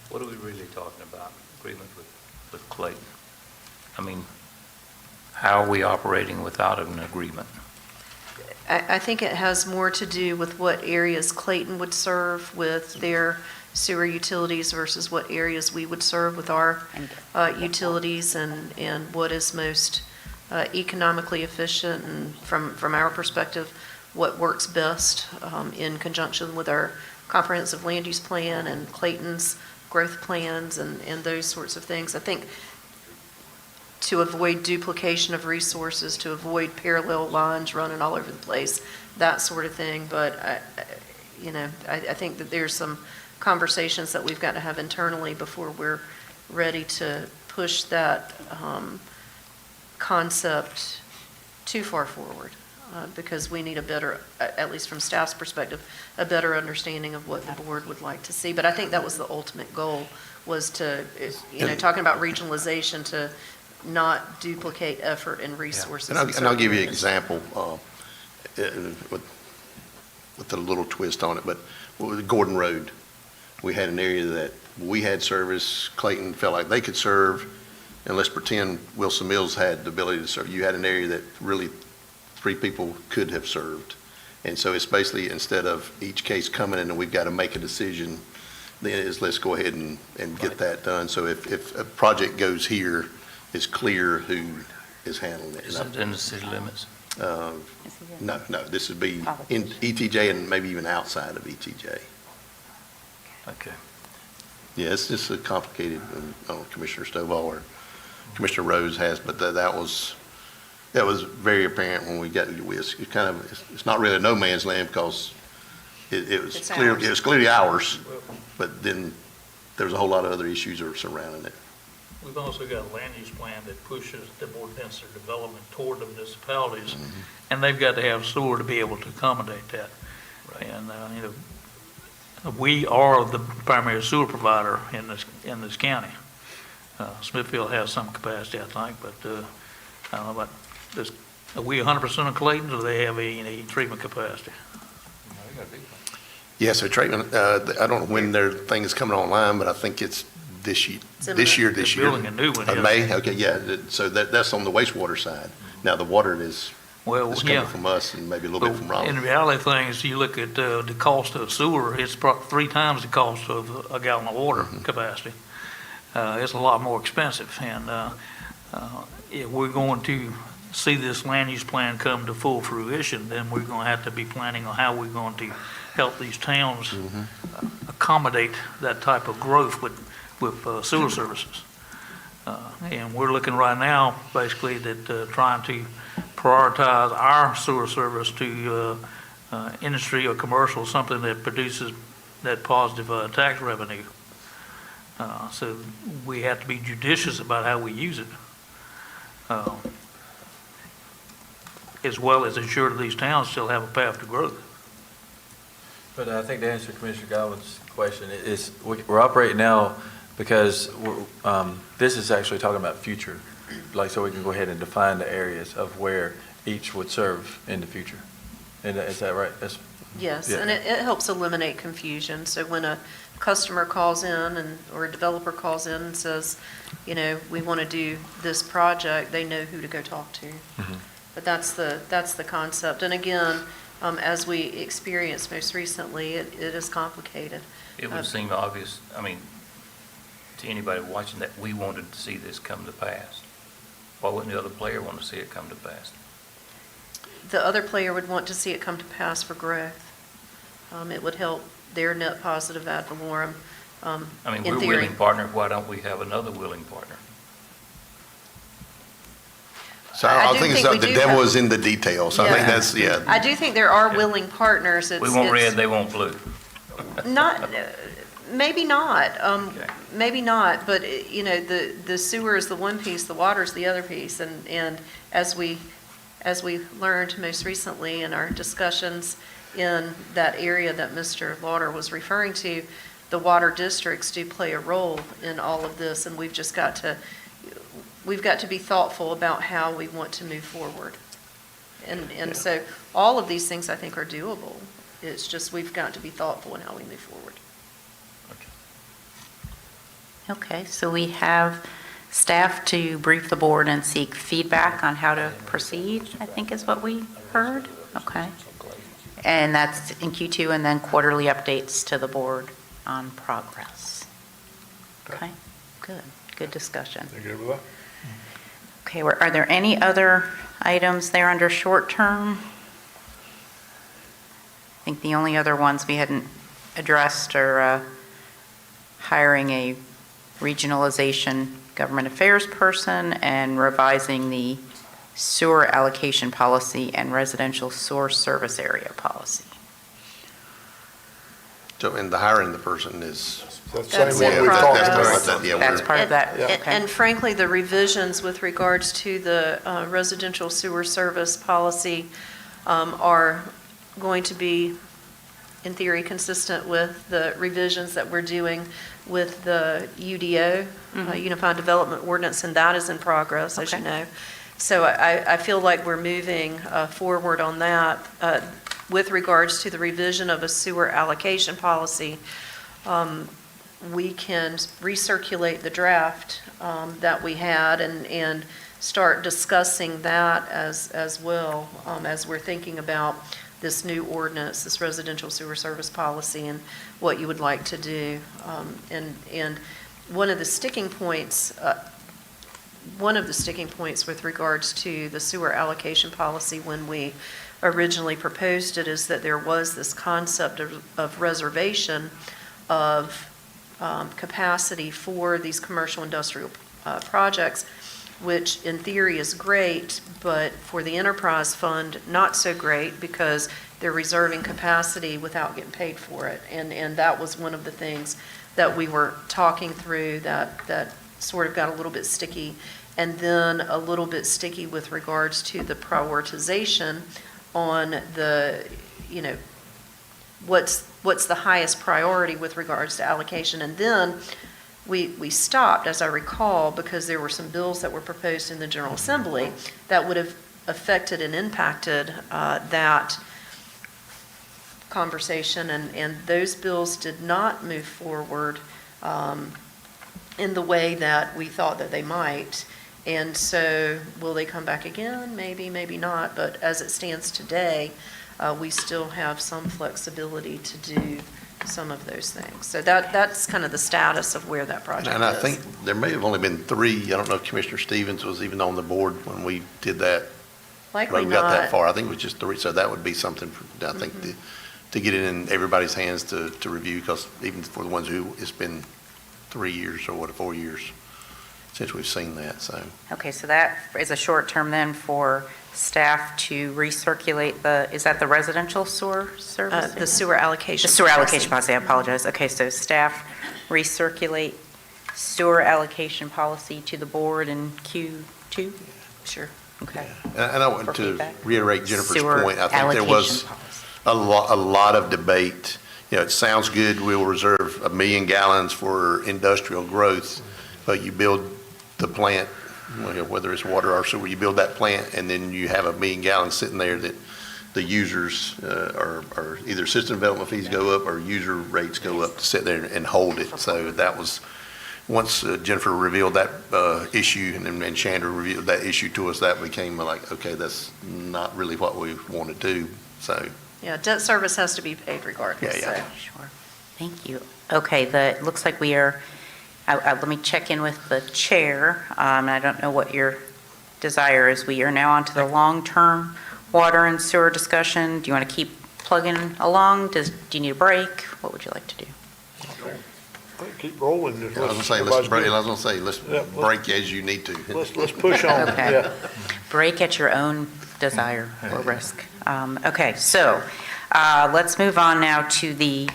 What are we really talking about, agreement with Clayton? I mean, how are we operating without an agreement? I think it has more to do with what areas Clayton would serve with their sewer utilities versus what areas we would serve with our utilities, and what is most economically efficient, and from our perspective, what works best in conjunction with our comprehensive land use plan and Clayton's growth plans and those sorts of things. I think to avoid duplication of resources, to avoid parallel lines running all over the place, that sort of thing. But I think that there's some conversations that we've got to have internally before we're ready to push that concept too far forward, because we need a better, at least from staff's perspective, a better understanding of what the board would like to see. But I think that was the ultimate goal, was to, talking about regionalization, to not duplicate effort and resources. And I'll give you an example with a little twist on it, but with Gordon Road, we had an area that we had service, Clayton felt like they could serve, and let's pretend Wilson Mills had the ability to serve. You had an area that really 3 people could have served. And so it's basically, instead of each case coming in and we've got to make a decision, then is let's go ahead and get that done. So if a project goes here, it's clear who is handling it. Is it in the city limits? No, this would be in ETJ and maybe even outside of ETJ. Okay. Yeah, it's just a complicated, I don't know, Commissioner Stovall or Commissioner Rose has, but that was very apparent when we got to WISC. It's not really a no man's land because it was clear, it was clearly ours, but then there was a whole lot of other issues that were surrounding it. We've also got a land use plan that pushes the more denser development toward the municipalities, and they've got to have sewer to be able to accommodate that. Right. And, we are the primary sewer provider in this county. Smithfield has some capacity, I think, but I don't know about this. Are we 100% of Clayton, or do they have any treatment capacity? Yeah, so treatment, I don't know when their thing is coming online, but I think it's this year. They're Building building a new one, yeah. May, okay, yeah, so that's on the wastewater side. Now, the water is coming from us and maybe a little bit from Raleigh. In reality, things, you look at the cost of sewer, it's 3 times the cost of a gallon of water capacity. It's a lot more expensive, and if we're going to see this land use plan come to full fruition, then we're going to have to be planning on how we're going to help these towns accommodate that type of growth with sewer services. And we're looking right now, basically, that trying to prioritize our sewer service to industry or commercial, something that produces that positive tax revenue. So we have to be judicious about how we use it, as well as ensure that these towns still have a path to growth. But I think to answer Commissioner Godwin's question, we're operating now because this is actually talking about future, so we can go ahead and define the areas of where each would serve in the future. And is that right? Yes, Yeah. and it helps eliminate confusion. So when a customer calls in or a developer calls in and says, we want to do this project, they know who to go talk to. But that's the concept. And again, as we experienced most recently, it is complicated. It would seem obvious, to anybody watching, that we wanted to see this come to pass. Why wouldn't the other player want to see it come to pass? The other player would want to see it come to pass for growth. It would help their net positive ad valorem. We're a willing partner. Why don't we have another willing partner? So I think the devil is in the details. I think that's, I do think there are willing partners. We want red, they want blue. Maybe not. Maybe not. But the sewer is the one piece, the water is the other piece, and as we as we learned most recently in our discussions in that area that Mr. Lauder was referring to, the water districts do play a role in all of this, and we've got to be thoughtful about how we want to move forward. And so all of these things I think are doable. It's just we've got to be thoughtful in how we move forward. Okay, so we have staff to brief the board and seek feedback on how to proceed, I think is what we heard. Okay. And that's in Q2, and then quarterly updates to the board on progress. Okay, good discussion. You good with that? Okay, are there any other items there under short term? I think the only other ones we hadn't addressed are hiring a regionalization government affairs person and revising the sewer allocation policy and residential sewer service area policy. So, and the hiring the person is. That's in progress. That's part of that, And- okay. And frankly, the revisions with regards to the residential sewer service policy are going to be, in theory, consistent with the revisions that we're doing with the UDO, Unified Development Ordinance, and that is in progress, as you know. So I feel like we're moving forward on that. With regards to the revision of a sewer allocation policy, we can recirculate the draft that we had and start discussing that as well, as we're thinking about this new ordinance, this residential sewer service policy, and what you would like to do. And one of the sticking points with regards to the sewer allocation policy when we originally proposed it is that there was this concept of reservation of capacity for these commercial industrial projects, which in theory is great, but for the enterprise fund, not so great because they're reserving capacity without getting paid for it. And that was one of the things that we were talking through that sort of got a little bit sticky. And then a little bit sticky with regards to the prioritization on the, what's the highest priority with regards to allocation. And then we stopped, as I recall, because there were some bills that were proposed in the General Assembly that would have affected and impacted that conversation, and those bills did not move forward in the way that we thought that they might. And so will they come back again? Maybe, maybe not. But as it stands today, we still have some flexibility to do some of those things. So that's kind of the status of where that project is. And I think there may have only been 3. I don't know if Commissioner Stevens was even on the board when we did that. Likely We got that not. far. I think it was just 3. So that would be something, I think, to get it in everybody's hands to review, because even for the ones who, it's been 3 years or 4 years since we've seen that, so. Okay, so that is a short term then for staff to recirculate is that the residential sewer service? The sewer allocation. The sewer allocation policy, I apologize. Okay, so staff recirculate sewer allocation policy to the board in Q2? Sure. Okay. And I want For to feedback. reiterate Jennifer's Sewer point. I think there was allocation a lot of debate. It sounds good, we'll reserve 1 million gallons for industrial growth, but you build the plant, whether it's water or sewer, you build that plant, and then you have 1 million gallons sitting there that the users are either system development fees go up or user rates go up to sit there and hold it. So that was, once Jennifer revealed that issue and Chandra revealed that issue to us, that became like, okay, that's not really what we want to do, so. Yeah, debt service has to be paid regardless. Yeah. So. Sure. Thank you. Okay, it looks like we are, let me check in with the chair. I don't know what your desire is. We are now on to the long-term water and sewer discussion. Do you want to keep plugging along? Do you need a break? What would you like to do? Keep rolling. I was gonna say, let's break as you need to. Let's push on. Okay. Yeah. Break at your own desire or risk. Okay, so let's move on now to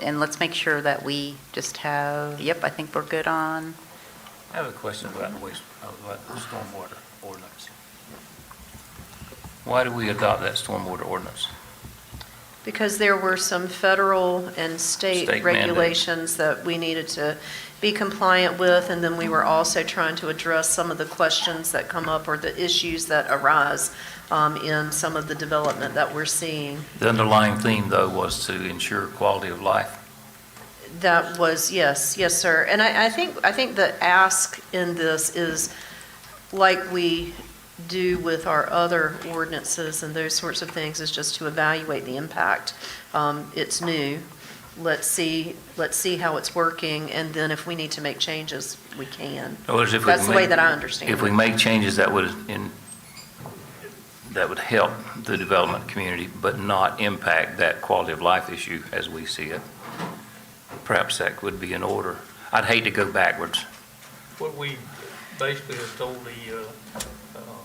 and let's make sure that we just have, I think we're good on. I have a question about the stormwater ordinance. Why do we adopt that stormwater ordinance? Because there were some federal and state State regulations that we needed to be compliant with, and then we were also trying to address some of the questions that come up or the issues that arise in some of the development that we're seeing. The underlying theme, though, was to ensure quality of life. That was, yes, sir. And I think the ask in this is like we do with our other ordinances and those sorts of things, is just to evaluate the impact. It's new. Let's see how it's working, and then if we need to make changes, we can. That's the way that I understand it. If we make changes, that would help the development community, but not impact that quality of life issue as we see it. Perhaps that would be in order. I'd hate to go backwards. What we basically have told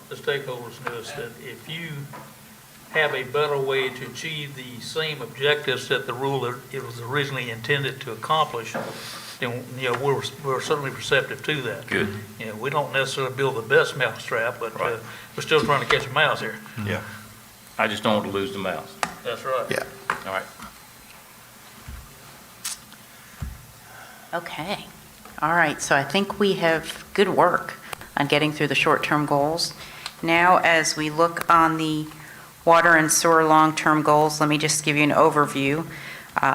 the stakeholders is that if you have a better way to achieve the same objectives that the rule it was originally intended to accomplish, then, we're certainly receptive to that. Good. We don't necessarily build the best mousetrap, but we're still trying to catch a mouse here. Yeah. I just don't want to lose the mouse. That's right. Yeah. All right. Okay. All right, so I think we have good work on getting through the short-term goals. Now, as we look on the water and sewer long-term goals, let me just give you an overview.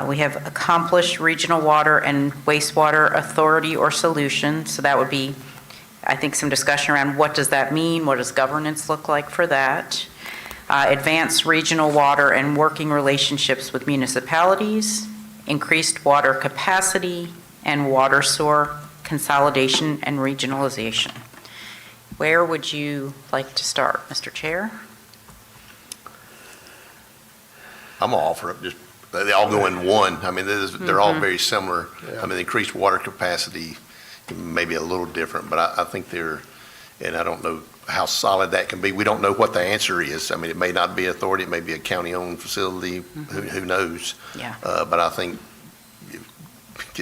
We have accomplished regional water and wastewater authority or solution. So that would be, I think, some discussion around what does that mean? What does governance look like for that? Advanced regional water and working relationships with municipalities, increased water capacity, and water sewer consolidation and regionalization. Where would you like to start, Mr. Chair? I'm gonna offer up just, they all go in one. I mean, they're all very similar. I mean, increased water capacity may be a little different, but I think they're, and I don't know how solid that can be. We don't know what the answer is. I mean, it may not be authority, it may be a county-owned facility, who knows? Yeah. But I think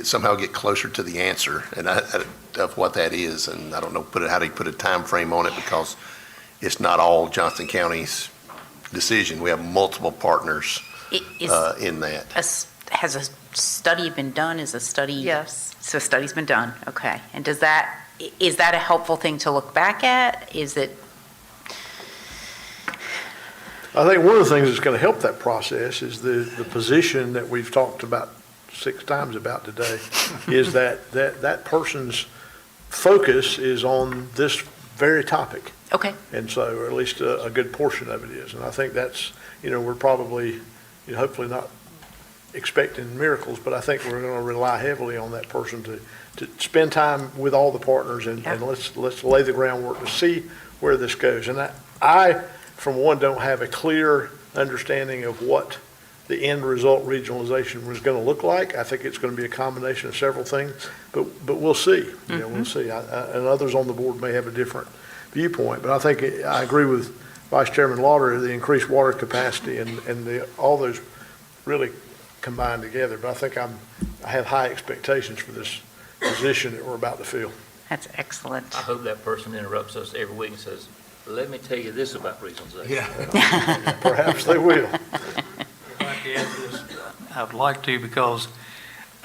somehow get closer to the answer and of what that is, and I don't know how do you put a time frame on it, because it's not all Johnston County's decision. We have multiple partners in that. Has a study been done? Is a study? Yes. So a study's been done, okay. And is that a helpful thing to look back at? Is it? I think one of the things that's going to help that process is the position that we've talked about 6 times about today, is that person's focus is on this very topic. Okay. And so, or at least a good portion of it is. And I think that's, we're probably, hopefully not expecting miracles, but I think we're going to rely heavily on that person to spend time with all the partners and let's lay the groundwork to see where this goes. And I, from one, don't have a clear understanding of what the end result regionalization was going to look like. I think it's going to be a combination of several things, but we'll see. We'll see. And others on the board may have a different viewpoint, but I think I agree with Vice Chairman Lauder, the increased water capacity and all those really combined together. But I think I have high expectations for this position that we're about to fill. That's excellent. I hope that person interrupts us every week and says, "Let me tell you this about regionalization." Yeah. Perhaps they will. I'd like to, because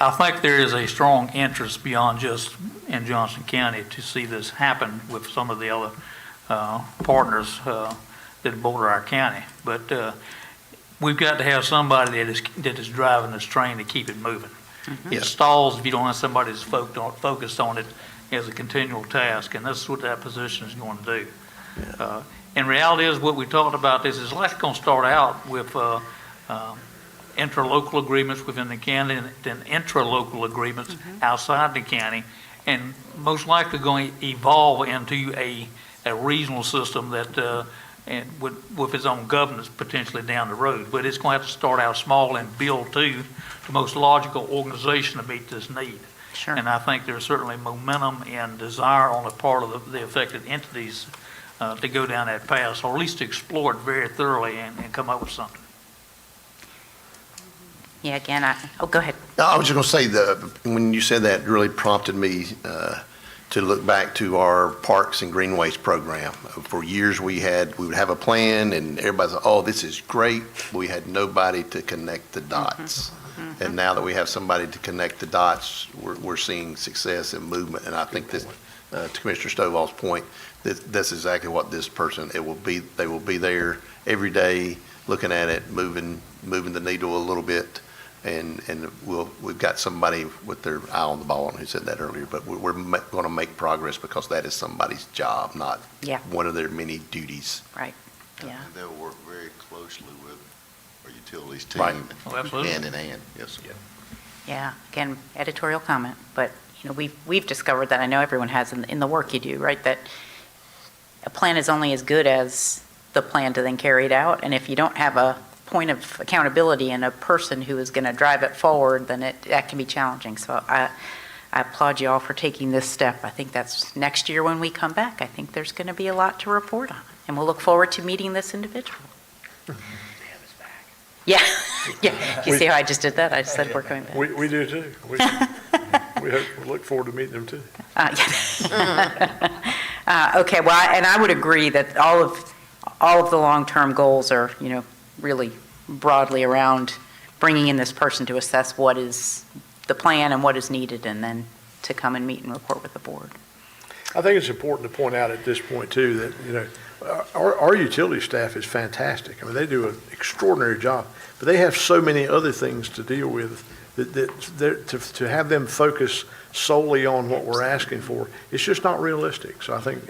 I think there is a strong interest beyond just in Johnston County to see this happen with some of the other partners that border our county. But we've got to have somebody that is driving this train to keep it moving. It stalls if you don't have somebody that's focused on it as a continual task, and that's what that position is going to do. And reality is, what we talked about this is like going to start out with interlocal agreements within the county, and then intralocal agreements outside the county, and most likely going to evolve into a regional system that and with its own governance potentially down the road. But it's going to have to start out small and build to the most logical organization to meet this need. Sure. And I think there's certainly momentum and desire on the part of the affected entities to go down that path, or at least to explore it very thoroughly and come up with something. Yeah, again, go ahead. I was just going to say, when you said that, it really prompted me to look back to our Parks and Greenways program. For years, we would have a plan, and everybody said, oh, this is great. We had nobody to connect the dots. And now that we have somebody to connect the dots, we're seeing success and movement. And I think this, to Commissioner Stovall's point, that's exactly what this person, they will be there every day, looking at it, moving the needle a little bit. And we've got somebody with their eye on the ball, and who said that earlier, but we're going to make progress because that is somebody's job, not one of their many duties. Right, yeah. And they'll work very closely with our utilities Right. team. Oh, absolutely. Hand in hand, yes, sir. Yeah, again, editorial comment, but, we've discovered that, I know everyone has in the work you do, right, that a plan is only as good as the plan to then carry it out, and if you don't have a point of accountability and a person who is going to drive it forward, then that can be challenging. So I applaud you all for taking this step. I think that's next year when we come back. I think there's going to be a lot to report on, and we'll look forward to meeting this individual. Yeah, yeah. You see how I just did that? I just said we're coming back. We do too. We look forward to meeting them too. Okay, well, and I would agree that all of the long-term goals are, really broadly around bringing in this person to assess what is the plan and what is needed, and then to come and meet and report with the board. I think it's important to point out at this point too that, our utility staff is fantastic. I mean, they do an extraordinary job, but they have so many other things to deal with that to have them focus solely on what we're asking for, it's just not realistic. So I think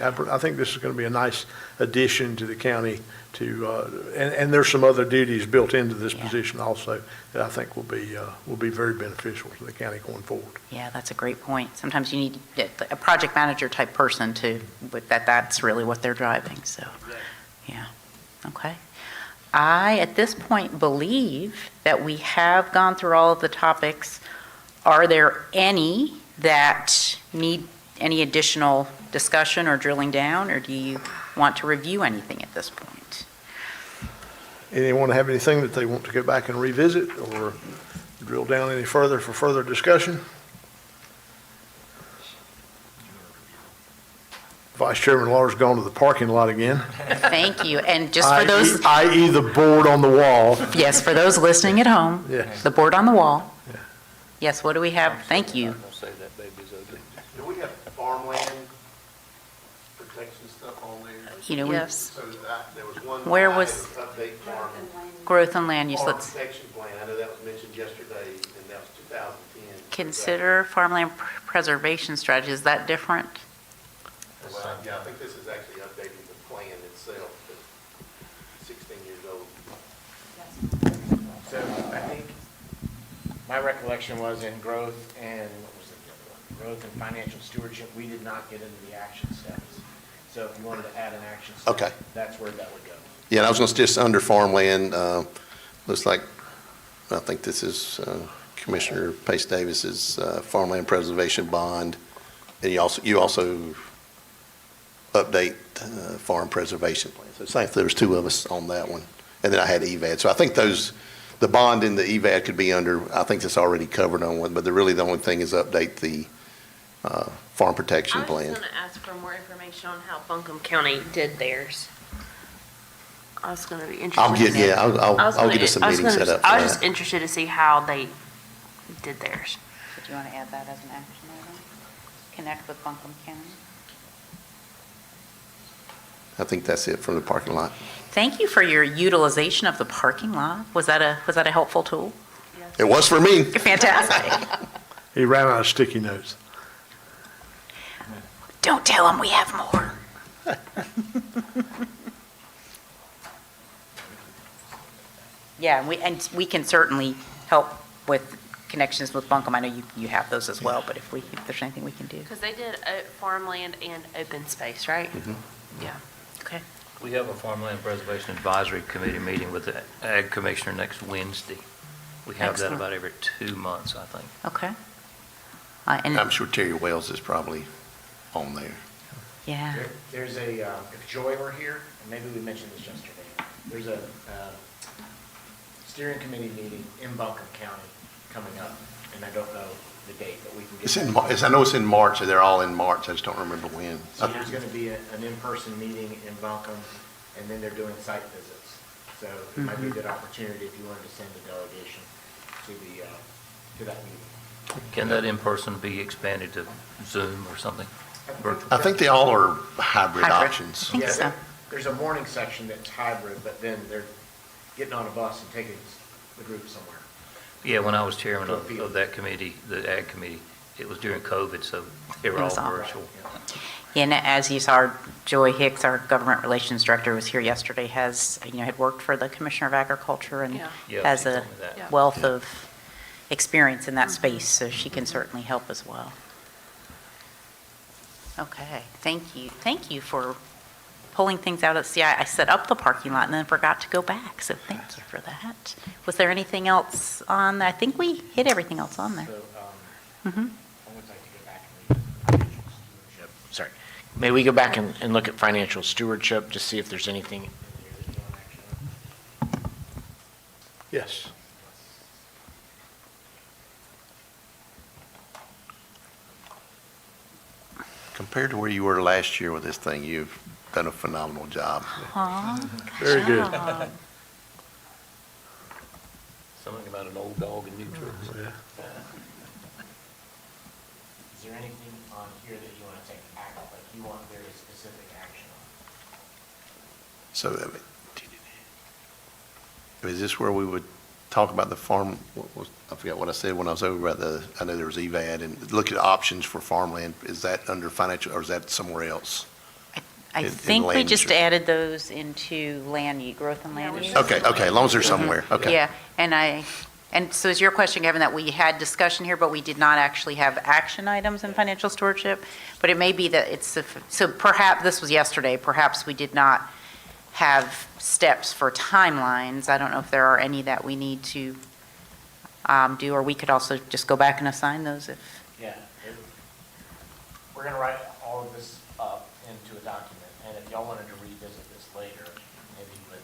this is going to be a nice addition to the county and there's some other duties built into this position also that I think will be very beneficial to the county going forward. Yeah, that's a great point. Sometimes you need a project manager type person but that's really what they're driving, so, yeah, okay. I, at this point, believe that we have gone through all of the topics. Are there any that need any additional discussion or drilling down, or do you want to review anything at this point? Anyone have anything that they want to go back and revisit or drill down any further for further discussion? Vice Chairman Lawler's gone to the parking lot again. Thank you, and just for those... I.e. the board on the wall. Yes, for those listening at home, Yes. the board on the wall. Yeah. Yes, what do we have? Thank you. Do we have farmland protection stuff on there? Yes. So there was one. Where was Update farm. growth and land use? Farm Let's protection plan, I know that was mentioned yesterday, and that was 2010. consider farmland preservation strategy. Is that different? Well, yeah, I think this is actually updating the plan itself, but 16 years old. So I think my recollection was in growth and, what was it, growth and financial stewardship, we did not get into the action steps. So if you wanted to add an action step, Okay. that's where that would go. Yeah, and I was going to just under farmland, looks like, I think this is Commissioner Pace Davis's farmland preservation bond. And you also update farm preservation plan. So it's like there was two of us on that one. And then I had EVAD. So I think the bond and the EVAD could be under, I think that's already covered on one, but really the only thing is update the farm protection I was plan. going to ask for more information on how Buncombe County did theirs. I was going to be interested. I'll get us a meeting set up for I was that. just interested to see how they did theirs. Do you want to add that as an action item? Connect with Buncombe County? I think that's it from the parking lot. Thank you for your utilization of the parking lot. Was that a helpful tool? It was for me. Fantastic. He ran out of sticky notes. Don't tell him we have more. Yeah, and we can certainly help with connections with Buncombe. I know you have those as well, but if there's anything we can do. Because they did farmland and open space, right? Yeah. Okay. We have a Farmland Preservation Advisory Committee meeting with the Ag Commissioner next Wednesday. We have Excellent. that about every 2 months, I think. Okay. And I'm sure Terry Wells is probably on there. yeah. There's if Joy were here, and maybe we mentioned this yesterday, there's a steering committee meeting in Buncombe County coming up, and I don't know the date, but we can get. It's that in, to you. I know it's in March, they're all in March, I just don't remember when. So there's going to be an in-person meeting in Welcome, and then they're doing site visits. So it might be a good opportunity if you wanted to send a delegation to that meeting. Can that in-person be expanded to Zoom or something? Virtual? I think they all are hybrid Hybrid. options. think Yeah, so. there's a morning section that's hybrid, but then they're getting on a bus and taking the group somewhere. Yeah, when I was chairman To a field. of that committee, the Ag Committee, it was during COVID, so they were It all was all- virtual. And as you saw, Joy Hicks, our government relations director, was here yesterday, had worked for the Commissioner of Agriculture and Yeah. Yeah, has she a told me that. Yeah. wealth of experience in that space, so she can certainly help as well. Okay, thank you. Thank you for pulling things out of, I set up the parking lot and then forgot to go back, so thank you for that. Was there anything else on, I think we hit everything else on there. So Mhm. I would like to go back and read financial stewardship. Sorry. May we go back and look at financial stewardship, to see if there's anything in there that you want action on? Yes. Compared to where you were last year with this thing, you've done a phenomenal job. Aw, Very good. job. Something about an old dog and new tricks. Yeah. Is there anything on here that you want to take action, like you want very specific action on? So, is this where we would talk about the farm, I forgot what I said when I was over at I know there was EVAD, and look at options for farmland. Is that under financial, or is that somewhere else? I in think we land just use? added those into growth and land use. Okay, as long as they're somewhere, okay. Yeah, and so is your question, Kevin, that we had discussion here, but we did not actually have action items in financial stewardship? But it may be that so perhaps, this was yesterday, perhaps we did not have steps for timelines. I don't know if there are any that we need to do, or we could also just go back and assign those if, Yeah. We're going to write all of this up into a document, and if y'all wanted to revisit this later, maybe with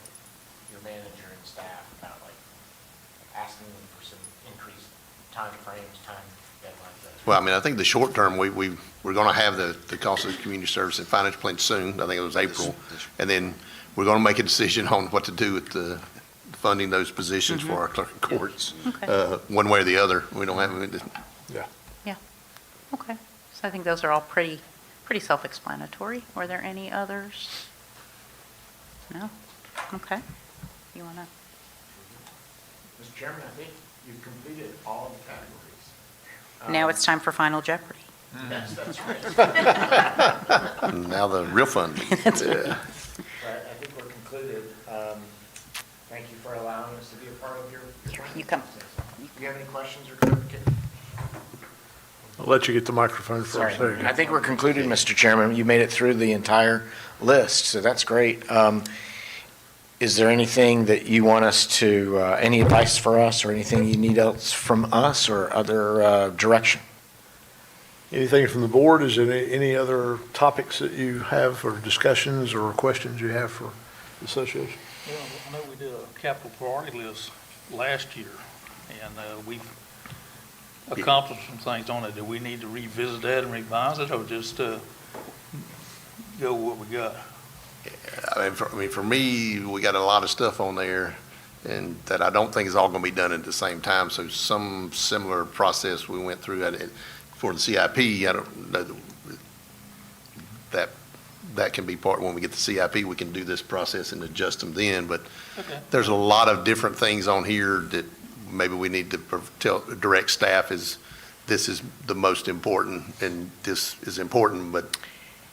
your manager and staff about like asking them for some increased timeframes, time deadlines. Well, I mean, I think the short term, we're going to have the cost of community service and financial plan soon. I think it was April. And then we're going to make a decision on what to do with the funding those positions for our clerk of courts, Okay. one way or the other. We don't have, okay. So I think those are all pretty self-explanatory. Were there any others? No? Okay. You want to? Mr. Chairman, I think you've completed all of the categories. Now it's time for Final Jeopardy. Yes, that's right. now the real fun. That's Yeah. But I think we're concluded. Thank you for allowing us to be a part of your. You come. Do you have any questions or clarifications? I'll let you get the microphone Sorry. first. There you go. I think we're concluded, Mr. Chairman. You made it through the entire list, so that's great. Is there anything that you want us to, any advice for us, or anything you need else from us, or other direction? Anything from the board? Is there any other topics that you have, or discussions, or questions you have for the association? Well, I know we did a capital priority list last year, and we've accomplished some things on it. Do we need to revisit that and revise it, or just go with what we got? I mean, for me, we got a lot of stuff on there, and that I don't think is all going to be done at the same time. So some similar process we went through for the CIP, I don't know that can be part, when we get the CIP, we can do this process and adjust them then. But there's a lot of different things on here that maybe we need to direct staff is, this is the most important, and this is important, but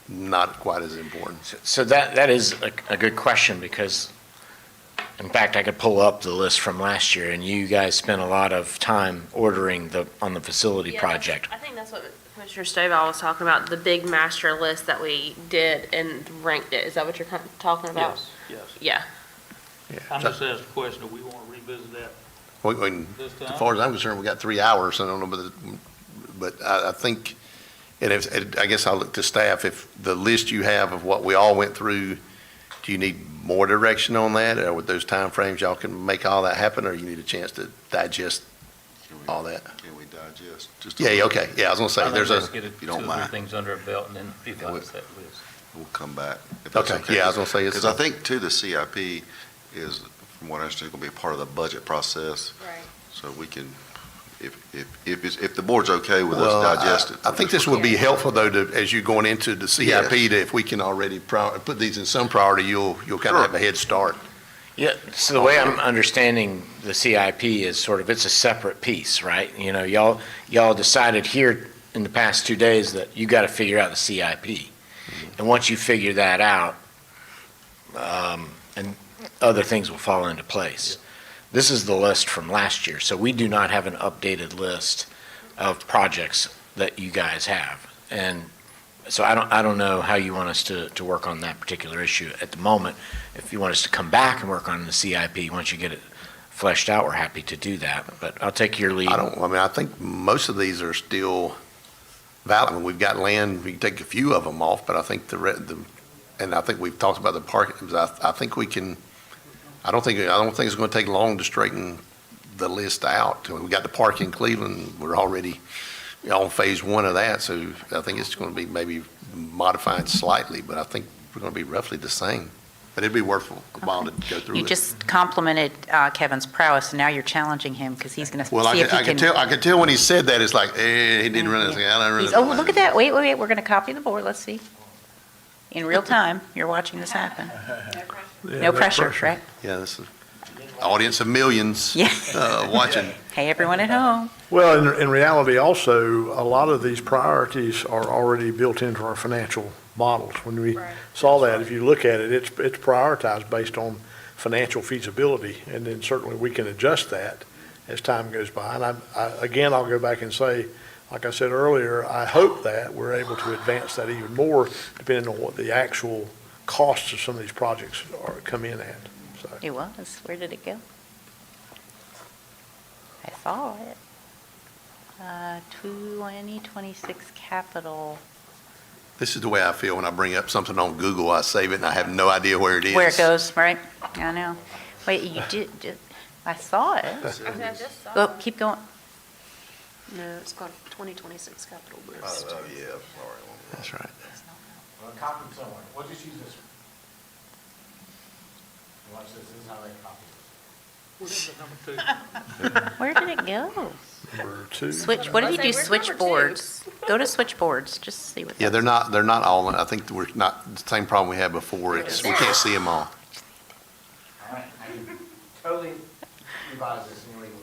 not quite as important. So that is a good question, because, in fact, I could pull up the list from last year, and you guys spent a lot of time ordering on the facility Yeah, project. I think that's what Commissioner Stovall was talking about, the big master list that we did and ranked it. Is that what you're kind of talking about? Yes. Yeah. I'm just asking a question, do we want to revisit that this time? As far as I'm concerned, we got 3 hours, I don't know, but I think, and I guess I'll look to staff, if the list you have of what we all went through, do you need more direction on that, or with those timeframes, y'all can make all that happen, or you need a chance to digest all that. Can we digest? Just Yeah, okay, yeah, I was gonna say, there's Let's a, get you two don't or three mind. things under our belt and then revise that list. We'll come back. if that's okay, yeah, I was gonna say, it's, Because I think too, the CIP is, from what I understand, going to be a part of the budget process. Right. So we can, if the board's okay with well, us digest it. I think this would be helpful though, to, as you're going into the CIP, Yes. that if we can already put these in some priority, you'll kind of Sure. have a head start. Yeah, so the way I'm understanding the CIP is sort of, it's a separate piece, right? You know, y'all decided here in the past 2 days that you got to figure out the CIP. And once you figure that out, and other things will fall into place. This is the list from last year, so we do not have an updated list of projects that you guys have. And so I don't know how you want us to work on that particular issue at the moment. If you want us to come back and work on the CIP, once you get it fleshed out, we're happy to do that. But I'll take your lead. I think most of these are still valid. I mean, we've got land, we can take a few of them off, but I think and I think we've talked about the parking, I think we can, I don't think it's gonna take long to straighten the list out. We got the park in Cleveland, we're already on phase one of that, so I think it's gonna be maybe modified slightly, but I think we're gonna be roughly the same. But it'd be worth a while to go through it. You just complimented Kevin's prowess, and now you're challenging him because he's going to Well, see if he I can. could tell when he said that, it's like, he didn't realize, I don't realize. Oh, look at that. Wait, we're going to copy the board. Let's see. In real time, you're watching this happen. No pressure, right? Yeah, this is audience of millions Yeah. watching. Hey, everyone at home. Well, in reality also, a lot of these priorities are already built into our financial models. When we saw that, if you look at it, it's prioritized based on financial feasibility, and then certainly we can adjust that as time goes by. And again, I'll go back and say, like I said earlier, I hope that we're able to advance that even more, depending on what the actual costs of some of these projects come in at. So. It was. Where did it go? I saw it. 2026 capital. This is the way I feel when I bring up something on Google, I save it and I have no idea where it is. Where it goes, right? I know. Wait, you did, I saw it. Go, keep going. No, it's called 2026 capital list. Oh, yeah, sorry. That's right. Well, copy somewhere. We'll just use this one. Watch this, this is how they copy this. Where did it go? Number two. Switch, what did you do? Where's number two? Switchboards. Go to switchboards, just see what. Yeah, they're not all, I think we're not, the same problem we had before, it's, we can't see them all. All right, I can totally revise this and leave it.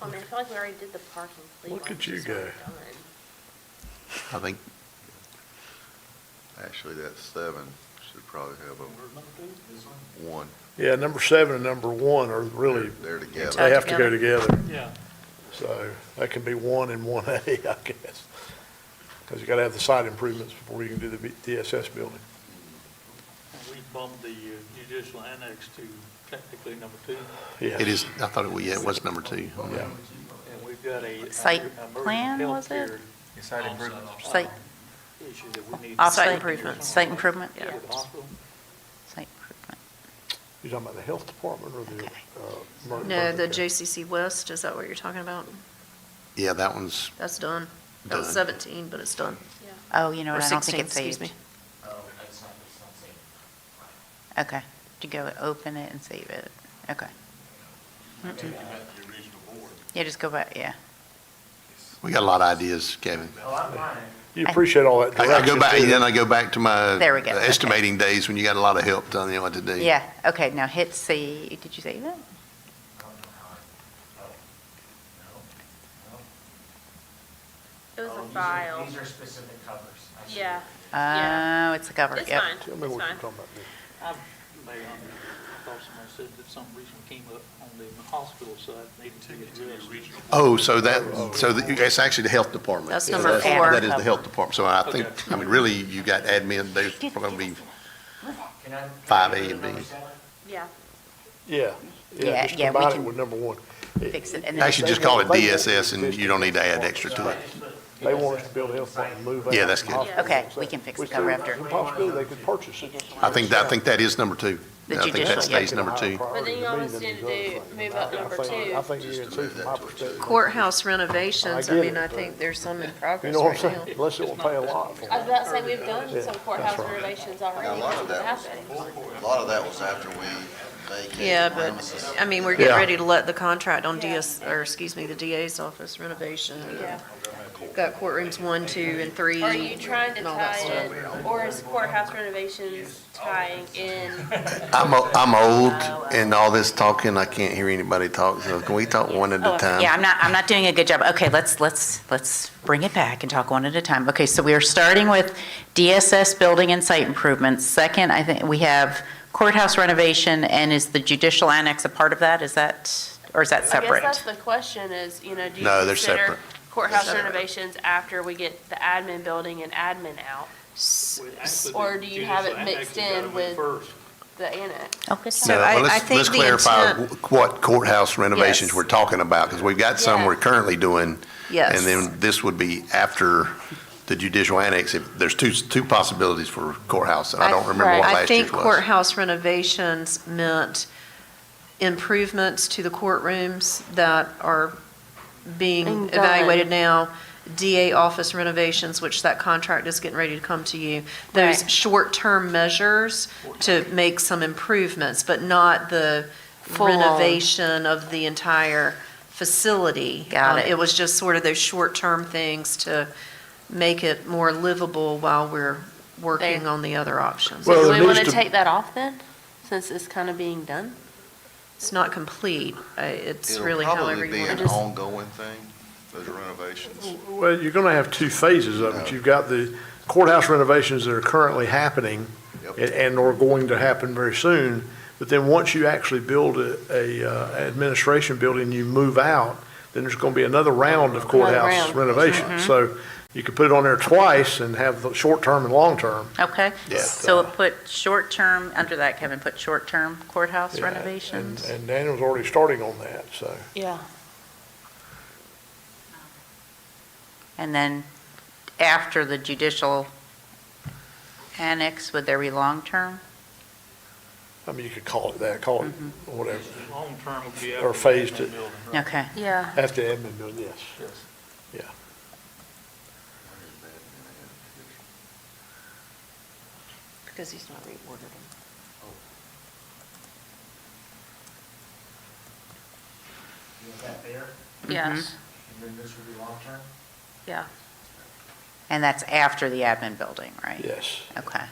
I mean, I feel like we already did the parking. Look at you go. I think, Actually, that 7 should probably have a 1. Yeah, number 7 and number 1 are really, They're together. they have to go together. Yeah. So that can be 1 and 1A, I guess. Because you got to have the site improvements before you can do the DSS building. We bumped the judicial annex to technically number 2. Yes. it is, I thought it was number 2. Yeah. And we've got a. Site emerging plan, was it? healthcare Site improvement. Site, issue that we need. Site improvements. Site improvement? Yeah. With the hospital. Site improvement. You talking about the health department or the? No, the JCC West, is that what you're talking about? Yeah, that one's That's done. That was Done. 17, but it's done. Oh, you know Or what, I don't 16, think it's excuse saved. me. Oh, it's not saved. Okay, to go open it and save it, okay. Yeah, just go back, yeah. we got a lot of ideas, Kevin. Oh, I'm fine. You appreciate all that I direction. go back, too. then I go back to my There we go, okay. estimating days when you got a lot of help telling you what to do. Yeah, okay, now hit save, did you save it? I don't know how I, It was oh, a file. These are specific covers. I see. Yeah. Yeah. Oh, it's a cover, It's yep. fine. Tell me It's what you're fine. talking about. Mayor, I thought somebody said that something recently came up on the hospital side, needed to be addressed. Oh, so it's actually the health department. That's Yeah, number 4. That is the health department. So I think, Okay. I mean, really, you got admin, they're going to be Can I? 5A and B. Yeah. Yeah. Yeah, Just yeah, we combine it can with number 1. Fix it, and then. Actually, just call it DSS and you don't need to add extra to it. They want us to build a health department and move out. Yeah, that's good. Okay, we can fix the cover after. Possibility they could purchase it. I think that is number 2. The I think judicial, that stays number two. But then you almost need to move up number two. I think you can see from my perspective. Courthouse renovations, I I get mean, it, I but- think there's some in You progress know what I'm right now. saying? Unless it will pay a lot for I was it. about to say, we've done Yeah, some courthouse that's right. renovations Yeah, already. a lot of We that have was, a lot of that was after we vacated. Yeah, premises. but, I mean, we're getting Yeah. ready to let the contract on Yeah. the DA's office renovation. Yeah. Got courtrooms 1, 2, and 3. Are you trying to and all that tie stuff. in, or is courthouse renovations tying in? I'm old, and all this talking, I can't hear anybody talk, so can we talk one at a time? Yeah, I'm not doing a good job. Okay, let's bring it back and talk one at a time. Okay, so we are starting with DSS building and site improvements. Second, I think we have courthouse renovation, and is the judicial annex a part of that? Is that, or is that I separate? guess that's the question is, do you No, they're consider separate. courthouse renovations after we get the admin building and admin out? Or do you have it mixed in with the annex? Oh, good So No, I- well, I let's think the clarify intent- what courthouse renovations Yes. we're talking about, because we've got some Yeah. we're currently doing, Yes. and then this would be after the judicial annex. If there's two possibilities for courthouse, and I don't remember what I last think year's was. courthouse renovations meant improvements to the courtrooms that are being Being done. evaluated now. DA office renovations, which that contract is getting ready to come to you. Those Right. short-term measures to make some improvements, but not the Full on. renovation of the entire facility. Got it. It was just sort of those short-term things to make it more livable while we're working There. on the other options. Well, So do it we want needs to to- take that off then, since it's kind of being done? It's not complete. It's It'll really however probably you be want an to. ongoing thing, those renovations. Well, you're going to have two phases of it. You've got the courthouse renovations that are currently happening Yep. and are going to happen very soon. But then once you actually build a administration building, you move out, then there's going to be another round of courthouse round. renovations. So you could put it on there twice and have the short-term and long-term. Okay, Yeah. so put short-term, under that, Kevin, put short-term courthouse Yeah, renovations. And Daniel's already starting on that, so. Yeah. And then after the judicial annex, would there be long-term? I mean, you could call it that, call it whatever, Long-term would be or phased it Okay, Yeah. after the admin building, yes. Yeah. Because he's not reordered them. Is that fair? Yes, And then this would be long-term? yeah. and that's after the admin building, right? Yes. Okay.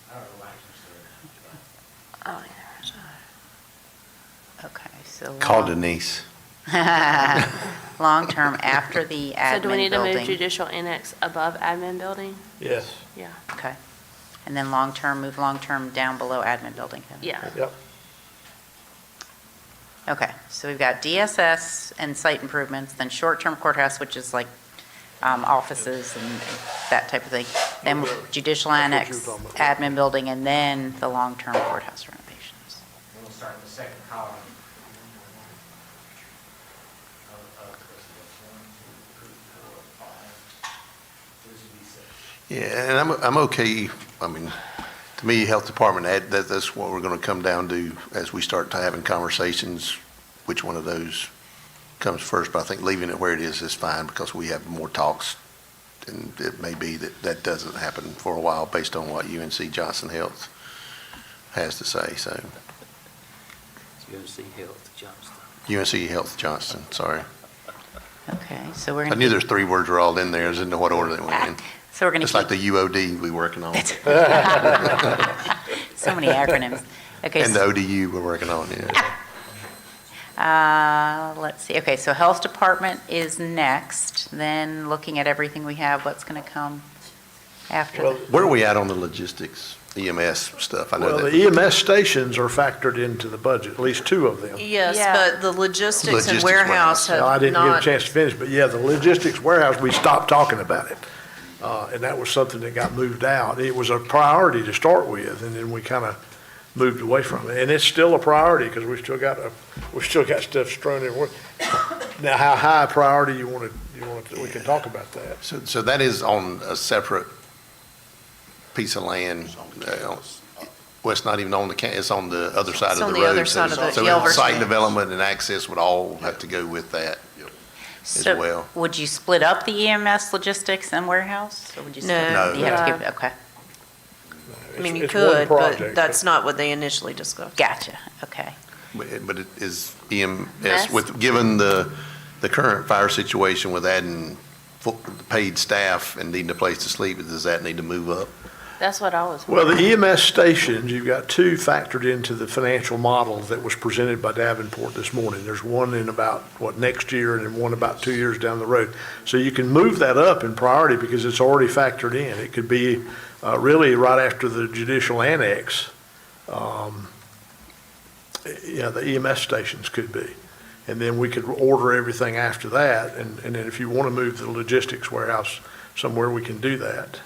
I don't know why it's there. Oh, yeah. Okay, so. Call long- Denise. Long-term after the So admin do we need to move building. judicial annex above admin building? Yes. Yeah. Okay. And then long-term, move long-term down below admin building. Kevin. Yeah. Yep. Okay, so we've got DSS and site improvements, then short-term courthouse, which is like offices and that type of thing. Then judicial That's what you annex, were talking about. admin building, and then the long-term courthouse renovations. Then we'll start in the second column. Of this, 1, 2, 3, 4, 5. This would be 6. Yeah, and I'm okay, I mean, to me, health department, that's what we're gonna come down to as we start to having conversations, which one of those comes first, but I think leaving it where it is fine, because we have more talks, and it may be that that doesn't happen for a while, based on what UNC Johnston Health has to say, so, UNC Health, Johnston. UNC Health Johnston, sorry. Okay, so we're I going knew to, there's 3 words were all in there, I didn't know what order they went in. so we're going It's to like the UOD we working on, so many acronyms. Okay, and the ODU we're working on, yeah. let's see, okay, so health department is next, then looking at everything we have, what's going to come after Well, that? Where are we at on the logistics, EMS stuff? I know Well, that. the EMS stations are factored into the budget, at least 2 of them. Yes, Yeah. but the logistics and Logistics warehouse warehouse. Now, I have didn't get a not. chance to finish, but yeah, the logistics warehouse, we stopped talking about it. And that was something that got moved out. It was a priority to start with, and then we kind of moved away from it. And it's still a priority, because we've still got stuff strewn everywhere. Now, how high a priority we can talk about that. So that is on a separate piece of land. Well, it's not even on it's on the other side of the road. It's on the other side of the So Yelver site Street. development and access would all have to go with that as So well. would you split up the EMS logistics and warehouse? Or would you still- No. You have to keep it, okay. I mean, you It's one could, project, but that's not what they initially discussed. Gotcha, okay. But it is EMS, given the current fire situation with adding paid staff and needing a place to sleep, does that need to move up? That's what I was. Well, the EMS stations, you've got two factored into the financial model that was presented by Davenport this morning. There's one in about, next year, and then one about 2 years down the road. So you can move that up in priority because it's already factored in. It could be really right after the judicial annex. Yeah, the EMS stations could be. And then we could order everything after that. And then if you want to move the logistics warehouse somewhere, we can do that.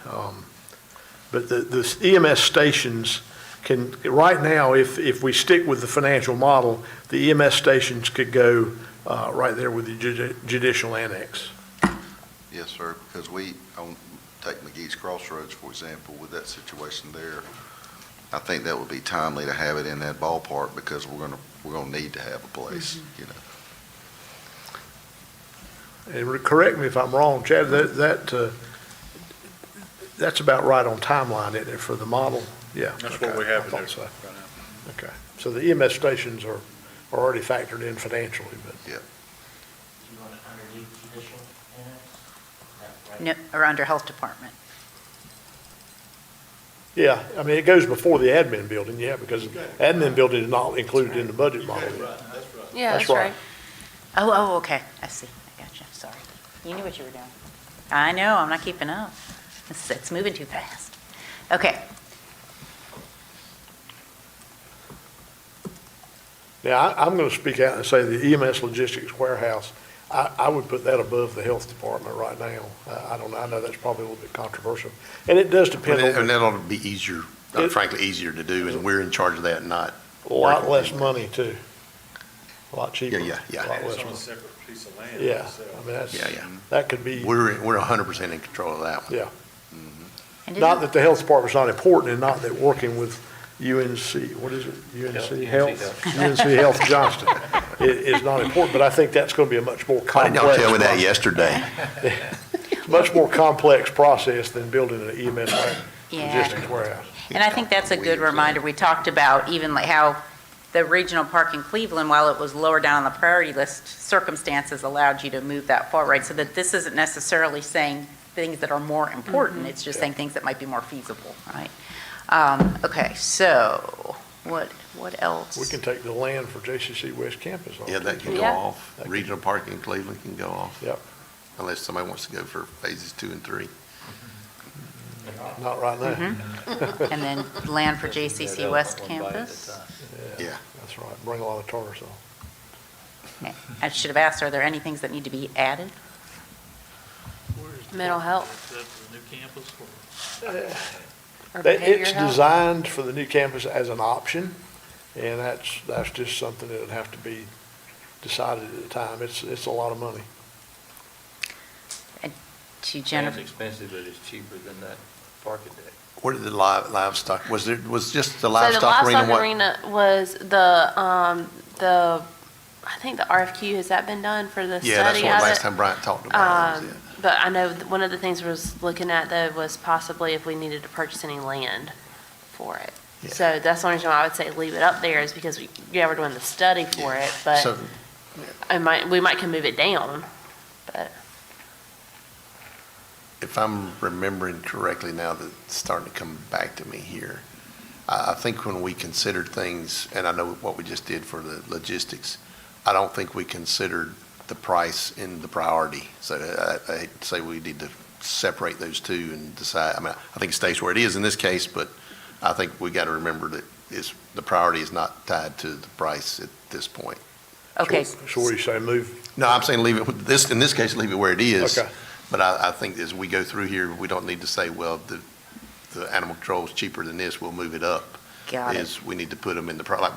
But the EMS stations can, right now, if we stick with the financial model, the EMS stations could go right there with the judicial annex. Yes, sir, because take McGee's Crossroads, for example, with that situation there, I think that would be timely to have it in that ballpark because we're gonna need to have a place, you know. And correct me if I'm wrong, Chad, that's about right on timeline, isn't it, for the model? Yeah. That's okay, what we have I in thought there. so. Okay, so the EMS stations are already factored in financially, but. Do you want it underneath judicial annex? No, or under health department. Yeah, I mean, it goes before the admin building, yeah, because admin building is not included in the budget model yet. Yeah, That's that's right. right. Oh, okay, I see, I got you, sorry. You knew what you were doing. I know, I'm not keeping up. It's moving too fast. Okay, Now, I'm going to speak out and say the EMS logistics warehouse, I would put that above the health department right now. I don't know, I know that's probably a little bit controversial. And it does depend And on that ought to be easier, frankly, easier to do, and we're in charge of that, not. a lot less money too. A lot cheaper. Yeah. A lot less money. separate piece of land. Yeah, I mean, that could be, We're 100% in control of that one. yeah. and Not isn't, that the health department's not important, and not that working with UNC, what is it? UNC Health? UNC Health Johnston is not important, but I think that's going to be a much more Why didn't y'all complex. tell me that process. yesterday? Much more complex process than building an EMS Yeah. logistics warehouse. and I think that's a good reminder. We talked about even like how the regional park in Cleveland, while it was lower down on the priority list, circumstances allowed you to move that far, right? So that this isn't necessarily saying things that are more important, it's just saying things that might be more feasible, right? Okay, so what else? We can take the land for JCC West Campus off. Yeah, that can go Yeah. off. Regional Park in Cleveland can go off. Yep. Unless somebody wants to go for phases 2 and 3. Not right now. Mm-hmm. And then land for JCC West Campus. Yeah. That's right. Bring a lot of tar salt. I should have asked, are there any things that need to be added? Mental health The new campus or or It's behavioral health. designed for the new campus as an option, and that's just something that would have to be decided at the time. It's a lot of money. To It's Jennifer, expensive, but it's cheaper than that parking deck. Where did the livestock, was just the So the livestock arena? livestock What? arena was I think the RFQ, has that been done for the study Yeah, that's of what last it? time Brian talked about it. was it. But I know one of the things we was looking at though was possibly if we needed to purchase any land for it. Yeah. So that's the only reason why I would say leave it up there is because we're doing the study for it, but So, we might can move it down, but. if I'm remembering correctly now, that it's starting to come back to me here. I think when we considered things, and I know what we just did for the logistics, I don't think we considered the price in the priority. So I hate to say we need to separate those two and decide. I mean, I think it stays where it is in this case, but I think we got to remember that the priority is not tied to the price at this point. okay, So what do you say, move? No, I'm saying leave it, in this case, leave it where it is. Okay. But I think as we go through here, we don't need to say, well, the animal control is cheaper than this, we'll move it up. Got it. is we need to put them in the, like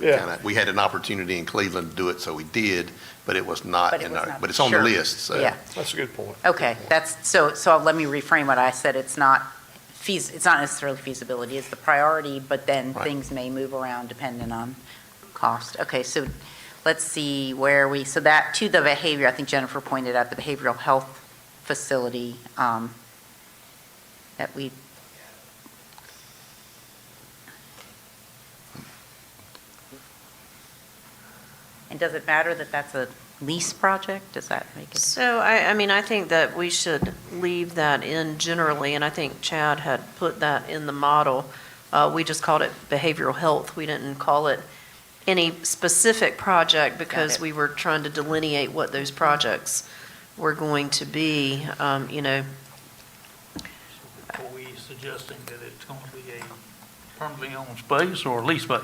Yeah. we had an opportunity in Cleveland to do it, so we did, but it was not But it in was our, not- but it's on the sure. list, so. Yeah. That's a good point. Okay, so let me reframe what I said. It's not necessarily feasibility, it's the priority, but then Right. things may move around depending on cost. Okay, so let's see where so that, to the behavior, I think Jennifer pointed out, the behavioral health facility, that we, and does it matter that that's a lease project? Does that make it? So, I mean, I think that we should leave that in generally, and I think Chad had put that in the model. We just called it behavioral health. We didn't call it any specific project because it. we were trying to delineate what those projects were going to be, you know. Are we suggesting that it's going to be a permanently owned space or lease space?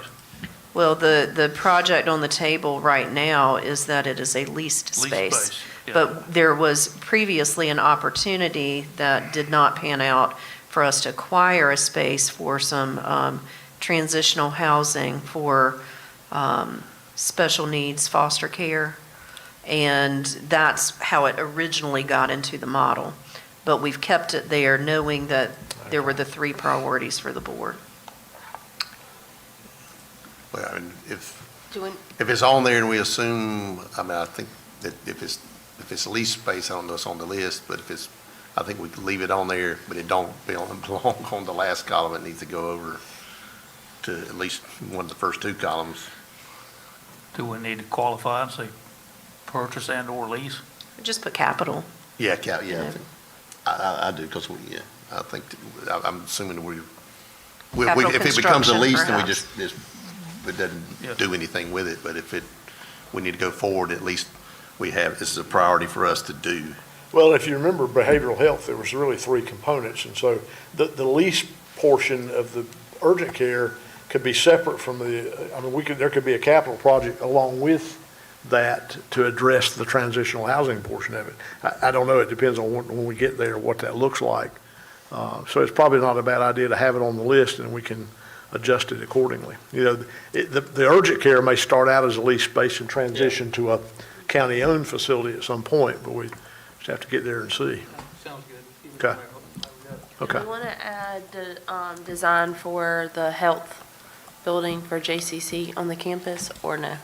Well, the project on the table right now is that it is a leased Lease space. yeah. But there was previously an opportunity that did not pan out for us to acquire a space for some transitional housing for special needs foster care. And that's how it originally got into the model. But we've kept it there knowing that there were the three priorities for the board. Well, I mean, if Doing, it's on there and we assume, I mean, I think that if it's lease space, I don't know if it's on the list, but if it's, I think we could leave it on there, but it don't belong on the last column. It needs to go over to at least one of the first two columns. Do we need to qualify and say purchase and/or lease? Just put capital. Yeah, yeah, I do, because I think, I'm assuming Capital if it becomes a construction, lease, then we perhaps. it doesn't Yeah. do anything with it, but if we need to go forward, at least this is a priority for us to do. Well, if you remember behavioral health, there was really three components, and so the lease portion of the urgent care could be separate from I mean, there could be a capital project along with that to address the transitional housing portion of it. I don't know, it depends on when we get there, what that looks like. So it's probably not a bad idea to have it on the list, and we can adjust it accordingly. You know, the urgent care may start out as a lease space and transition to a county-owned facility at some point, but we just have to get there and see. Sounds good. Okay. do Okay. we want to add the design for the health building for JCC on the campus, or no?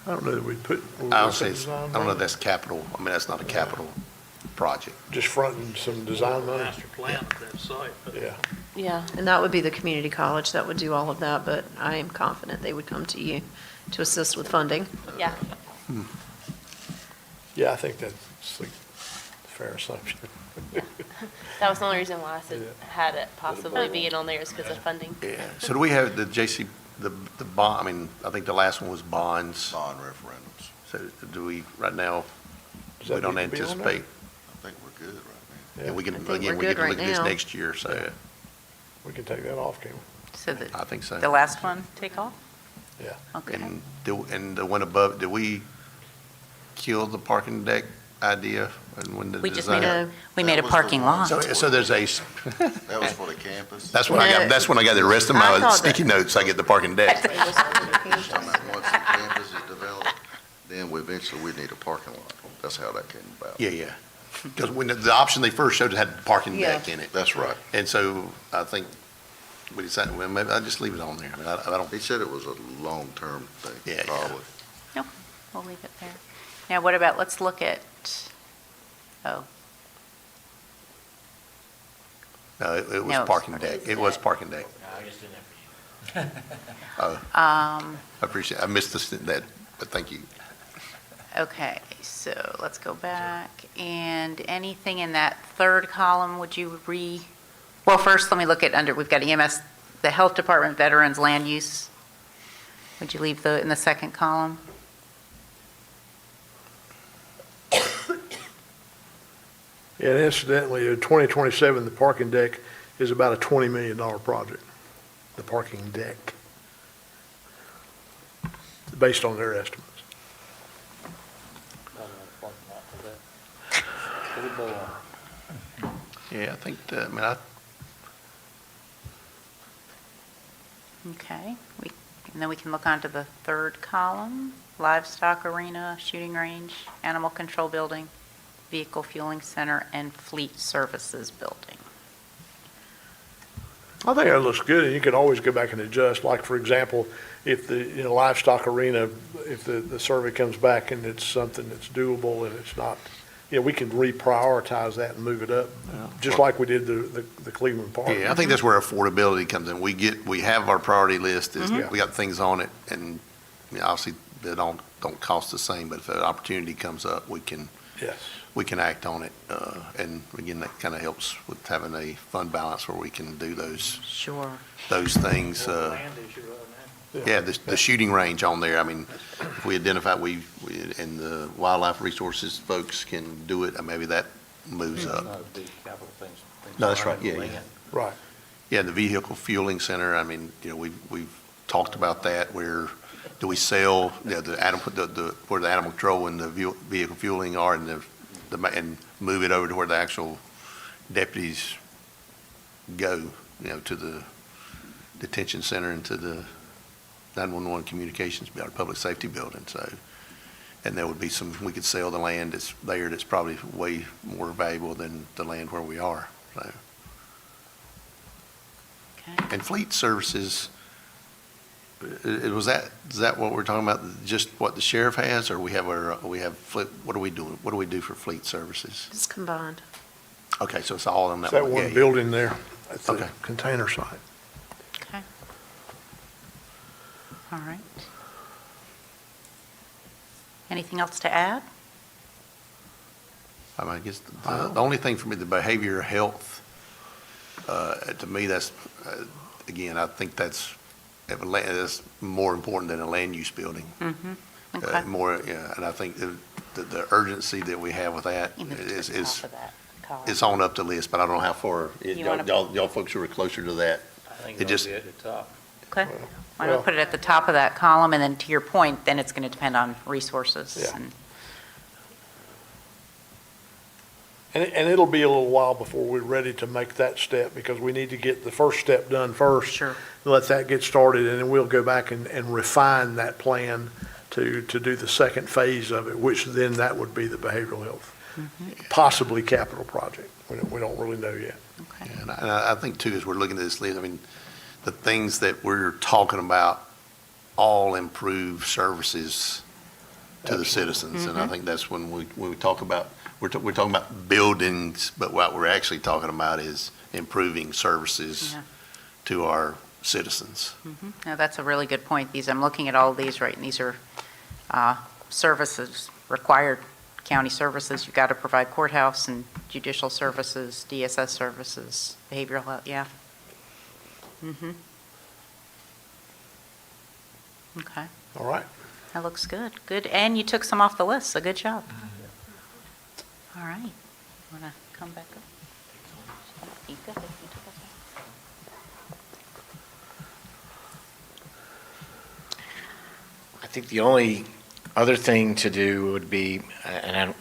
I don't know that we put. I don't know if that's capital, I mean, that's not a capital project. Just fronting some design money. Master plan of that site. but- Yeah. Yeah. And that would be the community college that would do all of that, but I am confident they would come to you to assist with funding. Yeah. Yeah, I think that's a fair assumption. That was the only reason why I said had it possibly being on there is because of funding. Yeah. So do we have the the bond, I mean, I think the last one was bonds. Bond referendums. So do we, right now, Does that we don't need to be on there? anticipate, I think we're good right now. Yeah. and we can, I think again, we're we get good to look right at this now. next year, so We can take that off, can't we? So I think so. the last one, take off? Yeah. Okay. And the one above, did we kill the parking deck idea? And when the We just design- made we made a That was the parking one. lot. So there's a, That was for the campus. that's when I got, that's when I got the rest of I my thought sticky notes, I get the parking deck. Talking about once the campus is developed, then eventually we need a parking lot. That's how that came about. Yeah, yeah. Because when the option they first showed had parking deck in it. That's right. And so I think we decided, well, maybe I'll just leave it on there. I mean, I don't, He said it was a long-term thing, Yeah, yeah. probably. We'll leave it there. Now, what about, let's look at, no, it was No, parking deck. It was parking deck. I just didn't have I appreciate, I missed that, but thank you. okay, so let's go back. And anything in that third column, would you well, first, let me look at we've got EMS, the Health Department, Veterans, Land Use. Would you leave in the second column? Yeah, and incidentally, in 2027, the parking deck is about a $20 million project, the parking deck, based on their estimates. Yeah, I think, Okay, and then we can look on to the third column, livestock arena, shooting range, animal control building, vehicle fueling center, and fleet services building. I think that looks good, and you can always go back and adjust. Like, for example, if the, livestock arena, if the survey comes back and it's something that's doable and it's not, we can reprioritize that and move it up, just like we did the Cleveland Park. Yeah, I think that's where affordability comes in. We have our priority list, we got things on it, and obviously they don't cost the same, but if an opportunity comes up, we can act on it. And again, that kind of helps with having a fund balance where we can do those things. Yeah, the shooting range on there, I mean, if we identify, we and the wildlife resources folks can do it, and maybe that moves up. No, that's right, yeah. Right. Yeah, the vehicle fueling center, I mean, we've talked about that, where do we sell, where the animal control and the vehicle fueling are, and and move it over to where the actual deputies go, to the detention center and to the 911 communications building, public safety building. So, and there would be we could sell the land that's there that's probably way more valuable than the land where we are. So. Okay. And fleet services, is that what we're talking about? Just what the sheriff has, or we have what are we doing? What do we do for fleet services? It's combined. Okay, so it's all in that. It's that one building there at the Okay. container site. Okay. All right. Anything else to add? I mean, I guess the only thing for me, the behavioral health, to me, that's, again, I think that's more important than a land use building. Mm-hmm. Okay. And I think the urgency that we have with that is it's on up the list, but I don't know how far, y'all folks who are closer to that. I think It it'll just- be at the top. Okay. Why don't we put it at the top of that column, and then to your point, then it's going to depend on resources. Yeah. And it'll be a little while before we're ready to make that step, because we need to get the first step done first. Sure. Let that get started, and then we'll go back and refine that plan to do the second phase of it, which then that would be the behavioral health, possibly capital project. We don't really know yet. Okay. And I think too, as we're looking at this list, I mean, the things that we're talking about all improve services to the citizens. And I think that's when we talk about, we're talking about buildings, but what we're actually talking about is improving services to our citizens. No, that's a really good point. I'm looking at all of these, right, and these are services, required county services. You've got to provide courthouse and judicial services, DSS services, behavioral health, Okay, All right. that looks good. Good, and you took some off the list, so good job. All right, want to come back up? You go ahead. You took us off. I think the only other thing to do would be, and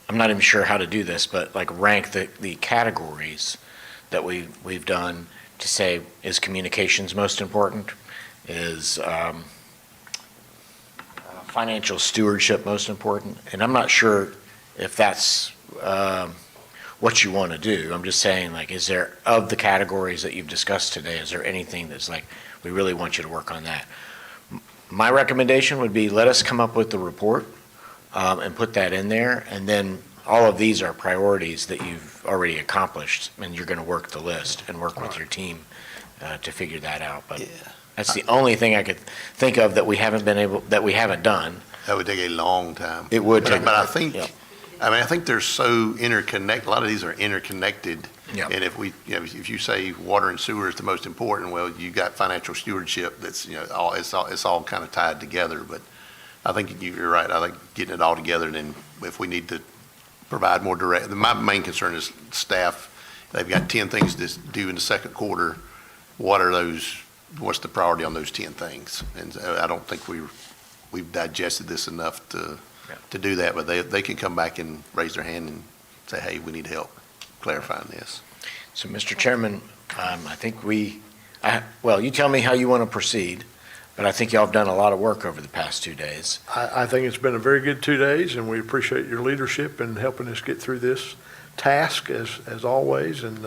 I'm not even sure how to do this, but like rank the categories that we've done to say, is communications most important? Is financial stewardship most important? And I'm not sure if that's what you want to do. I'm just saying, like, is there, of the categories that you've discussed today, is there anything that's like, we really want you to work on that? My recommendation would be, let us come up with the report and put that in there, and then all of these are priorities that you've already accomplished, and you're going to work the list and work with your team to figure that out. But that's the only thing I could think of that we haven't done. That would take a long time. It would take. But I think, I think they're so interconnected, a lot of these are interconnected. Yeah. And if you say water and sewer is the most important, well, you got financial stewardship that's, it's all kind of tied together. But I think you're right. I think getting it all together, and then if we need to provide more direct, my main concern is staff. They've got 10 things to do in the second quarter. What are those? What's the priority on those 10 things? And I don't think we've digested this enough to do that, but they can come back and raise their hand and say, hey, we need help clarifying this. So, Mr. Chairman, I think we Well, you tell me how you want to proceed, but I think y'all have done a lot of work over the past 2 days. I think it's been a very good 2 days, and we appreciate your leadership in helping us get through this task as always. And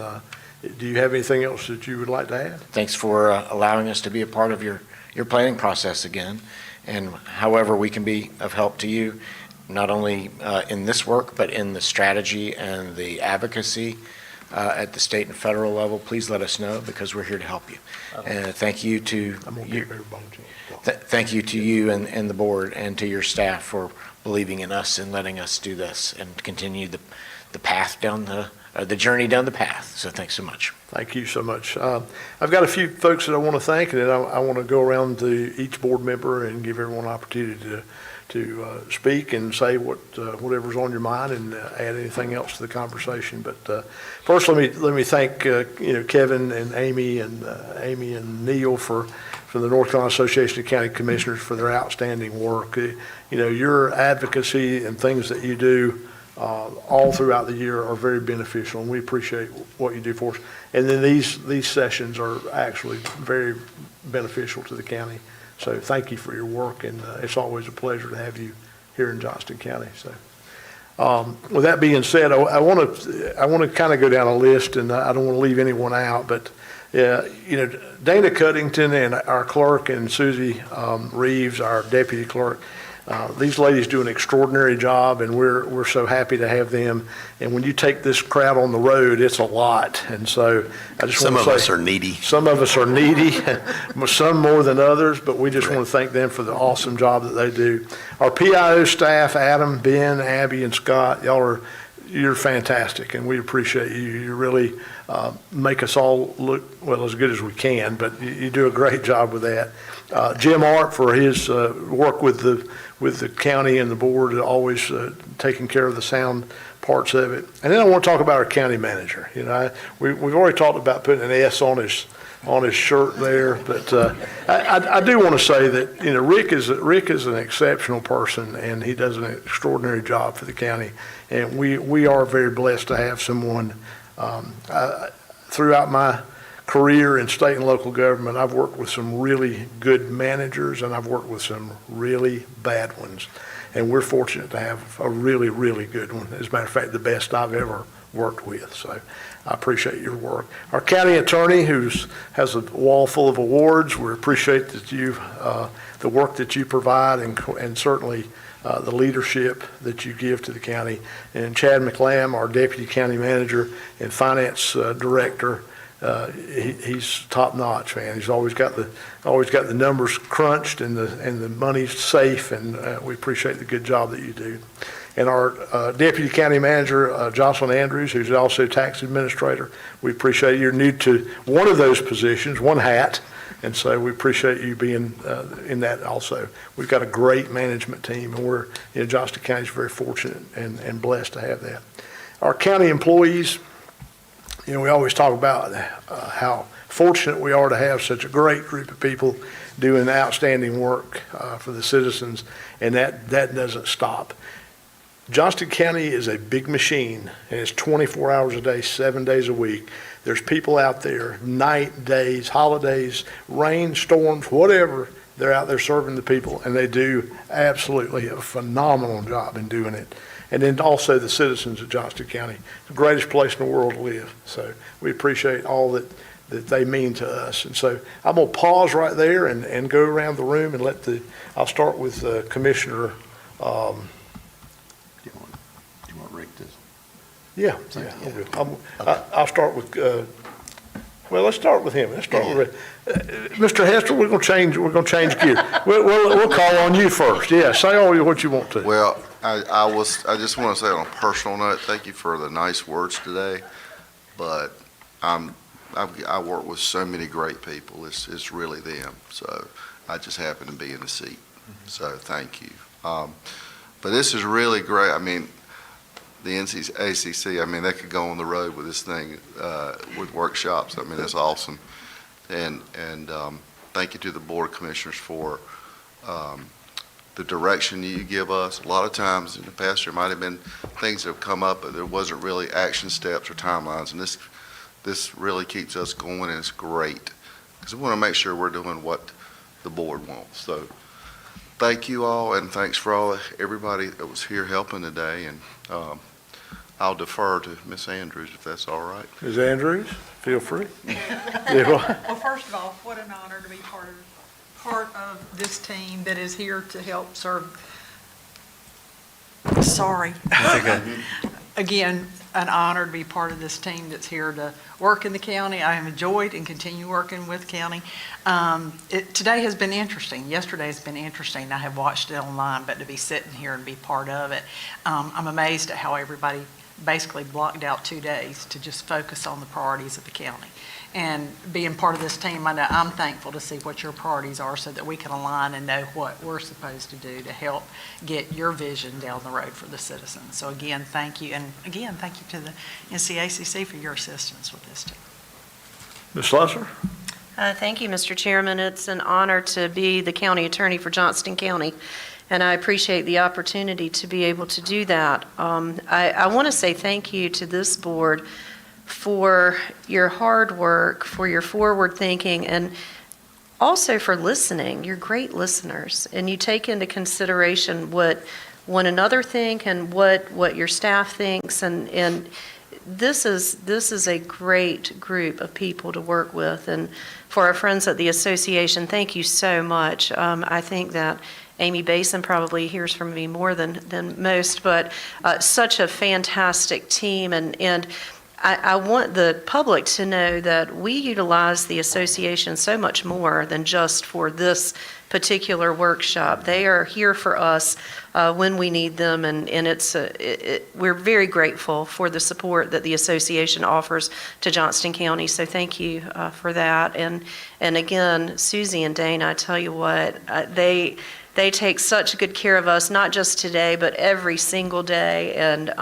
do you have anything else that you would like to add? Thanks for allowing us to be a part of your planning process again, and however we can be of help to you, not only in this work, but in the strategy and the advocacy at the state and federal level, please let us know, because we're here to help you. And thank you to thank you to you and the board and to your staff for believing in us and letting us do this and continue the path down the journey down the path. So thanks so much. Thank you so much. I've got a few folks that I want to thank, and then I want to go around to each board member and give everyone an opportunity to speak and say whatever's on your mind and add anything else to the conversation. But first, let me thank Kevin and Amy and Neil from the North Carolina Association of County Commissioners for their outstanding work. Your advocacy and things that you do all throughout the year are very beneficial, and we appreciate what you do for us. And then these sessions are actually very beneficial to the county. So thank you for your work, and it's always a pleasure to have you here in Johnston County. So with that being said, I want to kind of go down a list, and I don't want to leave anyone out, but Dana Cuddington and our clerk and Susie Reeves, our deputy clerk, these ladies do an extraordinary job, and we're so happy to have them. And when you take this crowd on the road, it's a lot. And so I just want to say, some of us are needy. Some of us are needy, some more than others, but we just want to thank them for the awesome job that they do. Our PIO staff, Adam, Ben, Abby, and Scott, you're fantastic, and we appreciate you. You really make us all look, well, as good as we can, but you do a great job with that. Jim Art for his work with the county and the board, always taking care of the sound parts of it. And then I want to talk about our county manager. We've already talked about putting an S on his shirt there, but I do want to say that Rick is an exceptional person, and he does an extraordinary job for the county, and we are very blessed to have someone. Throughout my career in state and local government, I've worked with some really good managers, and I've worked with some really bad ones, and we're fortunate to have a really, really good one. As a matter of fact, the best I've ever worked with. So I appreciate your work. Our county attorney, who has a wall full of awards, we appreciate that the work that you provide, and certainly the leadership that you give to the county. And Chad McLam, our deputy county manager and finance director, he's top notch, man. He's always got the numbers crunched and the money's safe, and we appreciate the good job that you do. And our deputy county manager, Jocelyn Andrews, who's also tax administrator, we appreciate you're new to one of those positions, one hat, and so we appreciate you being in that also. We've got a great management team, and Johnston County is very fortunate and blessed to have that. Our county employees, we always talk about how fortunate we are to have such a great group of people doing outstanding work for the citizens, and that doesn't stop. Johnston County is a big machine, and it's 24 hours a day, 7 days a week. There's people out there, night, days, holidays, rain, storms, whatever. They're out there serving the people, and they do absolutely a phenomenal job in doing it. And then also the citizens of Johnston County, the greatest place in the world to live. So we appreciate all that they mean to us. And so I'm going to pause right there and go around the room and I'll start with Commissioner. Do you want Rick to? Yeah. I'll start with, let's start with him. Let's start with Rick. Mr. Hester, we're going to change gear. We'll call on you first. Yeah, say all what you want to. Well, I just want to say on a personal note, thank you for the nice words today, but I work with so many great people. It's really them. So I just happen to be in the seat. So thank you. But this is really great. I mean, the ACC, I mean, they could go on the road with this thing, with workshops. I mean, that's awesome. And thank you to the Board of Commissioners for the direction you give us. A lot of times in the past, there might have been things that have come up, but there wasn't really action steps or timelines. And this really keeps us going, and it's great. because we want to make sure we're doing what the board wants. So thank you all, and thanks for everybody that was here helping today, and I'll defer to Ms. Andrews if that's all right. Ms. Andrews, feel free. Well, first of all, what an honor to be part of this team that is here to help serve. Sorry. Again, an honor to be part of this team that's here to work in the county. I have enjoyed and continue working with county. Today has been interesting. Yesterday has been interesting. I have watched it online, but to be sitting here and be part of it, I'm amazed at how everybody basically blocked out 2 days to just focus on the priorities of the county. And being part of this team, I'm thankful to see what your priorities are so that we can align and know what we're supposed to do to help get your vision down the road for the citizens. So again, thank you. And again, thank you to the NCACC for your assistance with this team. Ms. Slusser? Thank you, Mr. Chairman. It's an honor to be the county attorney for Johnston County, and I appreciate the opportunity to be able to do that. I want to say thank you to this board for your hard work, for your forward thinking, and also for listening. You're great listeners, and you take into consideration what one another think and what your staff thinks, and this is a great group of people to work with. And for our friends at the association, thank you so much. I think that Amy Basin probably hears from me more than most, but such a fantastic team, and I want the public to know that we utilize the association so much more than just for this particular workshop. They are here for us when we need them, and we're very grateful for the support that the association offers to Johnston County, so thank you for that. And again, Susie and Dana, I tell you what, they take such good care of us, not just today, but every single day, and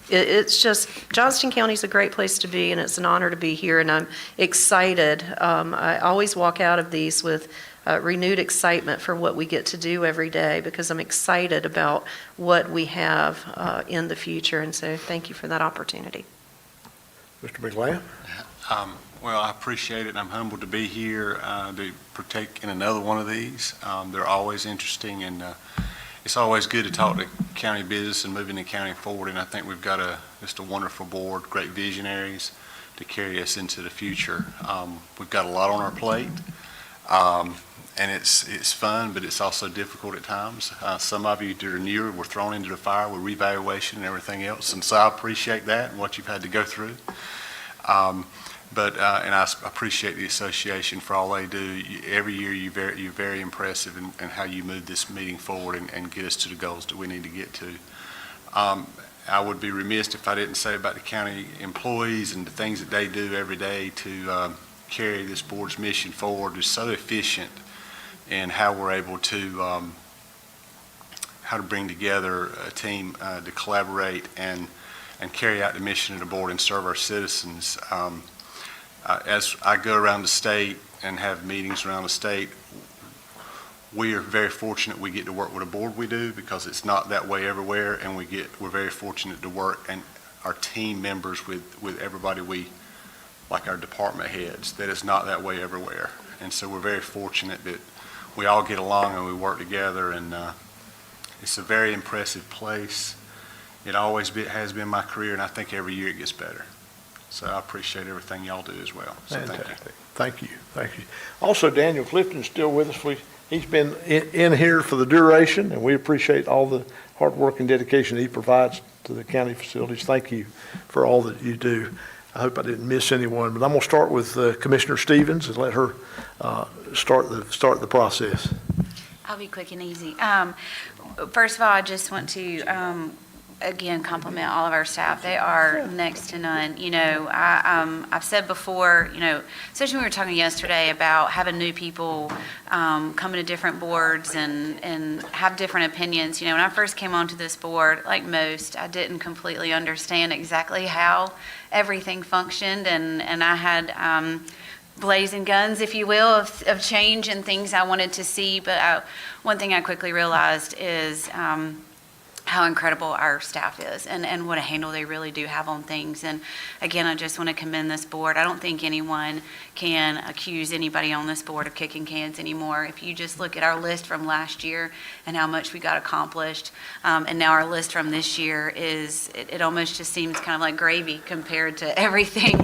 it's just, Johnston County is a great place to be, and it's an honor to be here, and I'm excited. I always walk out of these with renewed excitement for what we get to do every day, because I'm excited about what we have in the future, and so thank you for that opportunity. Mr. McLeod? Well, I appreciate it, and I'm humbled to be here to partake in another one of these. They're always interesting, and it's always good to talk to county business and moving the county forward, and I think we've got just a wonderful board, great visionaries to carry us into the future. We've got a lot on our plate, and it's fun, but it's also difficult at times. Some of you that are newer were thrown into the fire with revaluation and everything else, and so I appreciate that and what you've had to go through. And I appreciate the association for all they do. Every year, you're very impressive in how you move this meeting forward and get us to the goals that we need to get to. I would be remiss if I didn't say about the county employees and the things that they do every day to carry this board's mission forward. Is so efficient in how we're able to how to bring together a team to collaborate and carry out the mission of the board and serve our citizens. As I go around the state and have meetings around the state, we are very fortunate we get to work with a board we do, because it's not that way everywhere, and we're very fortunate to work and our team members with everybody like our department heads. That is not that way everywhere. And so we're very fortunate that we all get along and we work together, and it's a very impressive place. It always has been my career, and I think every year it gets better. So I appreciate everything y'all do as well. So Fantastic. Thank you. Also, Daniel Clifton is still with us. He's been in here for the duration, and we appreciate all the hard work and dedication he provides to the county facilities. Thank you for all that you do. I hope I didn't miss anyone, but I'm going to start with Commissioner Stevens and let her start the process. I'll be quick and easy. First of all, I just want to again, compliment all of our staff. They are next to none. You know, I've said before, you know, especially when we were talking yesterday about having new people coming to different boards and have different opinions. You know, when I first came onto this board, like most, I didn't completely understand exactly how everything functioned, and I had blazing guns, if you will, of change and things I wanted to see. But one thing I quickly realized is how incredible our staff is and what a handle they really do have on things. And again, I just want to commend this board. I don't think anyone can accuse anybody on this board of kicking cans anymore. If you just look at our list from last year and how much we got accomplished, and now our list from this year is, it almost just seems kind of like gravy compared to everything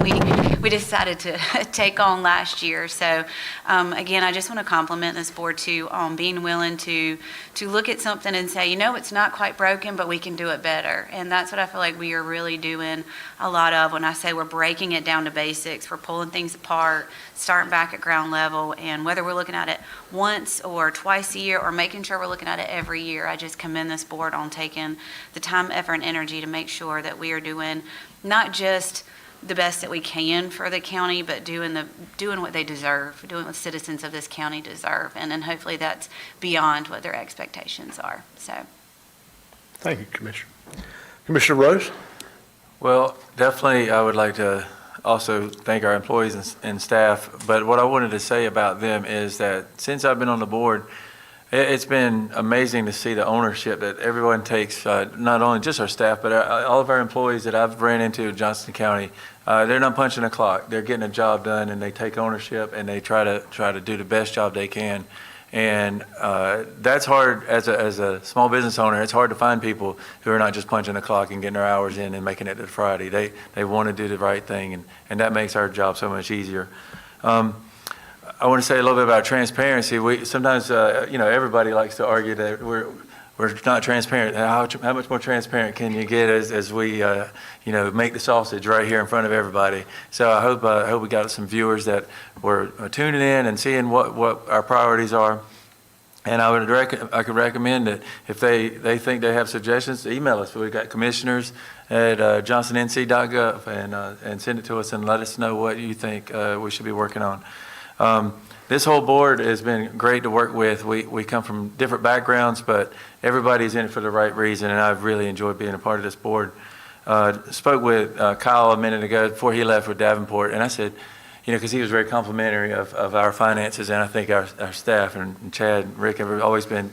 we decided to take on last year. So again, I just want to compliment this board too on being willing to look at something and say, it's not quite broken, but we can do it better. And that's what I feel like we are really doing a lot of when I say we're breaking it down to basics. We're pulling things apart, starting back at ground level, and whether we're looking at it once or twice a year or making sure we're looking at it every year, I just commend this board on taking the time, effort, and energy to make sure that we are doing not just the best that we can for the county, but doing what they deserve, doing what citizens of this county deserve. And then hopefully that's beyond what their expectations are. So. Thank you, Commissioner. Commissioner Rose? Well, definitely, I would like to also thank our employees and staff. But what I wanted to say about them is that since I've been on the board, it's been amazing to see the ownership that everyone takes, not only just our staff, but all of our employees that I've ran into in Johnston County. They're not punching a clock. They're getting a job done, and they take ownership, and they try to do the best job they can. And that's hard as a small business owner. It's hard to find people who are not just punching the clock and getting their hours in and making it to Friday. They want to do the right thing, and that makes our job so much easier. I want to say a little bit about transparency. We sometimes, everybody likes to argue that we're not transparent. How much more transparent can you get as we, make the sausage right here in front of everybody? So I hope we got some viewers that were tuning in and seeing what our priorities are. And I could recommend that if they think they have suggestions, email us. We've got commissioners at johnstonNC.gov and send it to us and let us know what you think we should be working on. This whole board has been great to work with. We come from different backgrounds, but everybody's in it for the right reason, and I've really enjoyed being a part of this board. Spoke with Kyle a minute ago before he left with Davenport, and I said, because he was very complimentary of our finances, and I think our staff and Chad and Rick have always been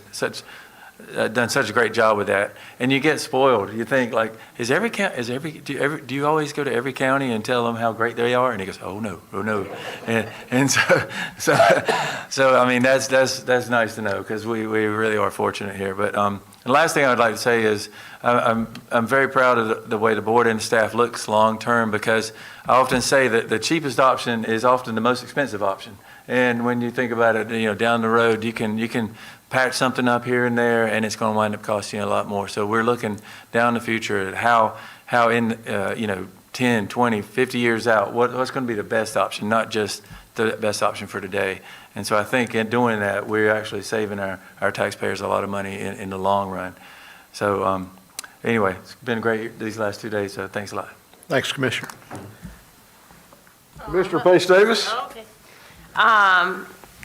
done such a great job with that. And you get spoiled. You think like, do you always go to every county and tell them how great they are? And he goes, oh no. And so I mean that's nice to know, because we really are fortunate here. But the last thing I would like to say is I'm very proud of the way the board and the staff looks long term, because I often say that the cheapest option is often the most expensive option. And when you think about it, down the road, you can patch something up here and there, and it's going to wind up costing you a lot more. So we're looking down the future at how in 10, 20, 50 years out, what's going to be the best option, not just the best option for today. And so I think in doing that, we're actually saving our taxpayers a lot of money in the long run. So anyway, it's been great these last 2 days, so thanks a lot. Thanks, Commissioner. Commissioner Pace Davis? Okay.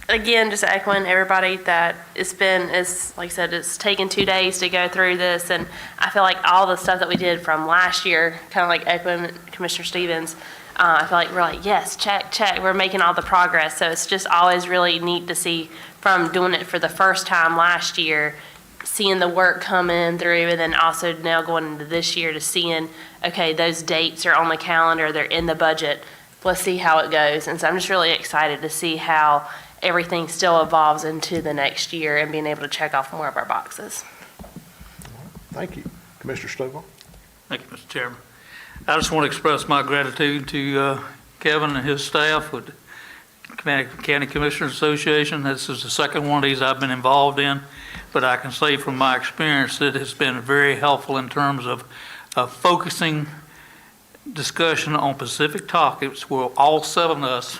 Again, just echoing everybody that like I said, it's taken 2 days to go through this, and I feel like all the stuff that we did from last year, kind of like echoing Commissioner Stevens, I feel like we're like, yes, check, we're making all the progress. So it's just always really neat to see, from doing it for the first time last year, seeing the work come in through, and then also now going into this year to seeing, okay, those dates are on the calendar, they're in the budget, let's see how it goes. And so I'm just really excited to see how everything still evolves into the next year and being able to check off more of our boxes. Thank you. Commissioner Stovall? Thank you, Mr. Chairman. I just want to express my gratitude to Kevin and his staff with the County Commissioners Association. This is the second one of these I've been involved in, but I can say from my experience that it's been very helpful in terms of focusing discussion on specific topics where all seven of us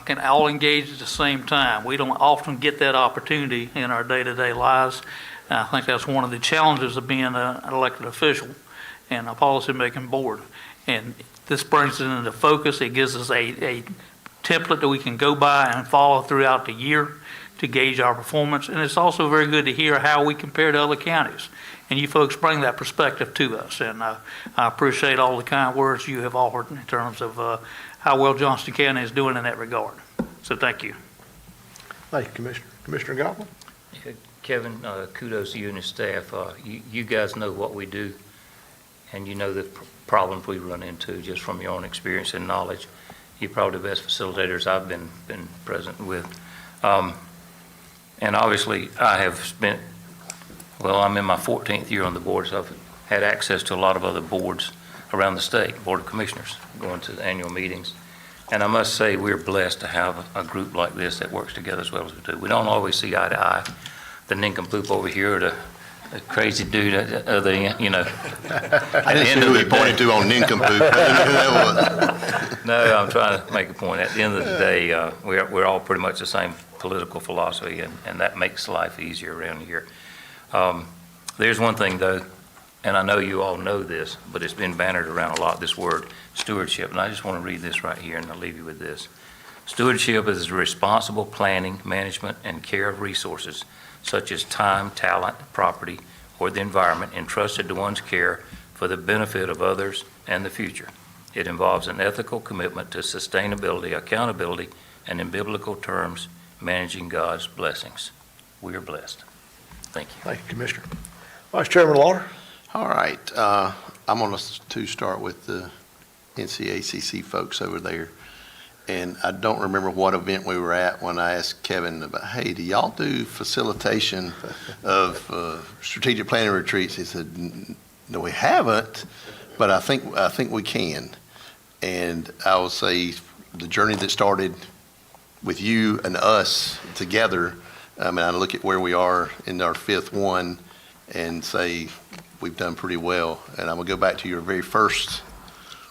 can all engage at the same time. We don't often get that opportunity in our day-to-day lives. And I think that's one of the challenges of being an elected official and a policy-making board. And this brings it into focus. It gives us a template that we can go by and follow throughout the year to gauge our performance. And it's also very good to hear how we compare to other counties. And you folks bring that perspective to us. And I appreciate all the kind words you have offered in terms of how well Johnston County is doing in that regard. So thank you. Thank you, Commissioner. Commissioner Goblin? Kevin, kudos to you and your staff. You guys know what we do, and you know the problems we run into just from your own experience and knowledge. You're probably the best facilitators I've been present with. And obviously, I have spent, well, I'm in my 14th year on the board, so I've had access to a lot of other boards around the state, Board of Commissioners, going to the annual meetings. And I must say, we're blessed to have a group like this that works together as well as we do. We don't always see eye to eye. The nincompoop over here, or the crazy dude at the other end, you know. I didn't see who he pointed to on nincompoop. I didn't know who that was. No, I'm trying to make a point. At the end of the day, we're all pretty much the same political philosophy, and that makes life easier around here. There's one thing, though, and I know you all know this, but it's been bannered around a lot, this word stewardship. And I just want to read this right here, and I'll leave you with this. Stewardship is the responsible planning, management, and care of resources such as time, talent, property, or the environment entrusted to one's care for the benefit of others and the future. It involves an ethical commitment to sustainability, accountability, and in biblical terms, managing God's blessings. We are blessed. Thank you. Thank you, Commissioner. Vice Chairman Lawler. All right, I'm going to start with the NCACC folks over there. And I don't remember what event we were at when I asked Kevin about, hey, do y'all do facilitation of strategic planning retreats? He said, no, we haven't, but I think we can. And I will say the journey that started with you and us together, I mean, I look at where we are in our fifth one and say we've done pretty well. And I'm going to go back to your very first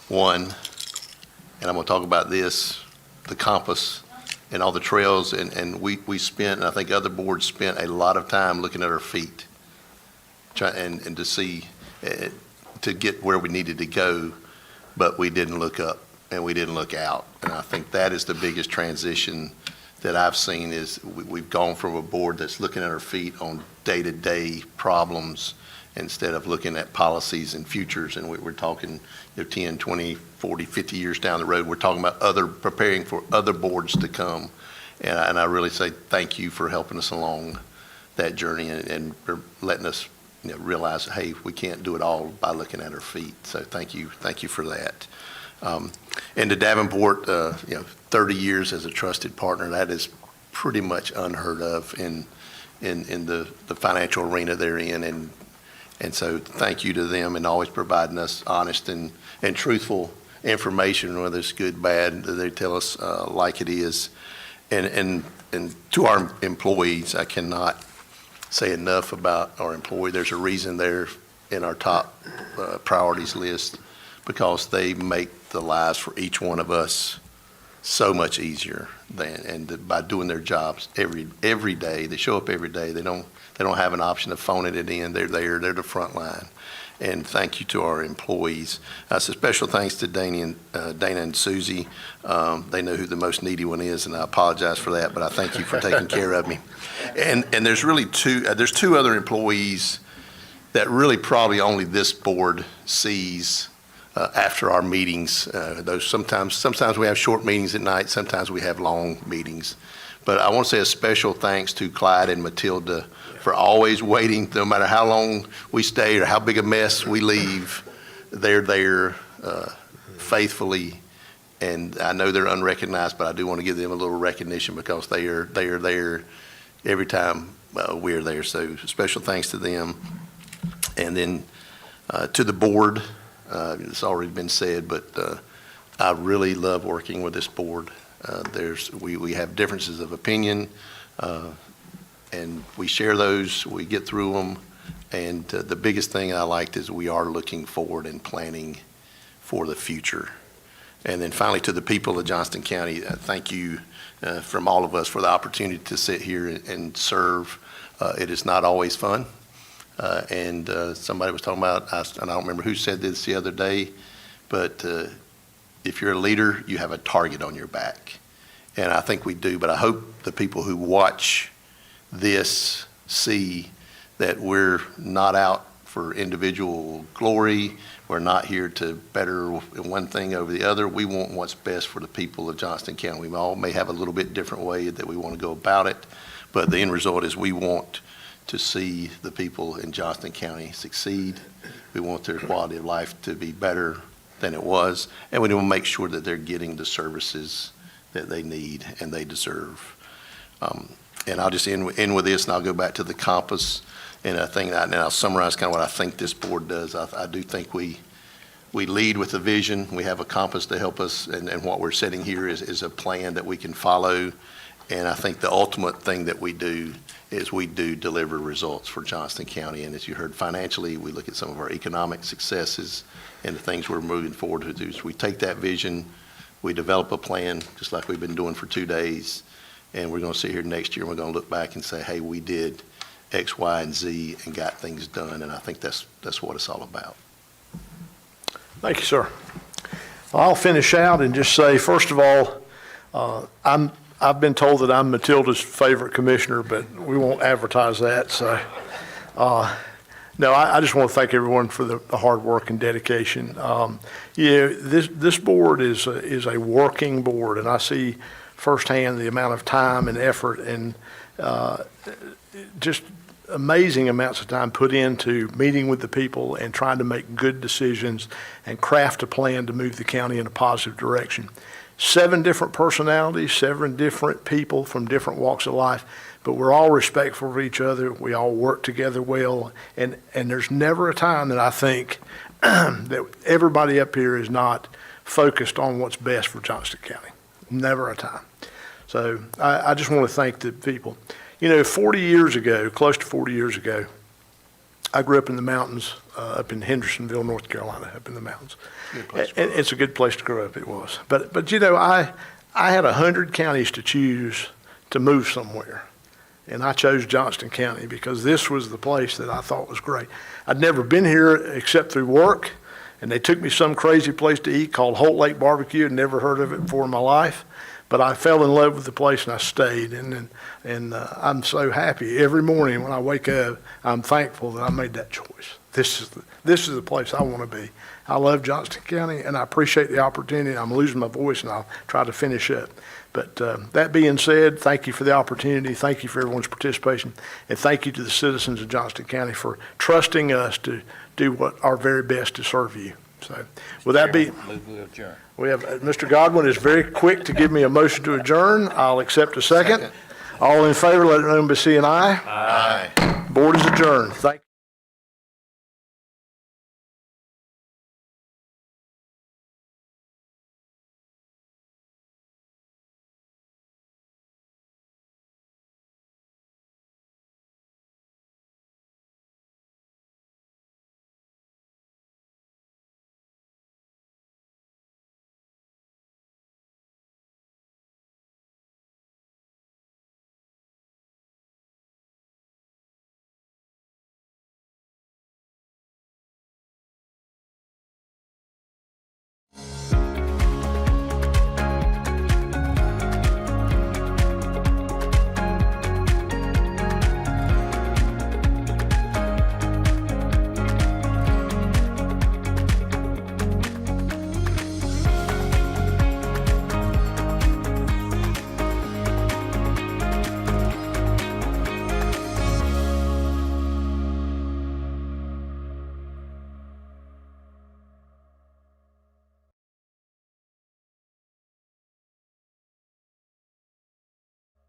one, and I'm going to talk about this, the compass and all the trails, and we spent, and I think other boards spent a lot of time looking at our feet, and to see, to get where we needed to go, but we didn't look up and we didn't look out. And I think that is the biggest transition that I've seen is we've gone from a board that's looking at our feet on day-to-day problems instead of looking at policies and futures. And we're talking 10, 20, 40, 50 years down the road. We're talking about preparing for other boards to come. And I really say thank you for helping us along that journey and for letting us realize, hey, we can't do it all by looking at our feet. So thank you for that. And to Davenport, 30 years as a trusted partner, that is pretty much unheard of in the financial arena they're in. And so thank you to them and always providing us honest and truthful information, whether it's good, bad, they tell us like it is. And to our employees, I cannot say enough about our employee. There's a reason they're in our top priorities list, because they make the lives for each one of us so much easier by doing their jobs every day. They show up every day. They don't have an option of phoning it in. They're there. They're the front line. And thank you to our employees. So special thanks to Dana and Susie. They know who the most needy one is, and I apologize for that, but I thank you for taking care of me. And there's really two other employees that really probably only this board sees after our meetings. Those sometimes we have short meetings at night, sometimes we have long meetings. But I want to say a special thanks to Clyde and Matilda for always waiting, no matter how long we stay or how big a mess we leave, they're there faithfully. And I know they're unrecognized, but I do want to give them a little recognition because they are there every time we're there. So special thanks to them. And then to the board, it's already been said, but I really love working with this board. We have differences of opinion, and we share those, we get through them, and the biggest thing I liked is we are looking forward and planning for the future. And then finally, to the people of Johnston County, thank you from all of us for the opportunity to sit here and serve. It is not always fun. And somebody was talking about, and I don't remember who said this the other day, but if you're a leader, you have a target on your back. And I think we do, but I hope the people who watch this see that we're not out for individual glory. We're not here to better one thing over the other. We want what's best for the people of Johnston County. We all may have a little bit different way that we want to go about it, but the end result is we want to see the people in Johnston County succeed. We want their quality of life to be better than it was, and we want to make sure that they're getting the services that they need and they deserve. And I'll just end with this, and I'll go back to the compass, and I think that, and I'll summarize kind of what I think this board does. I do think we lead with a vision. We have a compass to help us, and what we're setting here is a plan that we can follow. And I think the ultimate thing that we do is we do deliver results for Johnston County. And as you heard, financially, we look at some of our economic successes and the things we're moving forward to do. So we take that vision, we develop a plan, just like we've been doing for 2 days, and we're going to sit here next year and we're going to look back and say, hey, we did X, Y, and Z and got things done. And I think that's what it's all about. Thank you, sir. Well, I'll finish out and just say, first of all, I've been told that I'm Matilda's favorite commissioner, but we won't advertise that. So, no, I just want to thank everyone for the hard work and dedication. This board is a working board, and I see firsthand the amount of time and effort and just amazing amounts of time put into meeting with the people and trying to make good decisions and craft a plan to move the county in a positive direction. 7 different personalities, 7 different people from different walks of life, but we're all respectful of each other. We all work together well, and there's never a time that I think that everybody up here is not focused on what's best for Johnston County. Never a time. So I just want to thank the people. 40 years ago, close to 40 years ago, I grew up in the mountains, up in Hendersonville, North Carolina, up in the mountains. It's a good place to grow up, it was. But I had 100 counties to choose to move somewhere. And I chose Johnston County because this was the place that I thought was great. I'd never been here except through work, and they took me some crazy place to eat called Holt Lake Barbecue. I'd never heard of it before in my life. But I fell in love with the place and I stayed, and I'm so happy. Every morning when I wake up, I'm thankful that I made that choice. This is the place I want to be. I love Johnston County, and I appreciate the opportunity. I'm losing my voice, and I'll try to finish up. But that being said, thank you for the opportunity. Thank you for everyone's participation, and thank you to the citizens of Johnston County for trusting us to do our very best to serve you. So, with that be, we have Mr. Godwin is very quick to give me a motion to adjourn. I'll accept a second. All in favor, let it known by saying aye. Aye. Board is adjourned. Thank you.